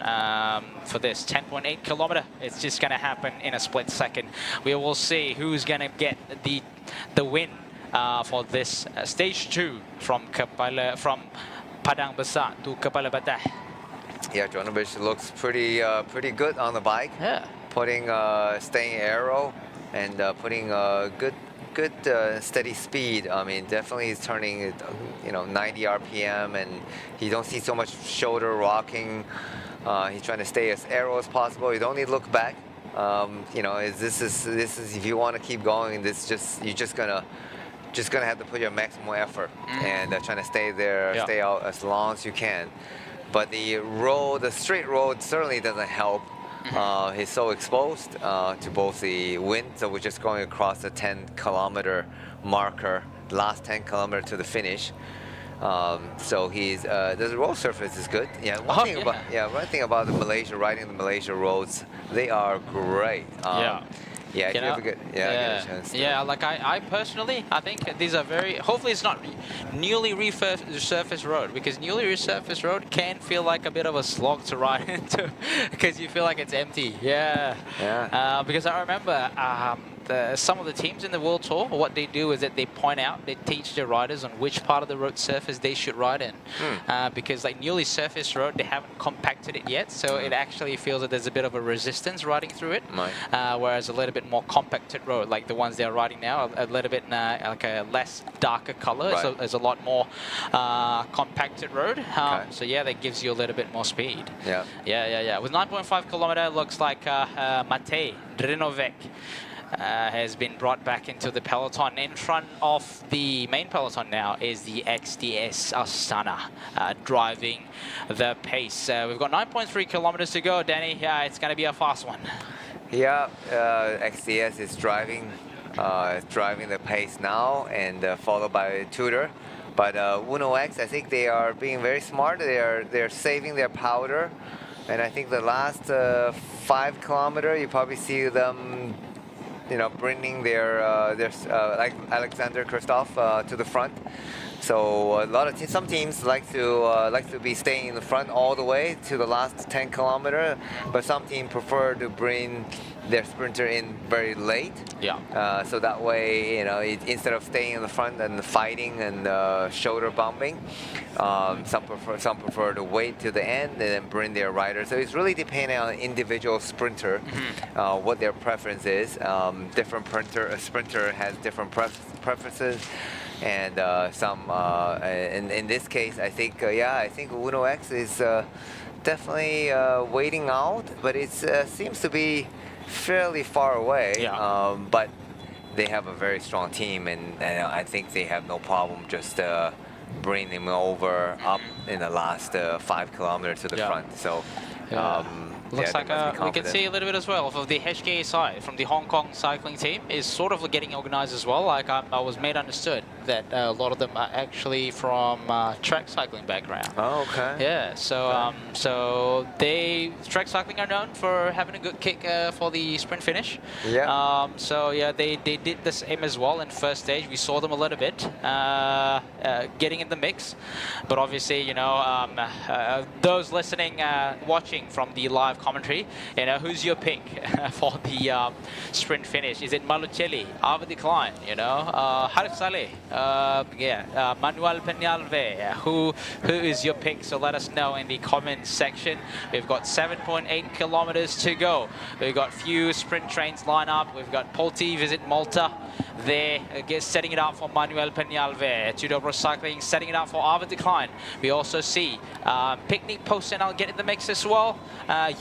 for this 10.8 kilometer. It's just going to happen in a split second. We will see who's going to get the win for this stage 2 from Padang Besar to Kepala Batas. Drenovic looks pretty good on the bike. Staying aero and putting good steady speed. I mean, definitely he's turning 90 RPM, and you don't see so much shoulder rocking. He's trying to stay as aero as possible. You don't need to look back. This is if you want to keep going, you're just gonna have to put your maximum effort and trying to stay there, stay out as long as you can. But the straight road certainly doesn't help. He's so exposed to both the wind, so we're just going across the 10-kilometer marker, last 10 kilometer to the finish. So the road surface is good. One thing about riding the Malaysia roads, they are great. If you have a good, get a chance. Like I personally, I think these are hopefully it's not newly resurfaced road, because newly resurfaced road can feel like a bit of a slog to ride into because you feel like it's empty. Because I remember some of the teams in the World Tour, what they do is that they point out, they teach their riders on which part of the road surface they should ride in. Because like newly surfaced road, they haven't compacted it yet, so it actually feels that there's a bit of a resistance riding through it. Whereas a little bit more compacted road, like the ones they're riding now, a little bit like a less darker color, so there's a lot more compacted road. So yeah, that gives you a little bit more speed. Yeah. With 9.5 kilometer, looks like Matej Drinovec has been brought back into the peloton. In front of the main peloton now is the XDS Astana driving the pace. We've got 9.3 kilometers to go, Danny. Yeah, it's going to be a fast one. Yeah, XDS is driving the pace now, and followed by Tudor. But Uno X, I think they are being very smart. They're saving their powder, and I think the last 5 kilometers, you probably see them, bringing their like Alexander Kristoff to the front. So some teams like to be staying in the front all the way to the last 10 kilometers, but some teams prefer to bring their sprinter in very late. So that way, instead of staying in the front and fighting and shoulder bumping, some prefer to wait to the end and then bring their rider. So it's really depending on individual sprinter, what their preference is. Different sprinter has different preferences. And in this case, I think Uno X is definitely waiting out, but it seems to be fairly far away. But they have a very strong team, and I think they have no problem just bringing them over up in the last 5 kilometers to the front. So. Looks like we can see a little bit as well of the HK side from the Hong Kong cycling team is sort of getting organized as well. Like I was made understood that a lot of them are actually from track cycling background. Oh, okay. Yeah, so track cycling are known for having a good kick for the sprint finish. So yeah, they did the same as well in first stage. We saw them a little bit getting in the mix, but obviously those listening, watching from the live commentary, who's your pick for the sprint finish? Is it Malucelli, Ava Decline, Harif Saleh, Manuel Peñalve? Who is your pick? So let us know in the comments section. We've got 7.8 kilometers to go. We've got few sprint trains line up. We've got Polti visit Malta there, setting it up for Manuel Peñalve. Tudor Cycling setting it up for Ava Decline. We also see Picnic Personnel get in the mix as well.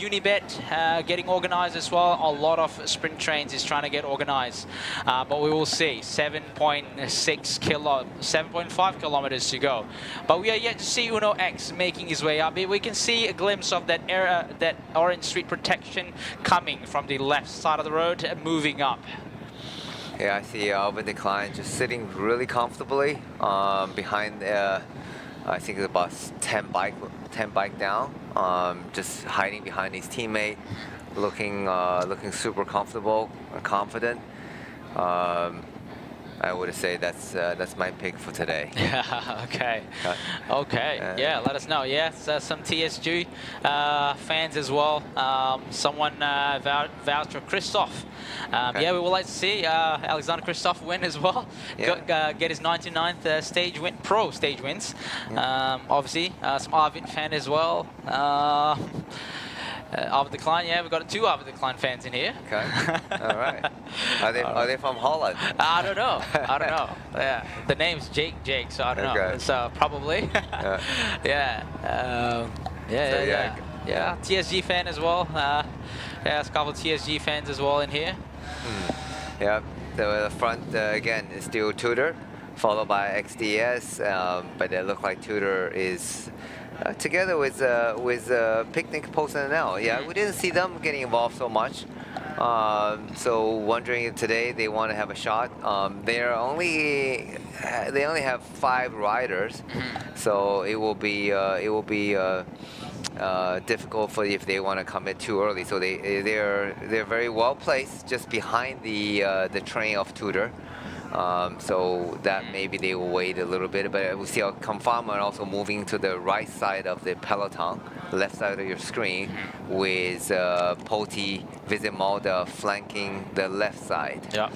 Unibet getting organized as well. A lot of sprint trains is trying to get organized, but we will see 7.5 kilometers to go. But we are yet to see Uno X making his way up. We can see a glimpse of that that orange street protection coming from the left side of the road, moving up. Yeah, I see Alvin Decline just sitting really comfortably behind. I think it's about 10 bike down, just hiding behind his teammate, looking super comfortable and confident. I would say that's my pick for today. Okay. Yeah, let us know. Yeah, some TSG fans as well. Someone vouched for Kristoff. Yeah, we would like to see Alexander Kristoff win as well. Get his 99th stage win, pro stage wins. Obviously, some Arvid fan as well. Ava Decline, yeah, we've got 2 Ava Decline fans in here. Okay, all right. Are they from Holland? I don't know. Yeah, the name's Jake, so I don't know. So probably. Yeah. TSG fan as well. Yeah, there's a couple of TSG fans as well in here. Yeah, the front again is still Tudor, followed by XDS, but it looks like Tudor is. Together with Picnic Personnel. Yeah, we didn't see them getting involved so much. So wondering if today they want to have a shot. They only have 5 riders, so it will be difficult for if they want to commit too early. So they're very well placed, just behind the train of Tudor. So that maybe they will wait a little bit, but we see our conformer also moving to the right side of the peloton, left side of your screen, with Poti, Visit Malda flanking the left side. Yeah.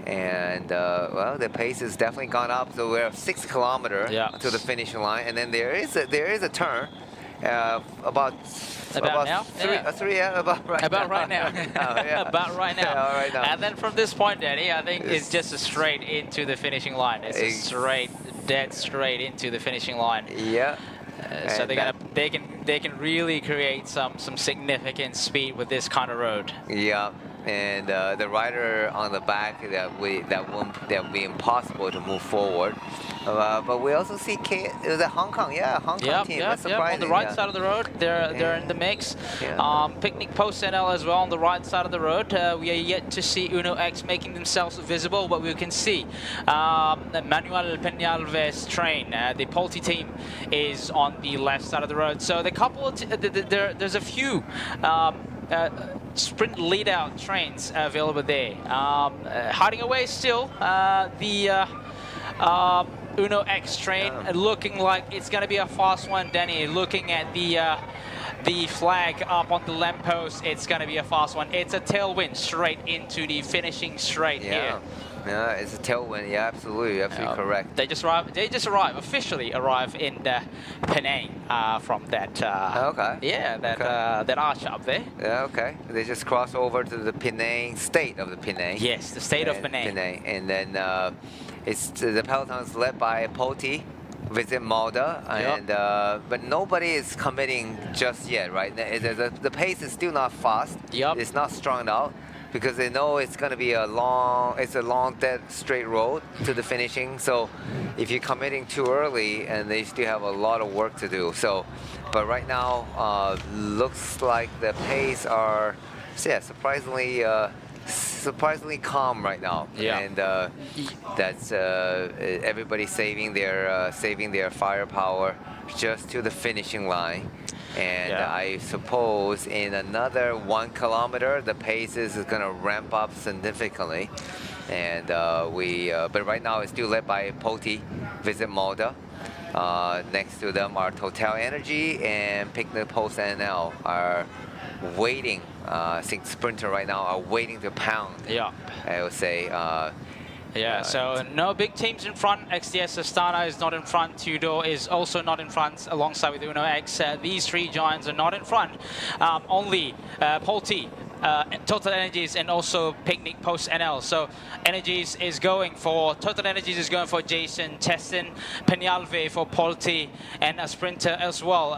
And well, the pace has definitely gone up. So we're 6 kilometers to the finishing line, and then there is a turn. About now? About right now. About right now. Yeah, right now. And then from this point, Danny, I think it's just a straight into the finishing line. It's a straight, dead straight into the finishing line. Yeah. So they can really create some significant speed with this kind of road. Yeah. And the rider on the back, that would be impossible to move forward. But we also see the Hong Kong team. That's surprising. On the right side of the road, they're in the mix. Picnic Post NL as well on the right side of the road. We are yet to see Uno X making themselves visible, but we can see Manuel Peñalves train. The Polti team is on the left side of the road. So there's a few sprint lead-out trains available there. Hiding away still, the Uno X train, looking like it's going to be a fast one, Danny. Looking at the flag up on the lamppost, it's going to be a fast one. It's a tailwind straight into the finishing straight here. Yeah, it's a tailwind. Yeah, absolutely correct. They just officially arrive in Penang from that. That arch up there. Yeah, okay. They just cross over to the Penang state of the Penang. Yes, the state of Penang. And then the peloton is led by Poti, Visit Malda, and but nobody is committing just yet, right? The pace is still not fast. It's not strong out, because they know it's going to be a long dead straight road to the finishing. So if you're committing too early, and they still have a lot of work to do. So, but right now, looks like the pace are, surprisingly calm right now. And that's everybody saving their firepower just to the finishing line. And I suppose in another 1 kilometer, the pace is going to ramp up significantly. And but right now it's still led by Poti, Visit Malda. Next to them are Total Energy and Picnic Post NL are waiting. I think Sprinter right now are waiting to pound. I would say. So no big teams in front. XDS Astana is not in front. Tudor is also not in front alongside with Uno X. These three giants are not in front. Only Polti, Total Energies, and also Picnic Post NL. So Energies is going for, Total Energies is going for Jason, Tessin, Peñalve for Polti, and a Sprinter as well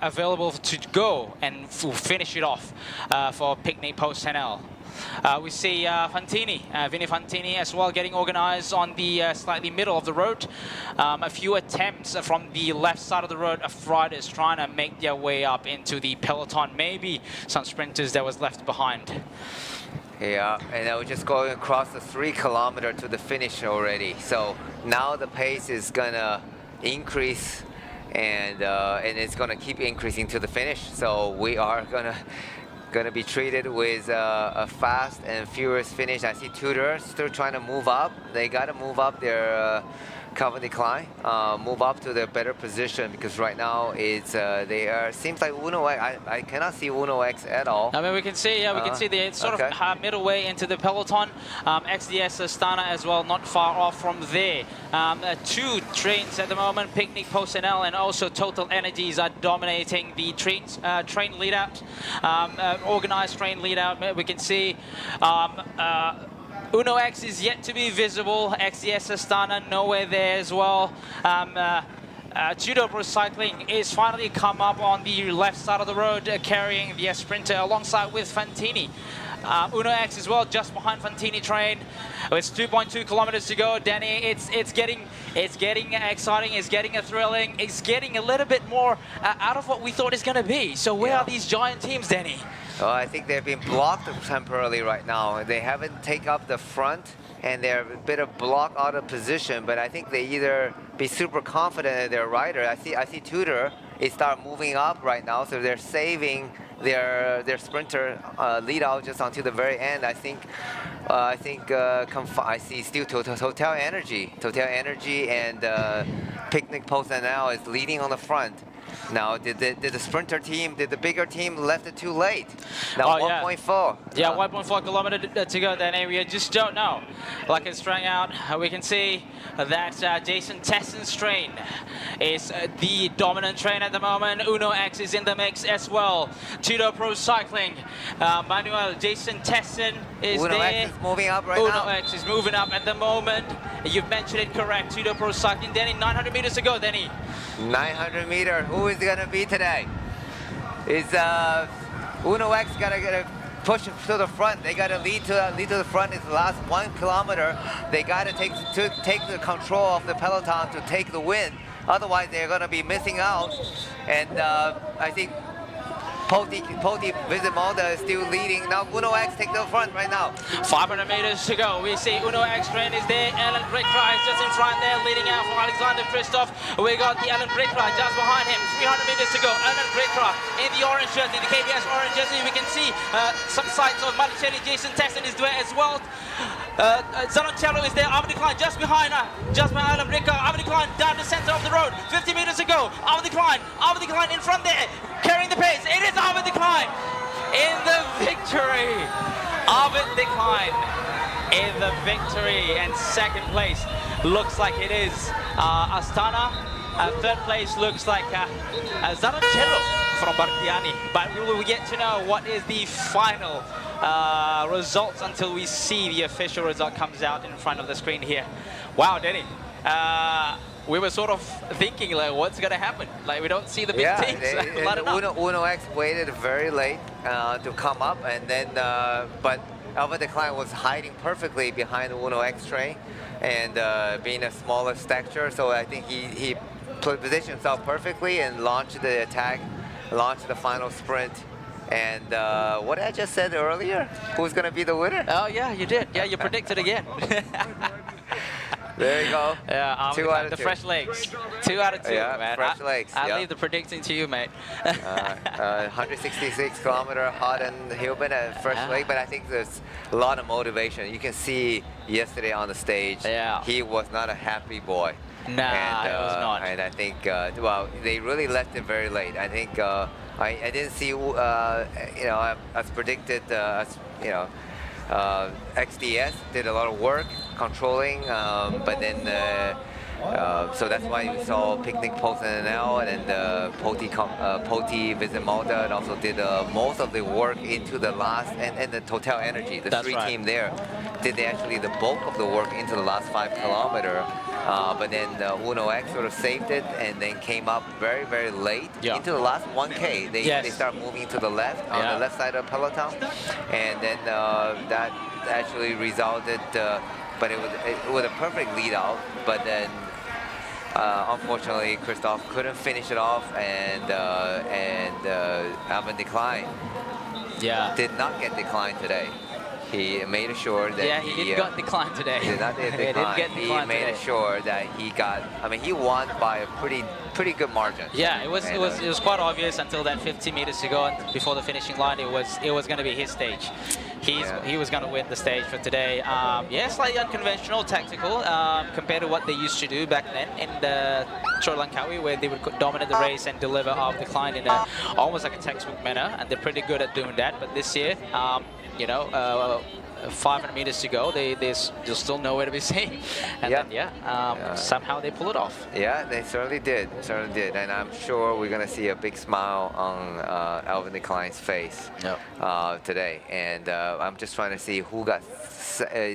available to go and finish it off for Picnic Post NL. We see Vinny Fantini as well getting organized on the slightly middle of the road. A few attempts from the left side of the road of riders trying to make their way up into the peloton. Maybe some sprinters that was left behind. Yeah, and I was just going across the 3 kilometer to the finish already. So now the pace is gonna increase, and it's gonna keep increasing to the finish. So we are gonna be treated with a fast and furious finish. I see Tudor still trying to move up. They gotta move up their cover decline, move up to their better position, because right now it's seems like Uno X. I cannot see Uno X at all. I mean, we can see the sort of middle way into the peloton. XDS Astana as well, not far off from there. 2 trains at the moment, Picnic Post NL and also Total Energies are dominating the train lead out, organized train lead out. We can see Uno X is yet to be visible. XDS Astana nowhere there as well. Judo Recycling is finally come up on the left side of the road, carrying the Sprinter alongside with Fantini. Uno X as well, just behind Fantini train. It's 2.2 kilometers to go, Danny. It's getting exciting. It's getting thrilling. It's getting a little bit more out of what we thought it's going to be. So where are these giant teams, Danny? I think they've been blocked temporarily right now. They haven't taken up the front, and they're a bit of block out of position. But I think they either be super confident in their rider. I see Tudor is start moving up right now, so they're saving their sprinter lead out just until the very end. I think I think I see still Total Energy. Total Energy and Picnic Post now is leading on the front. Now, did the sprinter team, did the bigger team left it too late? Now 1.4. Yeah, 1.4 kilometer to go. Then we just don't know. Like it's strung out, we can see that Jason Tessen's train is the dominant train at the moment. Uno X is in the mix as well. Tudor Pro Cycling, Manuel, Jason Tessen is Uno there. X is moving up right Uno now. X is moving up at the moment. You've mentioned it correct. Tudor Pro Cycling. Denny, 900 meters to go, Denny. 900 meter. Who is it gonna be today? Is Uno X gotta push to the front? They gotta lead to the front. It's the last 1 kilometer. They gotta take the control of the peloton to take the win. Otherwise, they're gonna be missing out. And I think Poti Visit Malta is still leading. Now Uno X take the front right now. 500 meters to go. We see Uno X train is there. Alan Brickra is just in front there, leading out from Alexander Christoph. We got the Alan Brickra just behind him. 300 meters to go. Alan Brickra in the orange jersey, the KBS orange jersey. We can see some sights of Marcelli. Jason Tessen is there as well. Zanoncello is there. Arvid Klein just behind Alan Brickra. Arvid Klein down the center of the road. 50 meters to go. Arvid Klein in front there, carrying the pace. It is Arvid Klein in the victory. Arvid Klein in the victory, and second place looks like it is Astana. Third place looks like Zanoncello from Bartiani. But we will get to know what is the final results until we see the official result comes out in front of the screen here. Wow, Denny. We were sort of thinking, like, what's going to happen? Like, we don't see the big teams. Uno X waited very late to come up, and then, but Arvid Klein was hiding perfectly behind the Uno X train, and being a smaller stature, so I think he positioned himself perfectly and launched the attack, launched the final sprint. And what I just said earlier, who's going to be the winner? Oh, yeah, you did. Yeah, you predicted again. There you go. Yeah, 2 out of 2. The fresh legs. 2 out of 2, yeah, man. Fresh legs. I'll leave the predicting to you, mate. 166 kilometer hot and humid and fresh leg, but I think there's a lot of motivation. You can see yesterday on the stage, he was not a happy boy. Nah, it was not. And I think, well, they really left it very late. I think I didn't see, you know, as predicted, XDS did a lot of work controlling, but then so that's why we saw Picnic Post NL and then Poti Visit Malta, and also did most of the work into the last, and the Total Energy, the three team there, did actually the bulk of the work into the last 5 kilometer. But then Uno X sort of saved it and then came up very, very late into the last 1K. They start moving to the left, on the left side of peloton. And then that actually resulted, but it was a perfect lead out. But then unfortunately, Christoph couldn't finish it off, and Alvin Klein did not get declined today. He made sure that he didn't get declined today. He did not get declined. He made sure that he got. I mean, he won by a pretty good margin. Yeah, it was quite obvious until that 50 meters to go, and before the finishing line, it was going to be his stage. He was going to win the stage for today. Slightly unconventional, tactical compared to what they used to do back then in the Sri Lankawi, where they would dominate the race and deliver off the climb in almost like a textbook manner, and they're pretty good at doing that. But this year, 500 meters to go, there's still nowhere to be seen. And then, somehow they pull it off. Yeah, they certainly did. And I'm sure we're going to see a big smile on Alvin Klein's face today. And I'm just trying to see who got...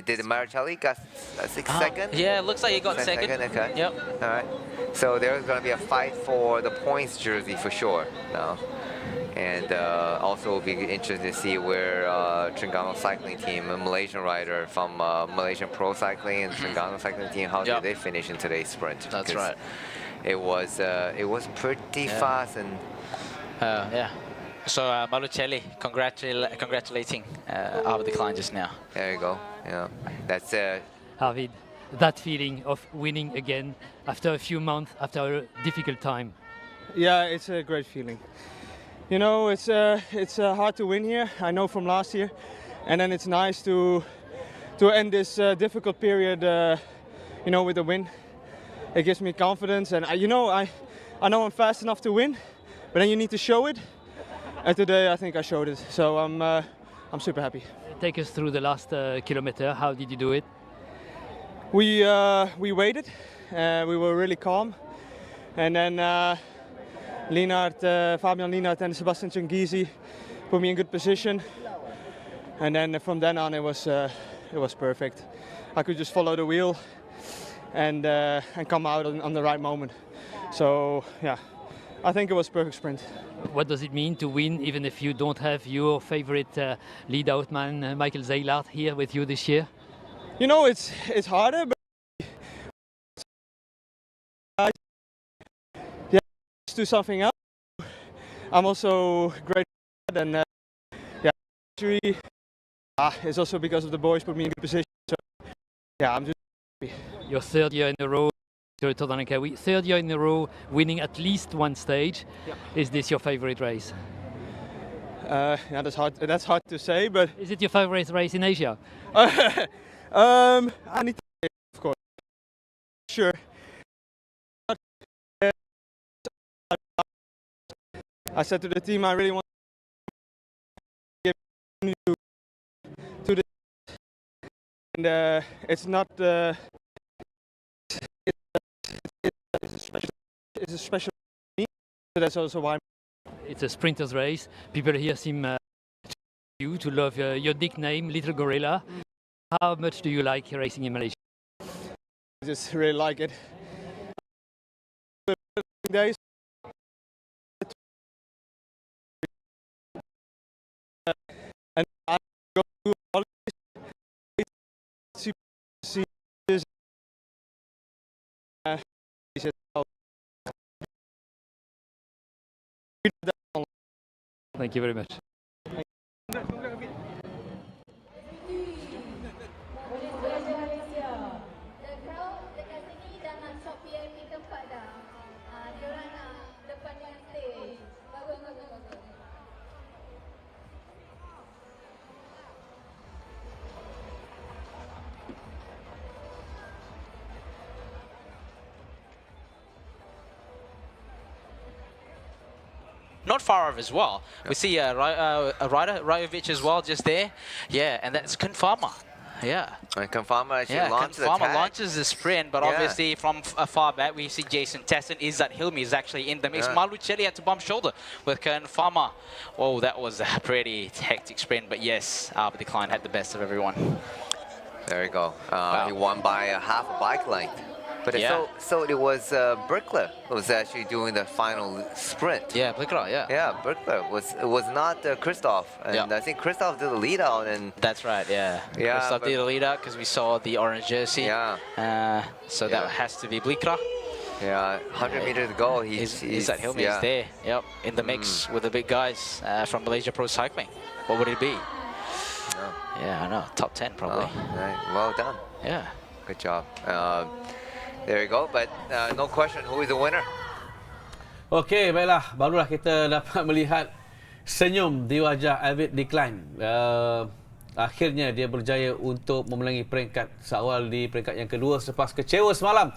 did Marcelli got 6 seconds? Yeah, it looks like he got second. Okay. Yep. All right. So there's going to be a fight for the points jersey for sure. No. And also will be interested to see where Trengganu cycling team, a Malaysian rider from Malaysian Pro Cycling and Trengganu cycling team, how did they finish in today's sprint? That's right. It was pretty fast and. So Malucelli congratulating Arvid Klein just now. There you go. Yeah, that's Arvid, that feeling of winning again after a few months, after a difficult time. Yeah, it's a great feeling. You know, it's hard to win here. I know from last year, and then it's nice to to end this difficult period, with a win. It gives me confidence, and I know I'm fast enough to win, but then you need to show it. And today I think I showed it, so I'm super happy. Take us through the last kilometer. How did you do it? We waited. We were really calm, and then Fabian Lienhard and Sebastian Cengisi put me in good position, and then from then on it was perfect. I could just follow the wheel and come out on the right moment. So yeah, I think it was a perfect sprint. What does it mean to win, even if you don't have your favorite lead-out man, Michael Zeilert, here with you this year? It's harder, but yeah, let's do something else. I'm also great at and it's also because of the boys put me in good position. So yeah, I'm just happy. Your third year in a row, third year in a row, winning at least one stage. Yeah. Is this your favorite race? Yeah, that's hard to say, but is it your favorite race in Asia? I need to say, of course. Sure. I said to the team, I really want to give to the, and it's not. It's a special me, so that's also why. It's a sprinter's race. People here seem you to love your nickname, Little Gorilla. How much do you like racing in Malaysia? I just really like it. Days. And I go to all see this. Thank you very much. Not far off as well. We see Rajovic as well just there. Yeah, and that's Confama. Yeah. And Confama actually launches the Confama tag. launches the sprint, but obviously from far back we see Jason Tesson. Izzat Hilmi is actually in the mix. Malucelli had to bump shoulder with Confama. Oh, that was a pretty hectic sprint, but yes, Albert Decline had the best of everyone. There you go. He won by a half a bike length. But so it was Brickler who was actually doing the final sprint. Yeah, Brickler, yeah. Yeah, Brickler. It was not Christoph. And I think Christoph did the lead out. And that's right, yeah. Christoph did the lead out because we saw the orange jersey. Yeah. So that has to be Brickler. Yeah, 100 meters to go. He's at Hilmi is there. Yep, in the mix with the big guys from Malaysia Pro Cycling. What would it be? Yeah, I know. Top 10 probably. Oh, right. Well done. Yeah. Good job. There you go, but no question who is the winner. Okey, baiklah. Barulah kita dapat melihat senyum di wajah Albert Decline. Akhirnya dia berjaya untuk memenangi peringkat seawal di peringkat yang kedua selepas kecewa semalam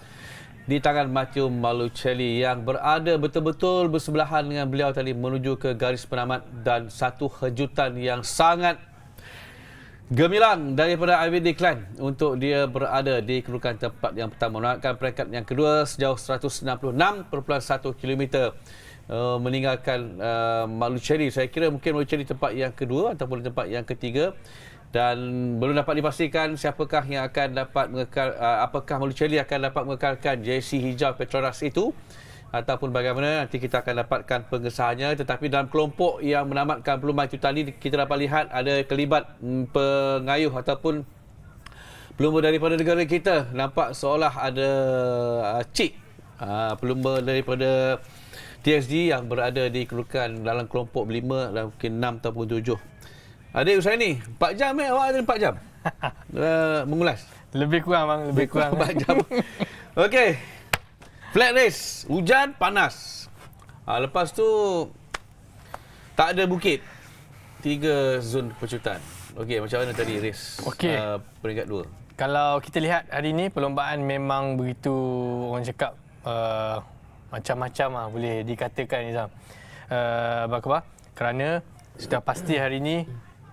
di tangan Matteo Malucelli yang berada betul-betul bersebelahan dengan beliau tadi menuju ke garis penamat, dan satu kejutan yang sangat gemilang daripada Albert Decline untuk dia berada di kedudukan tempat yang pertama, menangkan peringkat yang kedua sejauh 166.1 km, meninggalkan Malucelli. Saya kira mungkin Malucelli tempat yang kedua ataupun tempat yang ketiga, dan belum dapat dipastikan siapakah yang akan dapat mengekal, apakah Malucelli akan dapat mengekalkan jersey hijau Petronas itu ataupun bagaimana, nanti kita akan dapatkan pengesahannya. Tetapi dalam kelompok yang menamatkan pelumba itu tadi, kita dapat lihat ada kelibat pengayuh ataupun pelumba daripada negara kita. Nampak seolah ada Cik, pelumba daripada TSG yang berada di kedudukan dalam kelompok 5 dan mungkin 6 ataupun 7. Adik saya ni 4 jam awak ada 4 jam mengulas. Lebih kurang bang, lebih kurang 4 jam. Okey. Flat race, hujan, panas. Lepas tu tak ada bukit. 3 zon pecutan. Okey, macam mana tadi race peringkat 2? Kalau kita lihat hari ini perlombaan memang begitu orang cakap macam-macam lah boleh dikatakan Nizam. Kerana sudah pasti hari ini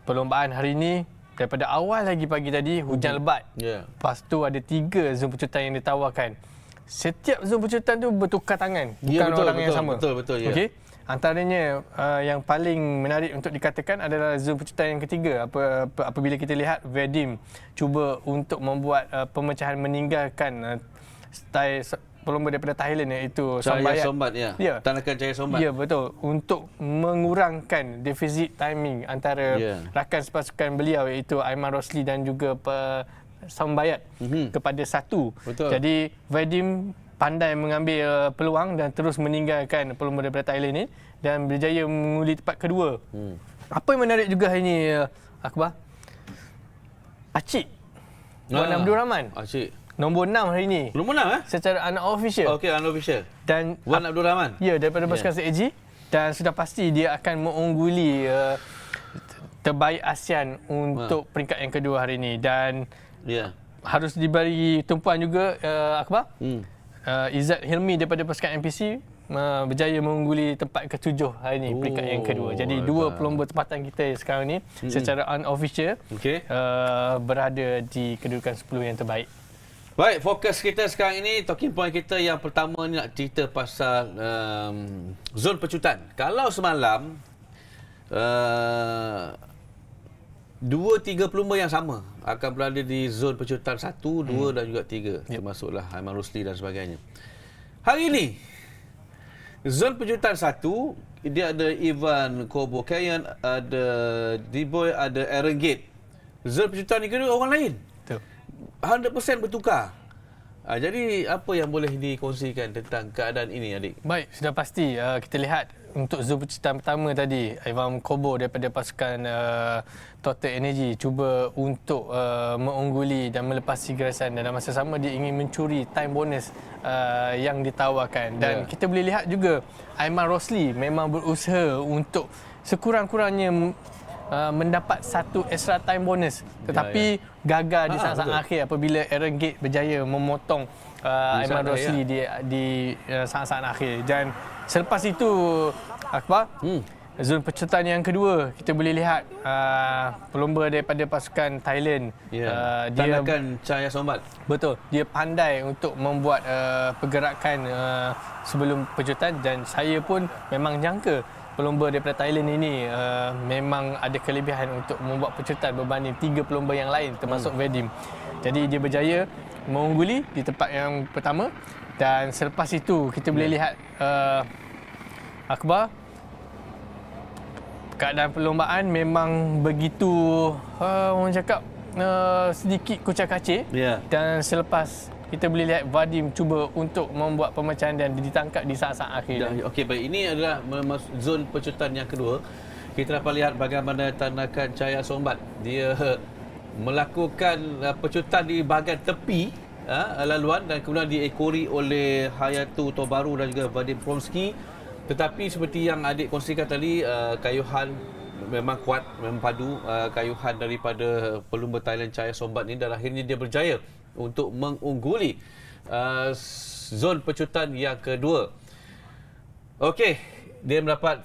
perlombaan hari ini daripada awal lagi pagi tadi hujan lebat. Lepas tu ada 3 zon pecutan yang ditawarkan. Setiap zon pecutan tu bertukar tangan, bukan orang yang sama. Betul. Okey. Antaranya yang paling menarik untuk dikatakan adalah zon pecutan yang ketiga. Apabila kita lihat Vadim cuba untuk membuat pemecahan meninggalkan style pelumba daripada Thailand iaitu Cahaya Sombat Tanakan Cahaya Sombat. Ya, betul. Untuk mengurangkan defisit timing antara rakan sepasukan beliau iaitu Aiman Rosli dan juga Sambayat kepada 1. Betul. Jadi Vadim pandai mengambil peluang dan terus meninggalkan pelumba daripada Thailand ini dan berjaya mengundi tempat kedua. Apa yang menarik juga hari ini, Akbar? Acik Wan Abdul Rahman. Acik. Nombor 6 hari ini. Nombor 6 Secara unofficial. Okey, unofficial. Dan Wan Abdul Rahman. Ya, daripada pasukan CAG dan sudah pasti dia akan mengungguli terbaik ASEAN untuk peringkat yang kedua hari ini dan harus diberi tumpuan juga Akbar. Izzat Hilmi daripada pasukan NPC berjaya mengungguli tempat ke-7 hari ini, peringkat yang kedua. Jadi 2 pelumba tempatan kita sekarang ni secara unofficial berada di kedudukan 10 yang terbaik. Baik, fokus kita sekarang ini, talking point kita yang pertama ni nak cerita pasal zon pecutan. Kalau semalam 2-3 pelumba yang sama akan berada di zon pecutan 1, 2 dan juga 3. Termasuklah Aiman Rosli dan sebagainya. Hari ini, zon pecutan 1, dia ada Ivan Kobokayan, ada D-Boy, ada Aaron Gate. Zon pecutan ni kedua orang lain. 100% bertukar. Jadi apa yang boleh dikongsikan tentang keadaan ini, adik? Baik, sudah pasti kita lihat untuk zon pecutan pertama tadi, Ivan Kobo daripada pasukan Total Energy cuba untuk mengungguli dan melepasi garasan dan dalam masa sama dia ingin mencuri time bonus yang ditawarkan. Dan kita boleh lihat juga Aiman Rosli memang berusaha untuk sekurang-kurangnya mendapat 1 extra time bonus, tetapi gagal di saat-saat akhir apabila Aaron Gate berjaya memotong Aiman Rosli di saat-saat akhir. Dan selepas itu Akbar, zon pecutan yang kedua kita boleh lihat pelumba daripada pasukan Thailand. Tanakan Cahaya Sombat. Betul, dia pandai untuk membuat pergerakan sebelum pecutan dan saya pun memang jangka pelumba daripada Thailand ini memang ada kelebihan untuk membuat pecutan berbanding 3 pelumba yang lain termasuk Vadim. Jadi dia berjaya mengungguli di tempat yang pertama dan selepas itu kita boleh lihat Akbar, keadaan perlombaan memang begitu orang cakap sedikit kucak-kacir dan selepas kita boleh lihat Vadim cuba untuk membuat pemecahan dan ditangkap di saat-saat akhir. Okey, baik. Ini adalah zon pecutan yang kedua. Kita dapat lihat bagaimana Tanakan Cahaya Sombat. Dia melakukan pecutan di bahagian tepi laluan dan kemudian diekori oleh Hayatu Tobaru dan juga Vadim Promski. Tetapi seperti yang adik kongsikan tadi, kayuhan memang kuat, memang padu kayuhan daripada pelumba Thailand Cahaya Sombat ni dan akhirnya dia berjaya untuk mengungguli zon pecutan yang kedua. Okey, dia mendapat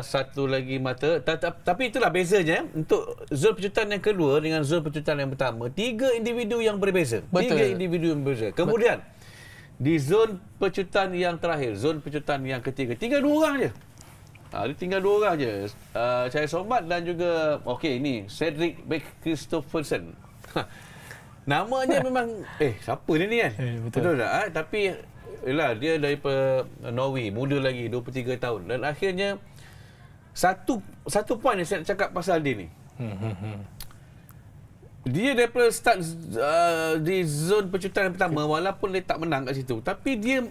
satu lagi mata. Tapi itulah bezanya untuk zon pecutan yang kedua dengan zon pecutan yang pertama. 3 individu yang berbeza. Betul. 3 individu yang berbeza. Kemudian di zon pecutan yang terakhir, zon pecutan yang ketiga, tinggal 2 orang je. Dia tinggal 2 orang je. Cahaya Sombat dan juga ini Cedric Christopherson. Namanya memang siapa ni kan? Betul tak? Tapi yalah, dia daripada Norway, muda lagi, 23 tahun. Dan akhirnya satu poin yang saya nak cakap pasal dia ni. Dia daripada start di zon pecutan yang pertama, walaupun dia tak menang kat situ, tapi dia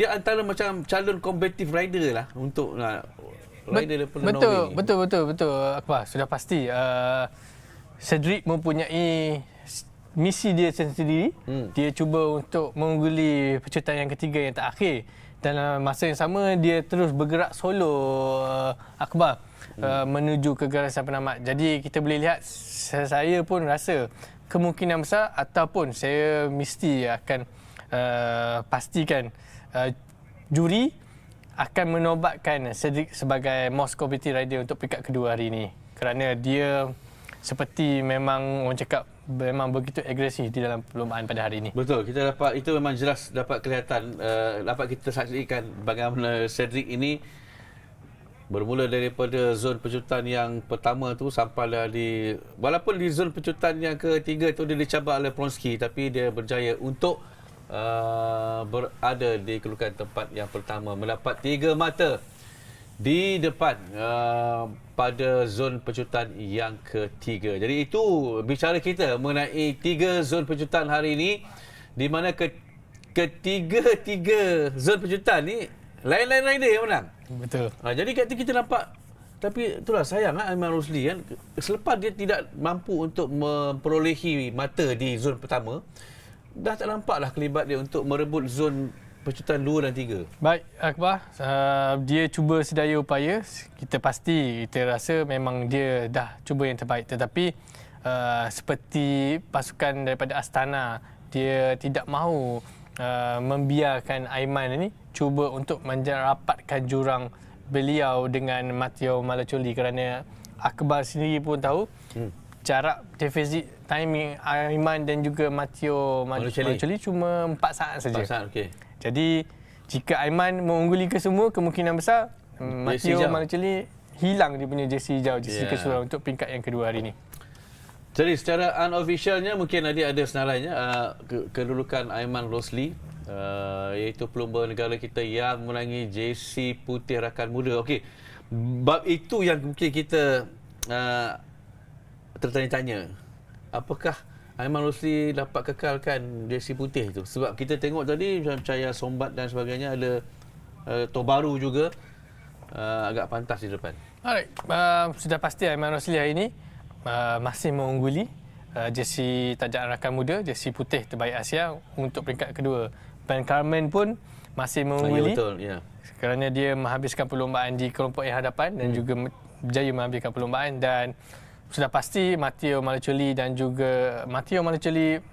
antara macam calon kompetitif rider lah untuk rider daripada Norway. Betul Akbar, sudah pasti Cedric mempunyai misi dia sendiri. Dia cuba untuk mengungguli pecutan yang ketiga yang terakhir dan masa yang sama dia terus bergerak solo Akbar. menuju ke garisan penamat. Jadi kita boleh lihat, saya pun rasa kemungkinan besar ataupun saya mesti akan pastikan juri akan menobatkan Cedric sebagai most competitive rider untuk peringkat kedua hari ini. Kerana dia seperti memang orang cakap memang begitu agresif di dalam perlombaan pada hari ini. Betul, kita dapat itu memang jelas dapat kelihatan, dapat kita saksikan bagaimana Cedric ini bermula daripada zon pecutan yang pertama tu sampailah di, walaupun di zon pecutan yang ketiga tu dia dicabar oleh Pronsky, tapi dia berjaya untuk berada di kedudukan tempat yang pertama, mendapat 3 mata di depan pada zon pecutan yang ketiga. Jadi itu bicara kita mengenai 3 zon pecutan hari ini, di mana ketiga zon pecutan ni lain-lain rider yang menang. Betul. Jadi kita nampak, tapi itulah sayang Aiman Rosli kan, selepas dia tidak mampu untuk memperolehi mata di zon pertama, dah tak nampaklah kelibat dia untuk merebut zon pecutan 2 dan 3. Baik, Akbar, dia cuba sedaya upaya. Kita rasa memang dia dah cuba yang terbaik. Tetapi seperti pasukan daripada Astana, dia tidak mahu membiarkan Aiman ini cuba untuk menrapatkan jurang beliau dengan Matteo Malaccioli, kerana Akbar sendiri pun tahu jarak defisit timing Aiman dan juga Matteo Malaccioli cuma 4 saat saja. 4 saat, okey. Jadi jika Aiman mengungguli ke semua, kemungkinan besar Matteo Malaccioli hilang dia punya jersey hijau, jersey keseluruhan untuk peringkat yang kedua hari ini. Jadi secara unofficialnya mungkin ada senarainya kedudukan Aiman Rosli, iaitu pelumba negara kita yang menangi jersey putih rakan muda. Okey, bab itu yang mungkin kita tertanya-tanya, apakah Aiman Rosli dapat kekalkan jersey putih itu? Sebab kita tengok tadi macam Cahaya Sombat dan sebagainya, ada Tobaru juga agak pantas di depan. Alright, sudah pasti Aiman Rosli hari ini masih mengungguli jersey tajaan rakan muda, jersey putih terbaik Asia untuk peringkat kedua. Ben Carmen pun masih mengungguli, betul, ya. Kerana dia menghabiskan perlombaan di kelompok yang hadapan dan juga berjaya menghabiskan perlombaan. Dan sudah pasti Matteo Malaccioli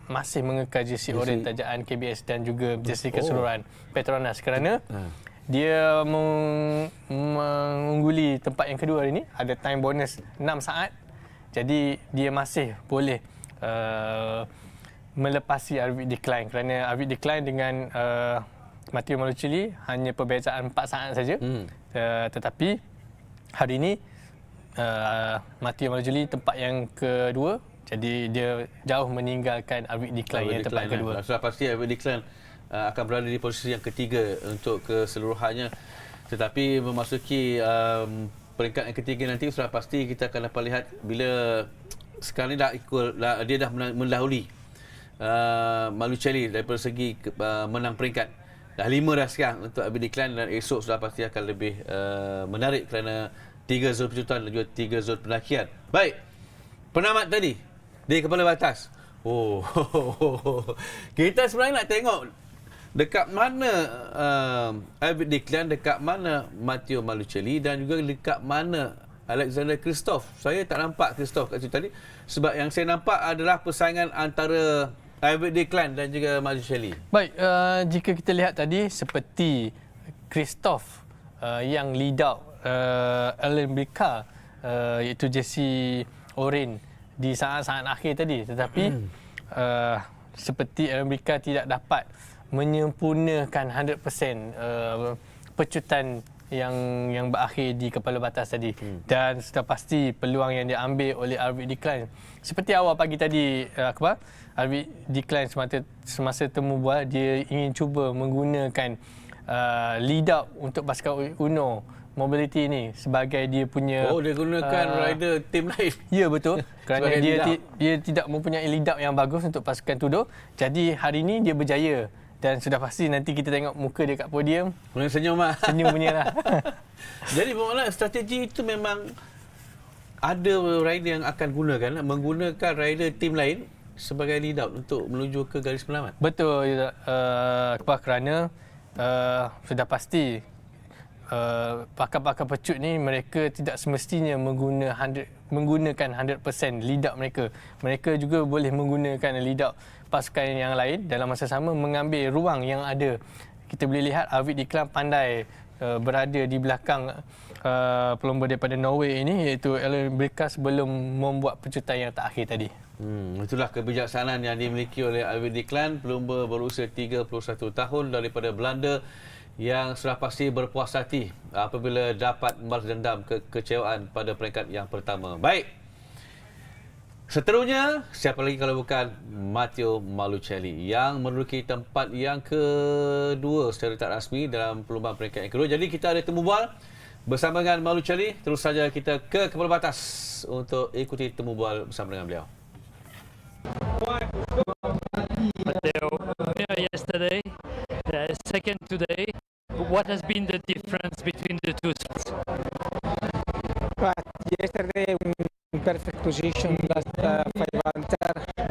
masih mengekal jersey oranye tajaan KBS dan juga jersey keseluruhan PETRONAS, kerana dia mengungguli tempat yang kedua hari ini, ada time bonus 6 saat. Jadi dia masih boleh melepasi Arvid Decline, kerana Arvid Decline dengan Matteo Malaccioli hanya perbezaan 4 saat saja. Tetapi hari ini Matteo Malaccioli tempat yang kedua, jadi dia jauh meninggalkan Arvid Decline yang tempat kedua. Sudah pasti Arvid Decline akan berada di posisi yang ketiga untuk keseluruhannya. Tetapi memasuki peringkat yang ketiga nanti sudah pasti kita akan dapat lihat bila sekarang ni dia dah mendahului Malaccioli daripada segi menang peringkat. Dah 5 dah sekarang untuk Arvid Decline, dan esok sudah pasti akan lebih menarik kerana 3 zon pecutan dan juga 3 zon pendakian. Baik, penamat tadi di Kepala Batas. Kita sebenarnya nak tengok dekat mana Arvid Decline, dekat mana Matteo Malaccioli dan juga dekat mana Alexander Kristoff. Saya tak nampak Kristoff kat situ tadi, sebab yang saya nampak adalah persaingan antara Arvid Decline dan juga Malaccioli. Baik, jika kita lihat tadi seperti Kristoff yang lead out Alembica, iaitu jersey oranye di saat-saat akhir tadi, tetapi seperti Alembica tidak dapat menyempurnakan 100% pecutan yang berakhir di Kepala Batas tadi. Dan sudah pasti peluang yang diambil oleh Arvid Decline, seperti awal pagi tadi Akbar, Arvid Decline semasa temu bual, dia ingin cuba menggunakan lead up untuk basikal Uno Mobility ni sebagai dia punya dia gunakan rider tim lain. Ya, betul. Kerana dia tidak mempunyai lead up yang bagus untuk pasukan Tudor. Jadi hari ini dia berjaya, dan sudah pasti nanti kita tengok muka dia kat podium, senyum lah. Senyum punya lah. Jadi bermakna strategi itu memang ada rider yang akan menggunakan rider tim lain sebagai lead out untuk menuju ke garis penyelamat. Betul, kerana sudah pasti pakar-pakar pecut ni mereka tidak semestinya menggunakan 100% lead out mereka. Mereka juga boleh menggunakan lead out pasukan yang lain dalam masa sama mengambil ruang yang ada. Kita boleh lihat Arvid Diklan pandai berada di belakang pelumba daripada Norway ini, iaitu Ellen Breakaway sebelum membuat pecutan yang terakhir tadi. Itulah kebijaksanaan yang dimiliki oleh Arvid Diklan, pelumba berusia 31 tahun daripada Belanda yang sudah pasti berpuas hati apabila dapat membalas dendam kekecewaan pada peringkat yang pertama. Baik. Seterusnya, siapa lagi kalau bukan Matteo Malucelli yang menduduki tempat yang kedua secara tak rasmi dalam perlumbaan peringkat yang kedua. Jadi kita ada temu bual bersama dengan Malucelli. Terus saja kita ke Kepala Batas untuk ikuti temu bual bersama dengan beliau. Matteo, yesterday, second today. What has been the difference between the two spots? But yesterday in perfect position, last 500,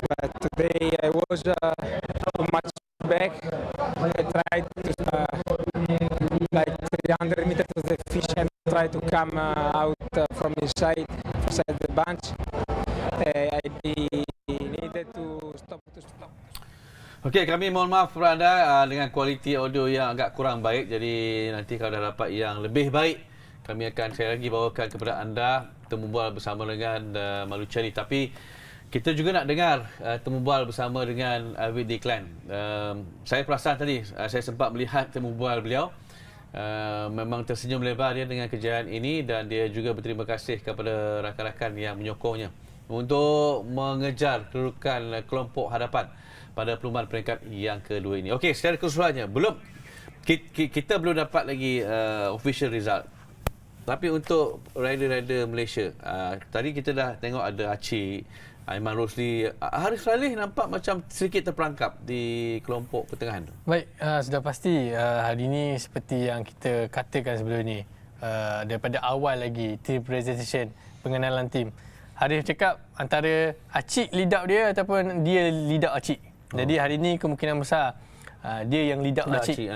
but today I was too much back. I tried to like 300 meters to the fish and try to come out from inside the bunch. I needed to stop. Okey, kami mohon maaf kepada anda dengan kualiti audio yang agak kurang baik. Jadi nanti kalau dah dapat yang lebih baik, kami akan sekali lagi bawakan kepada anda temu bual bersama dengan Malucelli. Tapi kita juga nak dengar temu bual bersama dengan Arvid Diklan. Saya perasan tadi, saya sempat melihat temu bual beliau. Memang tersenyum lebar dia dengan kejayaan ini dan dia juga berterima kasih kepada rakan-rakan yang menyokongnya untuk mengejar kedudukan kelompok hadapan pada perlumbaan peringkat yang kedua ini. Okey, secara keseluruhannya, kita belum dapat lagi official result. Tapi untuk rider-rider Malaysia, tadi kita dah tengok ada Acik, Aiman Rosli, Harif Saleh nampak macam sedikit terperangkap di kelompok pertengahan. Baik, sudah pasti hari ini seperti yang kita katakan sebelum ni, daripada awal lagi team presentation, pengenalan tim, Harif cakap antara Acik lead out dia ataupun dia lead out Acik. Jadi hari ini kemungkinan besar dia yang lead out Acik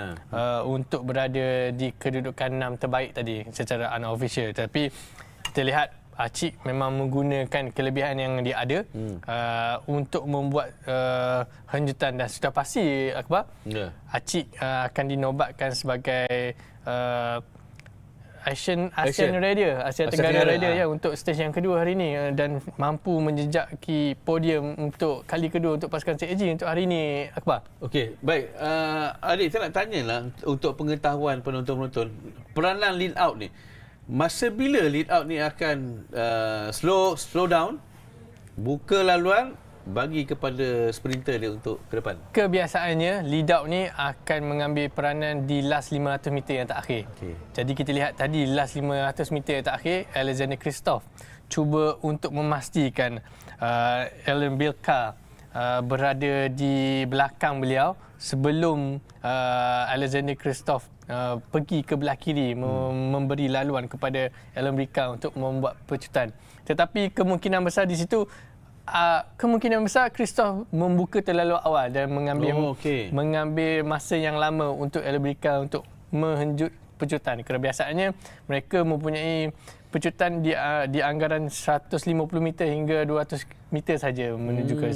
untuk berada di kedudukan 6 terbaik tadi secara unofficial. Tapi kita lihat Acik memang menggunakan kelebihan yang dia ada untuk membuat hanjutan dan sudah pasti Akbar, Acik akan dinobatkan sebagai Asia Tenggara Rider ya untuk stage yang kedua hari ini dan mampu menjejaki podium untuk kali kedua untuk pasukan CAG untuk hari ini, Akbar. Okey, baik. Adik, saya nak tanyalah untuk pengetahuan penonton-penonton, peranan lead out ni, masa bila lead out ni akan slow down, buka laluan, bagi kepada sprinter dia untuk ke depan? Kebiasaannya lead out ni akan mengambil peranan di last 500 meter yang terakhir. Jadi kita lihat tadi last 500 meter yang terakhir, Alexander Kristoff cuba untuk memastikan Ellen Bilka berada di belakang beliau sebelum Alexander Kristoff pergi ke belah kiri memberi laluan kepada Ellen Bilka untuk membuat pecutan. Tetapi kemungkinan besar di situ Kristoff membuka terlalu awal dan mengambil masa yang lama untuk Elbrika untuk menghenjut pecutan. Kerana biasanya mereka mempunyai pecutan di anggaran 150 meter hingga 200 meter saja menuju ke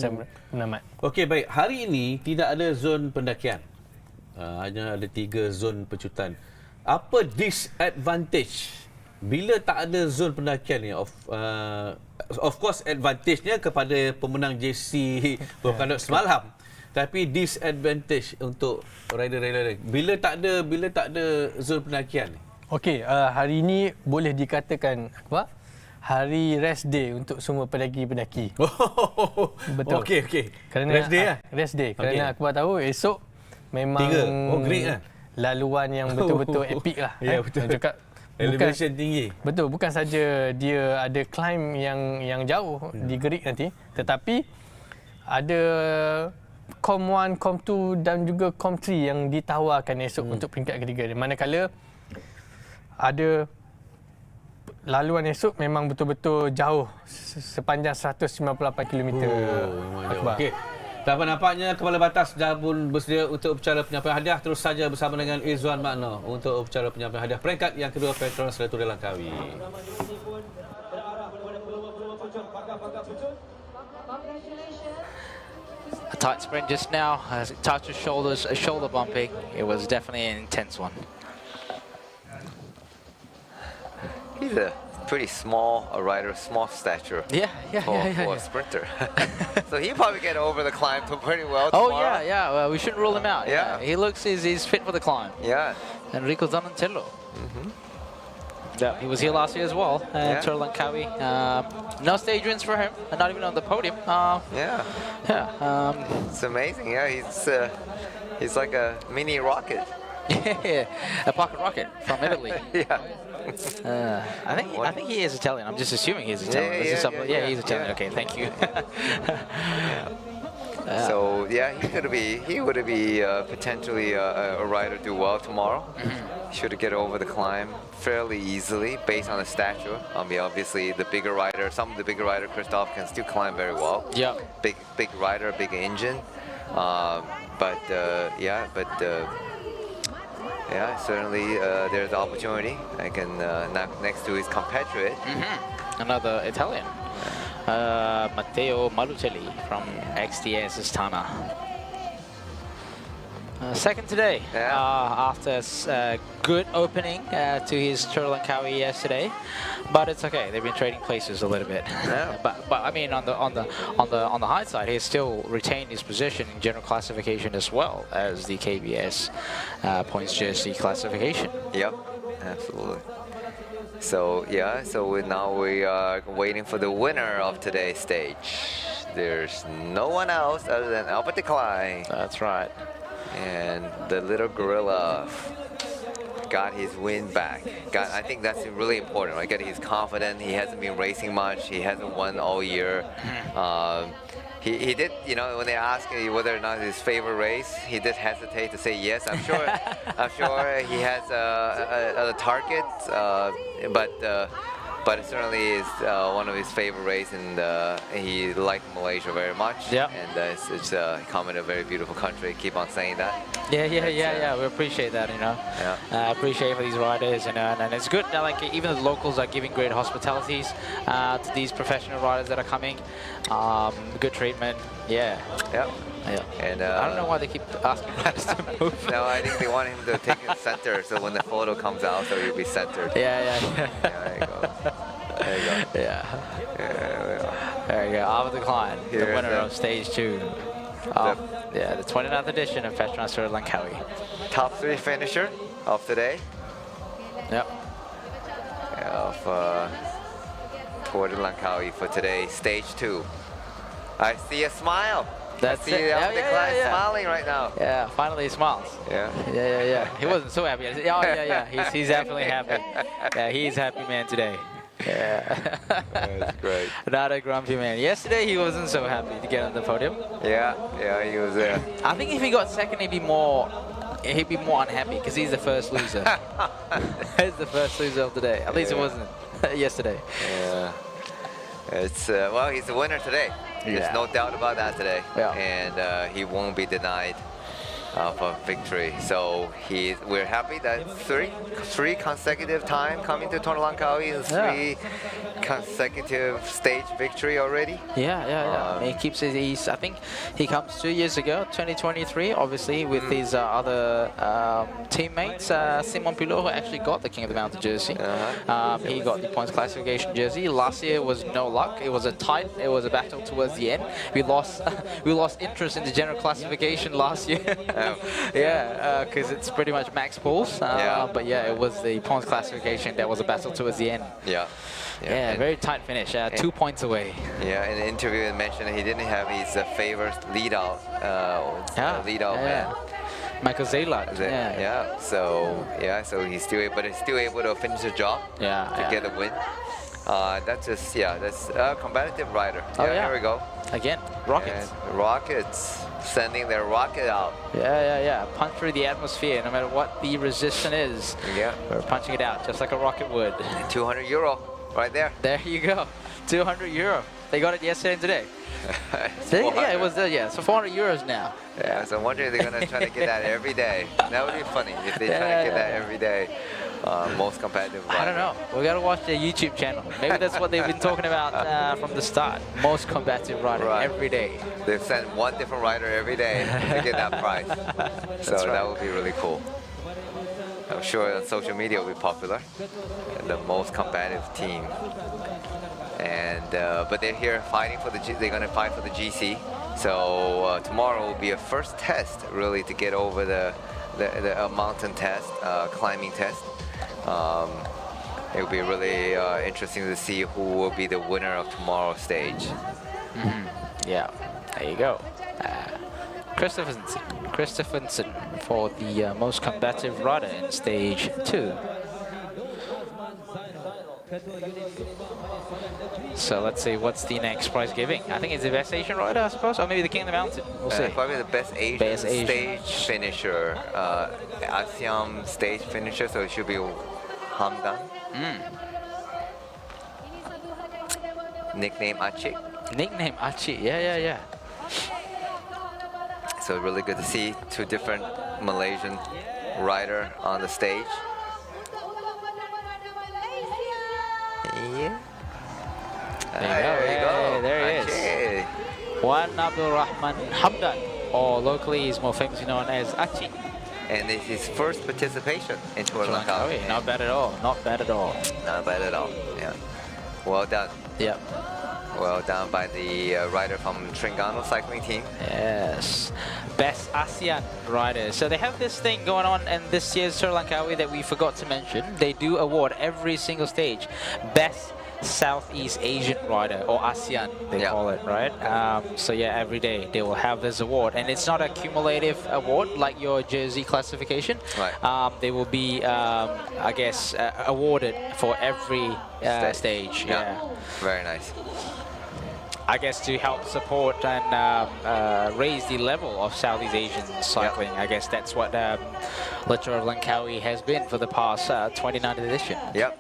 penamat. Okey, baik. Hari ini tidak ada zon pendakian. Hanya ada 3 zon pecutan. Apa disadvantage bila tak ada zon pendakian ni? Of course advantage-nya kepada pemenang JC berkandut semalam. Tapi disadvantage untuk rider-rider bila tak ada zon pendakian ni. Okey, hari ini boleh dikatakan apa? Hari rest day untuk semua pendaki-pendaki. Betul. Okey. Kerana rest day lah. Rest day. Kerana Akbar tahu esok memang laluan yang betul-betul epic lah. Ya, betul. Elevation tinggi. Betul, bukan saja dia ada climb yang jauh di Gerik nanti, tetapi ada Com 1, Com 2 dan juga Com 3 yang ditawarkan esok untuk peringkat ketiga. Manakala ada laluan esok memang betul-betul jauh sepanjang 198 km. Okey. Dan nampaknya Kepala Batas dah pun bersedia untuk upacara penyampaian hadiah. Terus saja bersama dengan Izzuan Makno untuk upacara penyampaian hadiah peringkat yang kedua Petronas Seleturis Langkawi. A tight sprint just now, touch of shoulders, a shoulder bumping. It was definitely an intense one. He's a pretty small rider, small stature. Yeah, for a sprinter. So he probably get over the climb pretty well Oh tomorrow. yeah. Well, we shouldn't rule him out. Yeah. He looks he's fit for the climb. Yeah. Enrico Donatello. Yeah, he was here last year as well. Tour Langkawi. No stage wins for him, and not even on the podium. It's amazing. Yeah, he's like a mini rocket. A pocket rocket from Italy. Yeah. I think he is Italian. I'm just assuming he's Italian. He's Italian. Okay, thank you. So yeah, he would be potentially a rider do well tomorrow. Should get over the climb fairly easily based on the stature. I mean, obviously the bigger rider, some of the bigger rider, Christoph can still climb very well. Yeah. Big rider, big engine. Certainly there's opportunity. I can next to his compatriot. Another Italian. Matteo Malucelli from XTS Astana. Second today, after a good opening to his Tour Langkawi yesterday, but it's okay. They've been trading places a little bit. but I mean, on the high side, he's still retained his position in general classification as well as the KBS points jersey classification. Yep, absolutely. So yeah, now we are waiting for the winner of today's stage. There's no one else other than Albert Klein. That's right. And the little gorilla got his win back. I think that's really important, right? He's confident. He hasn't been racing much. He hasn't won all year. He did, when they asked whether or not his favorite race, he did hesitate to say yes. I'm sure he has other targets, but it certainly is one of his favorite races, and he liked Malaysia very much. Yeah. And it's come in a very beautiful country. Keep on saying that. Yeah. We appreciate that, I appreciate for these riders, and it's good that even the locals are giving great hospitalities to these professional riders that are coming. Good treatment. Yeah. And I don't know why they keep asking riders to move. No, I think they want him to take it center, so when the photo comes out, so he'll be centered. Yeah. There you go. Yeah. There you go. Albert Klein, the winner of stage 2. The 29th edition of Petronas Tour Langkawi. Top 3 finisher of today. Yep. Of Tour Langkawi for today, stage 2. I see a smile. That's I see Albert Klein smiling right now. Yeah, finally he smiles. Yeah. He wasn't so happy. He's definitely happy. Yeah, he's happy man today. Yeah. That's great. Not a grumpy man. Yesterday he wasn't so happy to get on the podium. Yeah, he was there. I think if he got second, he'd be more unhappy because he's the first loser. He's the first loser of the day. At least it wasn't yesterday. Yeah. It's he's the winner today. There's no doubt about that today. Yeah. And he won't be denied of a victory. So we're happy that three consecutive time coming to Tour Langkawi and 3 consecutive stage victory already. He keeps I think he comes 2 years ago, 2023, obviously with his other teammates. Simon Pilot, who actually got the King of the Mountain jersey. He got the points classification jersey. Last year was no luck. It was a battle towards the end. We lost interest in the general classification last year. Because it's pretty much max pulls. But it was the points classification that was a battle towards the end. Very tight finish. 2 points away. Yeah, in the interview he mentioned he didn't have his favorite lead-out man. Michael Zaylat. So he's still able to finish the job to get a win. That's a competitive rider. Here we go. Again, rockets. And rockets sending their rocket out. Punch through the atmosphere, no matter what the resistance is. We're punching it out just like a rocket would. €200 right there. There you go. 200 euro. They got it yesterday and today. Yeah, it was yeah. So 400 euros now. Yeah, so I'm wondering if they're going to try to get that every day. That would be funny if they try to get that every day. Most competitive rider. I don't know. We got to watch their YouTube channel. Maybe that's what they've been talking about from the start. Most combative rider every day. They've sent one different rider every day to get that prize. So that would be really cool. I'm sure on social media will be popular. The most combative team. And but they're here fighting for they're going to fight for the GC. So tomorrow will be a first test really to get over the mountain test, climbing test. It will be really interesting to see who will be the winner of tomorrow's stage. Yeah, there you go. Christopherson for the most combative rider in stage 2. So let's see what's the next prize giving. I think it's the best Asian rider, I suppose, or maybe the King of the Mountain. We'll see. Probably the best Asian stage finisher, ASEAN stage finisher. So it should be Hamdan. Nickname Achi. Nickname Achi. Yeah. So really good to see 2 different Malaysian rider on the stage. Yeah. There you go. There he is. Wan Abdul Rahman Hamdan, or locally he's more famously known as Achi. And it's his first participation in Tour Langkawi. Not bad at all. Not bad at all. Not bad at all. Yeah. Well done. Yep. Well done by the rider from Terengganu cycling team. Yes. Best ASEAN rider. So they have this thing going on in this year's Tour Langkawi that we forgot to mention. They do award every single stage Best Southeast Asian rider, or ASEAN they call it, right? So yeah, every day they will have this award, and it's not a cumulative award like your jersey classification. Right. They will be, I guess, awarded for every stage. Yeah. Very nice. I guess to help support and raise the level of Southeast Asian cycling. I guess that's what the Tour of Langkawi has been for the past 29th edition. Yep.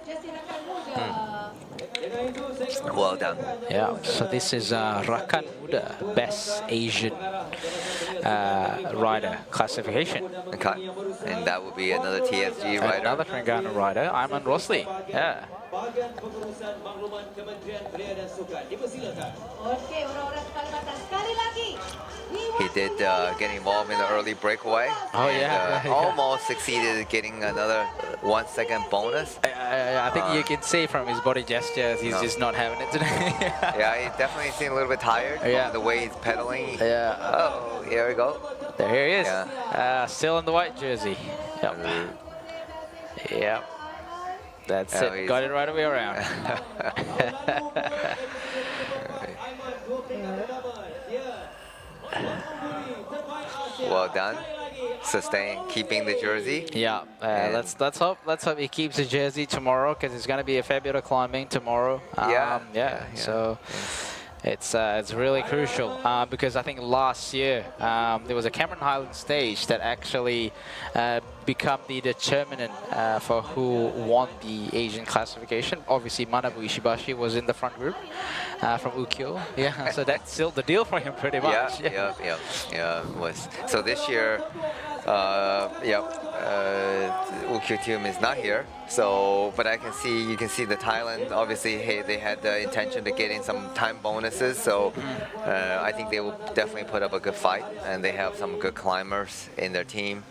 Well done. Yeah, so this is Rakan Muda, Best Asian Rider classification. Okay, and that will be another TSG rider. Another Terengganu rider, Aiman Rosli. Yeah. He did get involved in the early breakaway. Oh, and, almost succeeded in getting another 1 second bonus. I think you can see from his body gestures, he's just not having it today. Yeah, he definitely seemed a little bit tired from the way he's pedaling. Yeah. Oh, here we go. There he is. Yeah. Still in the white jersey. Yep. Yep. That's it. Got it right away around. Well done. Sustain, keeping the jersey. Yeah, let's hope he keeps the jersey tomorrow, because it's going to be a fair bit of climbing tomorrow. So it's really crucial because I think last year there was a Cameron Highlands stage that actually become the determinant for who won the Asian classification. Obviously, Manabu Ishibashi was in the front group from Ukyo. Yeah, so that sealed the deal for him pretty much. Yeah, it was. So this year, Ukyo team is not here. So, but you can see the Thailand, obviously, they had the intention to get in some time bonuses. So I think they will definitely put up a good fight, and they have some good climbers in their team.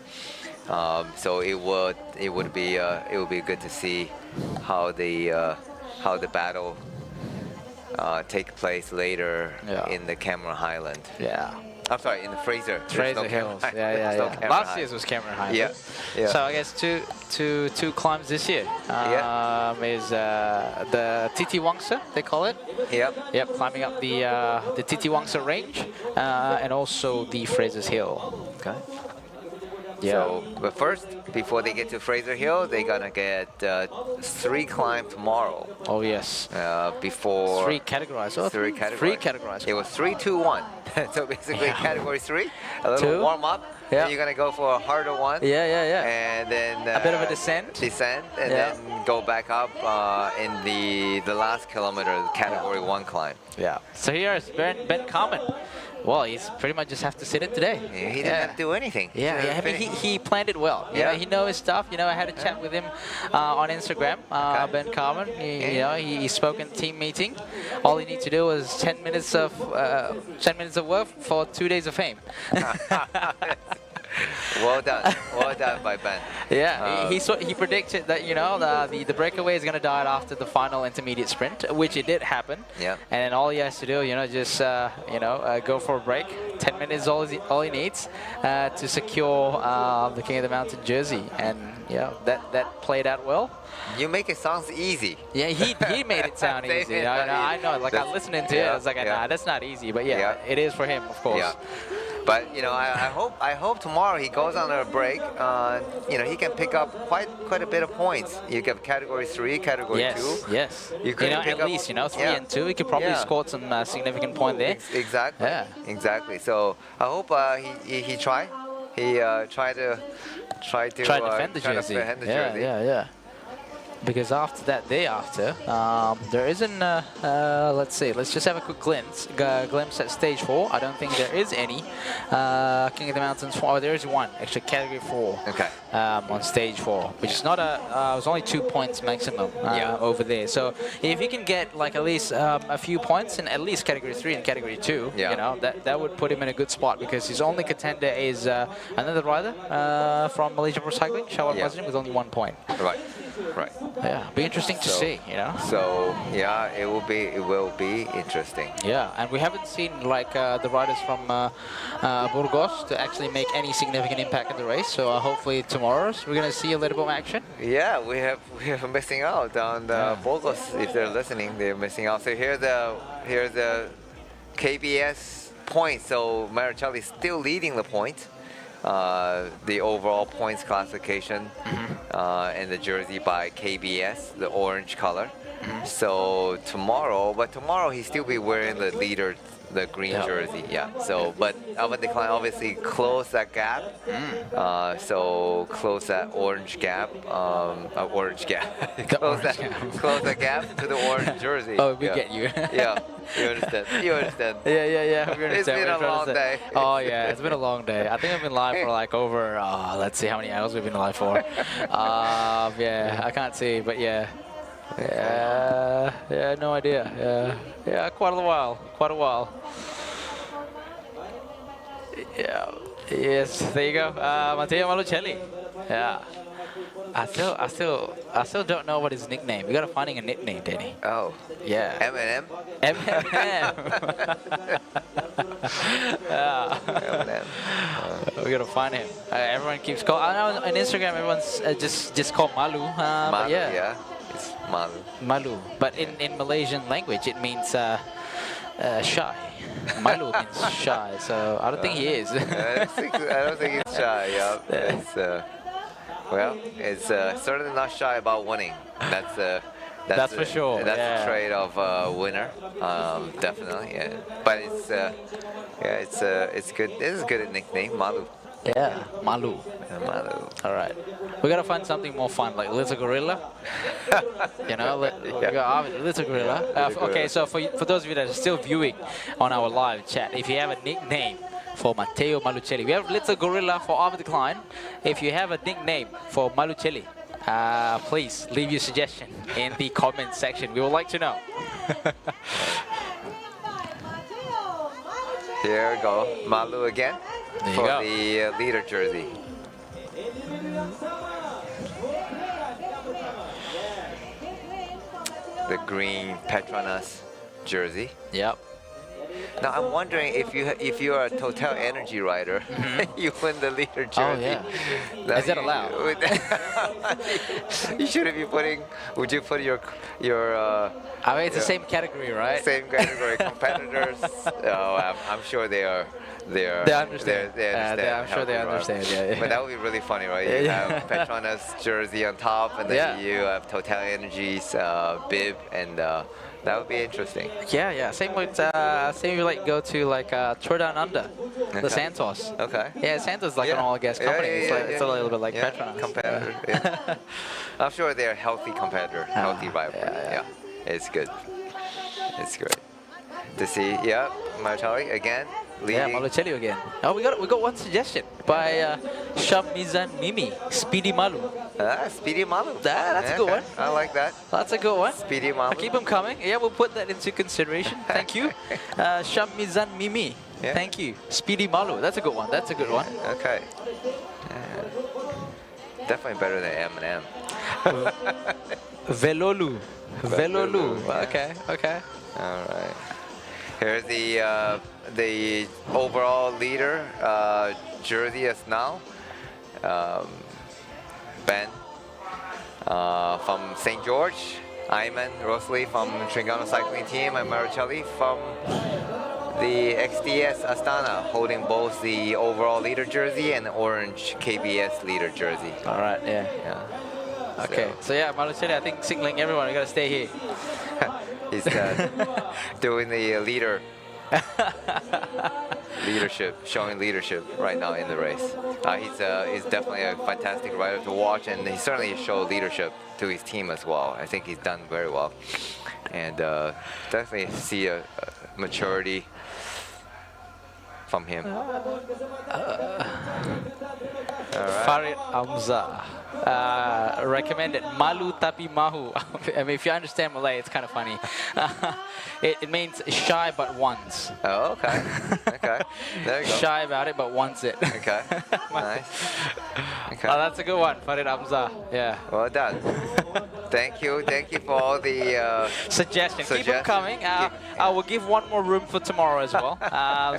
So it would be good to see how the battle take place later in the Cameron Highland. Yeah. I'm sorry, in the Fraser. Fraser Hills. Last year's was Cameron Highland. Yeah. So I guess two climbs this year is the Titi Wangsa, they call it. Yep. Climbing up the Titi Wangsa range and also the Fraser's Hill. Okay. Yeah. So, but first, before they get to Fraser Hill, they're gonna get 3 climbs tomorrow. Oh yes. Before 3 categorized. Oh, 3 categorized. 3 categorized. It was 3, 2, 1. So basically, category 3, a little warm up, Yeah. You're gonna go for a harder one. Yeah. And then a bit of a descent. And then go back up in the last kilometer, the category 1 climb. Yeah. So here's Ben Carmen. Well, he's pretty much just have to sit it today. Yeah, he didn't have to do anything. I mean, he planned it well. You know, he knows his stuff. You know, I had a chat with him on Instagram, Ben Carmen. He spoke in team meeting. All he needs to do was 10 minutes of work for 2 days of fame. Well done by Ben. Yeah, he predicted that the breakaway is going to die after the final intermediate sprint, which it did happen. Yeah. And then all he has to do, just go for a break. 10 minutes is all he needs to secure the King of the Mountain jersey, and that played out well. You make it sound easy. Yeah, he made it sound easy. I know. Like I listened to it, I was like, nah, that's not easy. But it is for him, of course. Yeah. But I hope tomorrow he goes on a break. He can pick up quite a bit of points. You get category 3, category 2. Yes. You could at least 3 and 2. He could probably score some significant point there. Exactly. Yeah. Exactly. So I hope he try. He try to defend the jersey. Yeah. Because after that, day after, there isn't, let's see, let's just have a quick glimpse at stage 4. I don't think there is any. King of the Mountains 4, there is one, actually category 4 on stage 4, which is not it was only 2 points maximum over there. So if you can get like at least a few points in at least category 3 and category 2, that would put him in a good spot, because his only contender is another rider from Malaysia Pro Cycling, Shawar Mazrin, with only 1 point. Right. Yeah, be interesting to see, So it will be interesting. Yeah, and we haven't seen like the riders from Burgos to actually make any significant impact in the race. So hopefully tomorrow we're gonna see a little bit of action. Yeah, we have missing out on the Burgos. If they're listening, they're missing out. So here's the KBS points. So Maricelli is still leading the point. The overall points classification and the jersey by KBS, the orange color. So tomorrow he'll still be wearing the leader, the green jersey. So, but Alvin Decline obviously closed that gap. So close that orange gap. Close that gap to the orange jersey. Oh, we get you. You understand. Yeah. We understand. It's been a long day. Oh yeah, it's been a long day. I think I've been live for like over, let's see how many hours we've been live for. I can't see, but yeah, no idea. Yeah, quite a while. Yeah. Yes, there you go. Matteo Malucelli. Yeah. I still don't know what his nickname. We gotta find him a nickname, Danny. Oh. Yeah. M&M? M&M. We gotta find him. Everyone keeps calling. I know on Instagram everyone's just called Malu. Malu, yeah. It's Malu. Malu. But in Malaysian language it means shy. Malu means shy, so I don't think he is. I don't think he's shy, It's certainly not shy about winning. That's for sure. That's the trait of a winner, definitely. Yeah, but it's good. This is a good nickname, Malu. Yeah, Malu. Malu. All right, we gotta find something more fun, like Little Gorilla. Little Gorilla. Okay, so for those of you that are still viewing on our live chat, if you have a nickname for Matteo Malucelli, we have Little Gorilla for Arvid Klein. If you have a nickname for Malucelli, please leave your suggestion in the comment section. We would like to know. Here we go, Malu again for the leader jersey. The green Petronas jersey. Yep. Now I'm wondering if you are a Total Energy rider, you win the leader jersey. Oh yeah. Is that allowed? You shouldn't be putting. Would you put your? I mean, it's the same category, right? Same category competitors. I'm sure they are They understand. I'm sure they healthy ride. understand. Yeah. But that would be really funny, right? You have Petronas jersey on top, and then you have Total Energies bib, and that would be interesting. Yeah. Same with same like go to like Tour Down Under, the Santos. Okay. Yeah, Santos is like an all gas company. It's a little bit like Petronas. Competitor. Yeah. I'm sure they're a healthy competitor, healthy rival. Yeah. It's good. It's great to see. Yeah, Martelli again. Yeah, Malocelli again. Oh, we got one suggestion by Shamizan Mimi, Speedy Malu. Speedy Malu. That's a good one. I like that. That's a good one. Speedy Malu. Keep them coming. Yeah, we'll put that into consideration. Thank you. Shamizan Mimi. Yeah. Thank you. Speedy Malu. That's a good one. That's a good one. Okay. Definitely better than M&M. Velolu. Okay. All right. Here's the overall leader jersey as now. Ben from St. George, Ayman Rosley from Trigano Cycling Team, and Maricelli from the XDS Astana, holding both the overall leader jersey and the orange KBS leader jersey. All right, yeah. Okay, so yeah, Malocelli, I think signaling everyone, we gotta stay here. He's doing the leadership, showing leadership right now in the race. He's definitely a fantastic rider to watch, and he certainly showed leadership to his team as well. I think he's done very well, and definitely see a maturity from him. Farid Hamza recommended Malu Tapi Mahu. I mean, if you understand Malay, it's kind of funny. It means shy but wants. Oh, okay. Okay. There you go. Shy about it but wants it. Okay. Nice. Okay. Oh, that's a good one, Farid Hamza. Yeah. Well done. Thank you for all the suggestions. Keep them coming. I will give one more room for tomorrow as well.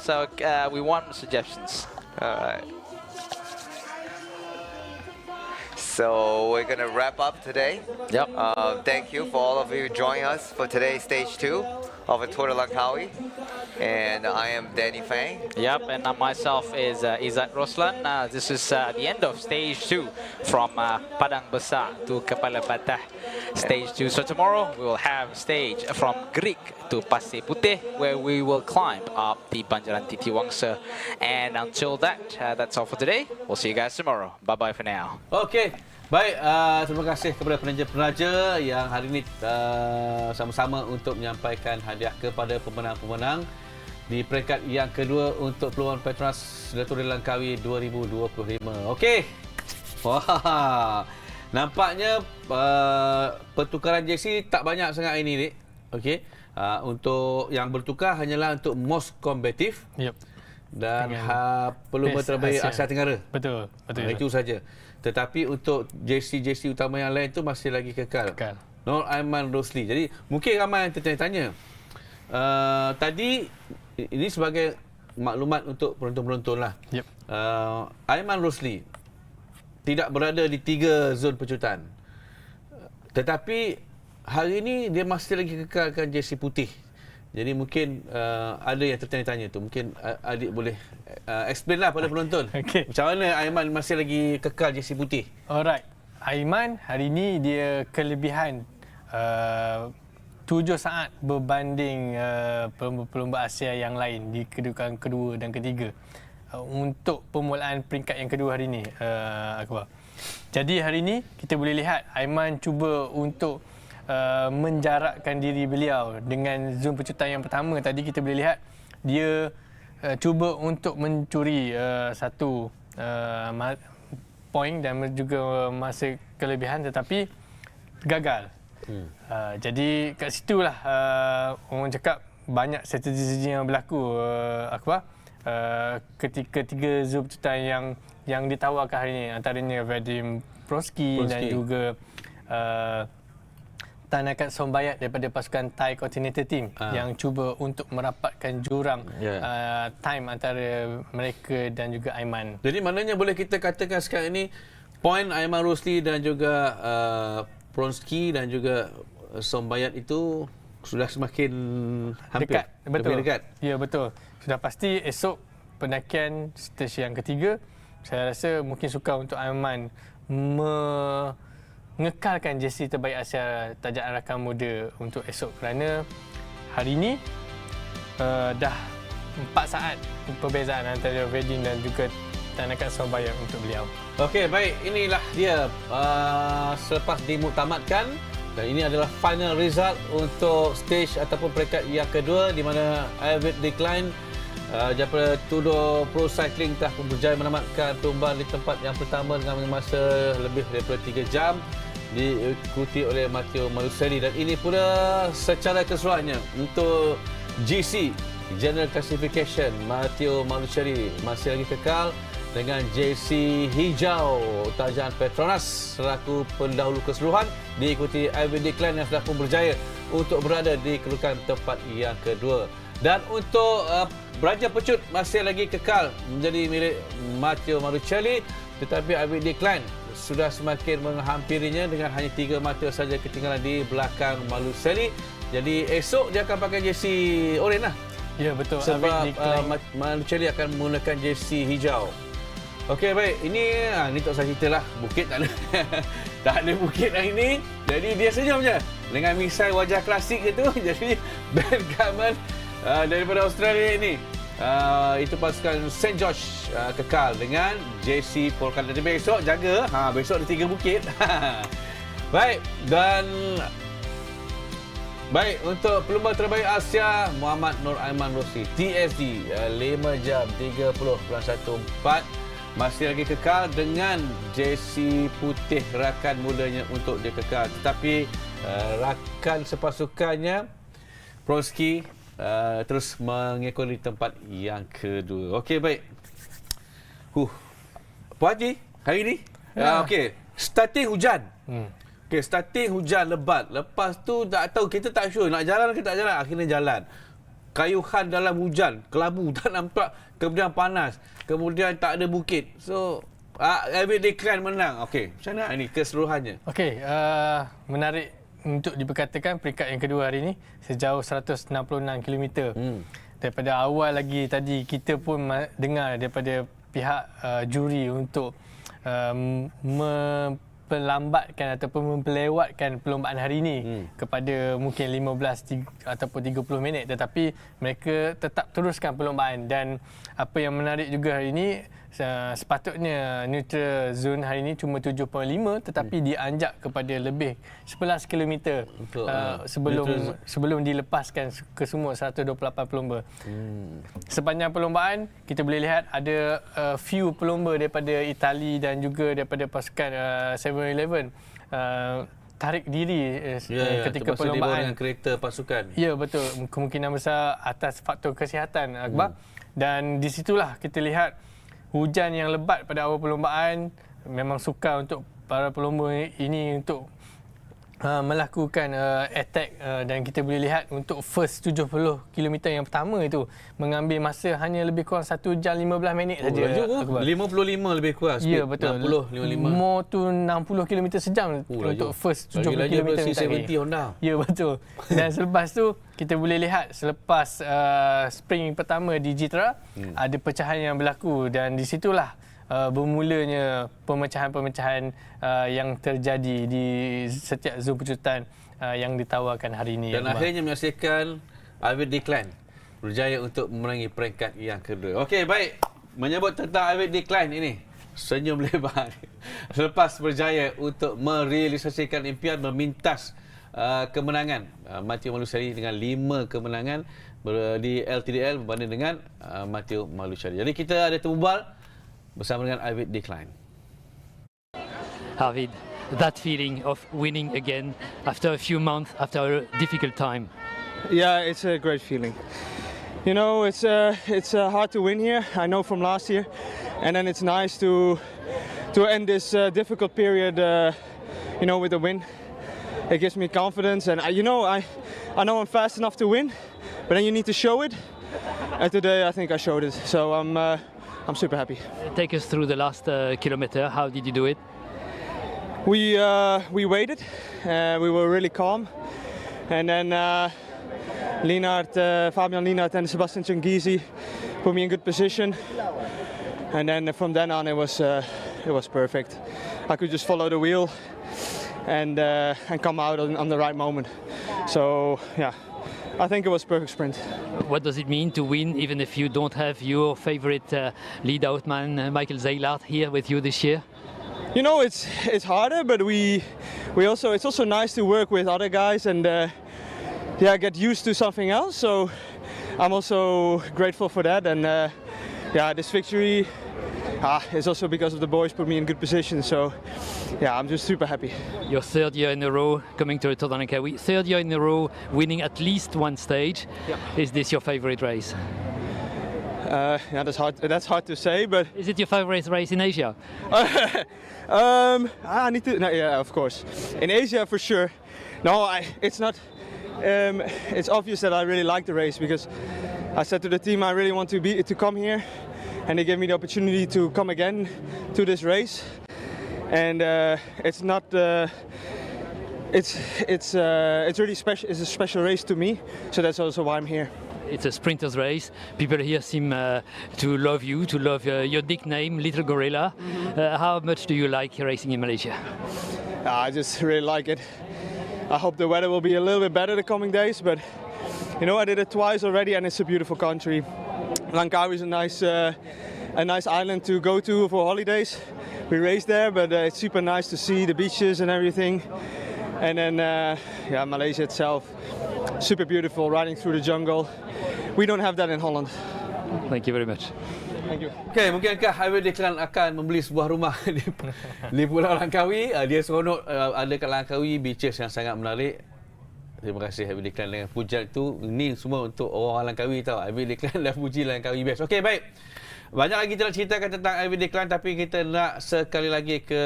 So we want suggestions. All right. So we're gonna wrap up today. Yep. Thank you for all of you joining us for today's stage 2 of a Tour de Langkawi. And I am Danny Fang. Yep, and myself is Izzat Roslan. This is the end of stage 2 from Padang Besar to Kepala Batas, stage 2. So tomorrow we will have stage from Greek to Pasir Putih, where we will climb up the Banjaran Titi Wangsa. And until that, that's all for today. We'll see you guys tomorrow. Bye-bye for now. Okay. Baik, terima kasih kepada penaja-penaja yang hari ini sama-sama untuk menyampaikan hadiah kepada pemenang-pemenang di peringkat yang kedua untuk peluang Petronas Tour de Langkawi 2025. Okey. Wah. Nampaknya pertukaran jersey tak banyak sangat ini, Dik. Okey. Untuk yang bertukar hanyalah untuk most kompetitif. Yep. Dan pelumba terbaik Asia Tenggara. Betul. Itu saja. Tetapi untuk jersey utama yang lain tu masih lagi kekal. Nur Aiman Rosli. Jadi mungkin ramai yang tertanya-tanya. Tadi ini sebagai maklumat untuk penonton-penonton lah. Yep. Aiman Rosli tidak berada di 3 zon pecutan. Tetapi hari ini dia masih lagi kekalkan jersey putih. Jadi mungkin ada yang tertanya-tanya tu. Mungkin adik boleh explain lah pada penonton. Okay. Macam mana Aiman masih lagi kekal jersey putih? Alright. Aiman hari ni dia kelebihan 7 saat berbanding pelumba Asia yang lain di kedudukan kedua dan ketiga untuk permulaan peringkat yang kedua hari ni, Akbar. Jadi hari ni kita boleh lihat Aiman cuba untuk menjarakkan diri beliau dengan zon pecutan yang pertama. Tadi kita boleh lihat dia cuba untuk mencuri satu poin dan juga masa kelebihan, tetapi gagal. Jadi kat situlah orang cakap banyak strategi yang berlaku, Akbar, ketika 3 zon pecutan yang ditawarkan hari ini, antaranya Vadim Prosky dan juga Tanakat Sombayat daripada pasukan Thai Continental Team yang cuba untuk merapatkan jurang time antara mereka dan juga Aiman. Jadi maknanya boleh kita katakan sekarang ini poin Aiman Rosli dan juga Pronsky dan juga Sombayat itu sudah semakin hampir dekat. Betul. Lebih dekat. Ya, betul. Sudah pasti esok pendakian stage yang ketiga, saya rasa mungkin sukar untuk Aiman mengekalkan jersey terbaik Asia tajaan rakan muda untuk esok, kerana hari ini dah 4 saat perbezaan antara Reading dan juga Tanakan Surabaya untuk beliau. Okey, baik. Inilah dia selepas dimuktamadkan, dan ini adalah final result untuk stage ataupun peringkat yang kedua, di mana Avid Decline daripada Tudor Pro Cycling telah pun berjaya menamatkan perlombaan di tempat yang pertama dengan masa lebih daripada 3 jam, diikuti oleh Matteo Maluselli. Dan ini pula secara keseluruhannya untuk GC General Classification, Matteo Maluselli masih lagi kekal dengan jersey hijau tajaan Petronas selaku pendahulu keseluruhan, diikuti Avid Decline yang sudah pun berjaya untuk berada di kedudukan tempat yang kedua. Dan untuk Beraja Pecut masih lagi kekal menjadi milik Matteo Maluselli, tetapi Avid Decline sudah semakin menghampirinya dengan hanya 3 mata saja ketinggalan di belakang Maluselli. Jadi esok dia akan pakai jersey oranye lah. Ya, betul. Sebab Maluselli akan menggunakan jersey hijau. Okey, baik. Ini tak usah cerita lah. Bukit tak ada. Tak ada bukit hari ini. Jadi dia senyum je. Dengan misai wajah klasik itu. Jadi Ben Garman daripada Australia ini. Itu pasukan St. George kekal dengan jersey polka. Jadi besok jaga. Besok ada 3 bukit. Baik. Dan baik, untuk pelumba terbaik Asia, Muhammad Nur Aiman Rosli, TSD 5 jam 30.14, masih lagi kekal dengan jersey putih rakan mudanya untuk dia kekal. Tetapi rakan sepasukannya, Pronsky, terus mengekor di tempat yang kedua. Okey, baik. Puan Haji, hari ini, okey, starting hujan. Okey, starting hujan lebat. Lepas tu tak tahu, kita tak sure nak jalan ke tak jalan. Akhirnya jalan. Kayuhan dalam hujan, kelabu tak nampak, kemudian panas, kemudian tak ada bukit. So, Avid Decline menang. Okey, macam mana ini keseluruhannya? Okey, menarik untuk diperkatakan peringkat yang kedua hari ini sejauh 166 km. Daripada awal lagi tadi kita pun dengar daripada pihak juri untuk memperlambatkan ataupun melewatkan perlombaan hari ini kepada mungkin 15 ataupun 30 minit, tetapi mereka tetap teruskan perlombaan. Dan apa yang menarik juga hari ini, sepatutnya neutral zone hari ini cuma 7.5, tetapi dianjak kepada lebih 11 km sebelum dilepaskan ke semua 128 pelumba. Sepanjang perlombaan kita boleh lihat ada few pelumba daripada Itali dan juga daripada pasukan 7-Eleven tarik diri ketika perlombaan dengan kereta pasukan. Ya, betul. Kemungkinan besar atas faktor kesihatan, Akbar. Dan di situlah kita lihat hujan yang lebat pada awal perlombaan memang sukar untuk para pelumba ini untuk melakukan attack, dan kita boleh lihat untuk first 70 km yang pertama itu mengambil masa hanya lebih kurang 1 jam 15 minit saja. 55 lebih kurang. Ya, betul. 60, 55. More to 60 km sejam untuk first 70 km tadi. Honda. Ya, betul. Dan selepas tu kita boleh lihat selepas sprint pertama di Jitra ada pecahan yang berlaku, dan di situlah bermulanya pemecahan-pemecahan yang terjadi di setiap zon pecutan yang ditawarkan hari ini. Dan akhirnya menyaksikan Avid Decline berjaya untuk memenangi peringkat yang kedua. Okey, baik. Menyebut tentang Avid Decline ini, senyum lebar selepas berjaya untuk merealisasikan impian memintas kemenangan. Matteo Maluselli dengan 5 kemenangan di LTDL berbanding dengan Matteo Maluselli. Jadi kita ada tebubal bersama dengan Avid Decline. Avid, that feeling of winning again after a few months, after a difficult time. Yeah, it's a great feeling. You know, it's hard to win here. I know from last year, and then it's nice to end this difficult period, with a win. It gives me confidence, and I know I'm fast enough to win, but then you need to show it. And today I think I showed it. So I'm super happy. Take us through the last kilometer. How did you do it? We waited. We were really calm, and then Fabian Lienhard and Sebastian Chungisi put me in good position, and then from then on it was perfect. I could just follow the wheel and come out on the right moment. So yeah, I think it was perfect sprint. What does it mean to win, even if you don't have your favorite lead-out man, Michael Zeilert, here with you this year? You know, it's harder, but it's also nice to work with other guys and get used to something else. So I'm also grateful for that, and this victory is also because of the boys put me in good position. So yeah, I'm just super happy. Your third year in a row coming to Tour de Langkawi, third year in a row winning at least one stage. Yeah. Is this your favorite race? That's hard to say, but is it your favorite race in Asia? I need to. No, yeah, of course. In Asia, for sure. No, it's not. It's obvious that I really like the race because I said to the team I really want to come here, and they gave me the opportunity to come again to this race. And it's not. It's really special. It's a special race to me, so that's also why I'm here. It's a sprinter's race. People here seem to love you, to love your nickname, Little Gorilla. How much do you like racing in Malaysia? I just really like it. I hope the weather will be a little bit better the coming days, but you know, I did it twice already, and it's a beautiful country. Langkawi is a nice island to go to for holidays. We race there, but it's super nice to see the beaches and everything. And then Malaysia itself, super beautiful, riding through the jungle. We don't have that in Holland. Thank you very much. Thank you. Okay, mungkinkah Highway Declan akan membeli sebuah rumah di Pulau Langkawi? Dia seronok ada kat Langkawi, beaches yang sangat menarik. Terima kasih Highway Declan dengan pujian itu. Ini semua untuk orang Langkawi tahu. Highway Declan dah puji Langkawi best. Okey, baik. Banyak lagi kita nak ceritakan tentang Highway Declan, tapi kita nak sekali lagi ke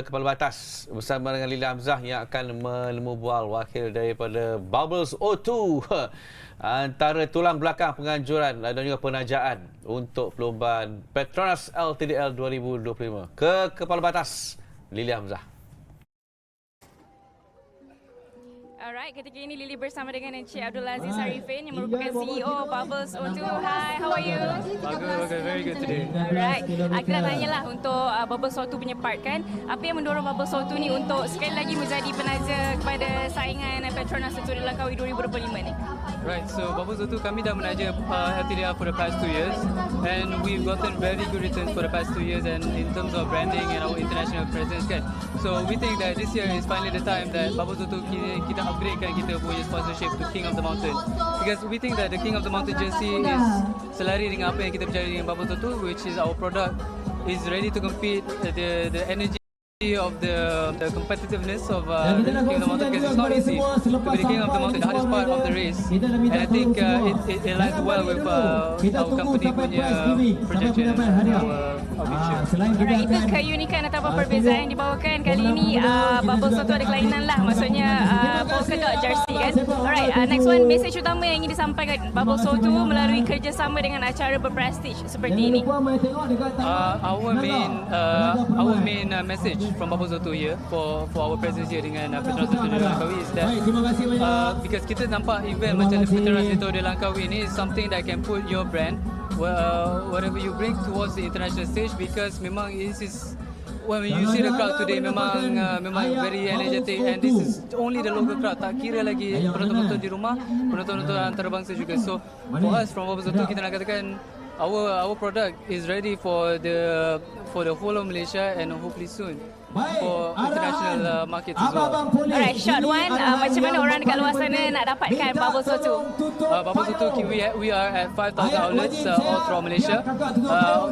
Kepala Batas bersama dengan Lila Hamzah yang akan menemu bual wakil daripada Bubbles O2 antara tulang belakang penganjuran dan juga penajaan untuk perlombaan PETRONAS LTDL 2025. Ke Kepala Batas, Lila Hamzah. Alright, ketika ini Lily bersama dengan Encik Abdul Aziz Harifin yang merupakan CEO Bubbles O2. Hi, how are you? Bagus, very good today. Alright, kita nak tanyalah untuk Bubbles O2 punya part kan. Apa yang mendorong Bubbles O2 ni untuk sekali lagi menjadi penaja kepada saingan PETRONAS Tour de Langkawi 2025 ni? Right, so Bubbles O2 kami dah menaja LTDL for the past 2 years, and we've gotten very good returns for the past 2 years, and in terms of branding and our international presence kan. So we think that this year is finally the time that Bubbles O2 kita upgradekan kita punya sponsorship to King of the Mountain, because we think that the King of the Mountain jersey is selari dengan apa yang kita berjaya dengan Bubbles O2, which is our product is ready to compete, the energy of the competitiveness of the King of the Mountain, because it's not easy to be the King of the Mountain, the hardest part of the race, and I think it aligns well with our company punya projection and our future. Alright, itu keunikan ataupun perbezaan yang dibawakan kali ini. Bubbles O2 ada kelainan lah, maksudnya polka dot jersey kan. Alright, next one, message utama yang ingin disampaikan Bubbles O2 melalui kerjasama dengan acara berprestige seperti ini. Our main message from Bubbles O2 here for our presence here dengan PETRONAS Tour de Langkawi is that because kita nampak event macam PETRONAS Tour de Langkawi ni is something that can put your brand whatever you bring towards the international stage, because memang this is when you see the crowd today memang very energetic, and this is only the local crowd, tak kira lagi penonton-penonton di rumah, penonton-penonton antarabangsa juga. So for us from Bubbles O2 kita nak katakan our product is ready for the whole of Malaysia and hopefully soon for international markets as well. Alright, short one, macam mana orang dekat luar sana nak dapatkan Bubbles O2? Bubbles O2 we are at 5,000 outlets all throughout Malaysia.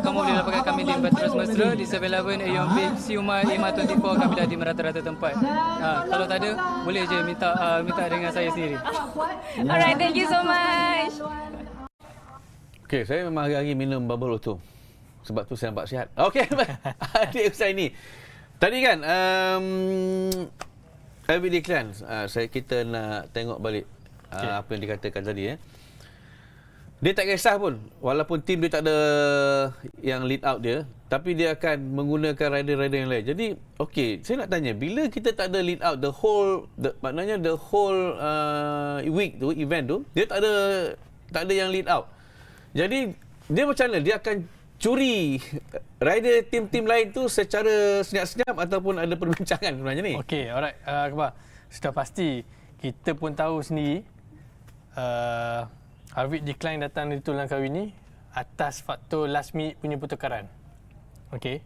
Kamu boleh dapatkan kami di Petrus Mesra, di 7-Eleven, Aeon Big, Siumai, EMA24, kami dah di merata-rata tempat. Kalau tak ada, boleh je minta dengan saya sendiri. Alright, thank you so much. Okey, saya memang hari-hari minum Bubble O2. Sebab tu saya nampak sihat. Okey, adik usai ni. Tadi kan, Highway Declan, kita nak tengok balik apa yang dikatakan tadi. Dia tak kisah pun, walaupun tim dia tak ada yang lead out dia, tapi dia akan menggunakan rider-rider yang lain. Jadi, okey, saya nak tanya, bila kita tak ada lead out maknanya the whole week tu, event tu, dia tak ada yang lead out. Jadi dia macam mana? Dia akan curi rider tim-tim lain tu secara senyap-senyap ataupun ada perbincangan sebenarnya ni? Okey, alright. Kepala, sudah pasti kita pun tahu sendiri Harvick decline datang di Tour Langkawi ni atas faktor last minute punya pertukaran. Okey.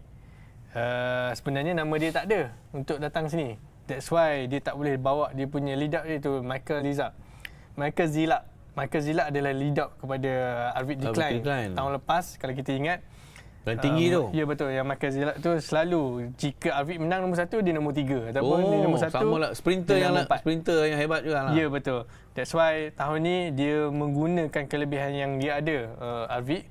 Sebenarnya nama dia tak ada untuk datang sini. That's why dia tak boleh bawa dia punya lead up dia tu, Michael Zilak adalah lead up kepada Harvick decline tahun lepas kalau kita ingat. Dan tinggi tu. Ya betul, yang Michael Zilak tu selalu jika Harvick menang nombor 1 dia nombor 3 ataupun dia nombor 1 sama lah sprinter yang hebat juga lah. Ya betul. That's why tahun ni dia menggunakan kelebihan yang dia ada Harvick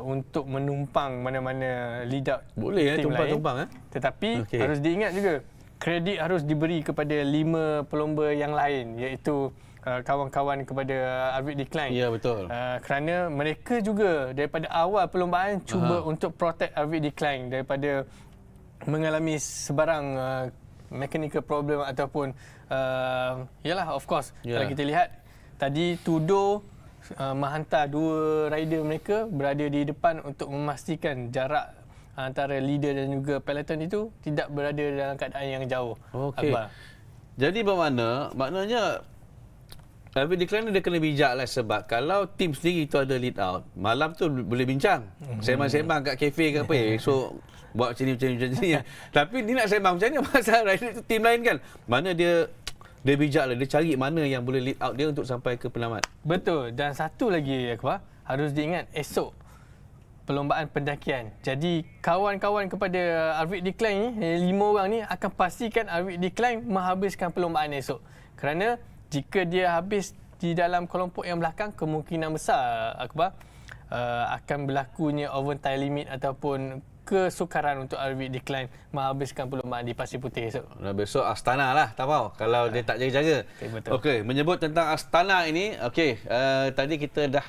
untuk menumpang mana-mana lead up boleh tim tumpang-tumpang lain. Tetapi harus diingat juga kredit harus diberi kepada 5 pelomba yang lain iaitu kawan-kawan kepada Harvick decline. Ya betul. Kerana mereka juga daripada awal perlombaan cuba untuk protect Harvick decline daripada mengalami sebarang mechanical problem ataupun yalah of course kalau kita lihat tadi Tudor menghantar 2 rider mereka berada di depan untuk memastikan jarak antara leader dan juga peloton itu tidak berada dalam keadaan yang jauh. Okey. Jadi maknanya Harvick decline dia kena bijak lah sebab kalau tim sendiri itu ada lead out, malam tu boleh bincang. Sembang-sembang kat kafe ke apa esok buat macam ni. Tapi dia nak sembang macam ni pasal rider tu tim lain kan. Mana dia bijak lah, dia cari mana yang boleh lead out dia untuk sampai ke penyelamat. Betul. Dan satu lagi Akbar, harus diingat esok perlombaan pendakian. Jadi kawan-kawan kepada Harvick decline ni 5 orang ni akan pastikan Harvick decline menghabiskan perlombaan esok. Kerana jika dia habis di dalam kelompok yang belakang, kemungkinan besar Akbar akan berlakunya overtime limit ataupun kesukaran untuk Harvick decline menghabiskan perlombaan di Pasir Putih esok. Besok Astana lah, tak tahu kalau dia tak jaga-jaga. Okey, menyebut tentang Astana ini, tadi kita dah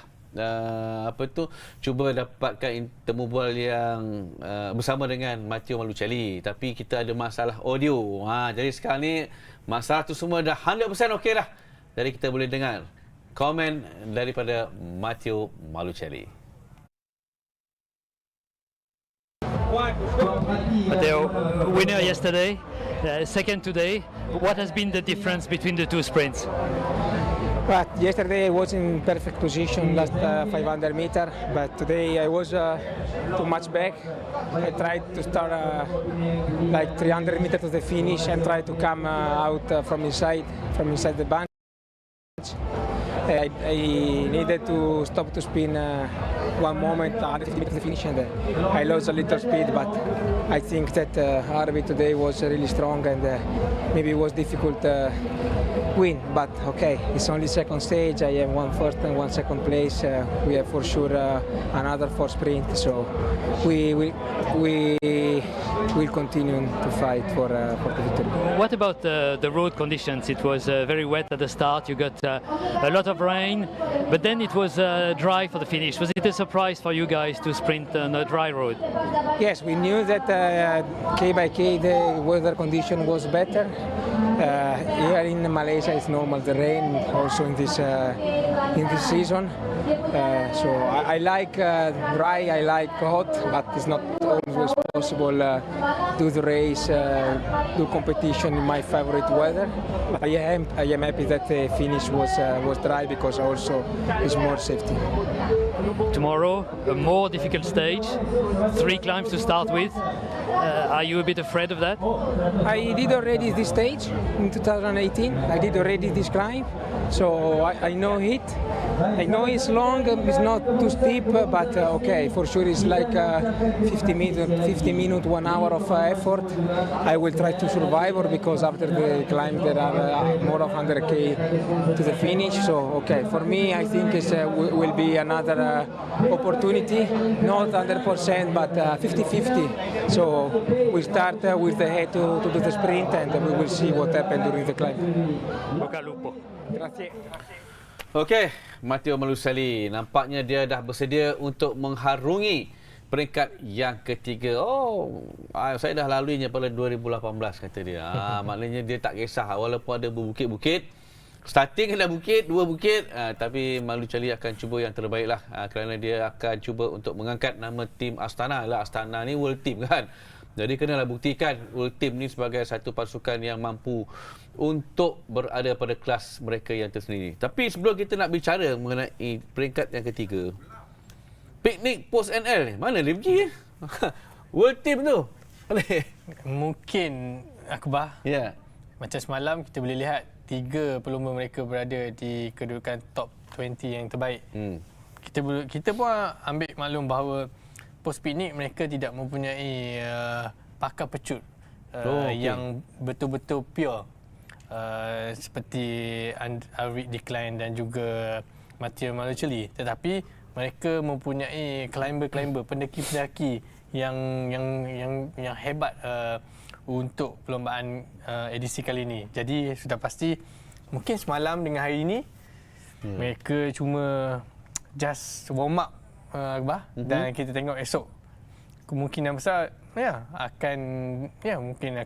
cuba dapatkan temu bual yang bersama dengan Matteo Malucelli, tapi kita ada masalah audio. Jadi sekarang ni masalah tu semua dah 100% okey dah. Jadi kita boleh dengar komen daripada Matteo Malucelli. Matteo, winner yesterday, second today. What has been the difference between the two sprints? But yesterday I was in perfect position last 500 meter, but today I was too much back. I tried to start like 300 meters to the finish and try to come out from inside the bunch. I needed to stop to spin one moment 150 meters to finish, and I lost a little speed, but I think that Harvick today was really strong, and maybe it was difficult win, but okay, it's only second stage. I have 1 first and 1 second place. We have for sure another 4 sprint, so we will continue to fight for the victory. What about the road conditions? It was very wet at the start. You got a lot of rain, but then it was dry for the finish. Was it a surprise for you guys to sprint on a dry road? Yes, we knew that K by K the weather condition was better. Here in Malaysia it's normal, the rain also in this season. So I like dry, I like hot, but it's not always possible do the race, do competition in my favorite weather. But I am happy that the finish was dry because also it's more safety. Tomorrow, a more difficult stage, 3 climbs to start with. Are you a bit afraid of that? I did already this stage in 2018. I did already this climb, so I know it. I know it's long, it's not too steep, but okay, for sure it's like 50 minutes, 1 hour of effort. I will try to survive, because after the climb there are more of 100k to the finish. So okay, for me I think it will be another opportunity, not 100%, but 50-50. So we start with the head to do the sprint, and we will see what happens during the climb. Grazie. Okey, Matteo Malucelli nampaknya dia dah bersedia untuk mengharungi peringkat yang ketiga. Saya dah laluinya pada 2018 kata dia. Maknanya dia tak kisah walaupun ada berbukit-bukit. Starting adalah bukit, 2 bukit, tapi Malu Charlie akan cuba yang terbaik lah, kerana dia akan cuba untuk mengangkat nama tim Astana lah. Astana ni world team kan. Jadi kenalah buktikan world team ni sebagai satu pasukan yang mampu untuk berada pada kelas mereka yang tersendiri. Tapi sebelum kita nak bicara mengenai peringkat yang ketiga, piknik post NL ni, mana dia pergi? World team tu. Mungkin Akbar. Ya. Macam semalam kita boleh lihat 3 pelumba mereka berada di kedudukan top 20 yang terbaik. Kita pun ambil maklum bahawa pos piknik mereka tidak mempunyai pakar pecut yang betul-betul pure seperti Alric Decline dan juga Matthew Malucheli, tetapi mereka mempunyai climber-climber, pendaki-pendaki yang hebat untuk perlombaan edisi kali ini. Jadi sudah pasti mungkin semalam dengan hari ini mereka cuma just warm up dan kita tengok esok kemungkinan besar mungkin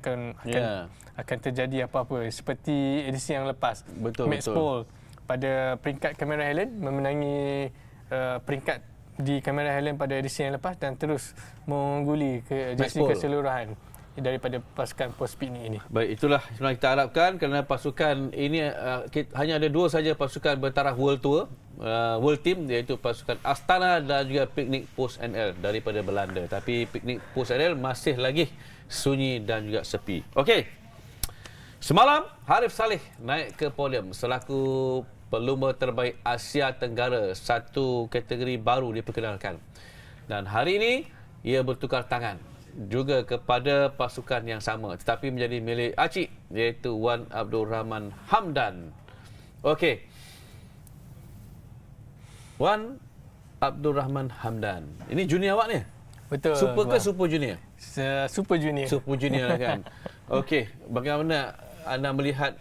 akan terjadi apa-apa seperti edisi yang lepas. Max Paul pada peringkat Cameron Highland memenangi peringkat di Cameron Highland pada edisi yang lepas dan terus mengungguli ke edisi keseluruhan daripada pasukan pos piknik ini. Baik, itulah sebenarnya kita harapkan, kerana pasukan ini hanya ada 2 saja pasukan bertaraf World Tour, World Team, iaitu pasukan Astana dan juga Piknik Post NL daripada Belanda. Tapi Piknik Post NL masih lagi sunyi dan juga sepi. Okey. Semalam Harif Saleh naik ke podium selaku pelumba terbaik Asia Tenggara, satu kategori baru diperkenalkan. Dan hari ini ia bertukar tangan juga kepada pasukan yang sama tetapi menjadi milik Acik, iaitu Wan Abdul Rahman Hamdan. Okey. Wan Abdul Rahman Hamdan. Ini junior awak ni? Betul. Super ke Super Junior? Super Junior. Super Junior kan. Okey, bagaimana anda melihat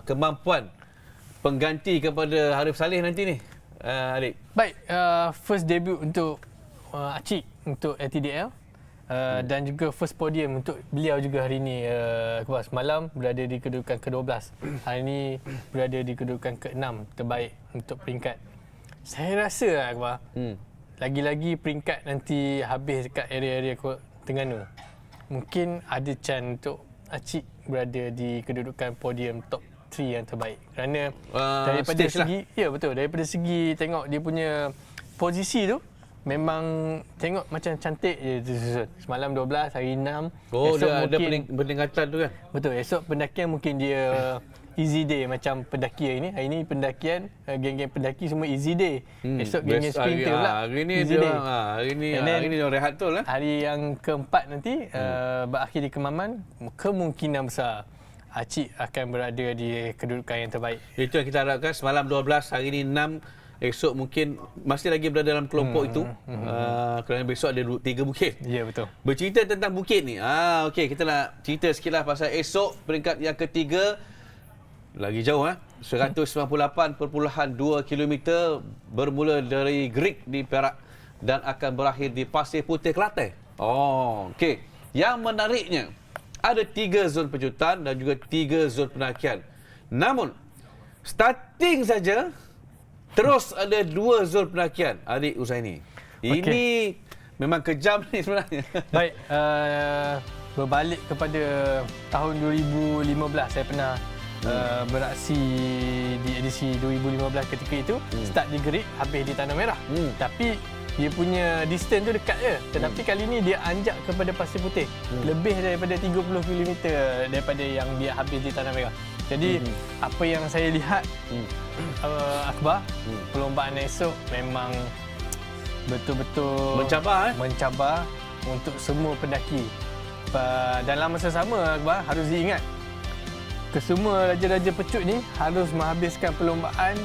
kemampuan pengganti kepada Harif Saleh nanti ni, Adik? Baik, first debut untuk Acik untuk LTDL. Dan juga first podium untuk beliau juga hari ini. Semalam berada di kedudukan ke-12. Hari ini berada di kedudukan ke-6 terbaik untuk peringkat. Saya rasa Akbar, lagi-lagi peringkat nanti habis dekat area-area Terengganu. Mungkin ada chance untuk Acik berada di kedudukan podium top 3 yang terbaik. Kerana daripada segi daripada segi tengok dia punya posisi tu memang tengok macam cantik je tersusun. Semalam 12, hari 6. Dia ada peningkatan tu kan? Betul, esok pendakian mungkin dia easy day macam pendaki hari ni. Hari ni pendakian, geng-geng pendaki semua easy day. Esok geng-geng sprinter pula. Hari ni dia rehat betul lah. Hari yang keempat nanti berakhir di Kemaman, kemungkinan besar Acik akan berada di kedudukan yang terbaik. Itu yang kita harapkan. Semalam 12, hari ni 6. Esok mungkin masih lagi berada dalam kelompok itu, kerana besok ada 3 bukit. Ya, betul. Bercerita tentang bukit ni, okey, kita nak cerita sikit lah pasal esok peringkat yang ketiga. Lagi jauh 198.2 km bermula dari Greek di Perak dan akan berakhir di Pasir Putih, Kelantan. Okey. Yang menariknya, ada 3 zon pejutan dan juga 3 zon pendakian. Namun starting saja terus ada 2 zon pendakian, Adik Usaini. Ini memang kejam ni sebenarnya. Baik, berbalik kepada tahun 2015, saya pernah beraksi di edisi 2015 ketika itu. Start di Gerik, habis di Tanah Merah. Tapi dia punya distance tu dekat je. Tetapi kali ni dia anjak kepada Pasir Putih. Lebih daripada 30 km daripada yang dia habis di Tanah Merah. Jadi apa yang saya lihat, Akbar, perlombaan esok memang betul-betul mencabar untuk semua pendaki. Dalam masa sama, Akbar, harus diingat, kesemua raja-raja pecut ni harus menghabiskan perlombaan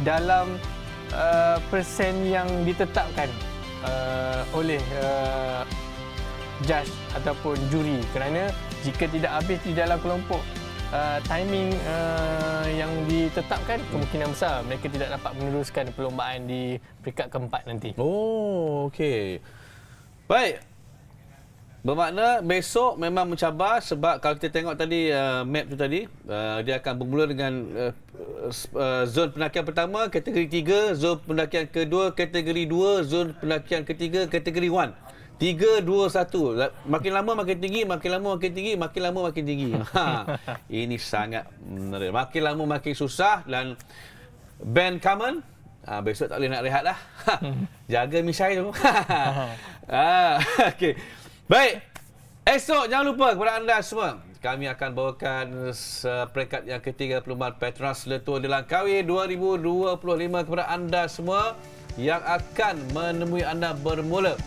dalam persen yang ditetapkan oleh judge ataupun juri. Kerana jika tidak habis di dalam kelompok timing yang ditetapkan, kemungkinan besar mereka tidak dapat meneruskan perlombaan di peringkat keempat nanti. Okey. Baik. Bermakna besok memang mencabar sebab kalau kita tengok tadi map tu tadi, dia akan bermula dengan zon pendakian pertama kategori 3, zon pendakian kedua kategori 2, zon pendakian ketiga kategori 1. 3, 2, 1. Makin lama makin tinggi, makin lama makin tinggi, makin lama makin tinggi. Ini sangat menarik. Makin lama makin susah dan Ben Kamen, besok tak boleh nak rehat lah. Jaga misai tu. Okey. Baik. Esok jangan lupa kepada anda semua, kami akan bawakan peringkat yang ketiga perlumbaan PETRONAS Letua di Langkawi 2025 kepada anda semua yang akan menemui anda bermula.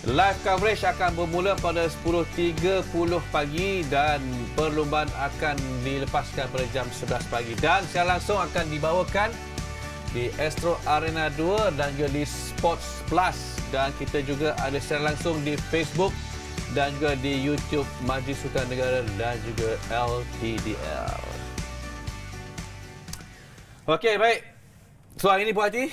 Live coverage akan bermula pada 10.30 pagi dan perlumbaan akan dilepaskan pada jam 11 pagi. Dan secara langsung akan dibawakan di Astro Arena 2 dan juga di Sports Plus. Dan kita juga ada secara langsung di Facebook dan juga di YouTube Majlis Sukan Negara dan juga LTDL. Okey, baik. So, hari ini puas hati.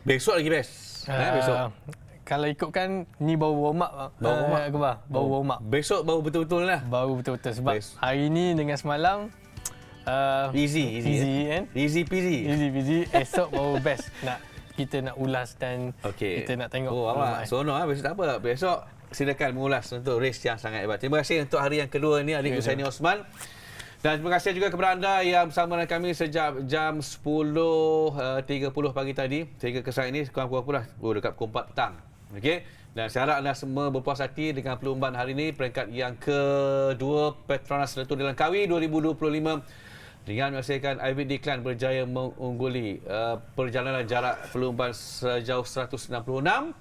Besok lagi best. Besok. Kalau ikutkan ni baru warm up. Baru warm up. Besok baru betul-betul lah. Baru betul-betul sebab hari ni dengan semalam easy kan? Easy peasy. Esok baru best. Kita nak ulas dan kita nak tengok. Awak seronok lah. Besok tak apa. Besok silakan mengulas untuk race yang sangat hebat. Terima kasih untuk hari yang kedua ni adik Husaini Osman. Dan terima kasih juga kepada anda yang bersama dengan kami sejak jam 10.30 pagi tadi sehingga ke saat ini kurang-kurang lah dekat pukul 4 petang. Okey. Dan saya harap anda semua berpuas hati dengan perlumbaan hari ini, peringkat yang kedua PETRONAS Letua di Langkawi 2025 dengan menghasilkan Ivy Declan berjaya mengungguli perjalanan jarak perlumbaan sejauh 166.1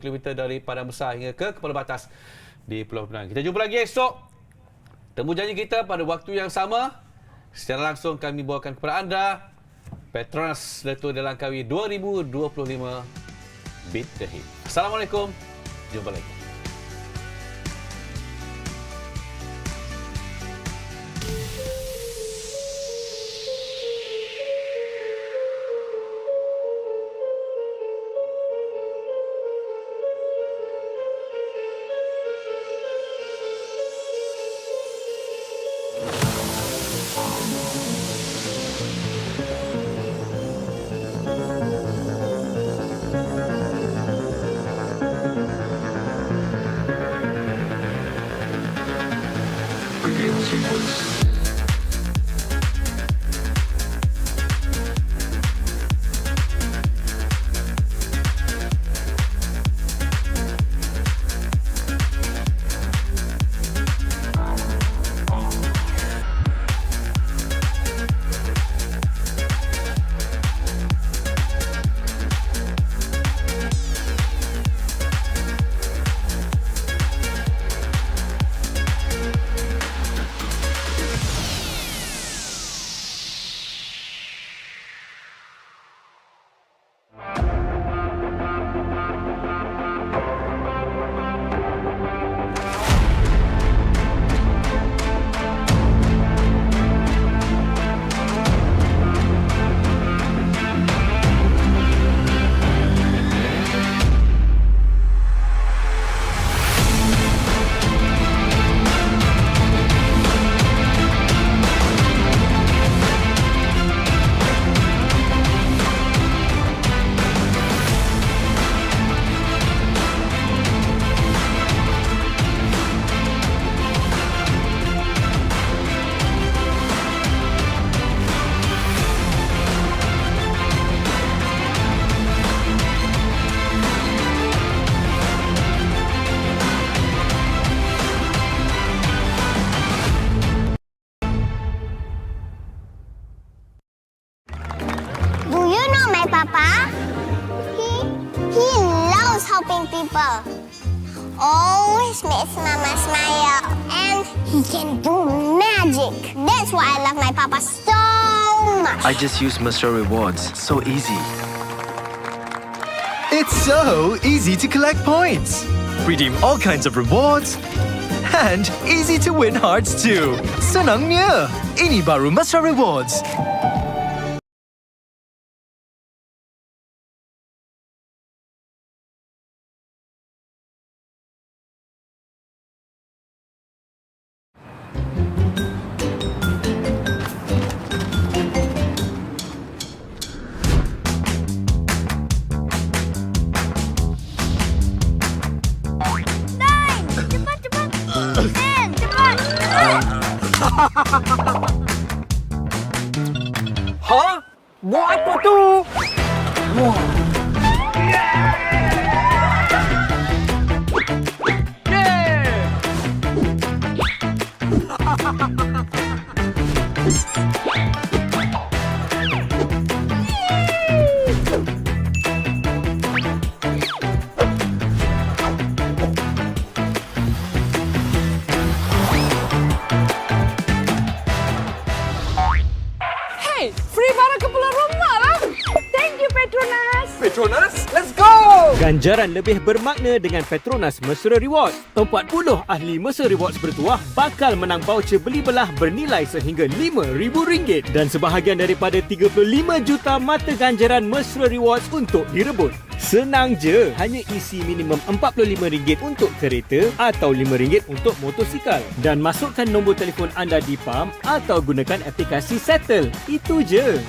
km dari Padang Besar hingga ke Kepala Batas di Pulau Pinang. Kita jumpa lagi esok. Temu janji kita pada waktu yang sama. Secara langsung kami bawakan kepada anda PETRONAS Letua di Langkawi 2025 Beat the Hit. Assalamualaikum. Jumpa lagi. people. Always makes Mama smile. And he can do magic. That's why I love my Papa so much. I just use Mr. Rewards. So easy. It's so easy to collect points. Redeem all kinds of rewards. And easy to win hearts too. Senangnya. Ini baru Mr. Rewards. Ha? Buat apa tu? Wah. Hey, free barang kepala rumah lah. Thank you, Petronas. Petronas, let's go! Ganjaran lebih bermakna dengan Petronas Mesra Rewards. 40 ahli Mesra Rewards bertuah bakal menang voucher beli belah bernilai sehingga RM5,000 dan sebahagian daripada 35 juta mata ganjaran Mesra Rewards untuk direbut. Senang je, hanya isi minimum RM45 untuk kereta atau RM5 untuk motosikal dan masukkan nombor telefon anda di PAM atau gunakan aplikasi Settle. Itu je.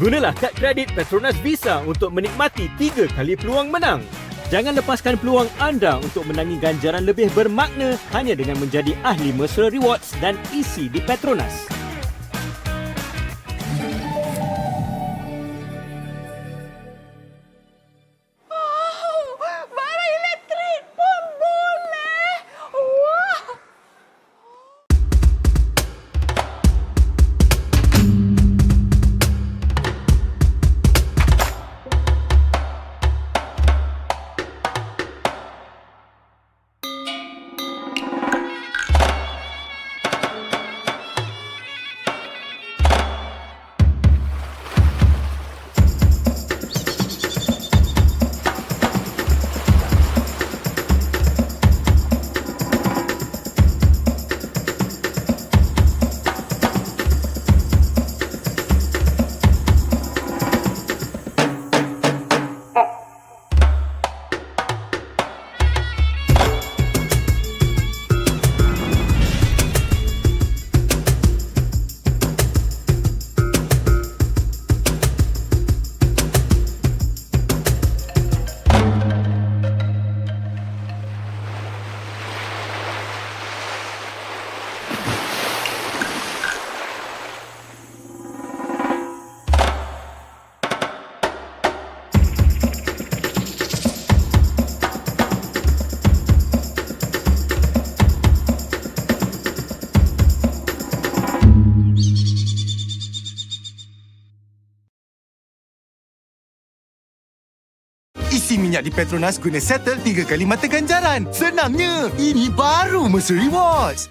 Gunalah kad kredit Petronas Visa untuk menikmati 3 kali peluang menang. Jangan lepaskan peluang anda untuk menangi ganjaran lebih bermakna hanya dengan menjadi ahli Mesra Rewards dan isi di Petronas. Barang elektrik pun boleh. Wah. Isi minyak di Petronas guna Settle 3 kali mata ganjaran. Senangnya, ini baru Mesra Rewards.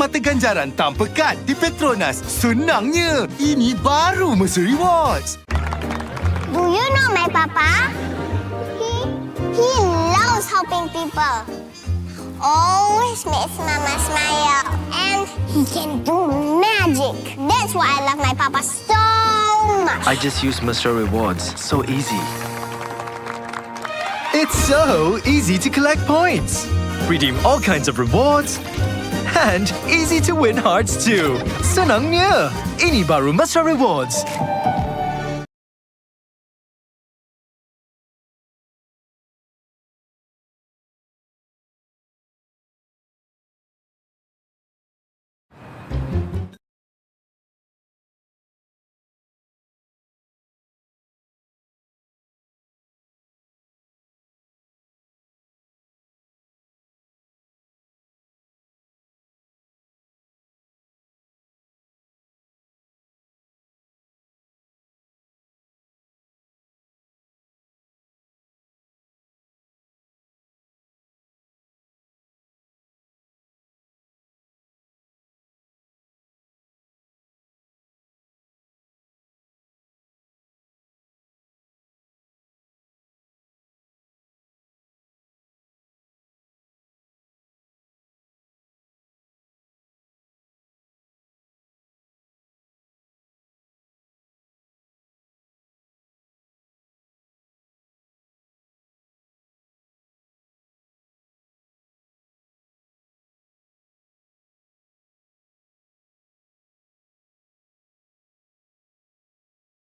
Mata ganjaran tanpa kad di Petronas. Senangnya, ini baru Mesra Rewards. Do you know my papa? He loves helping people. Always makes mama smile. And he can do magic. That's why I love my papa so much. I just use Mesra Rewards. So easy. It's so easy to collect points. Redeem all kinds of rewards. And easy to win hearts too. Senangnya, ini baru Mesra Rewards.